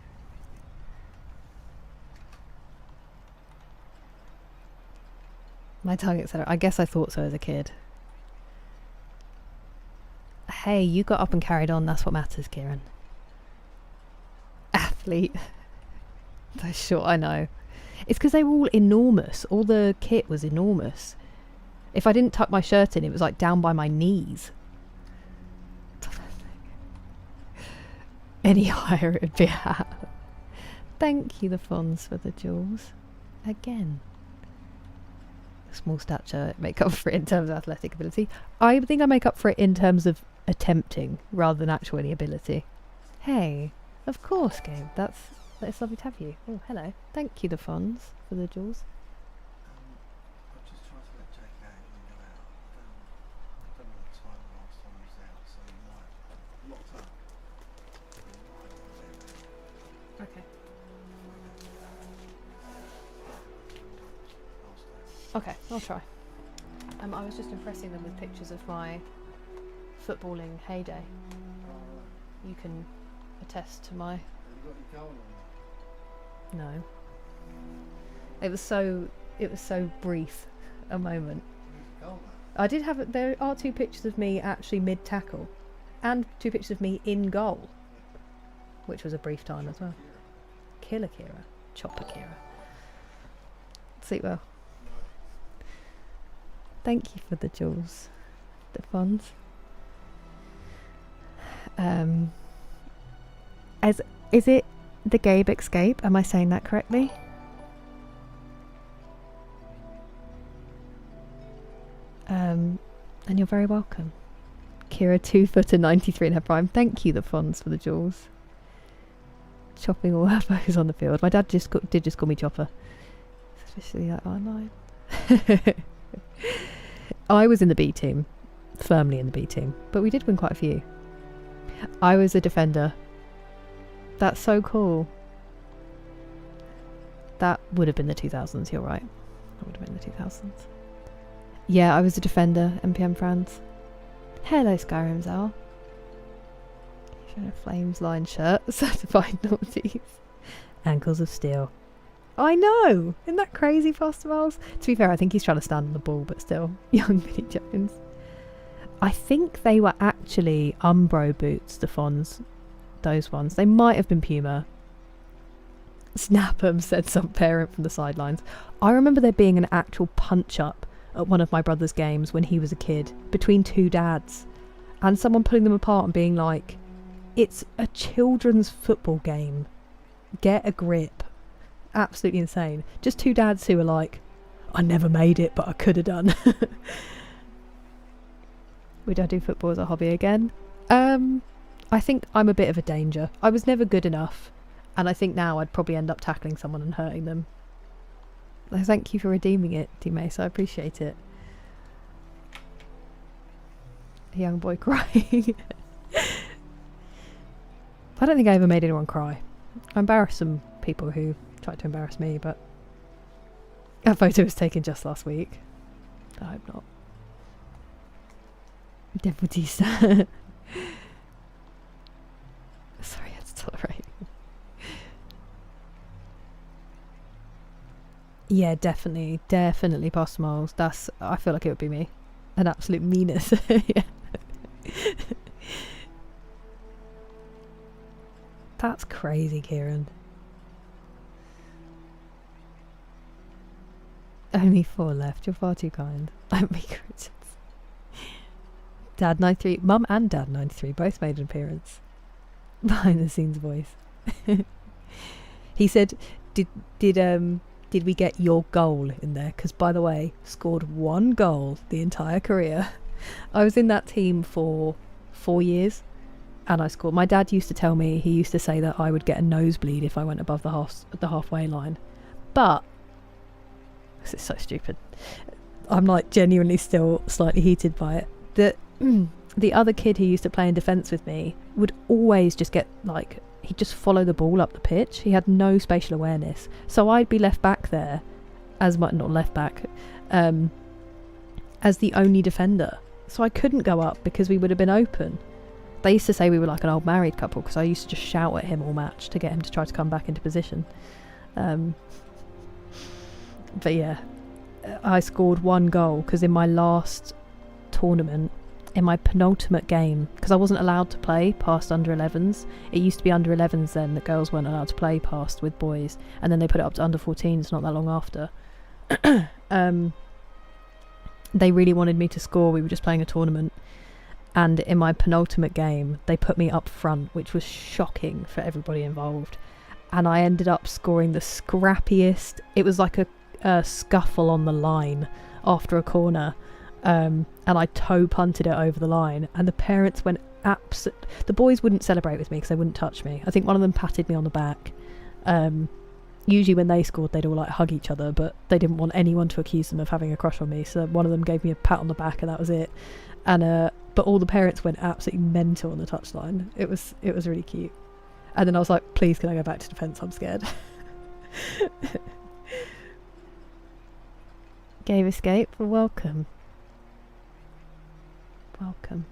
My tongue accelerated. I guess I thought so as a kid. Hey, you got up and carried on. That's what matters, Kieran. Athlete. That's short, I know. It's because they were all enormous. All the kit was enormous. If I didn't tuck my shirt in, it was like down by my knees. Any higher, it'd be a hat. Thank you, the Fonz, for the jewels. Again. Small stature, make up for it in terms of athletic ability. I think I make up for it in terms of attempting rather than actual any ability. Hey, of course, Gabe. It's lovely to have you. Oh, hello. Thank you, the Fonz, for the jewels. I'm just trying to let Jake out and go out. I don't know the time last time he was out, so he might locked up. Okay. Okay, I'll try. I was just impressing them with pictures of my footballing heyday. You can attest to my... Have you got your goal on? No. It was so brief a moment. I did have. There are 2 pictures of me actually mid tackle, and 2 pictures of me in goal, which was a brief time as well. Killer Kira, Chopper Kira. Sleep well. Thank you for the jewels, the funds. Is it the Gabe Escape? Am I saying that correctly? And you're very welcome. Kira 2 foot and 93 in her prime. Thank you, the funds, for the jewels. Chopping all her foes on the field. My dad did just call me Chopper. Especially that online. I was in the B team. Firmly in the B team. But we did win quite a few. I was a defender. That's so cool. That would have been the 2000s, you're right. That would have been the 2000s. Yeah, I was a defender, NPM France. Hello, Skyrim Zal. A Flames line shirt, certified naughties. Ankles of steel. I know! Isn't that crazy, Foster Miles? To be fair, I think he's trying to stand on the ball, but still. Young Vinnie Jones. I think they were actually Umbro boots, the Fons. Those ones. They might have been Puma. Snap 'em, said some parent from the sidelines. I remember there being an actual punch-up at one of my brother's games when he was a kid, between 2 dads. And someone pulling them apart and being like, it's a children's football game. Get a grip. Absolutely insane. Just 2 dads who were like, I never made it, but I could have done. Would I do football as a hobby again? I think I'm a bit of a danger. I was never good enough, and I think now I'd probably end up tackling someone and hurting them. Thank you for redeeming it, D-Mace. I appreciate it. A young boy crying. I don't think I ever made anyone cry. I embarrassed some people who tried to embarrass me, but that photo was taken just last week. I hope not. Deputies. Sorry, I had to tolerate. Yeah, definitely past miles. I feel like it would be me. An absolute meanness. Yeah. That's crazy, Kieran. Only 4 left. You're far too kind. I'm weak, Richards. Dad 93, Mum and Dad 93 both made an appearance. Behind the scenes voice. He said, "Did we get your goal in there?" Because, by the way, scored 1 goal the entire career. I was in that team for 4 years, and I scored. My dad used to tell me, he used to say that I would get a nosebleed if I went above the halfway line. But this is so stupid. I'm like genuinely still slightly heated by it. That the other kid who used to play in defence with me would always just get like, he'd just follow the ball up the pitch. He had no spatial awareness, so I'd be left back there as much, not left back, as the only defender. So I couldn't go up because we would have been open. They used to say we were like an old married couple because I used to just shout at him all match to get him to try to come back into position. But yeah, I scored 1 goal because in my last tournament, in my penultimate game, because I wasn't allowed to play past under 11s. It used to be under 11s then that girls weren't allowed to play past with boys, and then they put it up to under 14s not that long after. They really wanted me to score. We were just playing a tournament, and in my penultimate game they put me up front, which was shocking for everybody involved, and I ended up scoring the scrappiest. It was like a scuffle on the line after a corner, and I toe punted it over the line, and the parents went the boys wouldn't celebrate with me because they wouldn't touch me. I think one of them patted me on the back. Usually when they scored they'd all like hug each other, but they didn't want anyone to accuse them of having a crush on me, so one of them gave me a pat on the back and that was it. And but all the parents went absolutely mental on the touchline. It was really cute. And then I was like, please can I go back to defence, I'm scared. Gave escape, welcome. Welcome.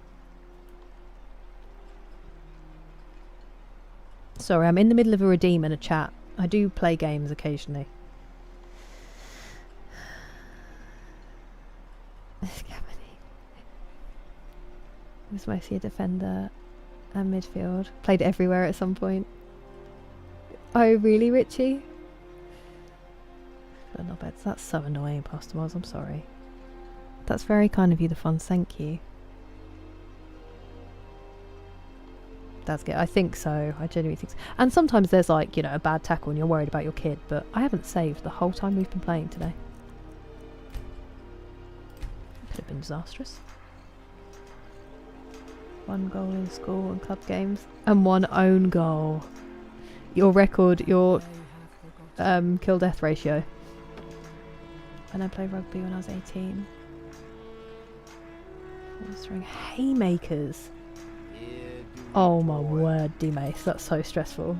Sorry, I'm in the middle of a redeem and a chat. I do play games occasionally. He was mostly a defender and midfield. Played everywhere at some point. Oh, really, Richie? That's so annoying, Pastor Mars. I'm sorry. That's very kind of you, the Funds. Thank you. That's good. I think so. I genuinely think so. And sometimes there's like, you know, a bad tackle and you're worried about your kid, but I haven't saved the whole time we've been playing today. Could have been disastrous. 1 goal in school and club games and 1 own goal. Your record, your kill death ratio. And I played rugby when I was 18. I was throwing haymakers. Oh my word, D-Mace, that's so stressful.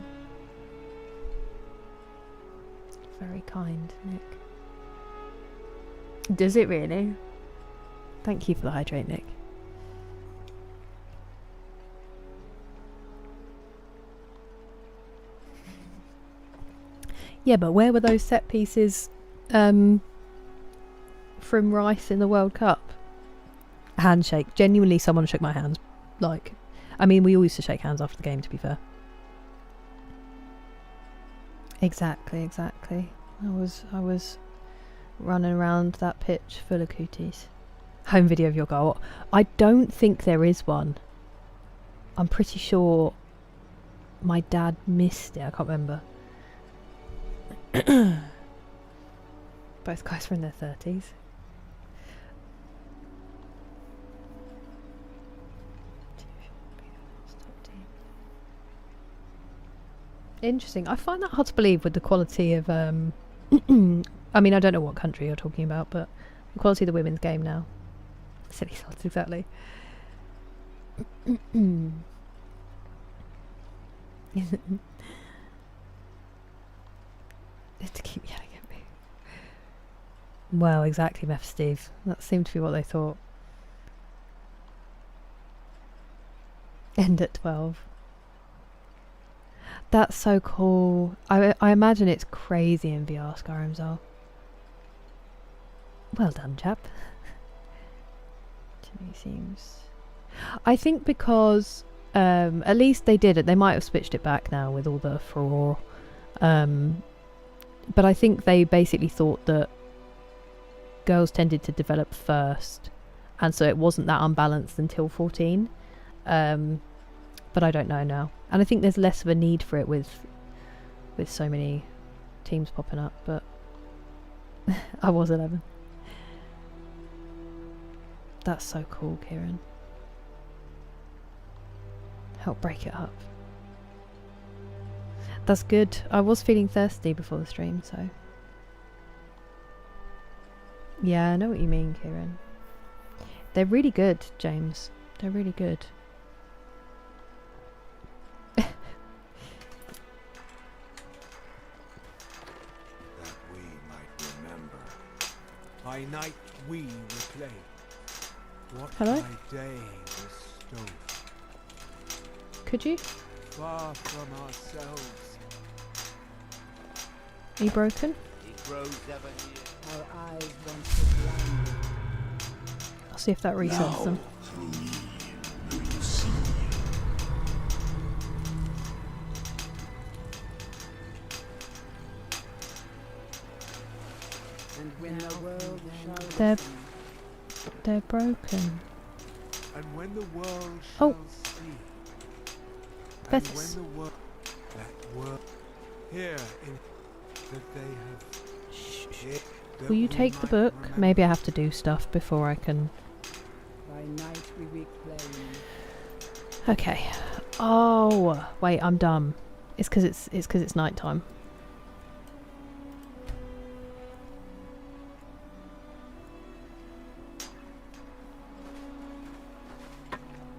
Very kind, Nick. Does it really? Thank you for the hydrate, Nick. Yeah, but where were those set pieces from Rice in the World Cup? Handshake. Genuinely, someone shook my hand. Like, I mean, we all used to shake hands after the game, to be fair. Exactly, exactly. I was running around that pitch full of cooties. Home video of your goal. I don't think there is one. I'm pretty sure my dad missed it. I can't remember. Both guys were in their 30s. Interesting. I find that hard to believe with the quality of I mean, I don't know what country you're talking about, but the quality of the women's game now. Silly sods, exactly. To keep yelling at me. Well, exactly, Meth Steve. That seemed to be what they thought. End at 12. That's so cool. I imagine it's crazy in VR, Skyrim's are. Well done, chap. To me seems... I think because at least they did it. They might have switched it back now with all the furore. But I think they basically thought that girls tended to develop first, and so it wasn't that unbalanced until 14. But I don't know now. And I think there's less of a need for it with so many teams popping up, but I was 11. That's so cool, Kieran. Help break it up. That's good. I was feeling thirsty before the stream, so... Yeah, I know what you mean, Kieran. They're really good, James. They're really good. By night we replay. What Hello? by day was stolen. Could you? Far from ourselves. Are you broken? It grows ever near. Our eyes once were blinded. I'll see if that resets them. And when the world shall They're broken. And when the world Oh. shall see. And Betis. when the world that word here in that they have Will you take the book? Maybe I have to do stuff before I can... by night we reclaim. Okay. Oh, wait, I'm dumb. It's because it's night time.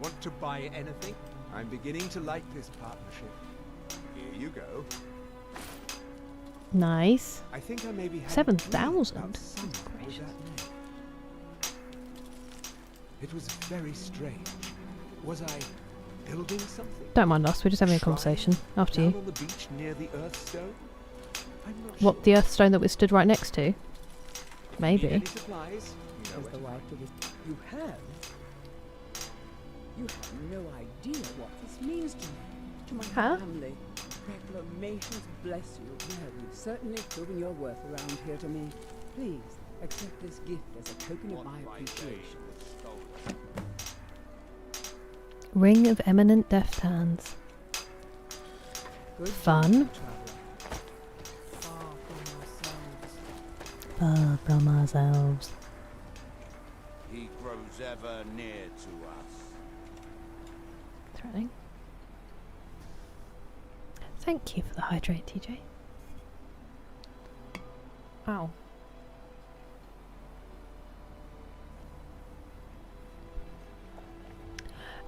Want to buy anything? I'm beginning to like this partnership. Here you go. Nice. I think I maybe had 7,000. It was very strange. Was I building something? Don't mind us. We're just having a conversation. After you. Down on the beach near the Earthstone? I'm not What, the Earthstone that we stood right next to? Need Maybe. any supplies? You know As where the to wife find of me. you have? You have no idea what this means to me, to my Huh? family. Reclamations bless you. Yeah, you've certainly proven your worth around here to me. Please, accept this gift as a token of my appreciation. Ring of Eminent Deft Hands. Good Fun. journey, traveler. Far from ourselves. Far from ourselves. He grows ever near to us. Threatening. Thank you for the hydrate, TJ. Ow.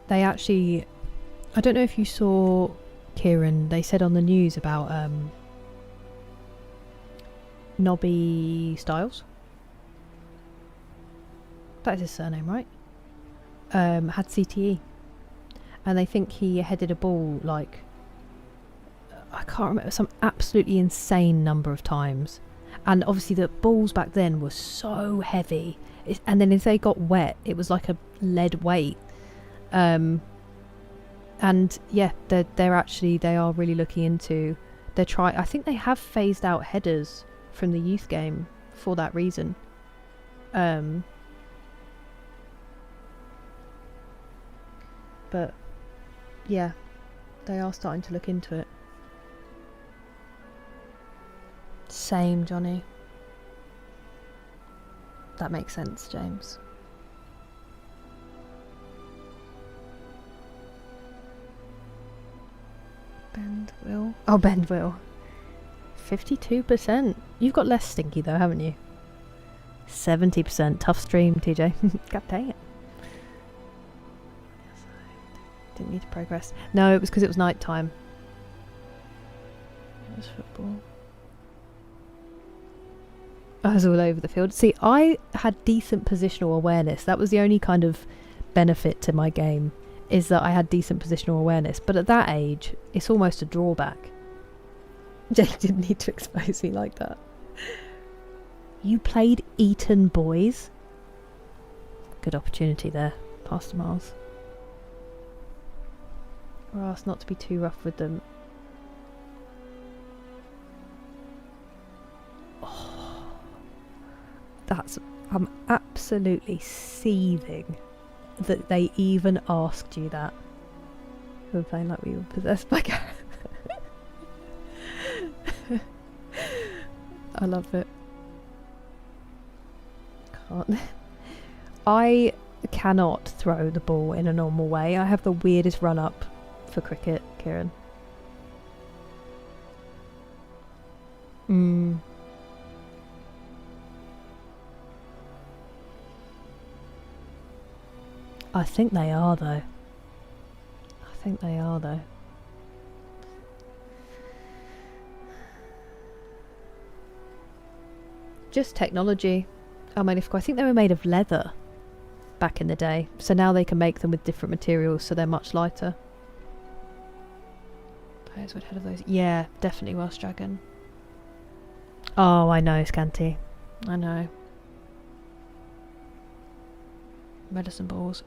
They actually, I don't know if you saw, Kieran, they said on the news about Nobby Styles. That is his surname, right? Had CTE. And they think he headed a ball like, I can't remember, some absolutely insane number of times. And obviously the balls back then were so heavy. And then if they got wet, it was like a lead weight. And yeah, they are really looking into, I think they have phased out headers from the youth game for that reason. But yeah, they are starting to look into it. Same, Johnny. That makes sense, James. Bend will. Oh, bend will. 52%. You've got less stinky though, haven't you? 70%. Tough stream, TJ. God dang it. Didn't need to progress. No, it was because it was night time. It was football. I was all over the field. See, I had decent positional awareness. That was the only kind of benefit to my game, is that I had decent positional awareness. But at that age, it's almost a drawback. Jake didn't need to expose me like that. You played Eton Boys? Good opportunity there, Pastor Miles. We're asked not to be too rough with them. Oh, I'm absolutely seething that they even asked you that. We were playing like we were possessed by Gareth. I love it. Can't. I cannot throw the ball in a normal way. I have the weirdest run up for cricket, Kieran. I think they are though. Just technology. I mean, I think they were made of leather back in the day, so now they can make them with different materials, so they're much lighter. Players would head of those. Yeah, definitely Welsh Dragon. Oh, I know, Scanty. I know. Medicine balls.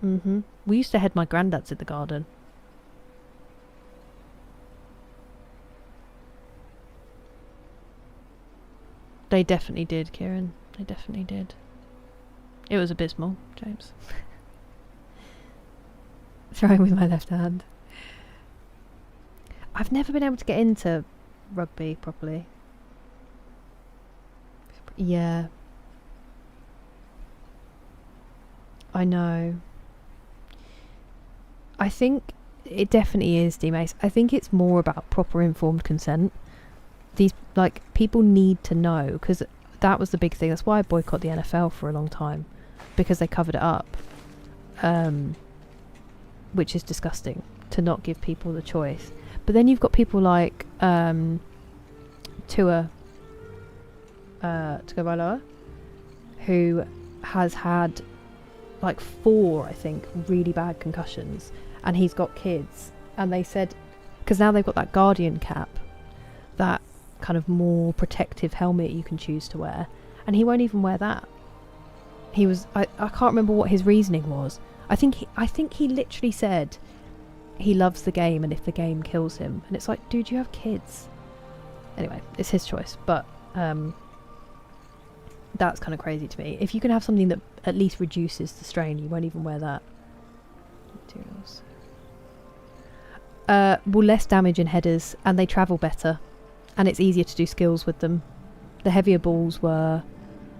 We used to head my granddad's in the garden. They definitely did, Kieran. They definitely did. It was abysmal, James. Throwing with my left hand. I've never been able to get into rugby properly. Yeah. I know. I think it definitely is, D-Mace. I think it's more about proper informed consent. These, like, people need to know, because that was the big thing. That's why I boycotted the NFL for a long time, because they covered it up. Which is disgusting, to not give people the choice. But then you've got people like Tua Tagovailoa, who has had like 4, I think, really bad concussions, and he's got kids, and they said, because now they've got that Guardian cap, that kind of more protective helmet you can choose to wear, and he won't even wear that. He was, I can't remember what his reasoning was. I think he literally said he loves the game, and if the game kills him, and it's like, dude, you have kids. Anyway, it's his choice, but that's kind of crazy to me. If you can have something that at least reduces the strain, you won't even wear that. Materials. Well, less damage in headers, and they travel better, and it's easier to do skills with them. The heavier balls were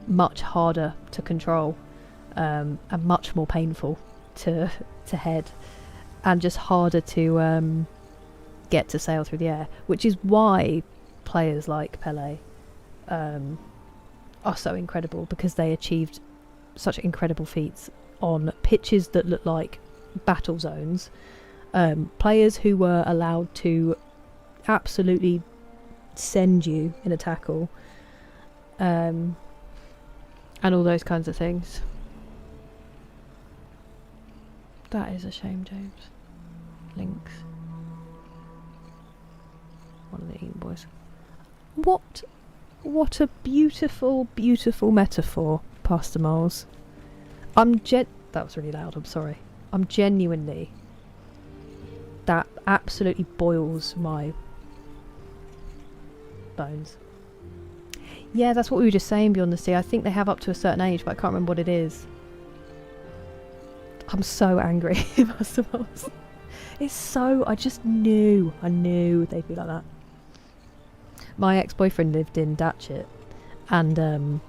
much harder to control, and much more painful to head, and just harder to get to sail through the air, which is why players like Pele are so incredible, because they achieved such incredible feats on pitches that look like battle zones. Players who were allowed to absolutely send you in a tackle, and all those kinds of things. That is a shame, James. Lynx. One of the Eaton boys. What a beautiful, beautiful metaphor, Pastor Miles. That was really loud, I'm sorry. I'm genuinely... That absolutely boils my bones. Yeah, that's what we were just saying, Beyond the Sea. I think they have up to a certain age, but I can't remember what it is. I'm so angry, Pastor Miles. It's so... I knew they'd be like that. My ex-boyfriend lived in Datchet, and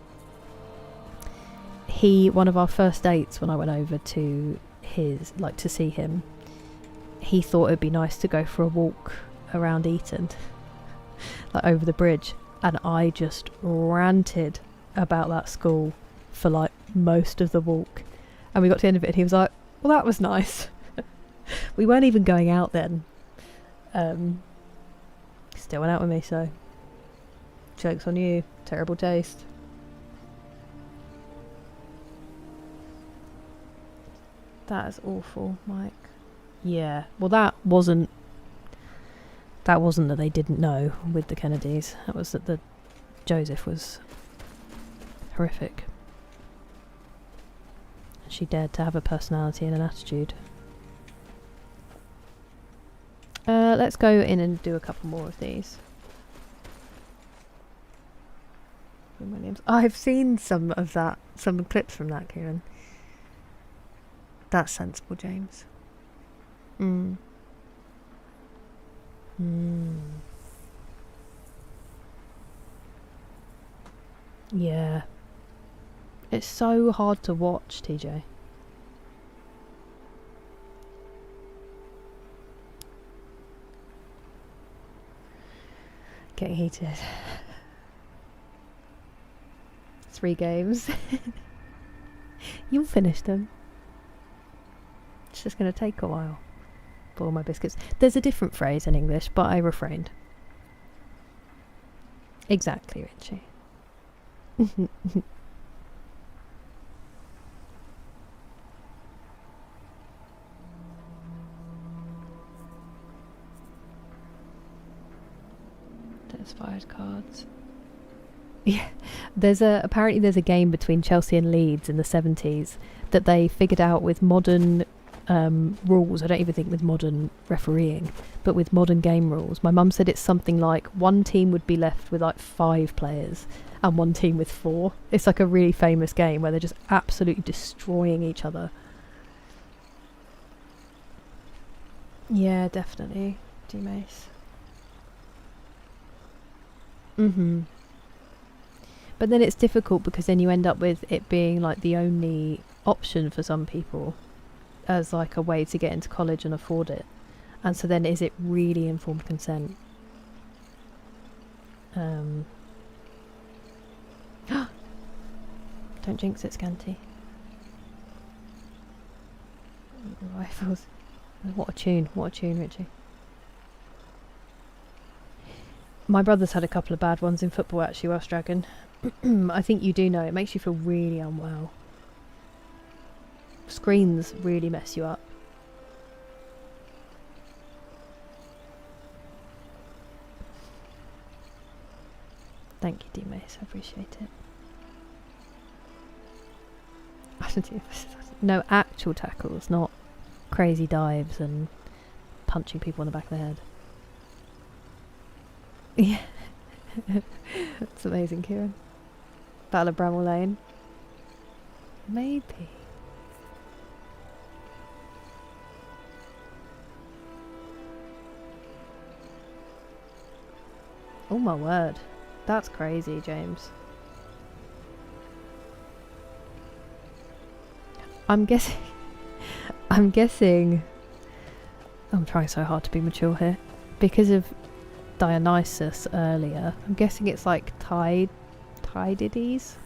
one of our first dates when I went over to to see him, he thought it'd be nice to go for a walk around Eton, like over the bridge, and I just ranted about that school for like most of the walk, and we got to the end of it and he was like, well, that was nice. We weren't even going out then. Still went out with me, so joke's on you. Terrible taste. That is awful, Mike. Yeah, well that wasn't that they didn't know with the Kennedys. That was that the Joseph was horrific. She dared to have a personality and an attitude. Let's go in and do a couple more of these. Williams. I've seen some of that, some clips from that, Kieran. That's sensible, James. Yeah. It's so hard to watch, TJ. Getting heated. 3 games. You'll finish them. It's just going to take a while. Boil my biscuits. There's a different phrase in English, but I refrained. Exactly, Richie. Inspired cards. Yeah, apparently there's a game between Chelsea and Leeds in the 70s that they figured out with modern rules. I don't even think with modern refereeing, but with modern game rules. My mum said it's something like one team would be left with like 5 players and one team with 4. It's like a really famous game where they're just absolutely destroying each other. Yeah, definitely. D-Mace. But then it's difficult because then you end up with it being like the only option for some people as like a way to get into college and afford it. And so then is it really informed consent? Don't jinx it, Scanty. Rifles. What a tune, Richie. My brother's had a couple of bad ones in football actually, Welsh Dragon. I think you do know, it makes you feel really unwell. Screens really mess you up. Thank you, D-Mace, I appreciate it. I don't know if this is No actual tackles, not crazy dives and punching people in the back of the head. Yeah. That's amazing, Kieran. Battle of Bramall Lane. Maybe. Oh my word. That's crazy, James. I'm guessing I'm trying so hard to be mature here. Because of Dionysus earlier, I'm guessing it's like Tidides.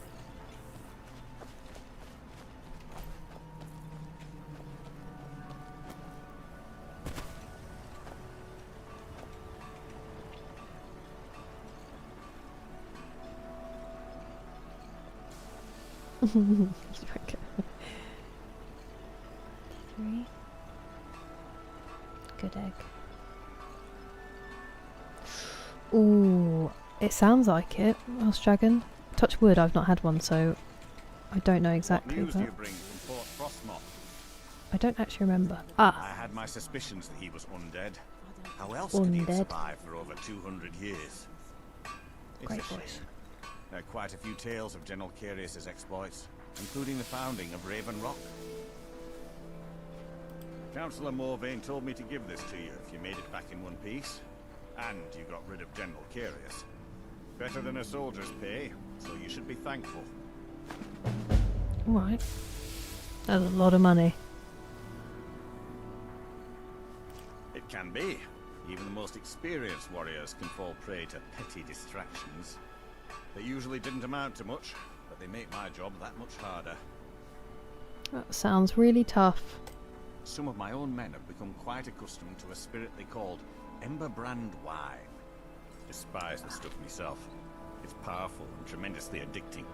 Three. Good egg. Ooh, it sounds like it. Welsh Dragon. Touch wood, I've not had one, so I don't know exactly. What news do you bring from Fort Frostmoth? I don't actually remember. I had my suspicions that he was undead. How else could he have survived for over 200 years? Great voice. There are quite a few tales of General Carius's exploits, including the founding of Raven Rock. Councillor Morvain told me to give this to you if you made it back in one piece. And you got rid of General Carius. Better than a soldier's pay, so you should be thankful. Alright. That's a lot of money. It can be. Even the most experienced warriors can fall prey to petty distractions. They usually didn't amount to much, but they make my job that much harder. That sounds really tough. Some of my own men have become quite accustomed to a spirit they called Emberbrand wine. Despise the stuff myself. It's powerful and tremendously addicting.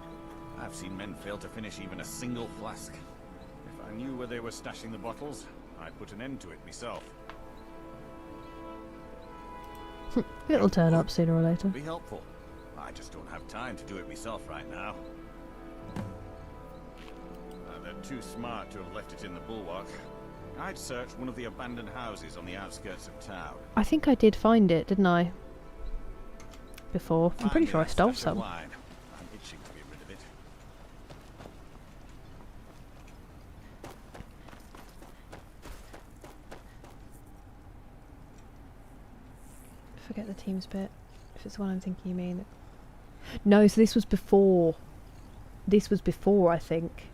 I've seen men fail to finish even a single flask. If I knew where they were stashing the bottles, I'd put an end to it myself. It'll turn up sooner or later. Be helpful. I just don't have time to do it myself right now. They're too smart to have left it in the bulwark. I'd search one of the abandoned houses on the outskirts of town. I think I did find it, didn't I? Before. I'm pretty sure I stole some. I'm itching to be rid of it. Forget the teams bit. If it's the one I'm thinking you mean. No, so this was before. This was before, I think.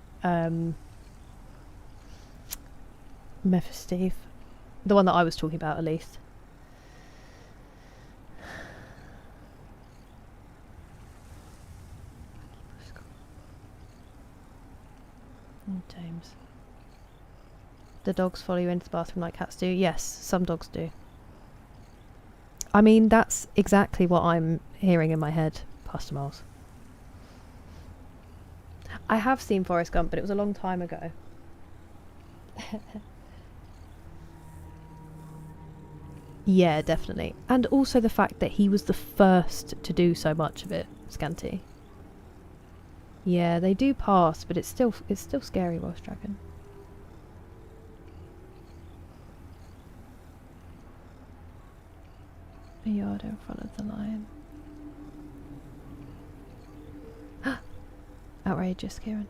Mephisteve. The one that I was talking about, at least. Oh, James. The dogs follow you into the bathroom like cats do? Yes, some dogs do. I mean, that's exactly what I'm hearing in my head, Pastor Miles. I have seen Forrest Gump, but it was a long time ago. Yeah, definitely. And also the fact that he was the first to do so much of it, Scanty. Yeah, they do pass, but it's still scary, Welsh Dragon. A yard in front of the lion. Outrageous, Kieran.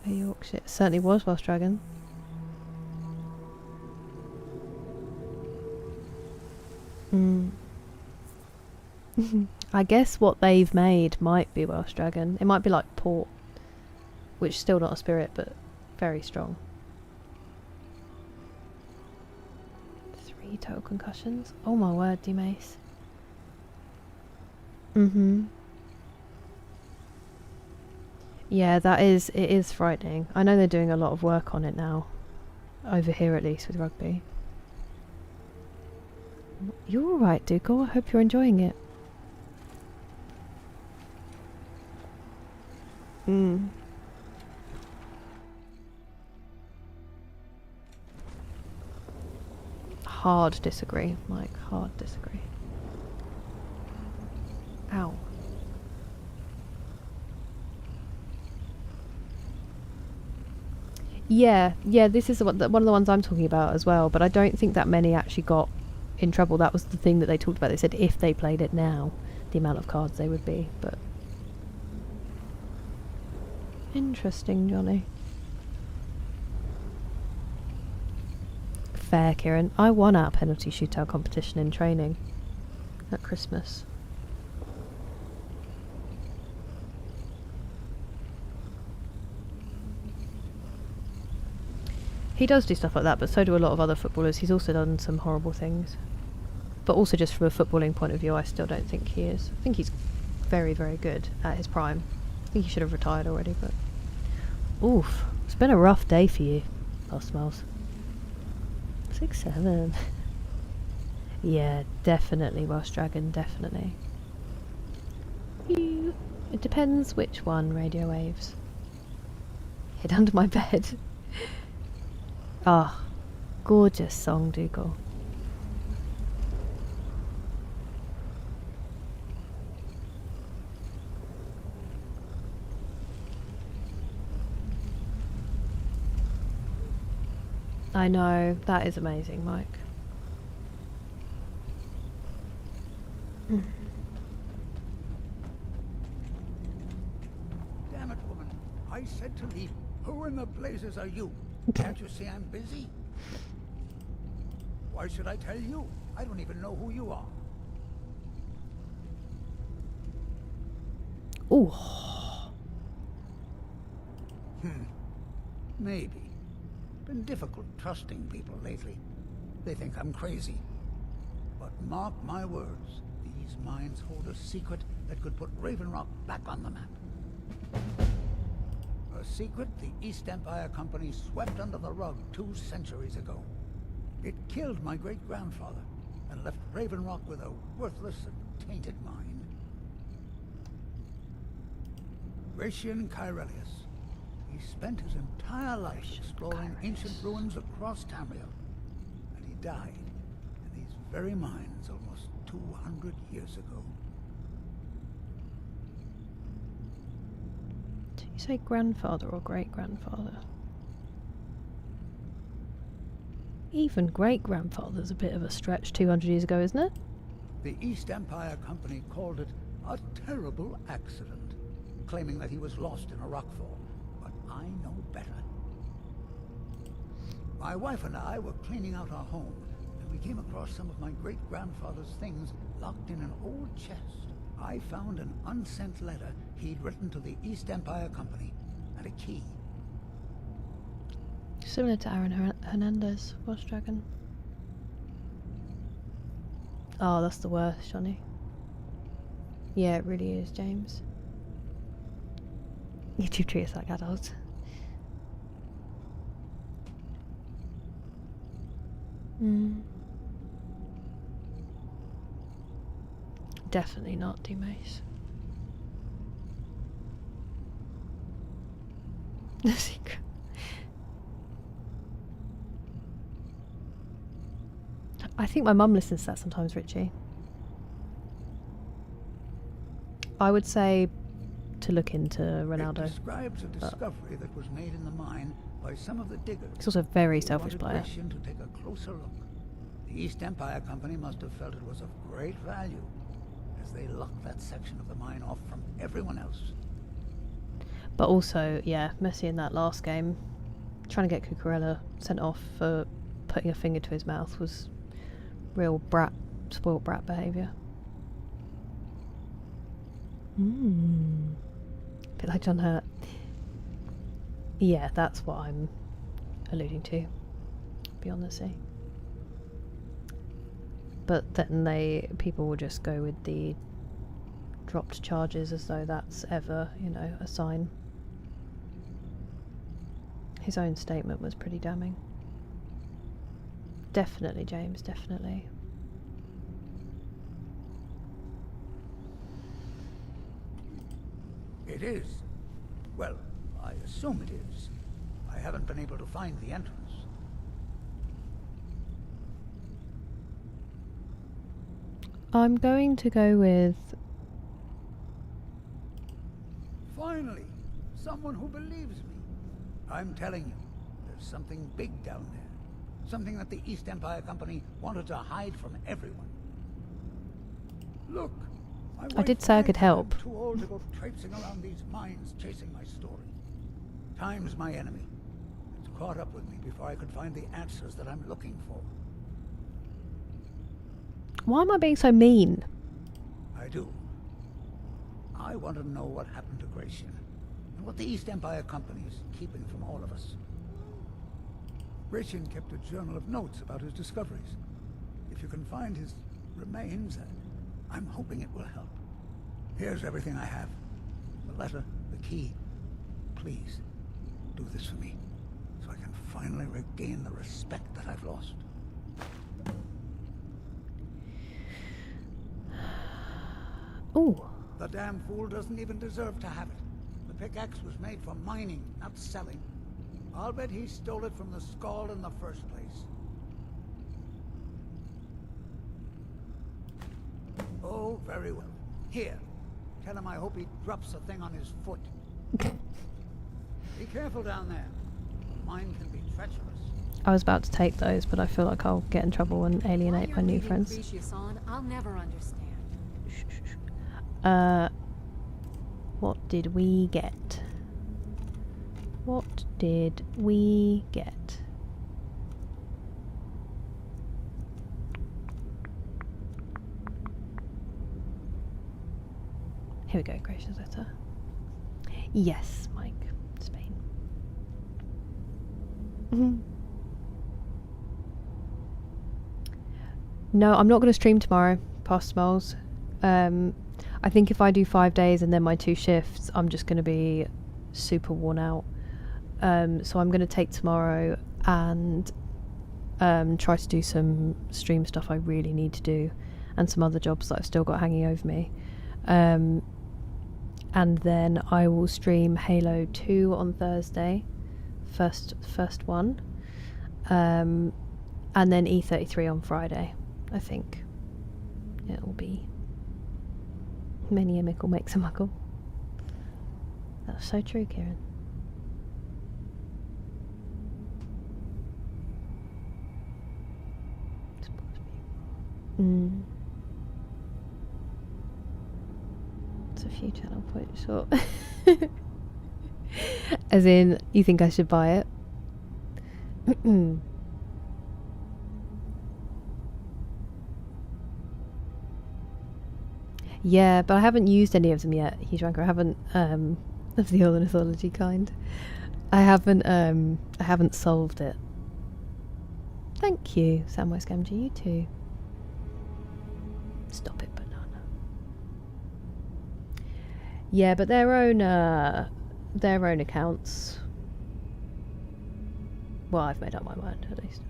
A Yorkshire. It certainly was Welsh Dragon. I guess what they've made might be Welsh Dragon. It might be like port, which is still not a spirit, but very strong. 3 total concussions. Oh my word, D-Mace. Yeah, it is frightening. I know they're doing a lot of work on it now. Over here at least, with rugby. You're alright, Dougal. I hope you're enjoying it. Hard disagree, Mike. Hard disagree. Ow. Yeah, this is one of the ones I'm talking about as well, but I don't think that many actually got in trouble. That was the thing that they talked about. They said if they played it now, the amount of cards they would be, but... Interesting, Johnny. Fair, Kieran. I won our penalty shootout competition in training at Christmas. He does do stuff like that, but so do a lot of other footballers. He's also done some horrible things. But also just from a footballing point of view, I still don't think he is. I think he's very, very good at his prime. I think he should have retired already, but... Oof. It's been a rough day for you, Lost Miles. 6-7. Yeah, definitely, Welsh Dragon, definitely. It depends which one, Radio Waves. Hid under my bed. Ah, gorgeous song, Dougal. I know, that is amazing, Mike. Damn it, woman. I said to leave. Who in the blazes are you? Can't you see I'm busy? Why should I tell you? I don't even know who you are. Ooh. Maybe. Been difficult trusting people lately. They think I'm crazy. But mark my words, these mines hold a secret that could put Raven Rock back on the map. A secret the East Empire Company swept under the rug 2 centuries ago. It killed my great-grandfather and left Raven Rock with a worthless and tainted mine. Gratian Kyrelius. He spent his entire life exploring ancient ruins across Tamriel, and he died in these very mines almost 200 years ago. Did you say grandfather or great-grandfather? Even great-grandfather's a bit of a stretch 200 years ago, isn't it? The East Empire Company called it a terrible accident, claiming that he was lost in a rockfall. But I know better. My wife and I were cleaning out our home, and we came across some of my great-grandfather's things locked in an old chest. I found an unsent letter he'd written to the East Empire Company, and a key. Similar to Aaron Hernandez, Welsh Dragon. Oh, that's the worst, Johnny. Yeah, it really is, James. YouTube treat us like adults. Definitely not D-Mace. The secret. I think my mum listens to that sometimes, Richie. I would say to look into Ronaldo. It describes a discovery that was made in the mine by some of the diggers. He's also a very selfish wanted player. Gratian to take a closer look. The East Empire Company must have felt it was of great value, as they locked that section of the mine off from everyone else. But also, yeah, Messi in that last game, trying to get Cucurella sent off for putting a finger to his mouth was real spoilt brat behaviour. Bit like John Hurt. Yeah, that's what I'm alluding to. Beyond the Sea. But then people will just go with the dropped charges as though that's ever, a sign. His own statement was pretty damning. Definitely, James, definitely. It is. Well, I assume it is. I haven't been able to find the entrance. I'm going to go with someone who believes me. I'm telling you, there's something big down there. Something that the East Empire Company wanted to hide from everyone. Look, my I did wife say I died could when I'm help. too old to go traipsing around these mines chasing my story. Time's my enemy. It's caught up with me before I could find the answers that I'm looking for. Why am I being so mean? I do. I want to know what happened to Gratian, and what the East Empire Company is keeping from all of us. Gratian kept a journal of notes about his discoveries. If you can find his remains, I'm hoping it will help. Here's everything I have. The letter, the key. Please, do this for me, so I can finally regain the respect that I've lost. Ooh. The damn fool doesn't even deserve to have it. The pickaxe was made for mining, not selling. I'll bet he stole it from the Skald in the first place. Oh, very well. Here. Tell him I hope he drops the thing on his foot. Be careful down there. Mine can be treacherous. I was about to take those, but I feel like I'll get in trouble and alienate my new friends. I'll never understand. What did we get? What did we get? Here we go, gracious letter. Yes, Mike. Spain. No, I'm not going to stream tomorrow, past Smalls. I think if I do 5 days and then my 2 shifts, I'm just going to be super worn out. So I'm going to take tomorrow and try to do some stream stuff I really need to do, and some other jobs that I've still got hanging over me. And then I will stream Halo 2 on Thursday, first one, and then E33 on Friday. I think it will be many a mickle makes a muckle. That's so true, Kieran. It's a few channel points short. As in, you think I should buy it? Yeah, but I haven't used any of them yet, Huge Ranker. I haven't, of the ornithology kind. I haven't solved it. Thank you, Samwise Gamgee, you too. Stop it, banana. Yeah, but their own accounts. Well, I've made up my mind, at least.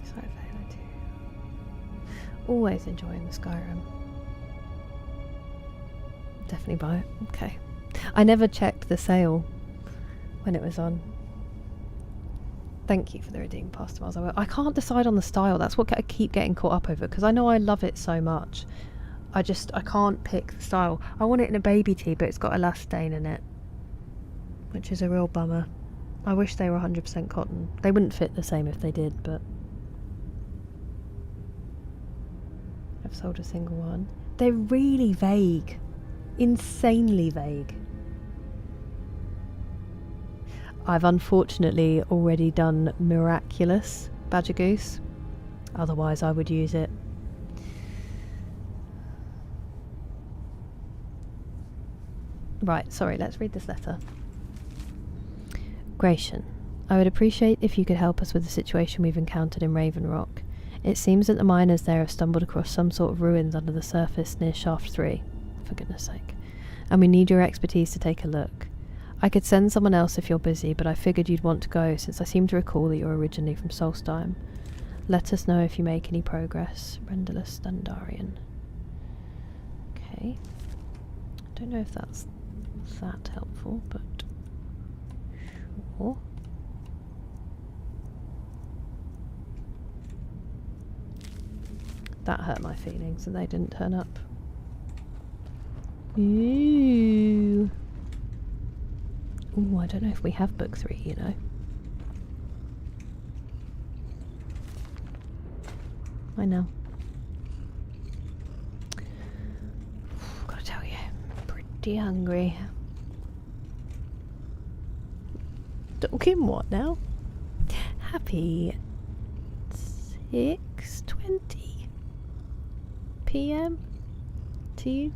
So Halo 2. Always enjoying the Skyrim. Definitely buy it. Okay. I never checked the sale when it was on. Thank you for the redeem past miles. I can't decide on the style. That's what I keep getting caught up over, because I know I love it so much. I can't pick the style. I want it in a baby tee, but it's got elastane in it, which is a real bummer. I wish they were 100% cotton. They wouldn't fit the same if they did, but I've sold a single one. They're really vague. Insanely vague. I've unfortunately already done Miraculous Badger Goose. Otherwise I would use it. Right, sorry, let's read this letter. Gratian, I would appreciate if you could help us with the situation we've encountered in Raven Rock. It seems that the miners there have stumbled across some sort of ruins under the surface near Shaft 3, for goodness sake, and we need your expertise to take a look. I could send someone else if you're busy, but I figured you'd want to go since I seem to recall that you're originally from Solstheim. Let us know if you make any progress. Rendulus Standarian. Okay. I don't know if that's that helpful, but sure. That hurt my feelings and they didn't turn up. Ooh. Ooh, I don't know if we have book 3, you know. I know. Gotta tell you, I'm pretty hungry. Talking what now? Happy 6:20 p.m. to you?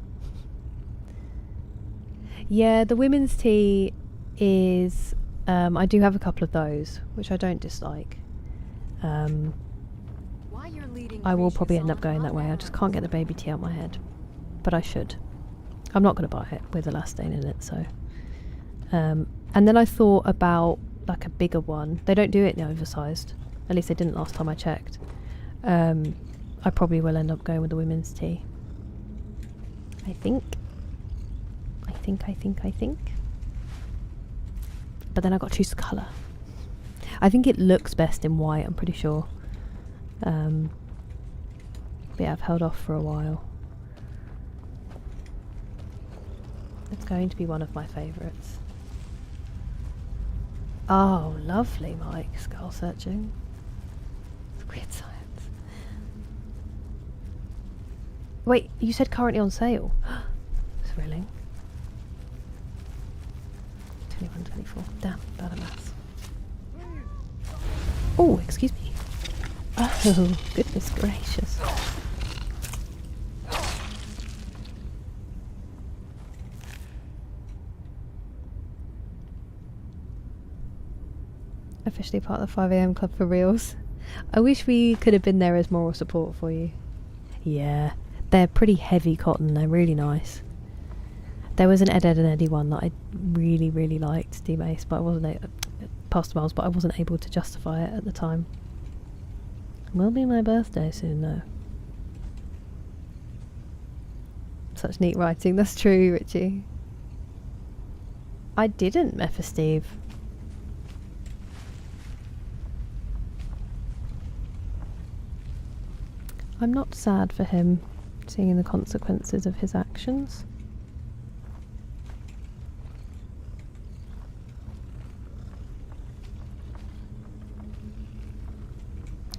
Yeah, the women's tea is I do have a couple of those, which I don't dislike. I will probably end up going that way. I just can't get the baby tea out my head, but I should. I'm not going to buy it with elastane in it, so. And then I thought about like a bigger one. They don't do it in oversized. At least they didn't last time I checked. I probably will end up going with the women's tea. I think. But then I got to choose the colour. I think it looks best in white, I'm pretty sure. But yeah, I've held off for a while. It's going to be one of my favourites. Oh, lovely, Mike. Skull searching. It's weird science. Wait, you said currently on sale. Thrilling. 21, 24. Damn, bad at maths. Oh, excuse me. Oh, goodness gracious. Officially part of the 5 AM club for reals. I wish we could have been there as moral support for you. Yeah, they're pretty heavy cotton. They're really nice. There was an Ed, Ed and Eddie one that I really, really liked, Steam Ace, but I wasn't past the miles, but I wasn't able to justify it at the time. It will be my birthday soon, though. Such neat writing. That's true, Richie. I didn't, Mephisteve. I'm not sad for him, seeing the consequences of his actions.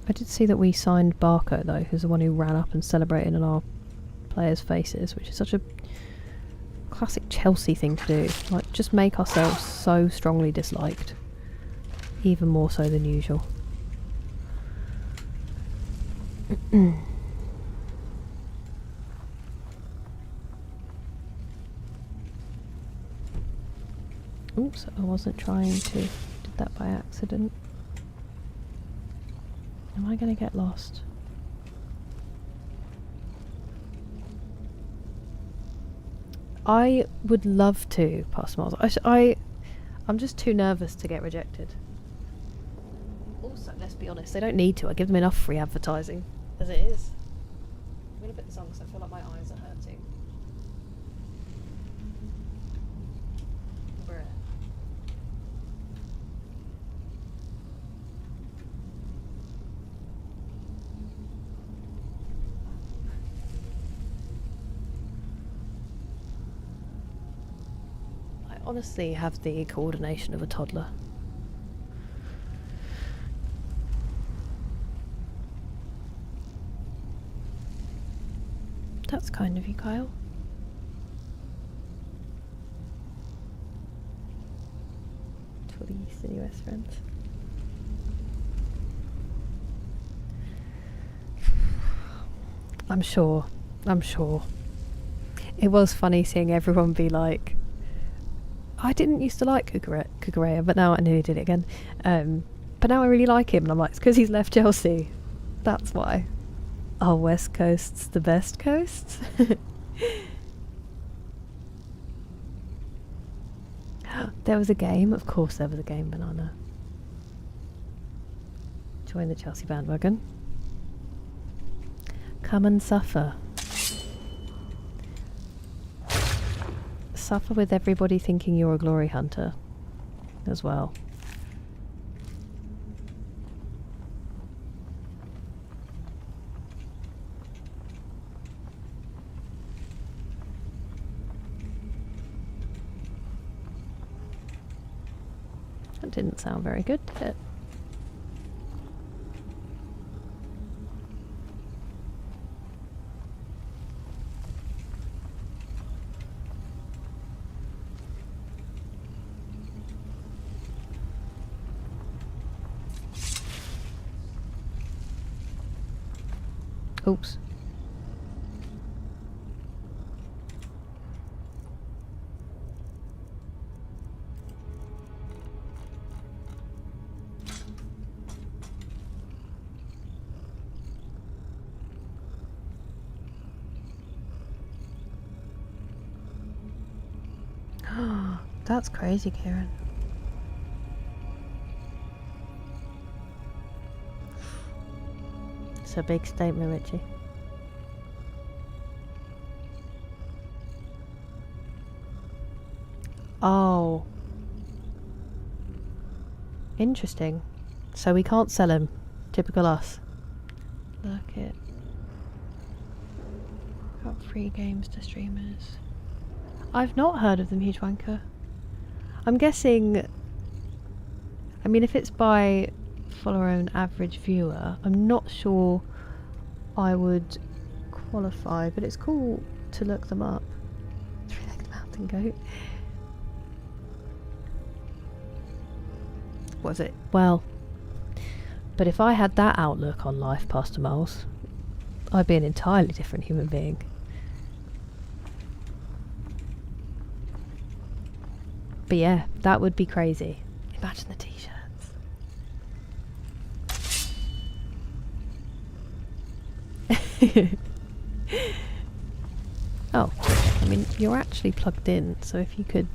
I did see that we signed Barco, though, who's the one who ran up and celebrated in our players' faces, which is such a classic Chelsea thing to do. Like, just make ourselves so strongly disliked. Even more so than usual. Oops, I wasn't trying to. Did that by accident. Am I going to get lost? I would love to pass miles. I'm just too nervous to get rejected. Also, let's be honest, they don't need to. I give them enough free advertising as it is. I'm going to put this on because I feel like my eyes are hurting. Bruh. I honestly have the coordination of a toddler. That's kind of you, Kyle. To all the Eastern US friends. I'm sure. It was funny seeing everyone be like, I didn't used to like Cucurella, but now I nearly did it again. But now I really like him, and I'm like, it's because he's left Chelsea. That's why. Our West Coast's the best coast. There was a game. Of course there was a game, Banana. Join the Chelsea bandwagon. Come and suffer. Suffer with everybody thinking you're a glory hunter as well. That didn't sound very good, did it? Oops. That's crazy, Kieran. It's a big statement, Richie. Oh. Interesting. So we can't sell him. Typical us. Look it. Got free games to streamers. I've not heard of them, Huge Wanker. I'm guessing... I mean, if it's by follower and average viewer, I'm not sure I would qualify, but it's cool to look them up. Three-legged mountain goat. Was it? Well, but if I had that outlook on life, Pastor Miles, I'd be an entirely different human being. But yeah, that would be crazy. Imagine the t-shirts. Oh, I mean, you're actually plugged in, so if you could...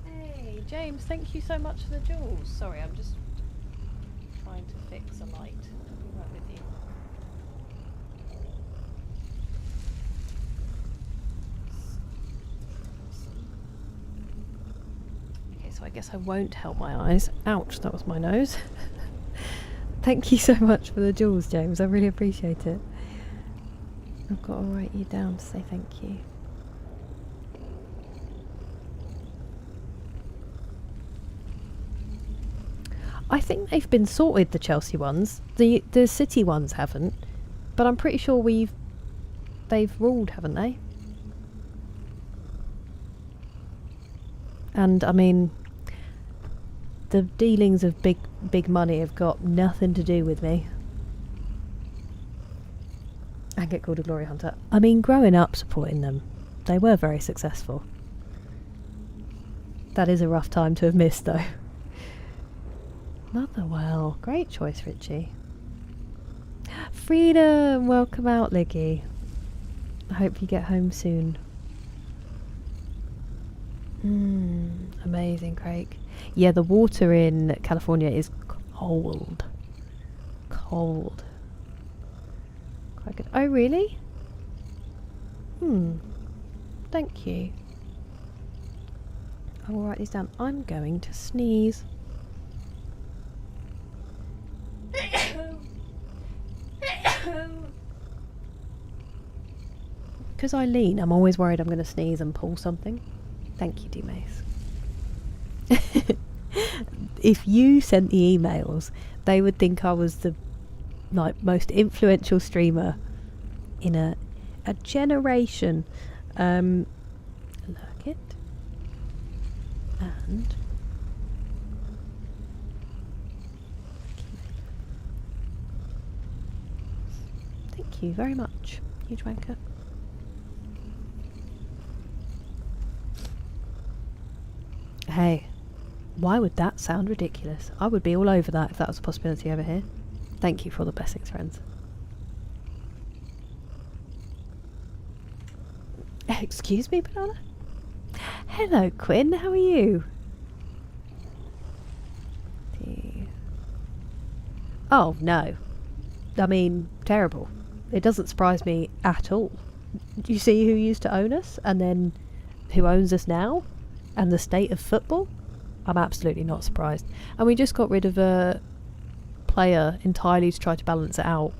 Hey, James, thank you so much for the jewels. Sorry, I'm just trying to fix a light. I'll be right with you. So I guess I won't help my eyes. Ouch, that was my nose. Thank you so much for the jewels, James. I really appreciate it. I've got to write you down to say thank you. I think they've been sorted, the Chelsea ones. The City ones haven't. But I'm pretty sure they've ruled, haven't they? And I mean, the dealings of big money have got nothing to do with me. And get called a glory hunter. I mean, growing up supporting them, they were very successful. That is a rough time to have missed, though. Motherwell, great choice, Richie. Freedom, welcome out, Liggy. I hope you get home soon. Amazing, Craig. Yeah, the water in California is cold. Cold. Quite good. Oh, really? Thank you. I will write these down. I'm going to sneeze. Because I lean, I'm always worried I'm going to sneeze and pull something. Thank you, D-Mace. If you sent the emails, they would think I was the most influential streamer in a generation. Look it. And thank you very much, huge wanker. Hey, why would that sound ridiculous? I would be all over that if that was a possibility over here. Thank you for all the blessings, friends. Excuse me, Banana? Hello, Quinn, how are you? Oh, no. I mean, terrible. It doesn't surprise me at all. Do you see who used to own us? And then who owns us now? And the state of football? I'm absolutely not surprised. And we just got rid of a player entirely to try to balance it out,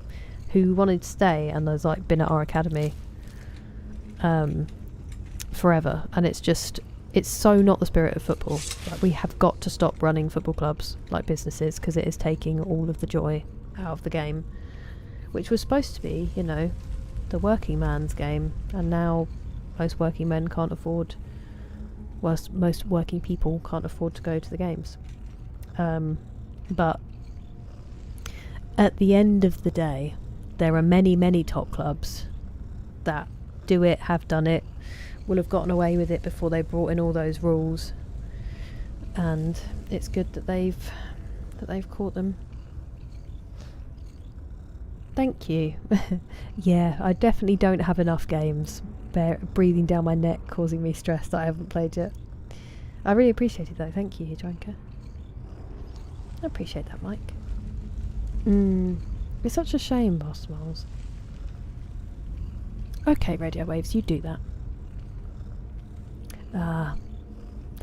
who wanted to stay and has been at our academy forever, and it's so not the spirit of football. Like, we have got to stop running football clubs like businesses, because it is taking all of the joy out of the game, which was supposed to be, you know, the working man's game, and now most working men can't afford, most working people can't afford to go to the games. But at the end of the day, there are many, many top clubs that do it, have done it, will have gotten away with it before they brought in all those rules, and it's good that they've caught them. Thank you. Yeah, I definitely don't have enough games breathing down my neck, causing me stress that I haven't played yet. I really appreciate it though. Thank you, Hidranka. I appreciate that, Mike. It's such a shame, Boss Miles. Okay, Radio Waves, you do that.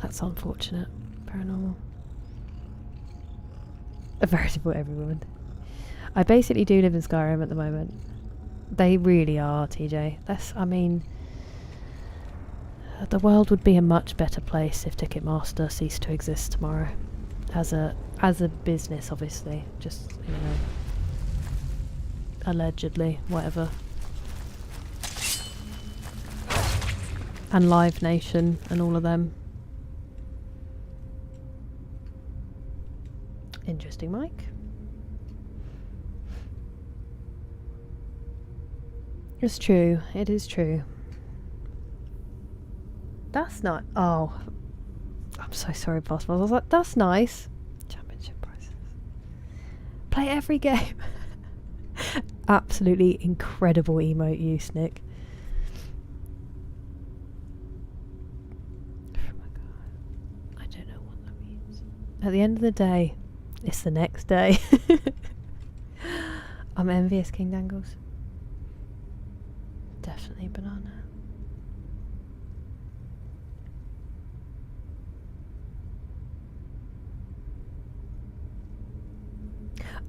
That's unfortunate. Paranormal. A veritable every woman. I basically do live in Skyrim at the moment. They really are, TJ. The world would be a much better place if Ticketmaster ceased to exist tomorrow. As a business, obviously. Just, you know, allegedly, whatever. And Live Nation and all of them. Interesting, Mike. It's true. It is true. That's not. Oh, I'm so sorry, Possible. I was like, that's nice. Championship prizes. Play every game. Absolutely incredible emote use, Nick. Oh my god. I don't know what that means. At the end of the day, it's the next day. I'm envious, King Dangles. Definitely banana.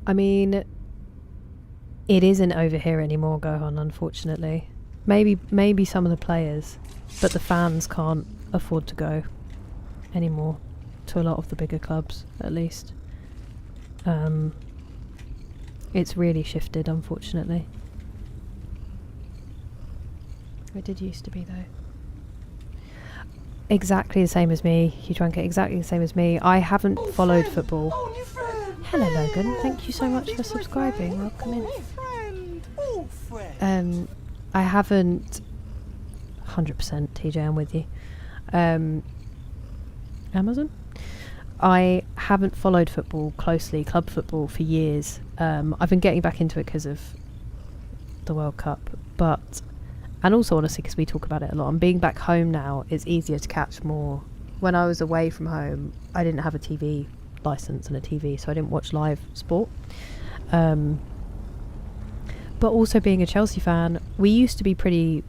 I mean, it isn't over here anymore, Gohan, unfortunately. Maybe some of the players, but the fans can't afford to go anymore to a lot of the bigger clubs, at least. It's really shifted, unfortunately. It did used to be, though. Exactly the same as me. You drank it exactly the same as me. I haven't followed football. Hello, Logan. Thank you so much for subscribing. Welcome in. I haven't... 100% TJ, I'm with you. Amazon? I haven't followed football closely, club football, for years. I've been getting back into it because of the World Cup, but... And also, honestly, because we talk about it a lot. And being back home now, it's easier to catch more. When I was away from home, I didn't have a TV license and a TV, so I didn't watch live sport. But also being a Chelsea fan, we used to be pretty...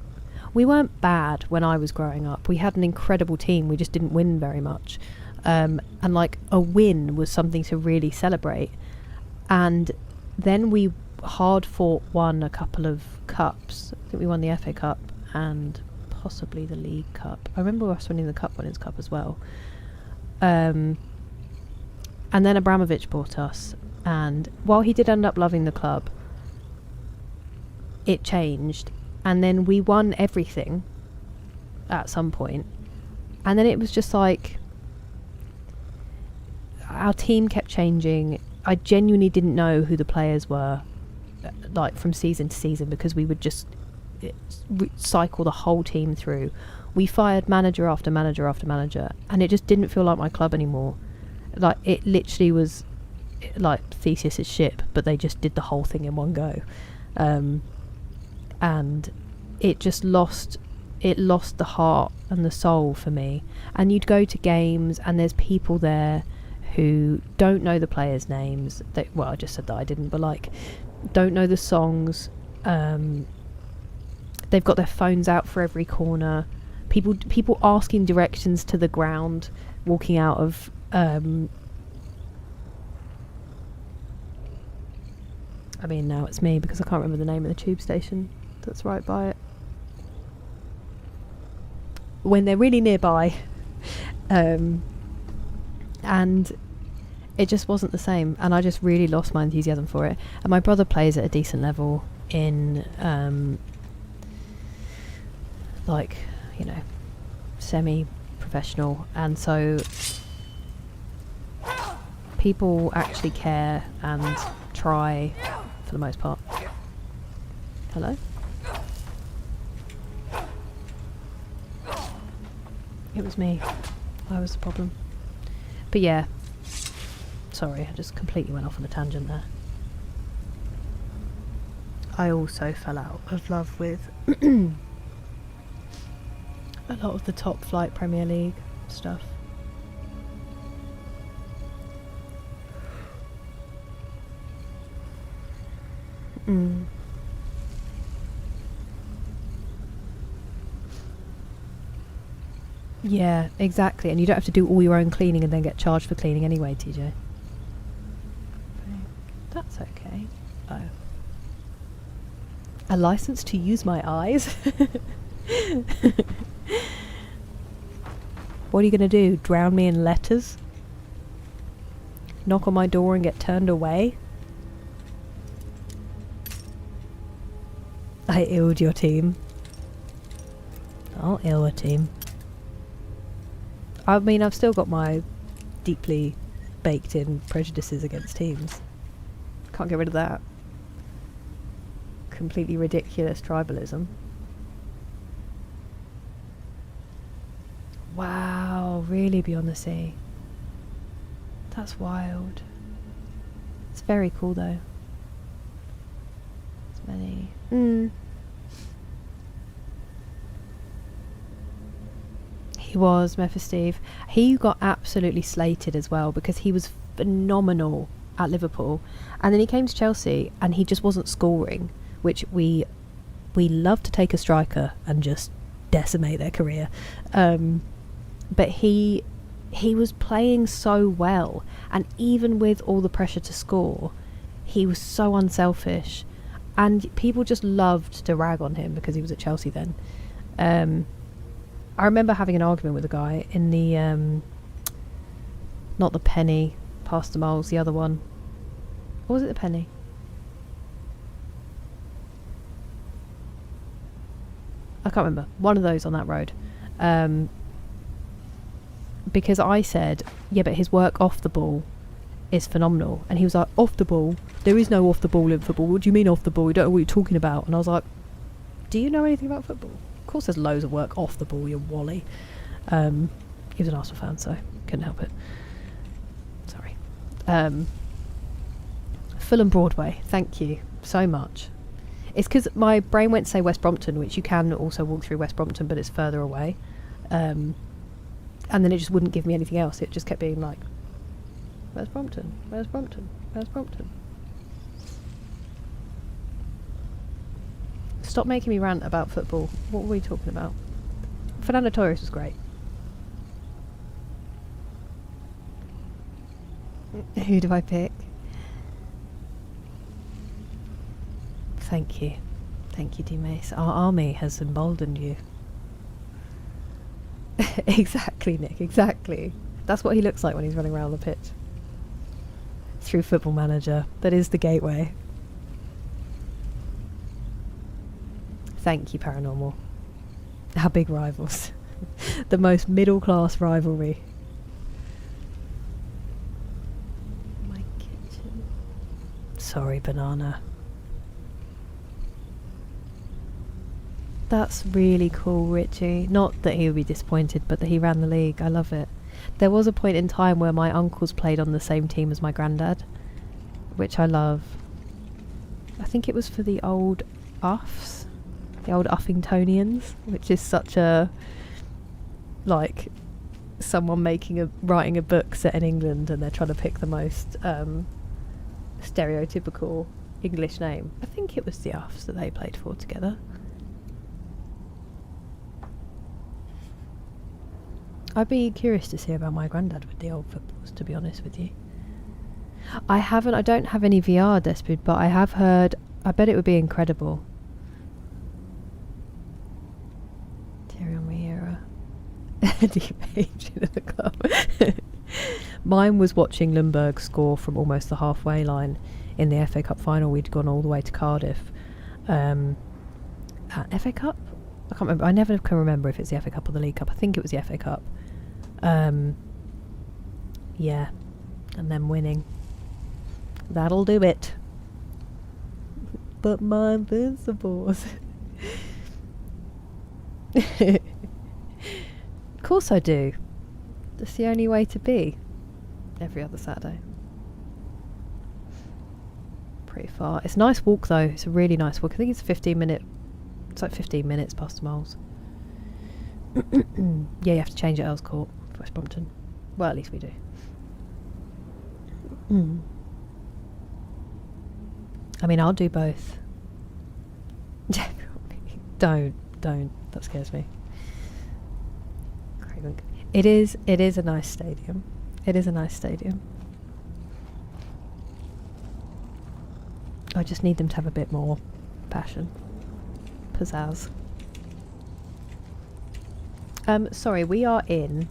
We weren't bad when I was growing up. We had an incredible team. We just didn't win very much. And like, a win was something to really celebrate. And then we hard-fought won a couple of cups. I think we won the FA Cup and possibly the League Cup. I remember us winning the Winners' Cup as well. And then Abramovich bought us, and while he did end up loving the club, it changed, and then we won everything at some point, and then it was just like our team kept changing. I genuinely didn't know who the players were, like, from season to season, because we would just cycle the whole team through. We fired manager after manager after manager, and it just didn't feel like my club anymore. Like, it literally was like Theseus's ship, but they just did the whole thing in one go. And it just lost the heart and the soul for me. And you'd go to games and there's people there who don't know the players' names. Well, I just said that I didn't, but like, don't know the songs. They've got their phones out for every corner. People asking directions to the ground, walking out of... I mean, now it's me because I can't remember the name of the tube station that's right by it. when they're really nearby. And it just wasn't the same, and I just really lost my enthusiasm for it. And my brother plays at a decent level in like, you know, semi-professional, and so people actually care and try for the most part. Hello? It was me. I was the problem. But yeah, sorry, I just completely went off on a tangent there. I also fell out of love with a lot of the top flight Premier League stuff. Yeah, exactly. And you don't have to do all your own cleaning and then get charged for cleaning anyway, TJ. That's okay. Oh. A license to use my eyes? What are you going to do? Drown me in letters? Knock on my door and get turned away? I illed your team. I'll ill a team. I mean, I've still got my deeply baked in prejudices against teams. Can't get rid of that. Completely ridiculous tribalism. Wow, really beyond the sea. That's wild. It's very cool though. It's many. He was, Mephisteve. He got absolutely slated as well because he was phenomenal at Liverpool, and then he came to Chelsea and he just wasn't scoring, which we love to take a striker and just decimate their career. But he was playing so well, and even with all the pressure to score, he was so unselfish, and people just loved to rag on him because he was at Chelsea then. I remember having an argument with a guy in the not the Penny past the Moles, the other one. Or was it the Penny? I can't remember. One of those on that road. Because I said, yeah, but his work off the ball is phenomenal. And he was like, off the ball? There is no off the ball in football. What do you mean off the ball? You don't know what you're talking about. And I was like, do you know anything about football? Of course there's loads of work off the ball, you wally. He was an Arsenal fan, so couldn't help it. Sorry. Fulham Broadway, thank you so much. It's because my brain went to say West Brompton, which you can also walk through West Brompton, but it's further away. And then it just wouldn't give me anything else. It just kept being like, Where's Brompton? Where's Brompton? Where's Brompton? Stop making me rant about football. What were we talking about? Fernando Torres was great. Who do I pick? Thank you. Thank you, D-Mace. Our army has emboldened you. Exactly, Nick, exactly. That's what he looks like when he's running around the pitch. Through Football Manager. That is the gateway. Thank you, Paranormal. Our big rivals. The most middle-class rivalry. My kitchen. Sorry, Banana. That's really cool, Richie. Not that he would be disappointed, but that he ran the league. I love it. There was a point in time where my uncles played on the same team as my granddad, which I love. I think it was for the old Uffs, the old Uffingtonians, which is such a, like, someone writing a book set in England and they're trying to pick the most stereotypical English name. I think it was the Uffs that they played for together. I'd be curious to see about my granddad with the old footballs, to be honest with you. I don't have any VR, Despid, but I have heard, I bet it would be incredible. Tyrion Riera. Deep-aged in the club. Mine was watching Lundberg score from almost the halfway line in the FA Cup final. We'd gone all the way to Cardiff. FA Cup? I can't remember. I never can remember if it's the FA Cup or the League Cup. I think it was the FA Cup. Yeah. And then winning. That'll do it. But my Invincibles. Of course I do. That's the only way to be. Every other Saturday. Pretty far. It's a nice walk though. It's a really nice walk. I think it's 15 minute. It's like 15 minutes past the miles. Yeah, you have to change at Earls Court, West Brompton. Well, at least we do. I mean, I'll do both. Don't. That scares me. It is a nice stadium. It is a nice stadium. I just need them to have a bit more passion. Pizzazz. Sorry, we are in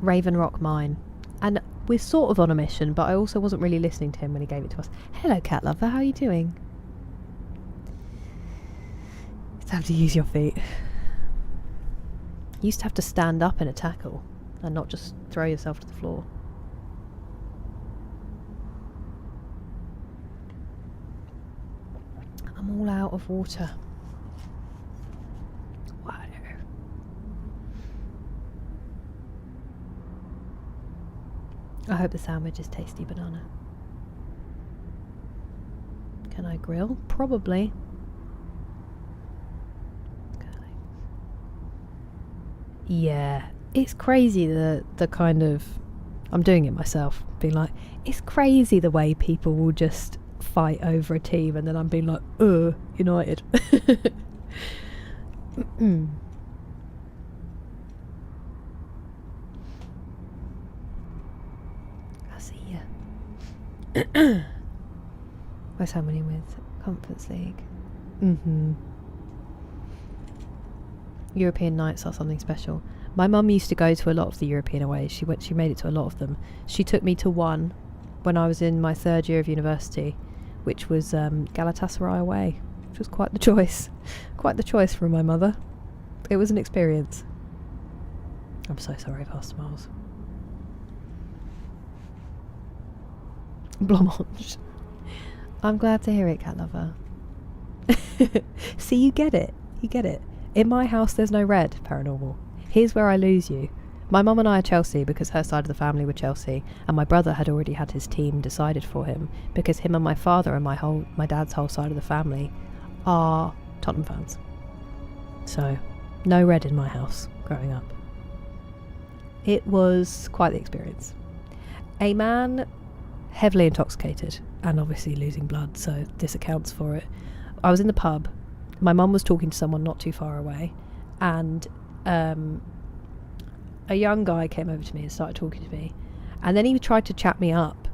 Raven Rock Mine. And we're sort of on a mission, but I also wasn't really listening to him when he gave it to us. Hello, cat lover, how are you doing? You have to use your feet. You used to have to stand up in a tackle and not just throw yourself to the floor. I'm all out of water. Wow. I hope the sandwich is tasty banana. Can I grill? Probably. Yeah, it's crazy the kind of... I'm doing it myself, being like, it's crazy the way people will just fight over a team, and then I'm being like, United. I see ya. Where's how many with? Conference League. European nights are something special. My mum used to go to a lot of the European aways. She made it to a lot of them. She took me to one when I was in my 3rd year of university, which was Galatasaray away, which was quite the choice. Quite the choice from my mother. It was an experience. I'm so sorry, Pastor Miles. Blancmange. I'm glad to hear it, cat lover. See, you get it. You get it. In my house, there's no red, paranormal. Here's where I lose you. My mum and I are Chelsea because her side of the family were Chelsea, and my brother had already had his team decided for him because him and my father and my dad's whole side of the family are Tottenham fans. So, no red in my house growing up. It was quite the experience. A man heavily intoxicated and obviously losing blood, so this accounts for it. I was in the pub. My mum was talking to someone not too far away, and a young guy came over to me and started talking to me, and then he tried to chat me up,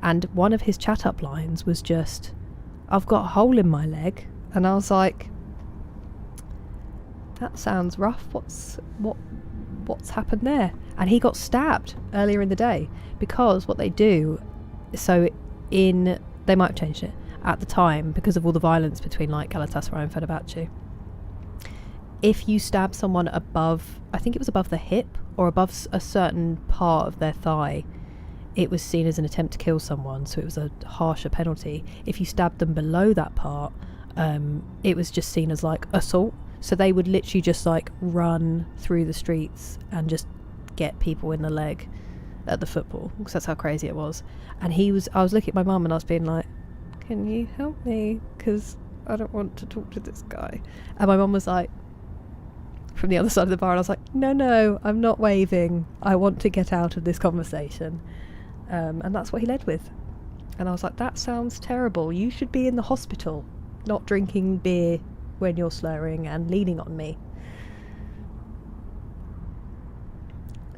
and one of his chat up lines was just, "I've got a hole in my leg," and I was like, that sounds rough. What's happened there? And he got stabbed earlier in the day, because what they do, they might have changed it at the time because of all the violence between like Galatasaray and Fenerbahce. If you stab someone above, I think it was above the hip or above a certain part of their thigh, it was seen as an attempt to kill someone, so it was a harsher penalty. If you stabbed them below that part, it was just seen as like assault. So they would literally just like run through the streets and just get people in the leg at the football, because that's how crazy it was. And I was looking at my mum and I was being like, can you help me? Because I don't want to talk to this guy. And my mum was like, from the other side of the bar, and I was like, no, I'm not waving. I want to get out of this conversation. And that's what he led with. And I was like, that sounds terrible. You should be in the hospital, not drinking beer when you're slurring and leaning on me.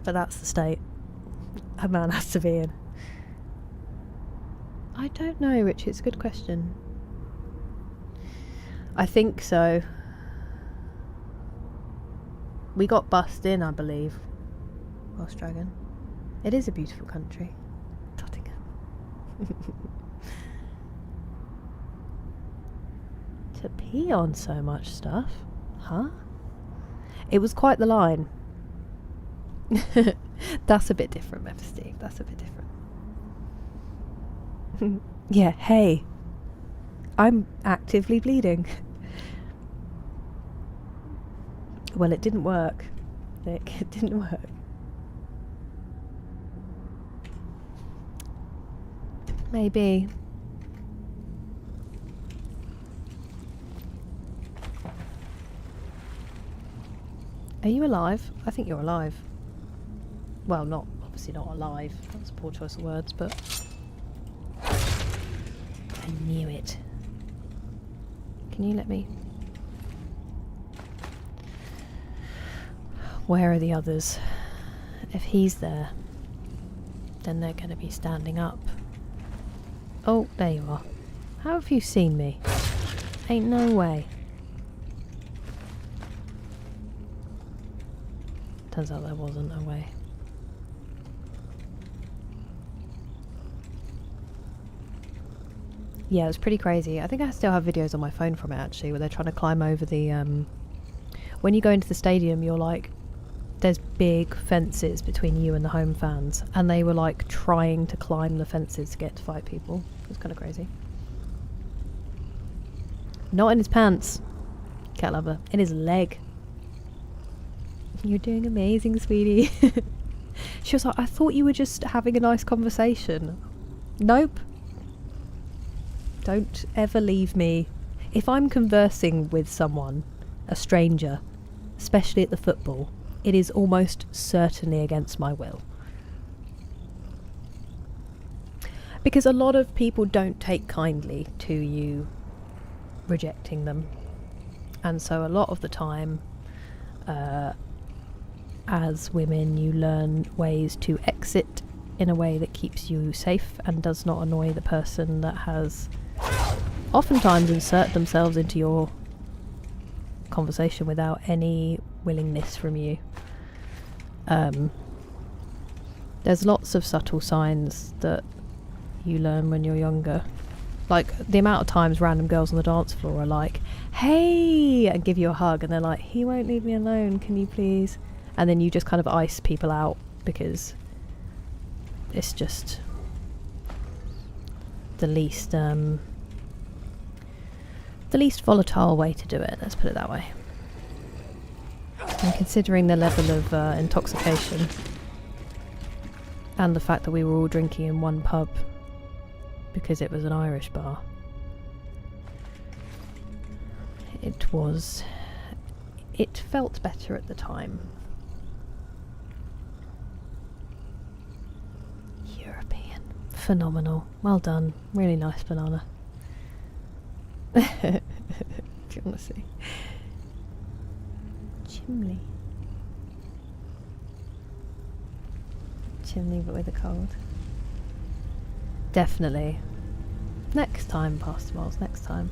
But that's the state a man has to be in. I don't know, Richie. It's a good question. I think so. We got bussed in, I believe. Lost Dragon. It is a beautiful country. Tottingham. To pee on so much stuff? Huh? It was quite the line. That's a bit different, Memphis Steve. That's a bit different. Yeah, hey. I'm actively bleeding. Well, it didn't work, Nick. It didn't work. Maybe. Are you alive? I think you're alive. Well, not obviously not alive. That's a poor choice of words, but I knew it. Can you let me? Where are the others? If he's there, then they're going to be standing up. Oh, there you are. How have you seen me? Ain't no way. Turns out there wasn't a way. Yeah, it was pretty crazy. I think I still have videos on my phone from it actually, where they're trying to climb over the when you go into the stadium, you're like, there's big fences between you and the home fans, and they were like trying to climb the fences to get to fight people. It was kind of crazy. Not in his pants, cat lover. In his leg. You're doing amazing, sweetie. She was like, I thought you were just having a nice conversation. Nope. Don't ever leave me. If I'm conversing with someone, a stranger, especially at the football, it is almost certainly against my will. Because a lot of people don't take kindly to you rejecting them. And so a lot of the time, as women, you learn ways to exit in a way that keeps you safe and does not annoy the person that has oftentimes inserted themselves into your conversation without any willingness from you. There's lots of subtle signs that you learn when you're younger. Like the amount of times random girls on the dance floor are like, hey, and give you a hug, and they're like, he won't leave me alone, can you please? And then you just kind of ice people out because it's just the least volatile way to do it, let's put it that way. And considering the level of intoxication and the fact that we were all drinking in one pub because it was an Irish bar, it felt better at the time. European. Phenomenal. Well done. Really nice banana. Do you want to see? Chimney. Chimney but with a cold. Definitely. Next time, Pastor Miles, next time.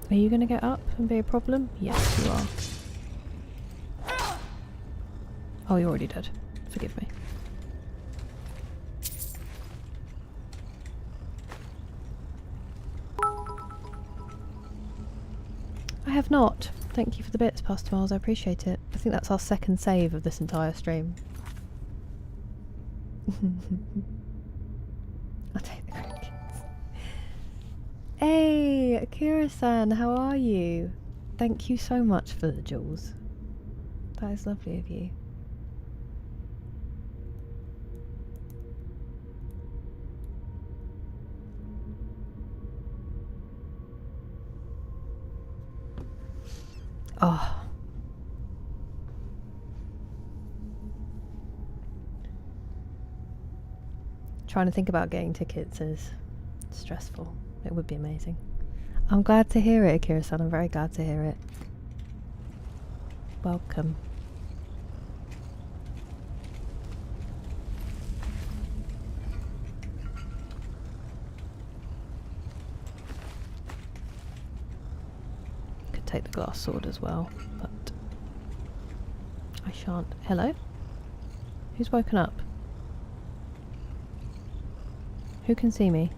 Are you going to get up and be a problem? Yes, you are. Oh, you're already dead. Forgive me. I have not. Thank you for the bits, Pastor Miles. I appreciate it. I think that's our second save of this entire stream. I'll take the crickets. Hey, Akira-san, how are you? Thank you so much for the jewels. That is lovely of you. Oh. trying to think about getting tickets is stressful. It would be amazing. I'm glad to hear it, Akira-san. I'm very glad to hear it. Welcome. Could take the glass sword as well, but I shan't. Hello? Who's woken up? Who can see me?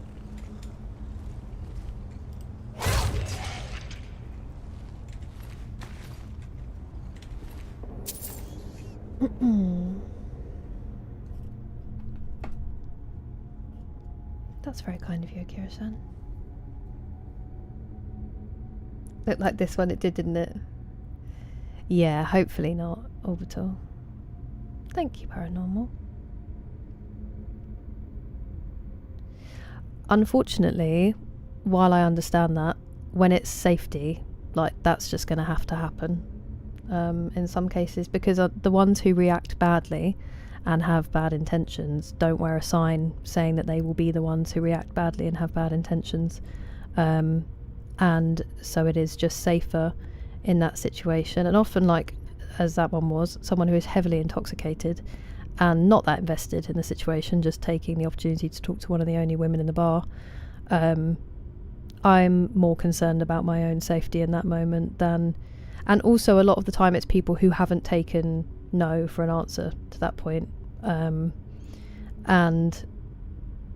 That's very kind of you, Akira-san. Looked like this one, it did, didn't it? Yeah, hopefully not, Orbital. Thank you, Paranormal. Unfortunately, while I understand that, when it's safety, like, that's just going to have to happen. In some cases, because the ones who react badly and have bad intentions don't wear a sign saying that they will be the ones who react badly and have bad intentions. And so it is just safer in that situation. And often, like, as that one was, someone who is heavily intoxicated and not that invested in the situation, just taking the opportunity to talk to one of the only women in the bar, I'm more concerned about my own safety in that moment than... And also a lot of the time it's people who haven't taken no for an answer to that point. And,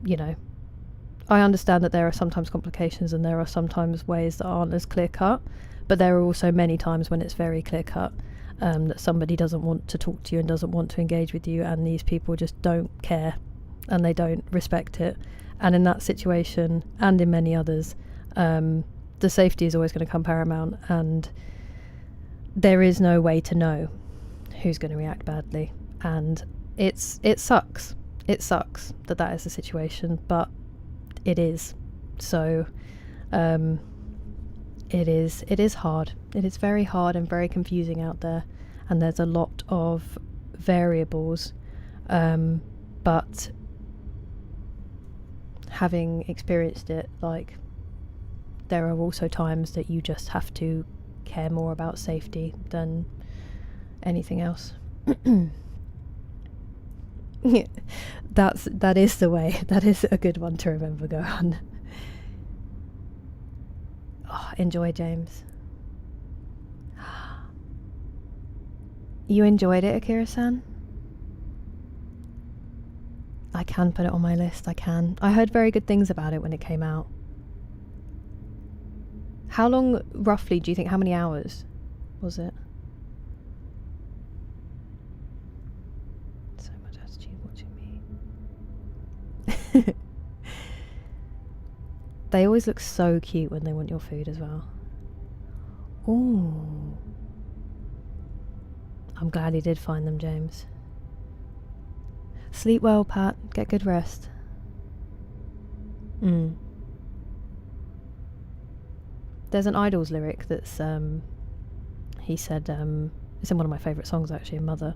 you know, I understand that there are sometimes complications and there are sometimes ways that aren't as clear cut, but there are also many times when it's very clear cut, that somebody doesn't want to talk to you and doesn't want to engage with you, and these people just don't care and they don't respect it. And in that situation and in many others, the safety is always going to come paramount, and there is no way to know who's going to react badly. And it sucks. It sucks that is the situation, but it is. So it is hard. It is very hard and very confusing out there, and there's a lot of variables, but having experienced it, like, there are also times that you just have to care more about safety than anything else. Yeah, that is the way. That is a good one to remember, Gohan. Oh, enjoy, James. You enjoyed it, Akira-san? I can put it on my list, I can. I heard very good things about it when it came out. How long, roughly, do you think, how many hours was it? So much attitude watching me. They always look so cute when they want your food as well. Ooh. I'm glad you did find them, James. Sleep well, Pat. Get good rest. There's an Idols lyric that's, he said, it's in one of my favourite songs actually, Mother.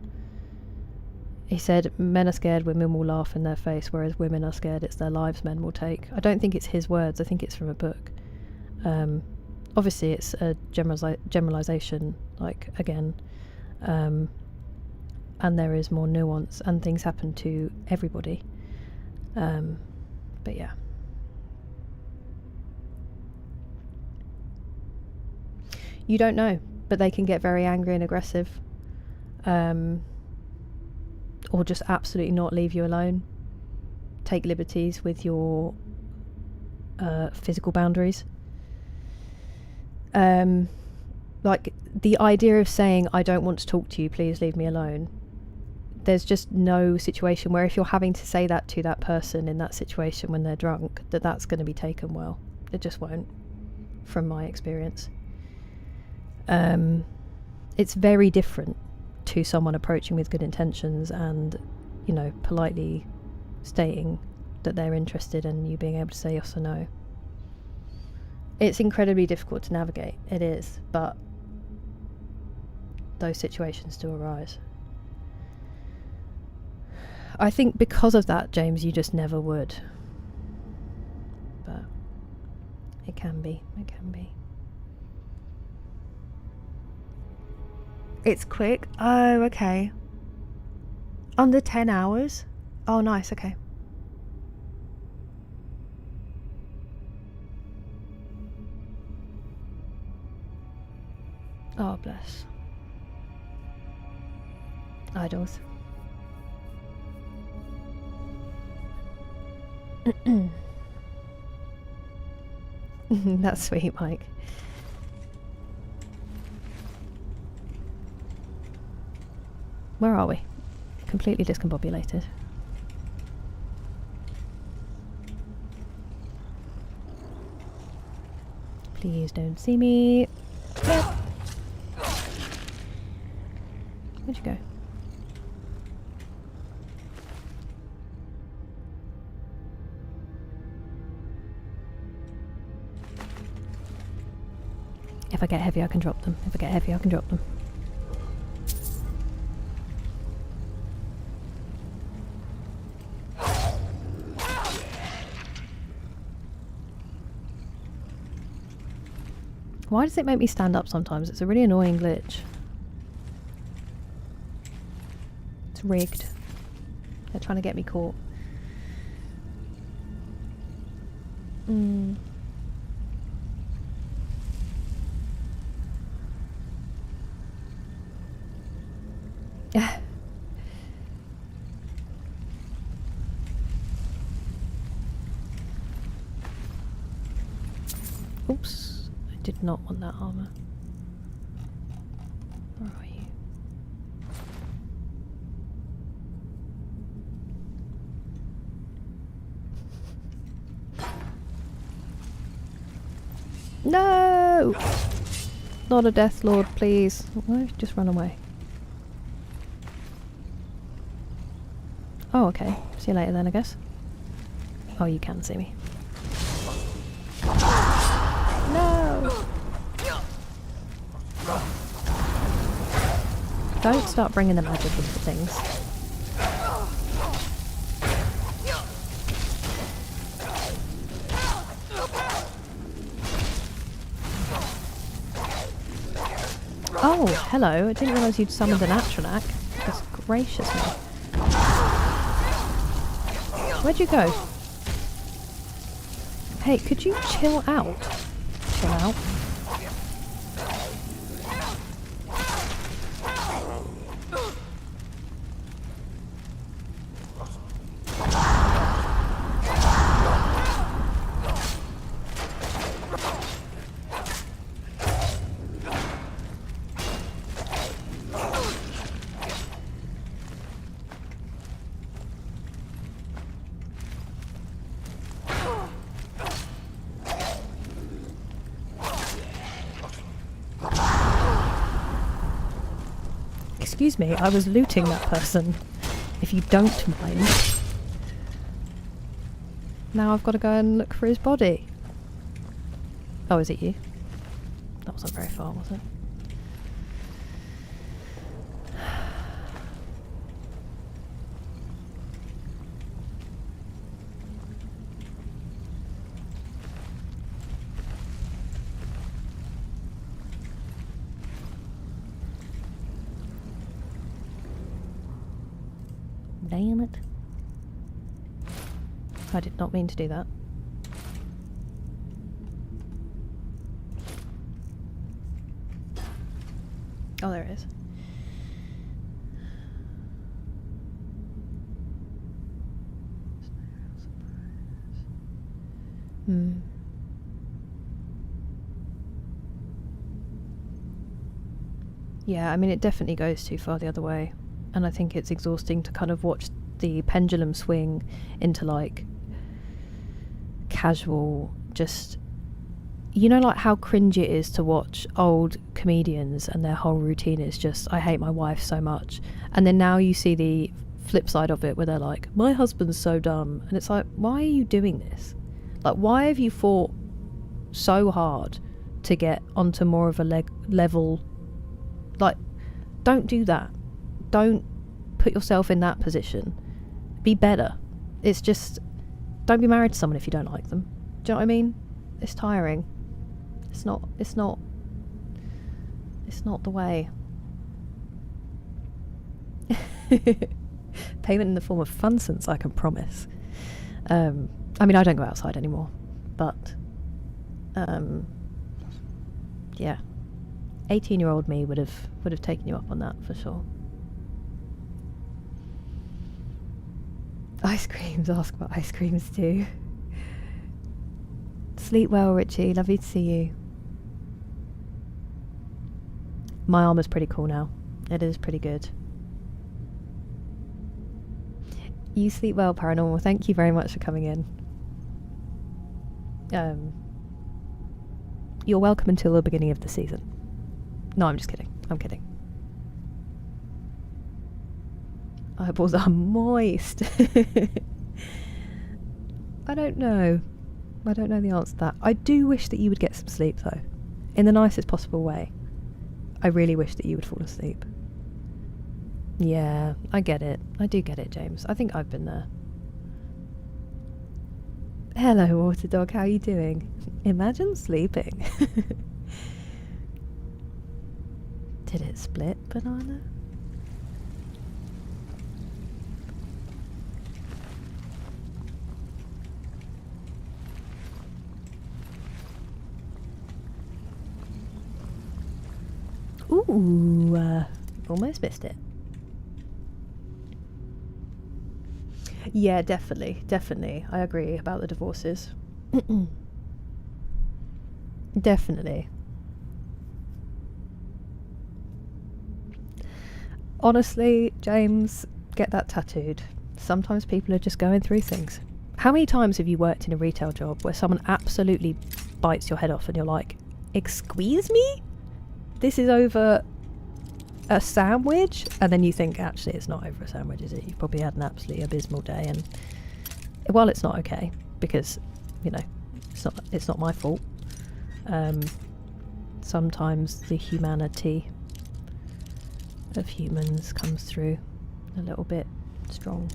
He said, men are scared, women will laugh in their face, whereas women are scared, it's their lives men will take. I don't think it's his words, I think it's from a book. Obviously it's a generalisation, like, again, and there is more nuance, and things happen to everybody. But yeah. You don't know, but they can get very angry and aggressive, or just absolutely not leave you alone, take liberties with your physical boundaries. Like, the idea of saying, I don't want to talk to you, please leave me alone, there's just no situation where if you're having to say that to that person in that situation when they're drunk, that's going to be taken well. It just won't, from my experience. It's very different to someone approaching with good intentions and, you know, politely stating that they're interested and you being able to say yes or no. It's incredibly difficult to navigate, it is, but those situations do arise. I think because of that, James, you just never would. But it can be. It can be. It's quick. Oh, okay. Under 10 hours? Oh, nice. Okay. Oh, bless. Idols. That's sweet, Mike. Where are we? Completely discombobulated. Please don't see me. Yep. Where'd you go? If I get heavy, I can drop them. If I get heavy, I can drop them. Why does it make me stand up sometimes? It's a really annoying glitch. It's rigged. They're trying to get me caught. Oops, I did not want that armor. Where are you? No! Not a Death Lord, please. No, just run away. Oh, okay. See you later then, I guess. Oh, you can see me. No! Don't start bringing the magic into things. Oh, hello. I didn't realise you'd summoned an Atronach. That's gracious me. Where'd you go? Hey, could you chill out? Chill out. Excuse me, I was looting that person, if you don't mind. Now I've got to go and look for his body. Oh, is it you? That wasn't very far, was it? Damn it. I did not mean to do that. Oh, there it is. Yeah, I mean, it definitely goes too far the other way. And I think it's exhausting to kind of watch the pendulum swing into like casual, just, you know, like how cringy it is to watch old comedians and their whole routine is just, I hate my wife so much. And then now you see the flip side of it where they're like, my husband's so dumb. And it's like, why are you doing this? Like, why have you fought so hard to get onto more of a level? Like, don't do that. Don't put yourself in that position. Be better. It's just, don't be married to someone if you don't like them. Do you know what I mean? It's tiring. It's not the way. Payment in the form of fun sense, I can promise. I mean, I don't go outside anymore, but yeah, 18-year-old me would have taken you up on that for sure. Ice creams, ask about ice creams too. Sleep well, Richie, lovely to see you. My armor's pretty cool now. It is pretty good. You sleep well, Paranormal. Thank you very much for coming in. You're welcome until the beginning of the season. No, I'm just kidding. I'm kidding. Eyeballs are moist. I don't know. I don't know the answer to that. I do wish that you would get some sleep, though. In the nicest possible way. I really wish that you would fall asleep. Yeah, I get it. I do get it, James. I think I've been there. Hello, Water Dog. How are you doing? Imagine sleeping. Did it split, banana? Ooh, almost missed it. Yeah, definitely. I agree about the divorces. Definitely. Honestly, James, get that tattooed. Sometimes people are just going through things. How many times have you worked in a retail job where someone absolutely bites your head off and you're like, excuse me? This is over a sandwich? And then you think, actually, it's not over a sandwich, is it? You've probably had an absolutely abysmal day. And well, it's not okay because, you know, it's not my fault. Sometimes the humanity of humans comes through a little bit strong.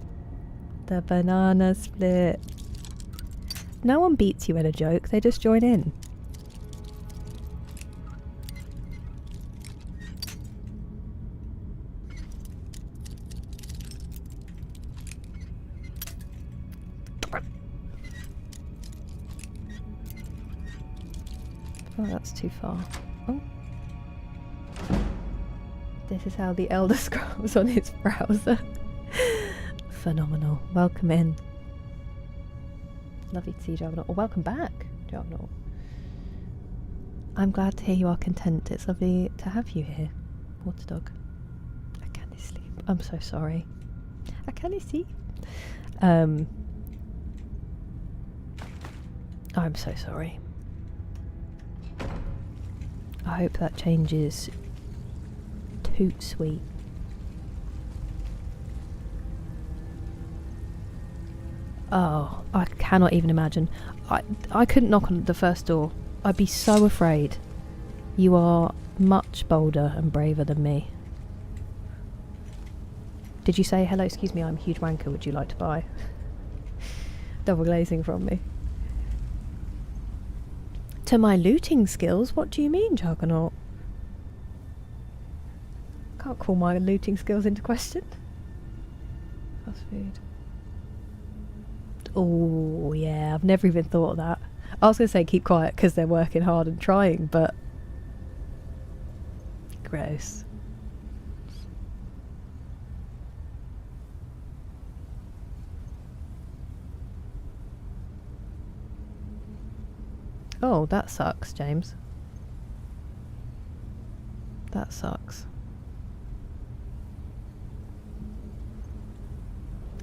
The banana split. No one beats you in a joke, they just join in. Oh, that's too far. Oh. This is how the Elder Scrolls on its browser. Phenomenal. Welcome in. Lovely to see you, Juggernaut. Or welcome back, Juggernaut. I'm glad to hear you are content. It's lovely to have you here, Water Dog. I can't sleep. I'm so sorry. I can't see. I'm so sorry. I hope that changes. Toot sweet. Oh, I cannot even imagine. I couldn't knock on the first door. I'd be so afraid. You are much bolder and braver than me. Did you say, hello, excuse me, I'm a huge wanker, would you like to buy? Double glazing from me. To my looting skills? What do you mean, Juggernaut? Can't call my looting skills into question. Fast food. Oh, yeah, I've never even thought of that. I was going to say keep quiet because they're working hard and trying, but... gross. Oh, that sucks, James. That sucks.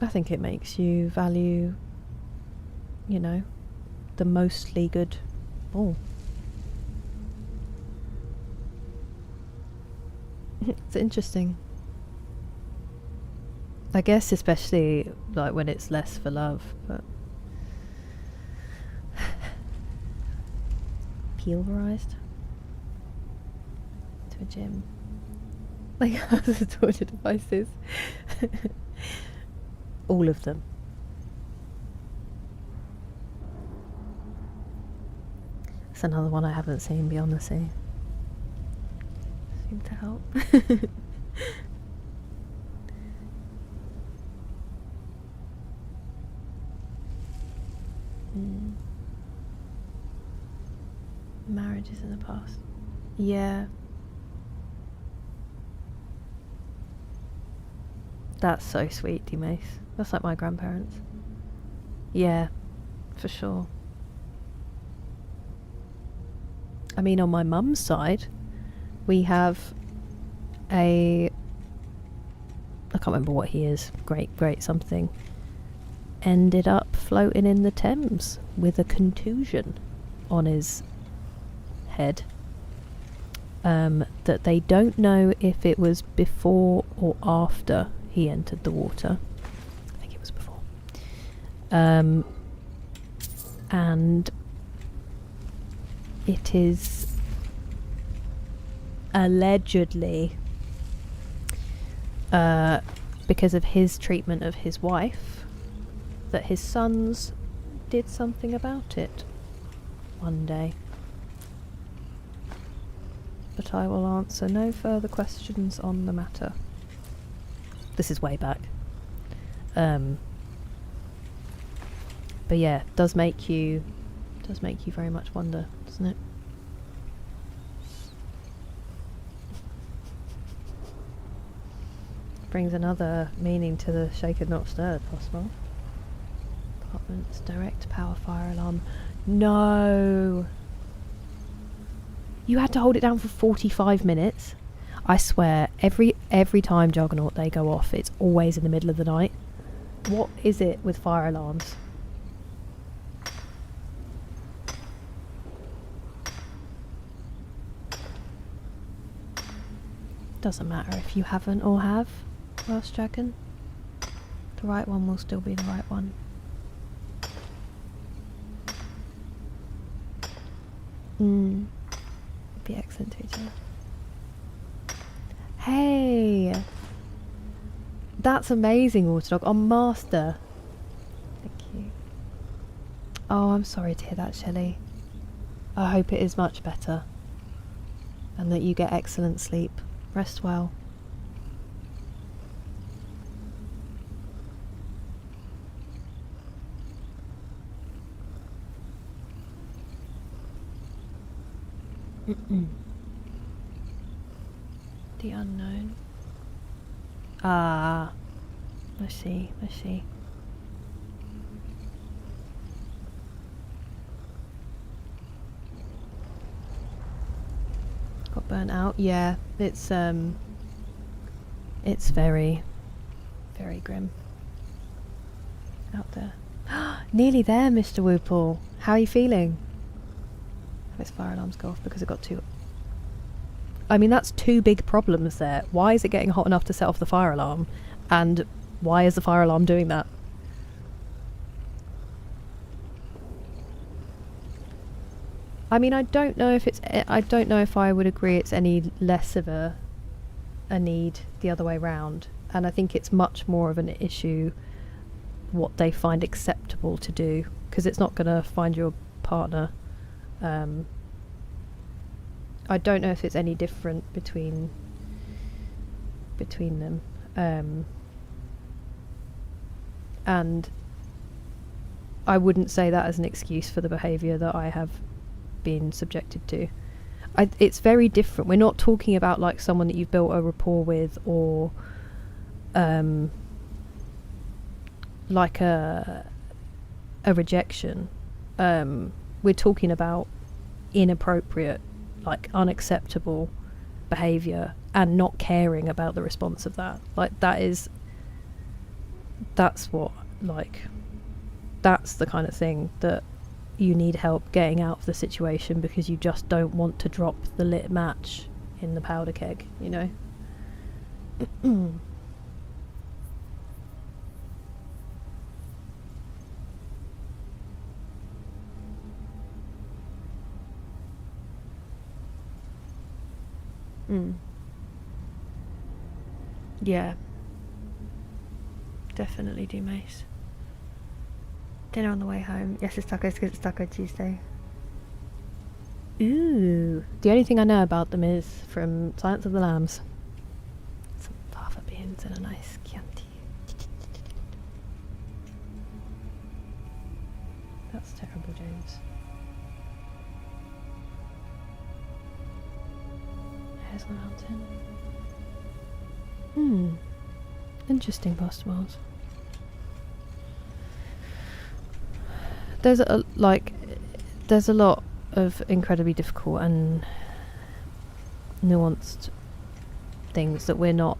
I think it makes you value, you know, the mostly good ball. It's interesting. I guess especially like when it's less for love, but pulverized to a gym. Like other torture devices. All of them. It's another one I haven't seen, Beyond the Sea. Seem to help. Marriages in the past. Yeah. That's so sweet, D-Mace. That's like my grandparents. Yeah, for sure. I mean, on my mum's side, we have I can't remember what he is. Great something. Ended up floating in the Thames with a contusion on his head. That they don't know if it was before or after he entered the water. I think it was before. And it is allegedly because of his treatment of his wife that his sons did something about it one day. But I will answer no further questions on the matter. This is way back. But yeah, does make you very much wonder, doesn't it? Brings another meaning to the shaken not stirred possible. Apartments, direct power fire alarm. No! You had to hold it down for 45 minutes. I swear, every time Juggernaut they go off, it's always in the middle of the night. What is it with fire alarms? Doesn't matter if you haven't or have, Last Dragon. The right one will still be the right one. Be excellent teacher. Hey! That's amazing, Waterdog. On Master. Thank you. Oh, I'm sorry to hear that, Shelley. I hope it is much better. And that you get excellent sleep. Rest well. The unknown. Ah, I see. Got burnt out. Yeah, it's very, very grim out there. Nearly there, Mr. Whoople. How are you feeling? Have its fire alarms go off because it got too... I mean, that's two big problems there. Why is it getting hot enough to set off the fire alarm? And why is the fire alarm doing that? I mean, I don't know if I would agree it's any less of a need the other way round. And I think it's much more of an issue what they find acceptable to do, because it's not going to find your partner. I don't know if it's any different between them. And I wouldn't say that as an excuse for the behaviour that I have been subjected to. It's very different. We're not talking about like someone that you've built a rapport with, or like a rejection. We're talking about inappropriate, like unacceptable behaviour and not caring about the response of that. Like that's the kind of thing that you need help getting out of the situation, because you just don't want to drop the lit match in the powder keg, you know? Yeah. Definitely do mace. Dinner on the way home. Yes, it's tacos because it's Taco Tuesday. Ooh. The only thing I know about them is from Silence of the Lambs. Some fava beans and a nice Chianti. That's terrible, James. There's the mountain. Interesting, Past Miles. There's a lot of incredibly difficult and nuanced things that we're not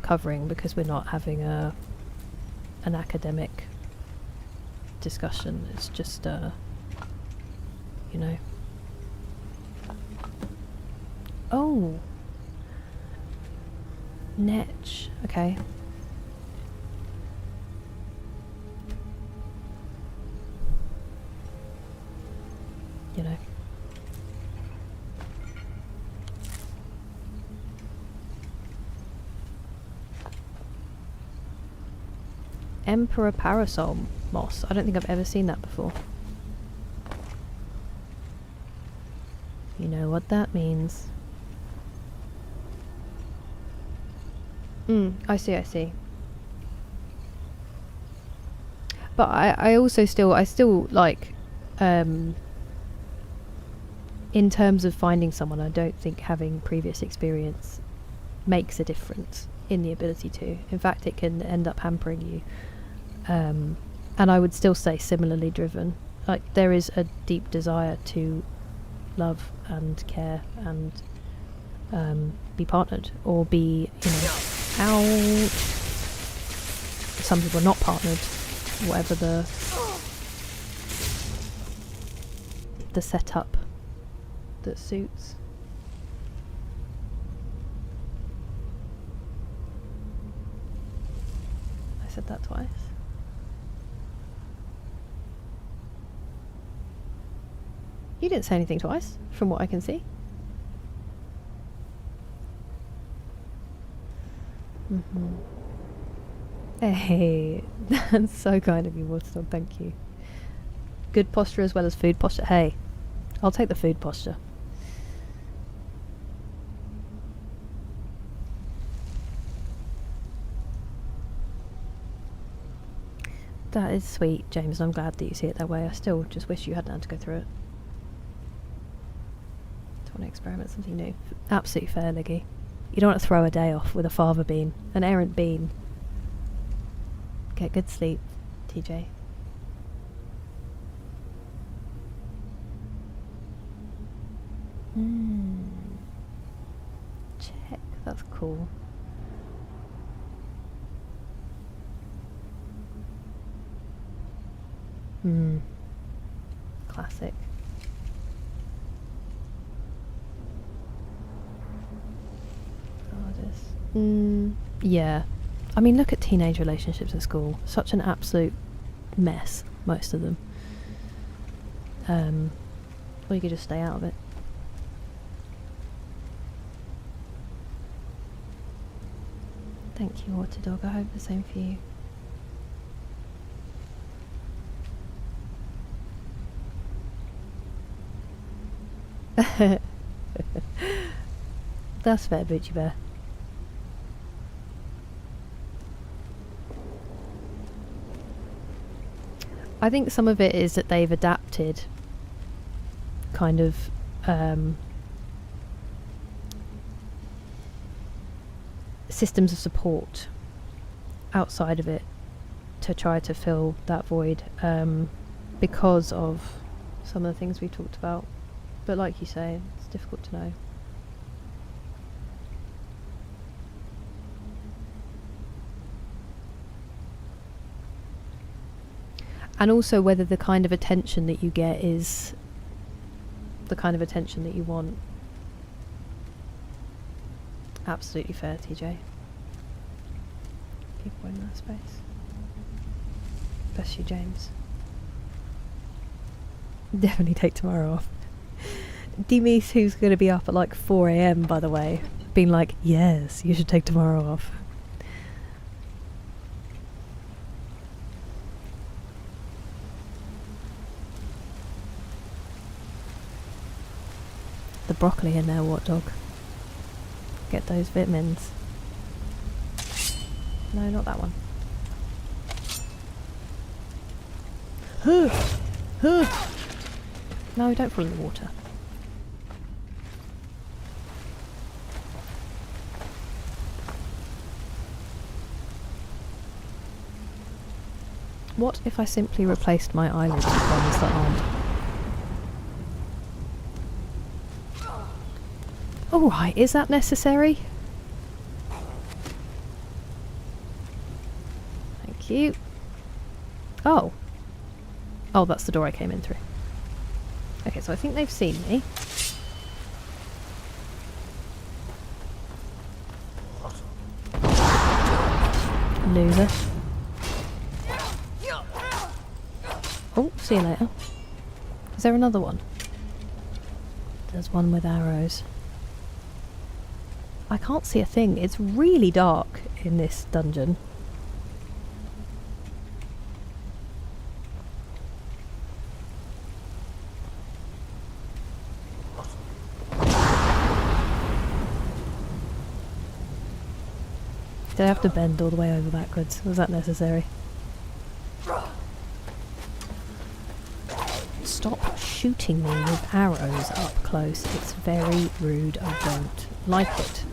covering because we're not having an academic discussion. It's just you know. Oh, Netch. Okay. You know. Emperor Parasol Moss. I don't think I've ever seen that before. You know what that means. I see. But I still like, in terms of finding someone, I don't think having previous experience makes a difference in the ability to. In fact, it can end up hampering you. And I would still say similarly driven. Like, there is a deep desire to love and care and be partnered or be, out. Some people are not partnered, whatever the setup that suits. I said that twice. You didn't say anything twice, from what I can see. Hey, that's so kind of you, Waterstone, thank you. Good posture as well as food posture. Hey, I'll take the food posture. That is sweet, James, and I'm glad that you see it that way. I still just wish you hadn't had to go through it. Don't want to experiment something new. Absolutely fair, Liggy. You don't want to throw a day off with a fava bean. An errant bean. Get good sleep, TJ. Check. That's cool. Classic. Yeah. I mean, look at teenage relationships at school. Such an absolute mess, most of them. Or you could just stay out of it. Thank you, Water Dog. I hope the same for you. That's fair, Butchie Bear. I think some of it is that they've adapted kind of systems of support outside of it to try to fill that void, because of some of the things we talked about. But like you say, it's difficult to know. And also whether the kind of attention that you get is the kind of attention that you want. Absolutely fair, TJ. People in that space. Bless you, James. Definitely take tomorrow off. Demise, who's going to be up at like 4 AM, by the way, being like, yes, you should take tomorrow off. the broccoli in there, what dog? Get those vitamins. No, not that one. No, don't fall in the water. What if I simply replaced my eyelids with ones that aren't? Alright, is that necessary? Thank you. Oh. Oh, that's the door I came in through. Okay, so I think they've seen me. Loser. Oh, see you later. Is there another one? There's one with arrows. I can't see a thing. It's really dark in this dungeon. Did I have to bend all the way over backwards? Was that necessary? Stop shooting me with arrows up close. It's very rude. I don't like it.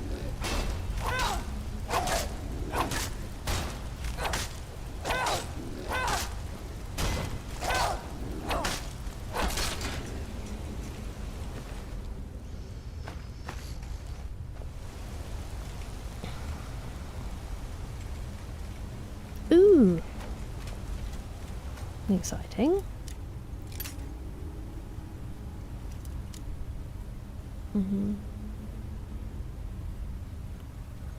Ooh. Exciting.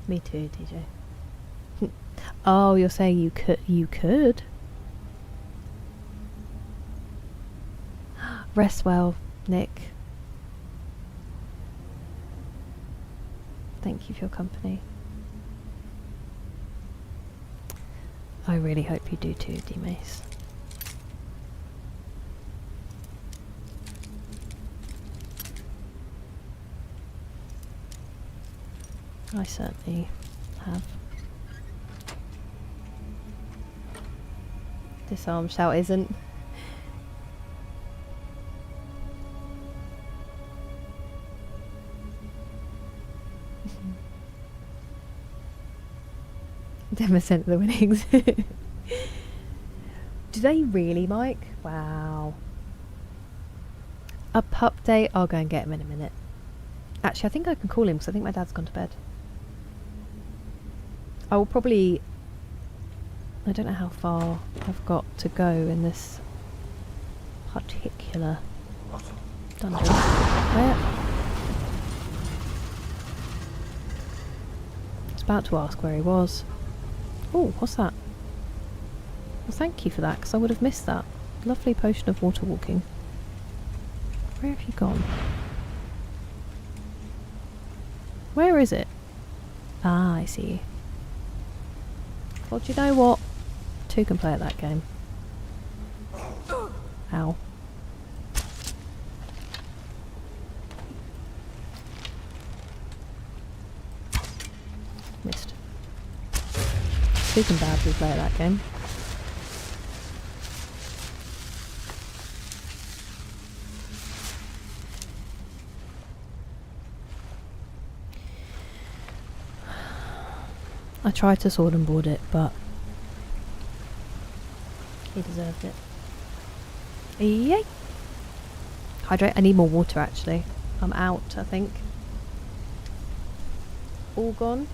Me too, DJ. Oh, you're saying you could? You could? Rest well, Nick. Thank you for your company. I really hope you do too, D-Mace. I certainly have. Disarm shout isn't. %10% of the winnings. Do they really, Mike? Wow. A pup day? I'll go and get him in a minute. Actually, I think I can call him because I think my dad's gone to bed. I will probably... I don't know how far I've got to go in this particular dungeon. Where? I was about to ask where he was. Oh, what's that? Well, thank you for that, because I would have missed that. Lovely potion of water walking. Where have you gone? Where is it? Ah, I see. Well, do you know what? Two can play at that game. Ow. Missed. Two can badly play at that game. I tried to sword and board it, but he deserved it. Yay! Hydrate. I need more water, actually. I'm out, I think. All gone.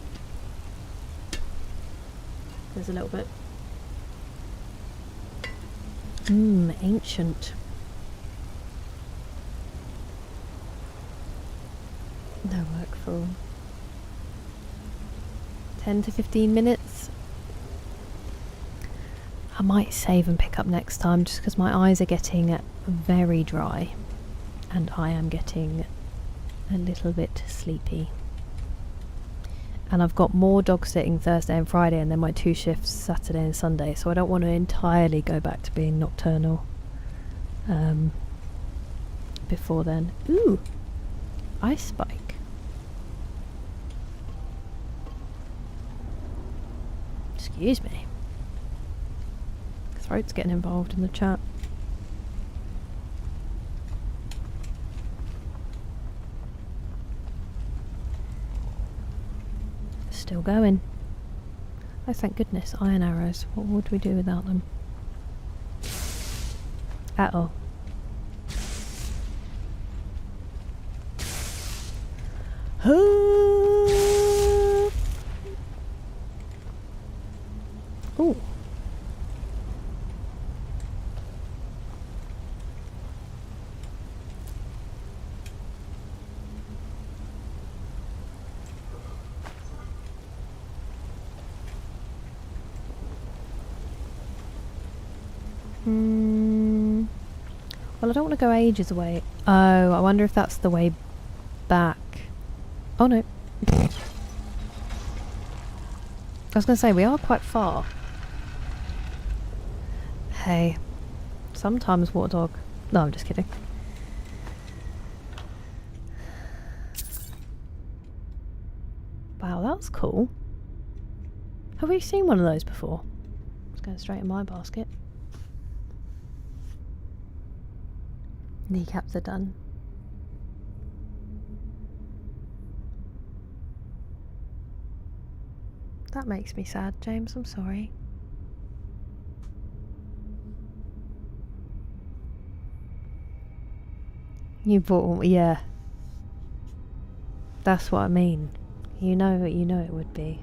There's a little bit. Ancient. No work for all. 10 to 15 minutes. I might save and pick up next time just because my eyes are getting very dry and I am getting a little bit sleepy. And I've got more dog sitting Thursday and Friday and then my 2 shifts Saturday and Sunday, so I don't want to entirely go back to being nocturnal before then. Ooh! Ice spike. Excuse me. Throat's getting involved in the chat. Still going. Oh, thank goodness. Iron arrows. What would we do without them? At all. Ooh. Well, I don't want to go ages away. Oh, I wonder if that's the way back. Oh no. I was going to say, we are quite far. Hey. Sometimes water dog. No, I'm just kidding. Wow, that's cool. Have we seen one of those before? It's going straight in my basket. Kneecaps are done. That makes me sad, James. I'm sorry. You bought one, yeah. That's what I mean. You know it would be.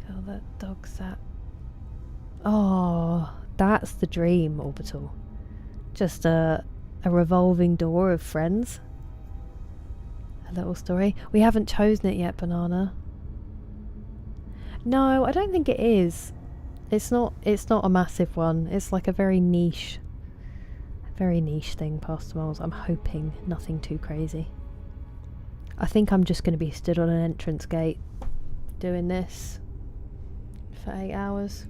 Oh, that dog's that. Oh, that's the dream, Orbital. Just a revolving door of friends. A little story. We haven't chosen it yet, Banana. No, I don't think it is. It's not a massive one. It's like a very niche thing, Pastor Moles. I'm hoping nothing too crazy. I think I'm just going to be stood on an entrance gate doing this for 8 hours.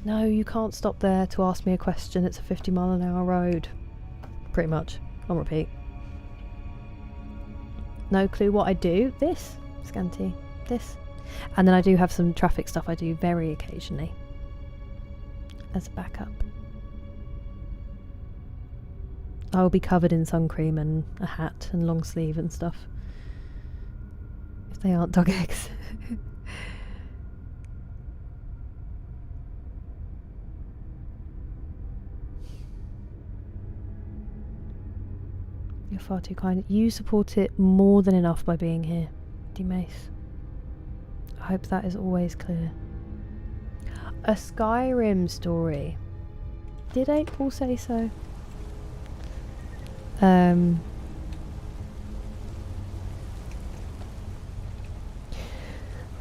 No, you can't stop there to ask me a question. It's a 50-mile-an-hour road. Pretty much. On repeat. No clue what I do. This. Scanty. This. And then I do have some traffic stuff I do very occasionally. As a backup. I'll be covered in sun cream and a hat and long sleeve and stuff. If they aren't dog eggs. You're far too kind. You support it more than enough by being here, D-Mace. I hope that is always clear. A Skyrim story. Did April say so?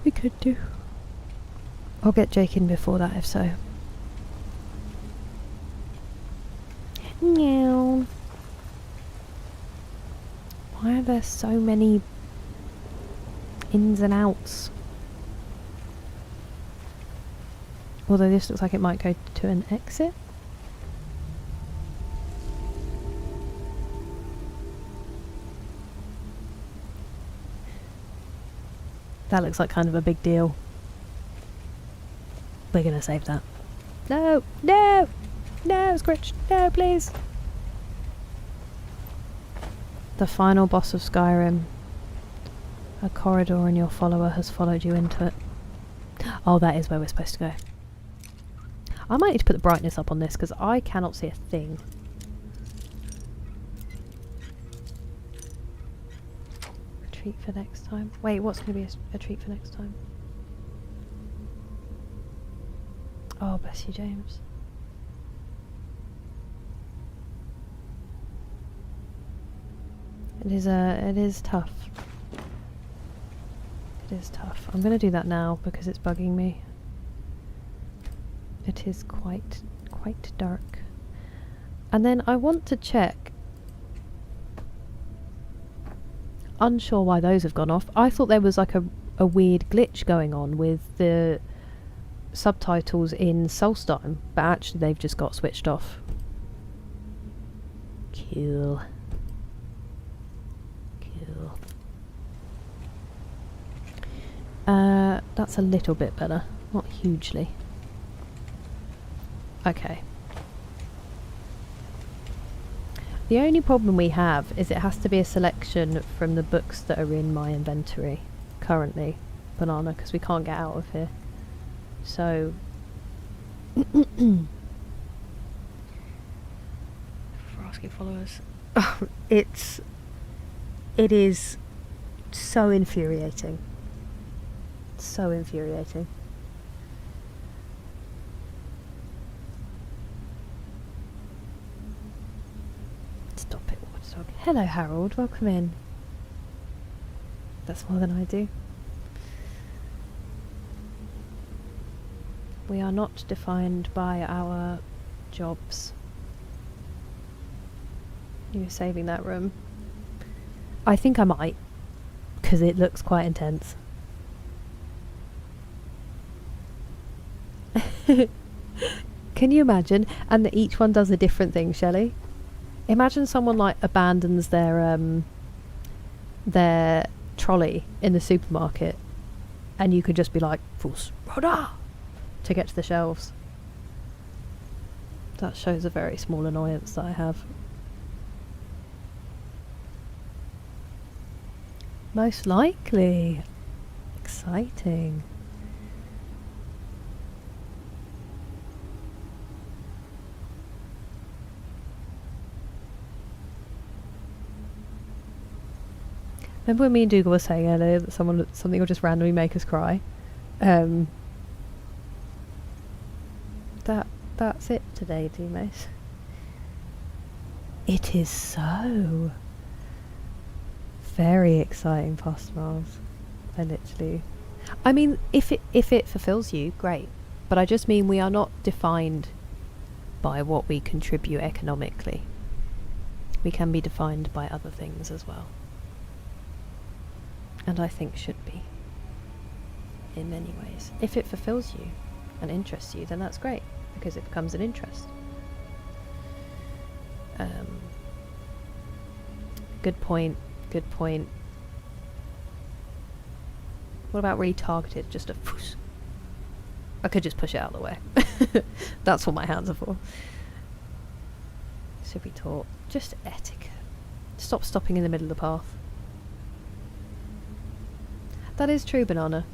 We could do. I'll get Jake in before that if so. Meow. Why are there so many ins and outs? Although this looks like it might go to an exit. That looks like kind of a big deal. We're gonna save that. No! No! No, Scritch! No, please! The final boss of Skyrim. A corridor and your follower has followed you into it. Oh, that is where we're supposed to go. I might need to put the brightness up on this because I cannot see a thing. A treat for next time. Wait, what's going to be a treat for next time? Oh, bless you, James. It is tough. It is tough. I'm going to do that now because it's bugging me. It is quite dark. And then I want to check. Unsure why those have gone off. I thought there was like a weird glitch going on with the subtitles in Solstheim, but actually they've just got switched off. Cool. Cool. That's a little bit better. Not hugely. Okay. The only problem we have is it has to be a selection from the books that are in my inventory currently, Banana, because we can't get out of here. So... for asking followers. It is so infuriating. So infuriating. Stop it, Watchdog. Hello, Harold. Welcome in. That's more than I do. We are not defined by our jobs. You're saving that room. I think I might, because it looks quite intense. Can you imagine? And that each one does a different thing, Shelley. Imagine someone like abandons their trolley in the supermarket, and you could just be like, "Fools, Rhoda!" to get to the shelves. That shows a very small annoyance that I have. Most likely. Exciting. Remember when me and Dougal were saying earlier that something will just randomly make us cry? That's it today, teammates. It is so very exciting past miles. I mean, if it fulfills you, great. But I just mean we are not defined by what we contribute economically. We can be defined by other things as well. And I think should be. In many ways. If it fulfills you and interests you, then that's great. Because it becomes an interest. Good point. Good point. What about really targeted? Just a whoosh. I could just push it out of the way. That's what my hands are for. Should be taught. Just etiquette. Stop stopping in the middle of the path. That is true, Banana.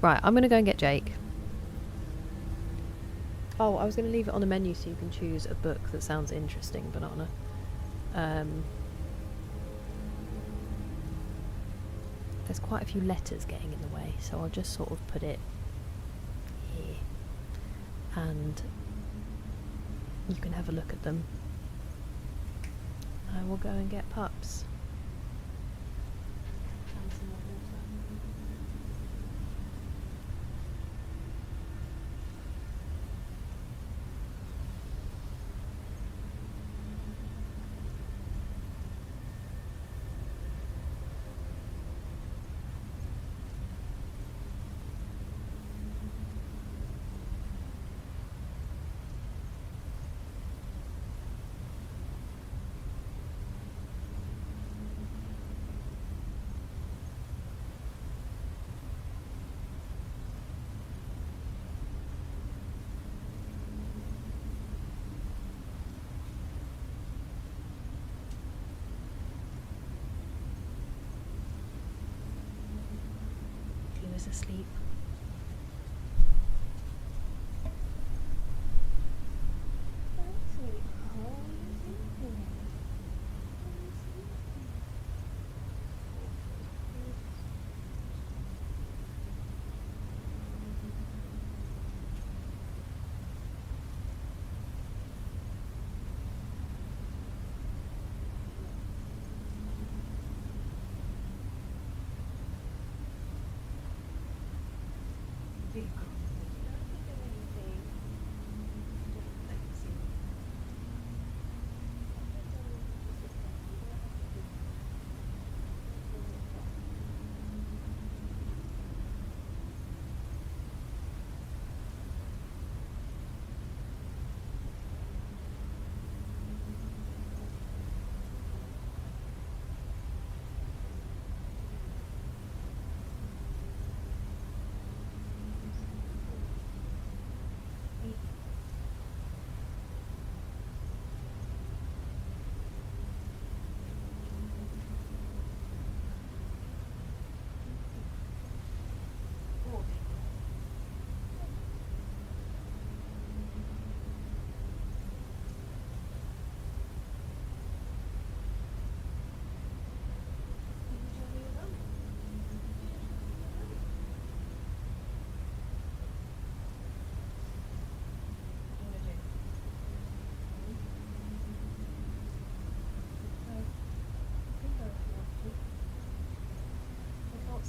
Right, I'm going to go and get Jake. Oh, I was going to leave it on the menu so you can choose a book that sounds interesting, Banana. There's quite a few letters getting in the way, so I'll just sort of put it here. And you can have a look at them. I will go and get pups. And some more water. Asleep.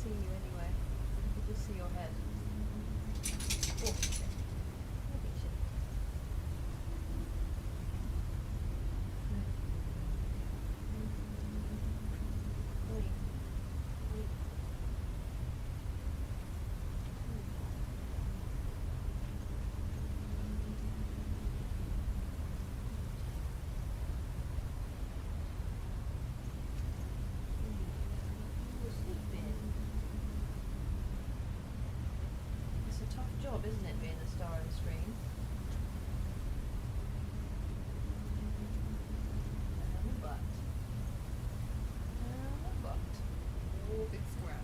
see you anyway. I could just see your head. Oh. It's a tough job, isn't it, being a star on the screen? But oh, big scratch.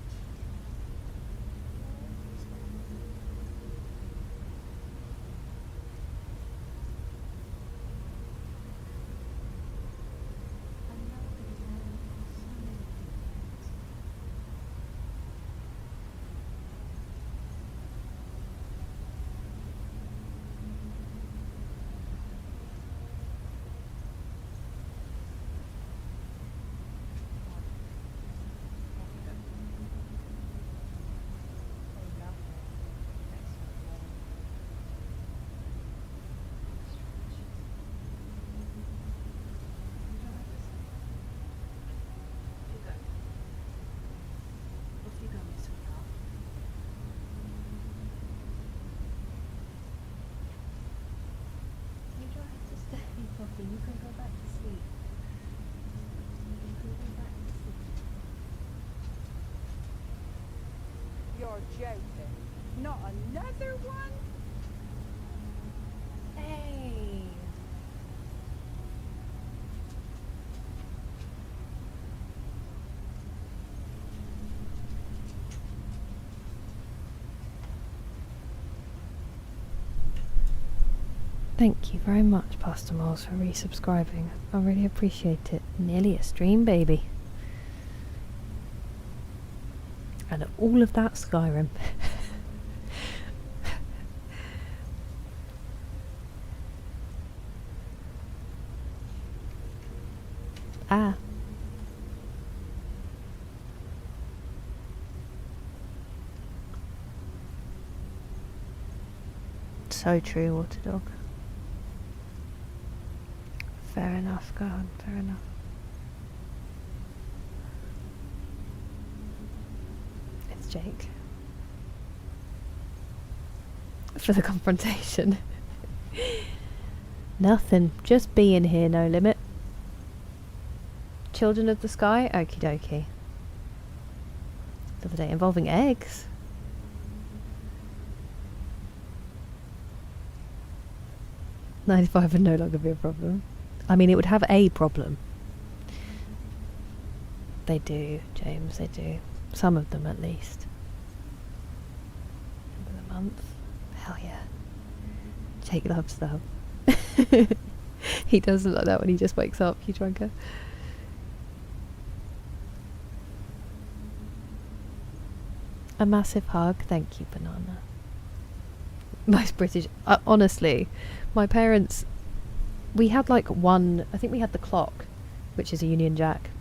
You can go back to sleep. You can go back to sleep. You're joking. Not another one? Hey. Thank you very much, Pastor Miles, for resubscribing. I really appreciate it. Nearly a stream, baby. And all of that Skyrim. Ah. So true, Water Dog. Fair enough, go on, fair enough. It's Jake. For the confrontation. Nothing, just being here, no limit. Children of the Sky, okie dokie. The other day involving eggs. $95 would no longer be a problem. I mean, it would have a problem. They do, James, they do. Some of them, at least. End of the month. Hell yeah. Jake loves that. He doesn't like that when he just wakes up, you drunker. A massive hug. Thank you, Banana. Most British. Honestly, my parents... We had like one, I think we had the clock, which is a Union Jack.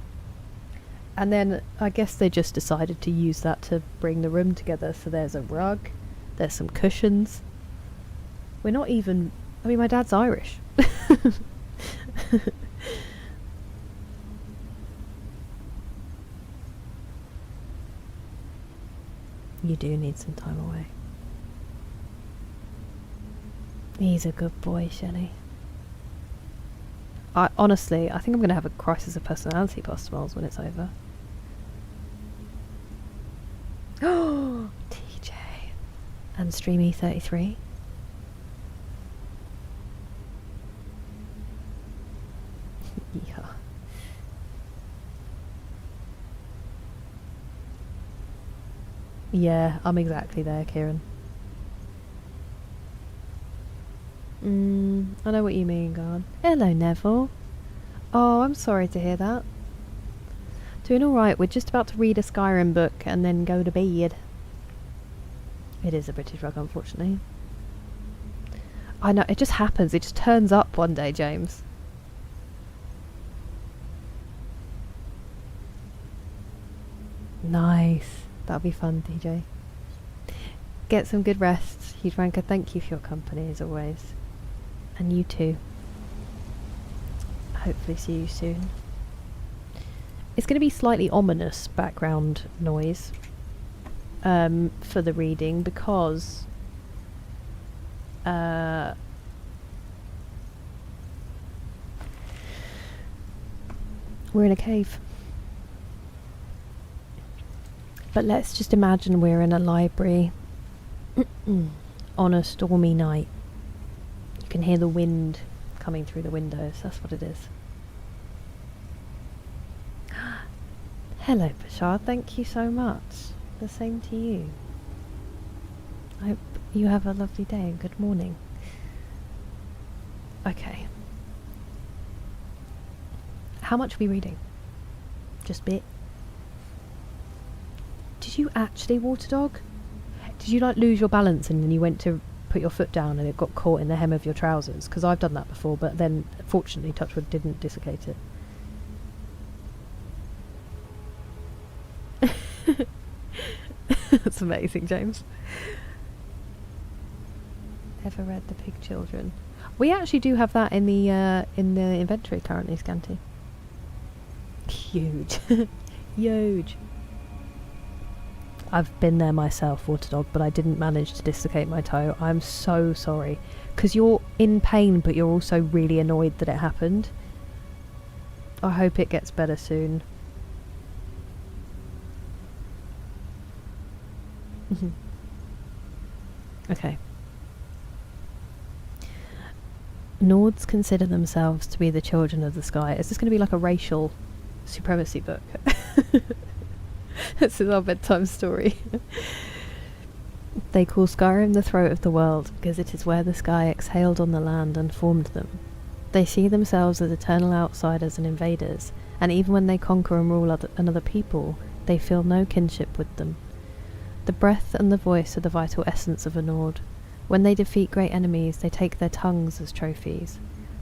And then I guess they just decided to use that to bring the room together. So there's a rug, there's some cushions. We're not even, I mean, my dad's Irish. You do need some time away. He's a good boy, Shelley. Honestly, I think I'm going to have a crisis of personality, Pastor Miles, when it's over. Oh, TJ. And Streamy33. Yeah. Yeah, I'm exactly there, Kieran. I know what you mean, God. Hello, Neville. Oh, I'm sorry to hear that. Doing alright, we're just about to read a Skyrim book and then go to bed. It is a British rug, unfortunately. I know, it just happens. It just turns up one day, James. Nice. That'll be fun, DJ. Get some good rest. Hugranka, thank you for your company as always. And you too. Hopefully see you soon. It's going to be slightly ominous background noise for the reading because we're in a cave. But let's just imagine we're in a library on a stormy night. You can hear the wind coming through the windows. That's what it is. Hello, Bashar. Thank you so much. The same to you. I hope you have a lovely day and good morning. Okay. How much are we reading? Just a bit. Did you actually water dog? Did you like lose your balance and then you went to put your foot down and it got caught in the hem of your trousers? Because I've done that before, but then fortunately Touchwood didn't dislocate it. That's amazing, James. Ever read The Pig Children? We actually do have that in the inventory currently, Scanty. Huge. Huge. I've been there myself, water dog, but I didn't manage to dislocate my toe. I'm so sorry. Because you're in pain, but you're also really annoyed that it happened. I hope it gets better soon. Okay. Nords consider themselves to be the children of the sky. Is this going to be like a racial supremacy book? This is our bedtime story. They call Skyrim the throat of the world because it is where the sky exhaled on the land and formed them. They see themselves as eternal outsiders and invaders, and even when they conquer and rule another people, they feel no kinship with them. The breath and the voice are the vital essence of a Nord. When they defeat great enemies, they take their tongues as trophies.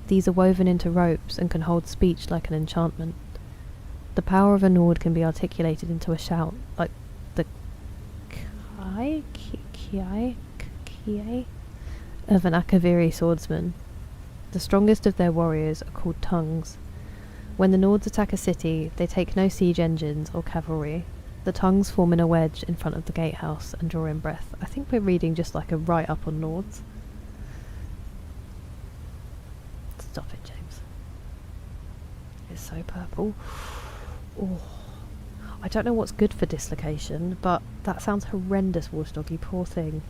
These are woven into ropes and can hold speech like an enchantment. The power of a Nord can be articulated into a shout, like the Kiai of an Akaviri swordsman. The strongest of their warriors are called tongues. When the Nords attack a city, they take no siege engines or cavalry. The tongues form in a wedge in front of the gatehouse and draw in breath. I think we're reading just like a write-up on Nords. Stop it, James. It's so purple. Oh, I don't know what's good for dislocation, but that sounds horrendous, Water Dog, you poor thing.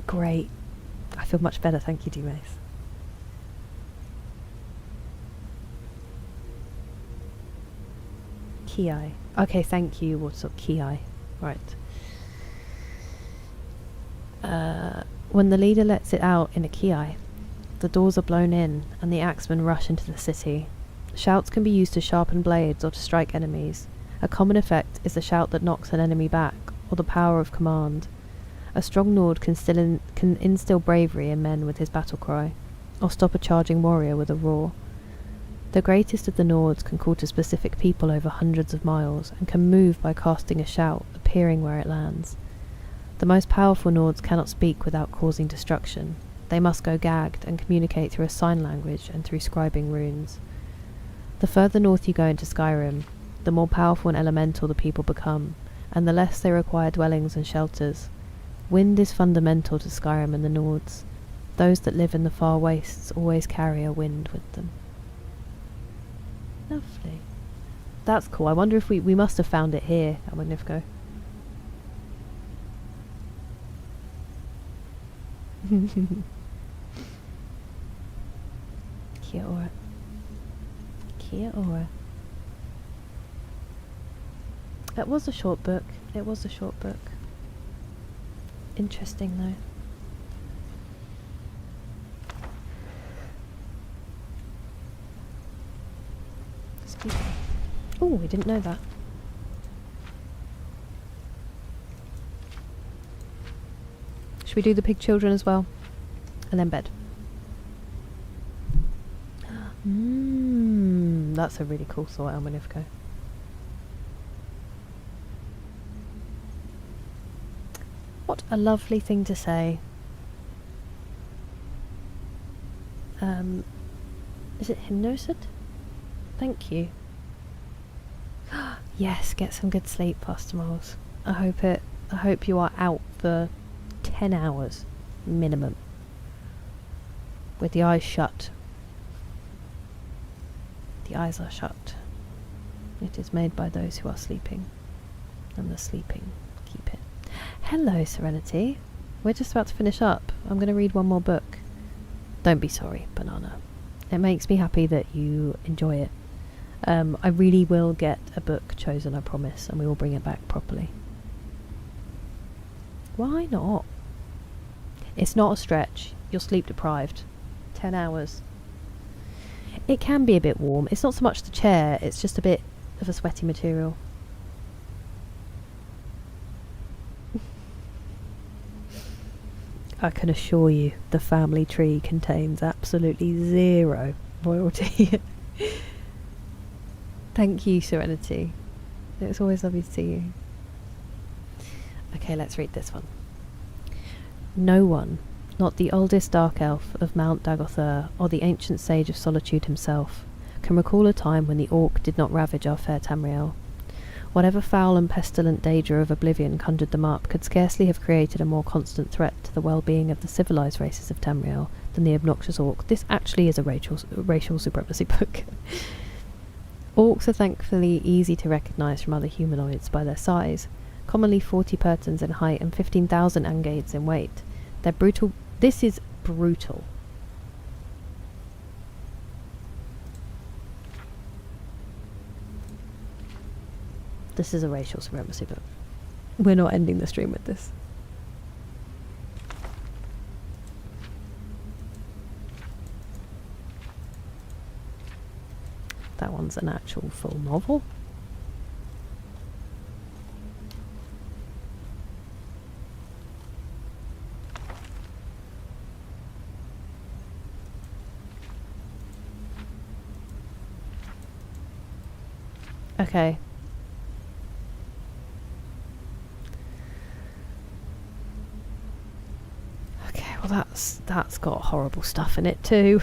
Great. I feel much better, thank you, D-Mace. Kiai. Okay, thank you, Water Dog, Kiai. Right. When the leader lets it out in a Kiai, the doors are blown in, and the axemen rush into the city. Shouts can be used to sharpen blades or to strike enemies. A common effect is the shout that knocks an enemy back, or the power of command. A strong Nord can instill bravery in men with his battle cry, or stop a charging warrior with a roar. The greatest of the Nords can call to specific people over hundreds of miles, and can move by casting a shout, appearing where it lands. The most powerful Nords cannot speak without causing destruction. They must go gagged and communicate through a sign language and through scribing runes. The further north you go into Skyrim, the more powerful and elemental the people become, and the less they require dwellings and shelters. Wind is fundamental to Skyrim and the Nords. Those that live in the far wastes always carry a wind with them. Lovely. That's cool. I wonder if we must have found it here at Magnifco. Kia ora. Kia ora. It was a short book. It was a short book. Interesting though. Excuse me. Oh, we didn't know that. Should we do the pig children as well? And then bed. That's a really cool thought, Almanivko. What a lovely thing to say. Is it Hypnosid? Thank you. Yes, get some good sleep, Pastor Moles. I hope you are out for 10 hours minimum, with the eyes shut. The eyes are shut. It is made by those who are sleeping, and the sleeping keep it. Hello, Serenity. We're just about to finish up. I'm going to read one more book. Don't be sorry, Banana. It makes me happy that you enjoy it. I really will get a book chosen, I promise, and we will bring it back properly. Why not? It's not a stretch. You're sleep deprived. 10 hours. It can be a bit warm. It's not so much the chair, it's just a bit of a sweaty material. I can assure you the family tree contains absolutely zero royalty. Thank you, Serenity. It's always lovely to see you. Okay, let's read this one. No one, not the oldest dark elf of Mount Dagothur or the ancient sage of solitude himself, can recall a time when the orc did not ravage our fair Tamriel. Whatever foul and pestilent danger of oblivion conjured them up could scarcely have created a more constant threat to the well-being of the civilized races of Tamriel than the obnoxious orc. This actually is a racial supremacy book. Orcs are thankfully easy to recognise from other humanoids by their size, commonly 40 pertons in height and 15,000 angades in weight. They're brutal. This is brutal. This is a racial supremacy book. We're not ending the stream with this. That one's an actual full novel. Okay. Okay, well that's got horrible stuff in it too.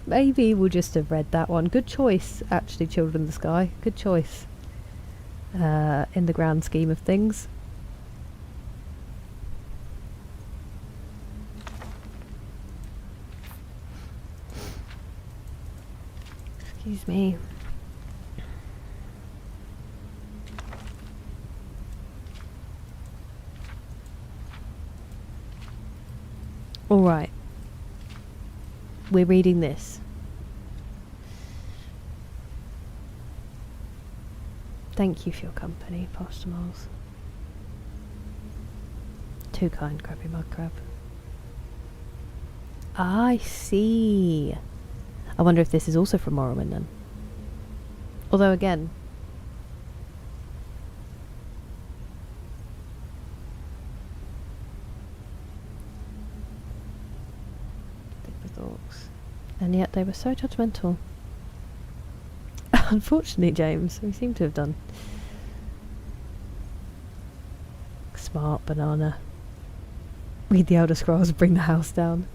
Maybe we'll just have read that one. Good choice, actually, Children of the Sky. Good choice. In the grand scheme of things. Excuse me. Alright. We're reading this. Thank you for your company, Pastor Miles. Too kind, Crabby Mud Crab. I see. I wonder if this is also from Morrowind then. Although again, and yet they were so judgmental. Unfortunately, James, we seem to have done. Smart Banana. Read the Elder Scrolls, bring the house down.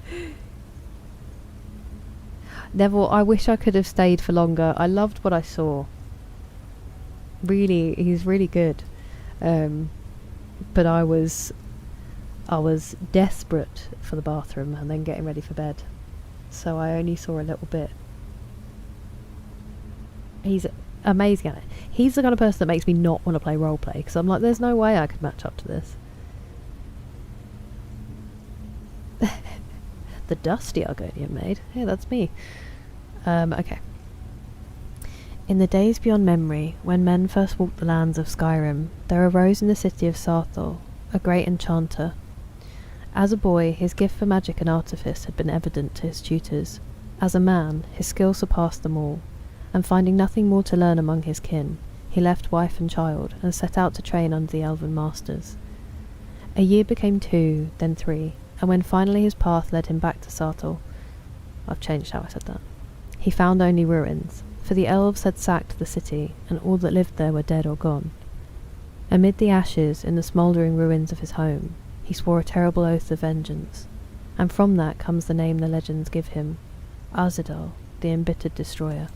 Neville, I wish I could have stayed for longer. I loved what I saw. Really, he's really good. But I was desperate for the bathroom and then getting ready for bed. So I only saw a little bit. He's amazing at it. He's the kind of person that makes me not want to play roleplay, because I'm like, there's no way I could match up to this. The dusty Argonian maid. Yeah, that's me. Okay. In the days beyond memory, when men first walked the lands of Skyrim, there arose in the city of Sarthor a great enchanter. As a boy, his gift for magic and artifice had been evident to his tutors. As a man, his skill surpassed them all, and finding nothing more to learn among his kin, he left wife and child, and set out to train under the elven masters. A year became 2, then 3, and when finally his path led him back to Sartor, I've changed how I said that, he found only ruins, for the elves had sacked the city, and all that lived there were dead or gone. Amid the ashes in the smouldering ruins of his home, he swore a terrible oath of vengeance, and from that comes the name the legends give him, Azadal, the embittered destroyer.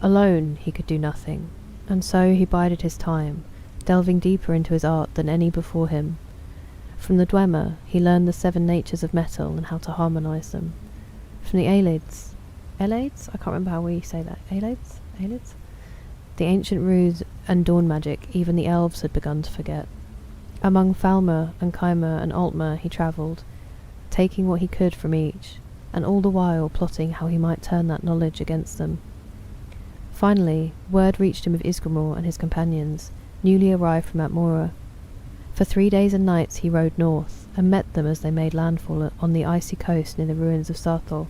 Alone he could do nothing, and so he bided his time, delving deeper into his art than any before him. From the Dwemer he learned the 7 natures of metal and how to harmonise them. From the Aelids? I can't remember how we say that. Aelids? The ancient runes and dawn magic even the elves had begun to forget. Among Falmer and Keimer and Altmer he travelled, taking what he could from each, and all the while plotting how he might turn that knowledge against them. Finally, word reached him of Isgramor and his companions, newly arrived from Atmora. For 3 days and nights he rode north, and met them as they made landfall on the icy coast near the ruins of Sarthol,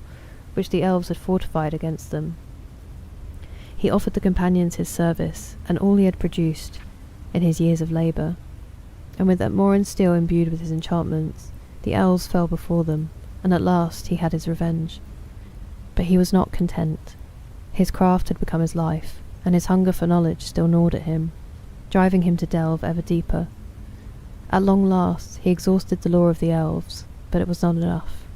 which the elves had fortified against them. He offered the companions his service, and all he had produced in his years of labour, and with Atmoran steel imbued with his enchantments, the elves fell before them, and at last he had his revenge. But he was not content. His craft had become his life, and his hunger for knowledge still gnawed at him, driving him to delve ever deeper. At long last he exhausted the lore of the elves, but it was not enough.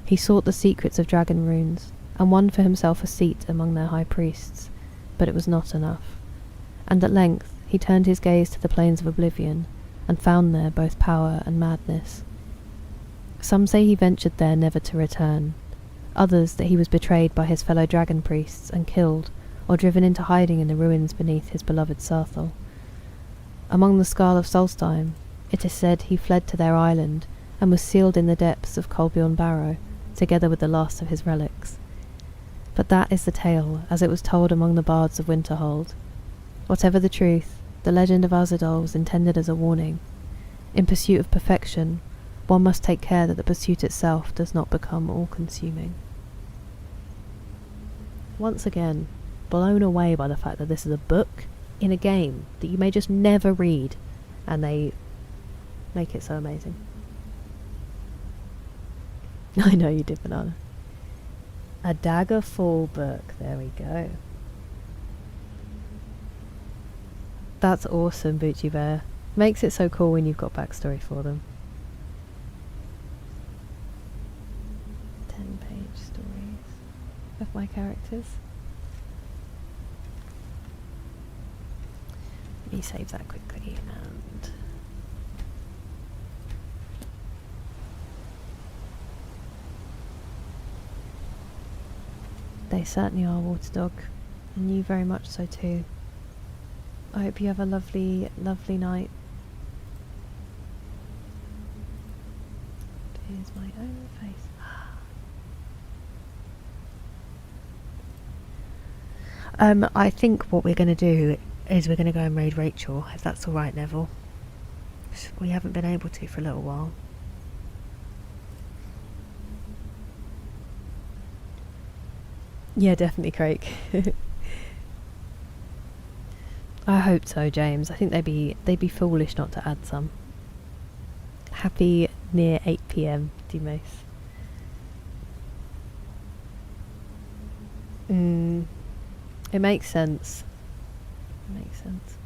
He sought the secrets of dragon runes, and won for himself a seat among their high priests, but it was not enough. And at length he turned his gaze to the plains of oblivion, and found there both power and madness. Some say he ventured there never to return, others that he was betrayed by his fellow dragon priests and killed, or driven into hiding in the ruins beneath his beloved Sarthol. Among the Skull of Solstheim, it is said he fled to their island, and was sealed in the depths of Colbjorn Barrow, together with the last of his relics. But that is the tale, as it was told among the bards of Winterhold. Whatever the truth, the legend of Azadal was intended as a warning. In pursuit of perfection, one must take care that the pursuit itself does not become all-consuming. Once again, blown away by the fact that this is a book in a game that you may just never read, and they make it so amazing. I know you did, Banana. A Daggerfall book, there we go. That's awesome, Boochie Bear. Makes it so cool when you've got backstory for them. 10-page stories of my characters. Let me save that quickly and... They certainly are, Waterdog, and you very much so too. I hope you have a lovely, lovely night. Here's my own face. I think what we're going to do is we're going to go and raid Rachel, if that's alright, Neville. We haven't been able to for a little while. Yeah, definitely, Craig. I hope so, James. I think they'd be foolish not to add some. Happy near 8 PM, Dimace. It makes sense. It makes sense.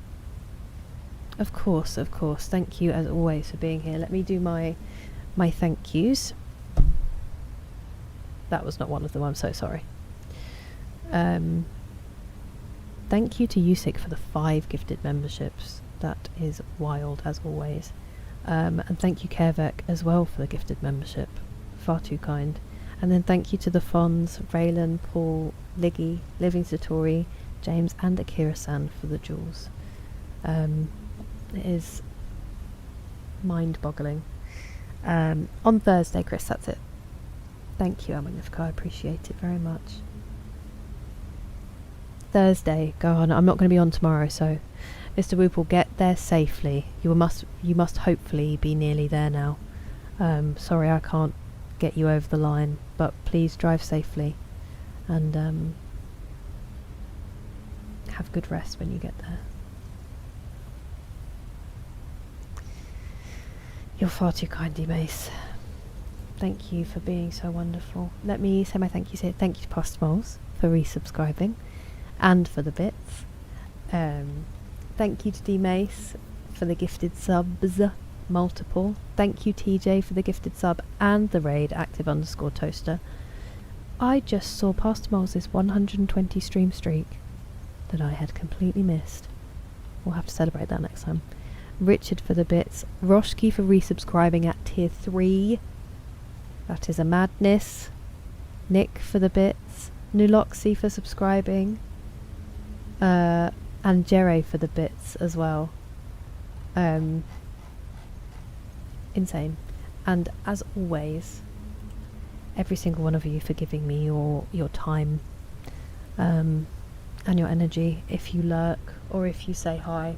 Of course, of course. Thank you as always for being here. Let me do my thank yous. That was not one of them, I'm so sorry. Thank you to Usyk for the 5 gifted memberships. That is wild as always. And thank you Kervek as well for the gifted membership. Far too kind. And then thank you to the Fonz, Raylan, Paul, Liggy, Living Satori, James and Akira-san for the jewels. It is mind-boggling. On Thursday, Chris, that's it. Thank you, Magnifico, I appreciate it very much. Thursday, go on. I'm not going to be on tomorrow, so Mr. Whoop will get there safely. You must hopefully be nearly there now. Sorry I can't get you over the line, but please drive safely and have good rest when you get there. You're far too kind, Mace. Thank you for being so wonderful. Let me say my thank yous here. Thank you to Postmoles for resubscribing and for the bits. Thank you to D Mace for the gifted subs, multiple. Thank you TJ for the gifted sub and the raid, active_toaster. I just saw Postmoles' 120 stream streak that I had completely missed. We'll have to celebrate that next time. Richard for the bits. Roshki for resubscribing at tier 3. That is a madness. Nick for the bits. Nuloxy for subscribing. And Jere for the bits as well. Insane. And as always, every single one of you for giving me your time and your energy. If you lurk or if you say hi,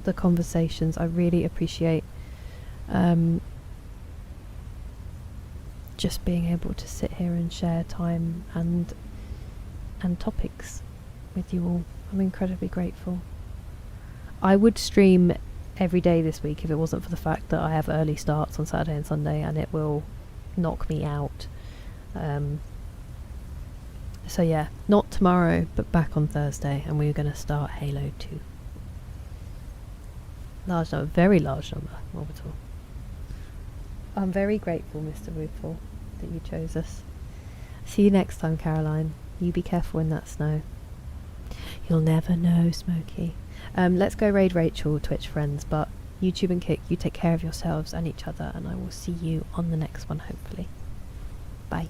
the conversations, I really appreciate just being able to sit here and share time and topics with you all. I'm incredibly grateful. I would stream every day this week if it wasn't for the fact that I have early starts on Saturday and Sunday and it will knock me out. So yeah, not tomorrow but back on Thursday, and we're going to start Halo 2. Large number, very large number, orbital. I'm very grateful, Mr. Ruthful, that you chose us. See you next time, Caroline. You be careful in that snow. You'll never know, Smokey. Let's go raid Rachel, Twitch friends, but YouTube and Kick, you take care of yourselves and each other, and I will see you on the next one, hopefully. Bye.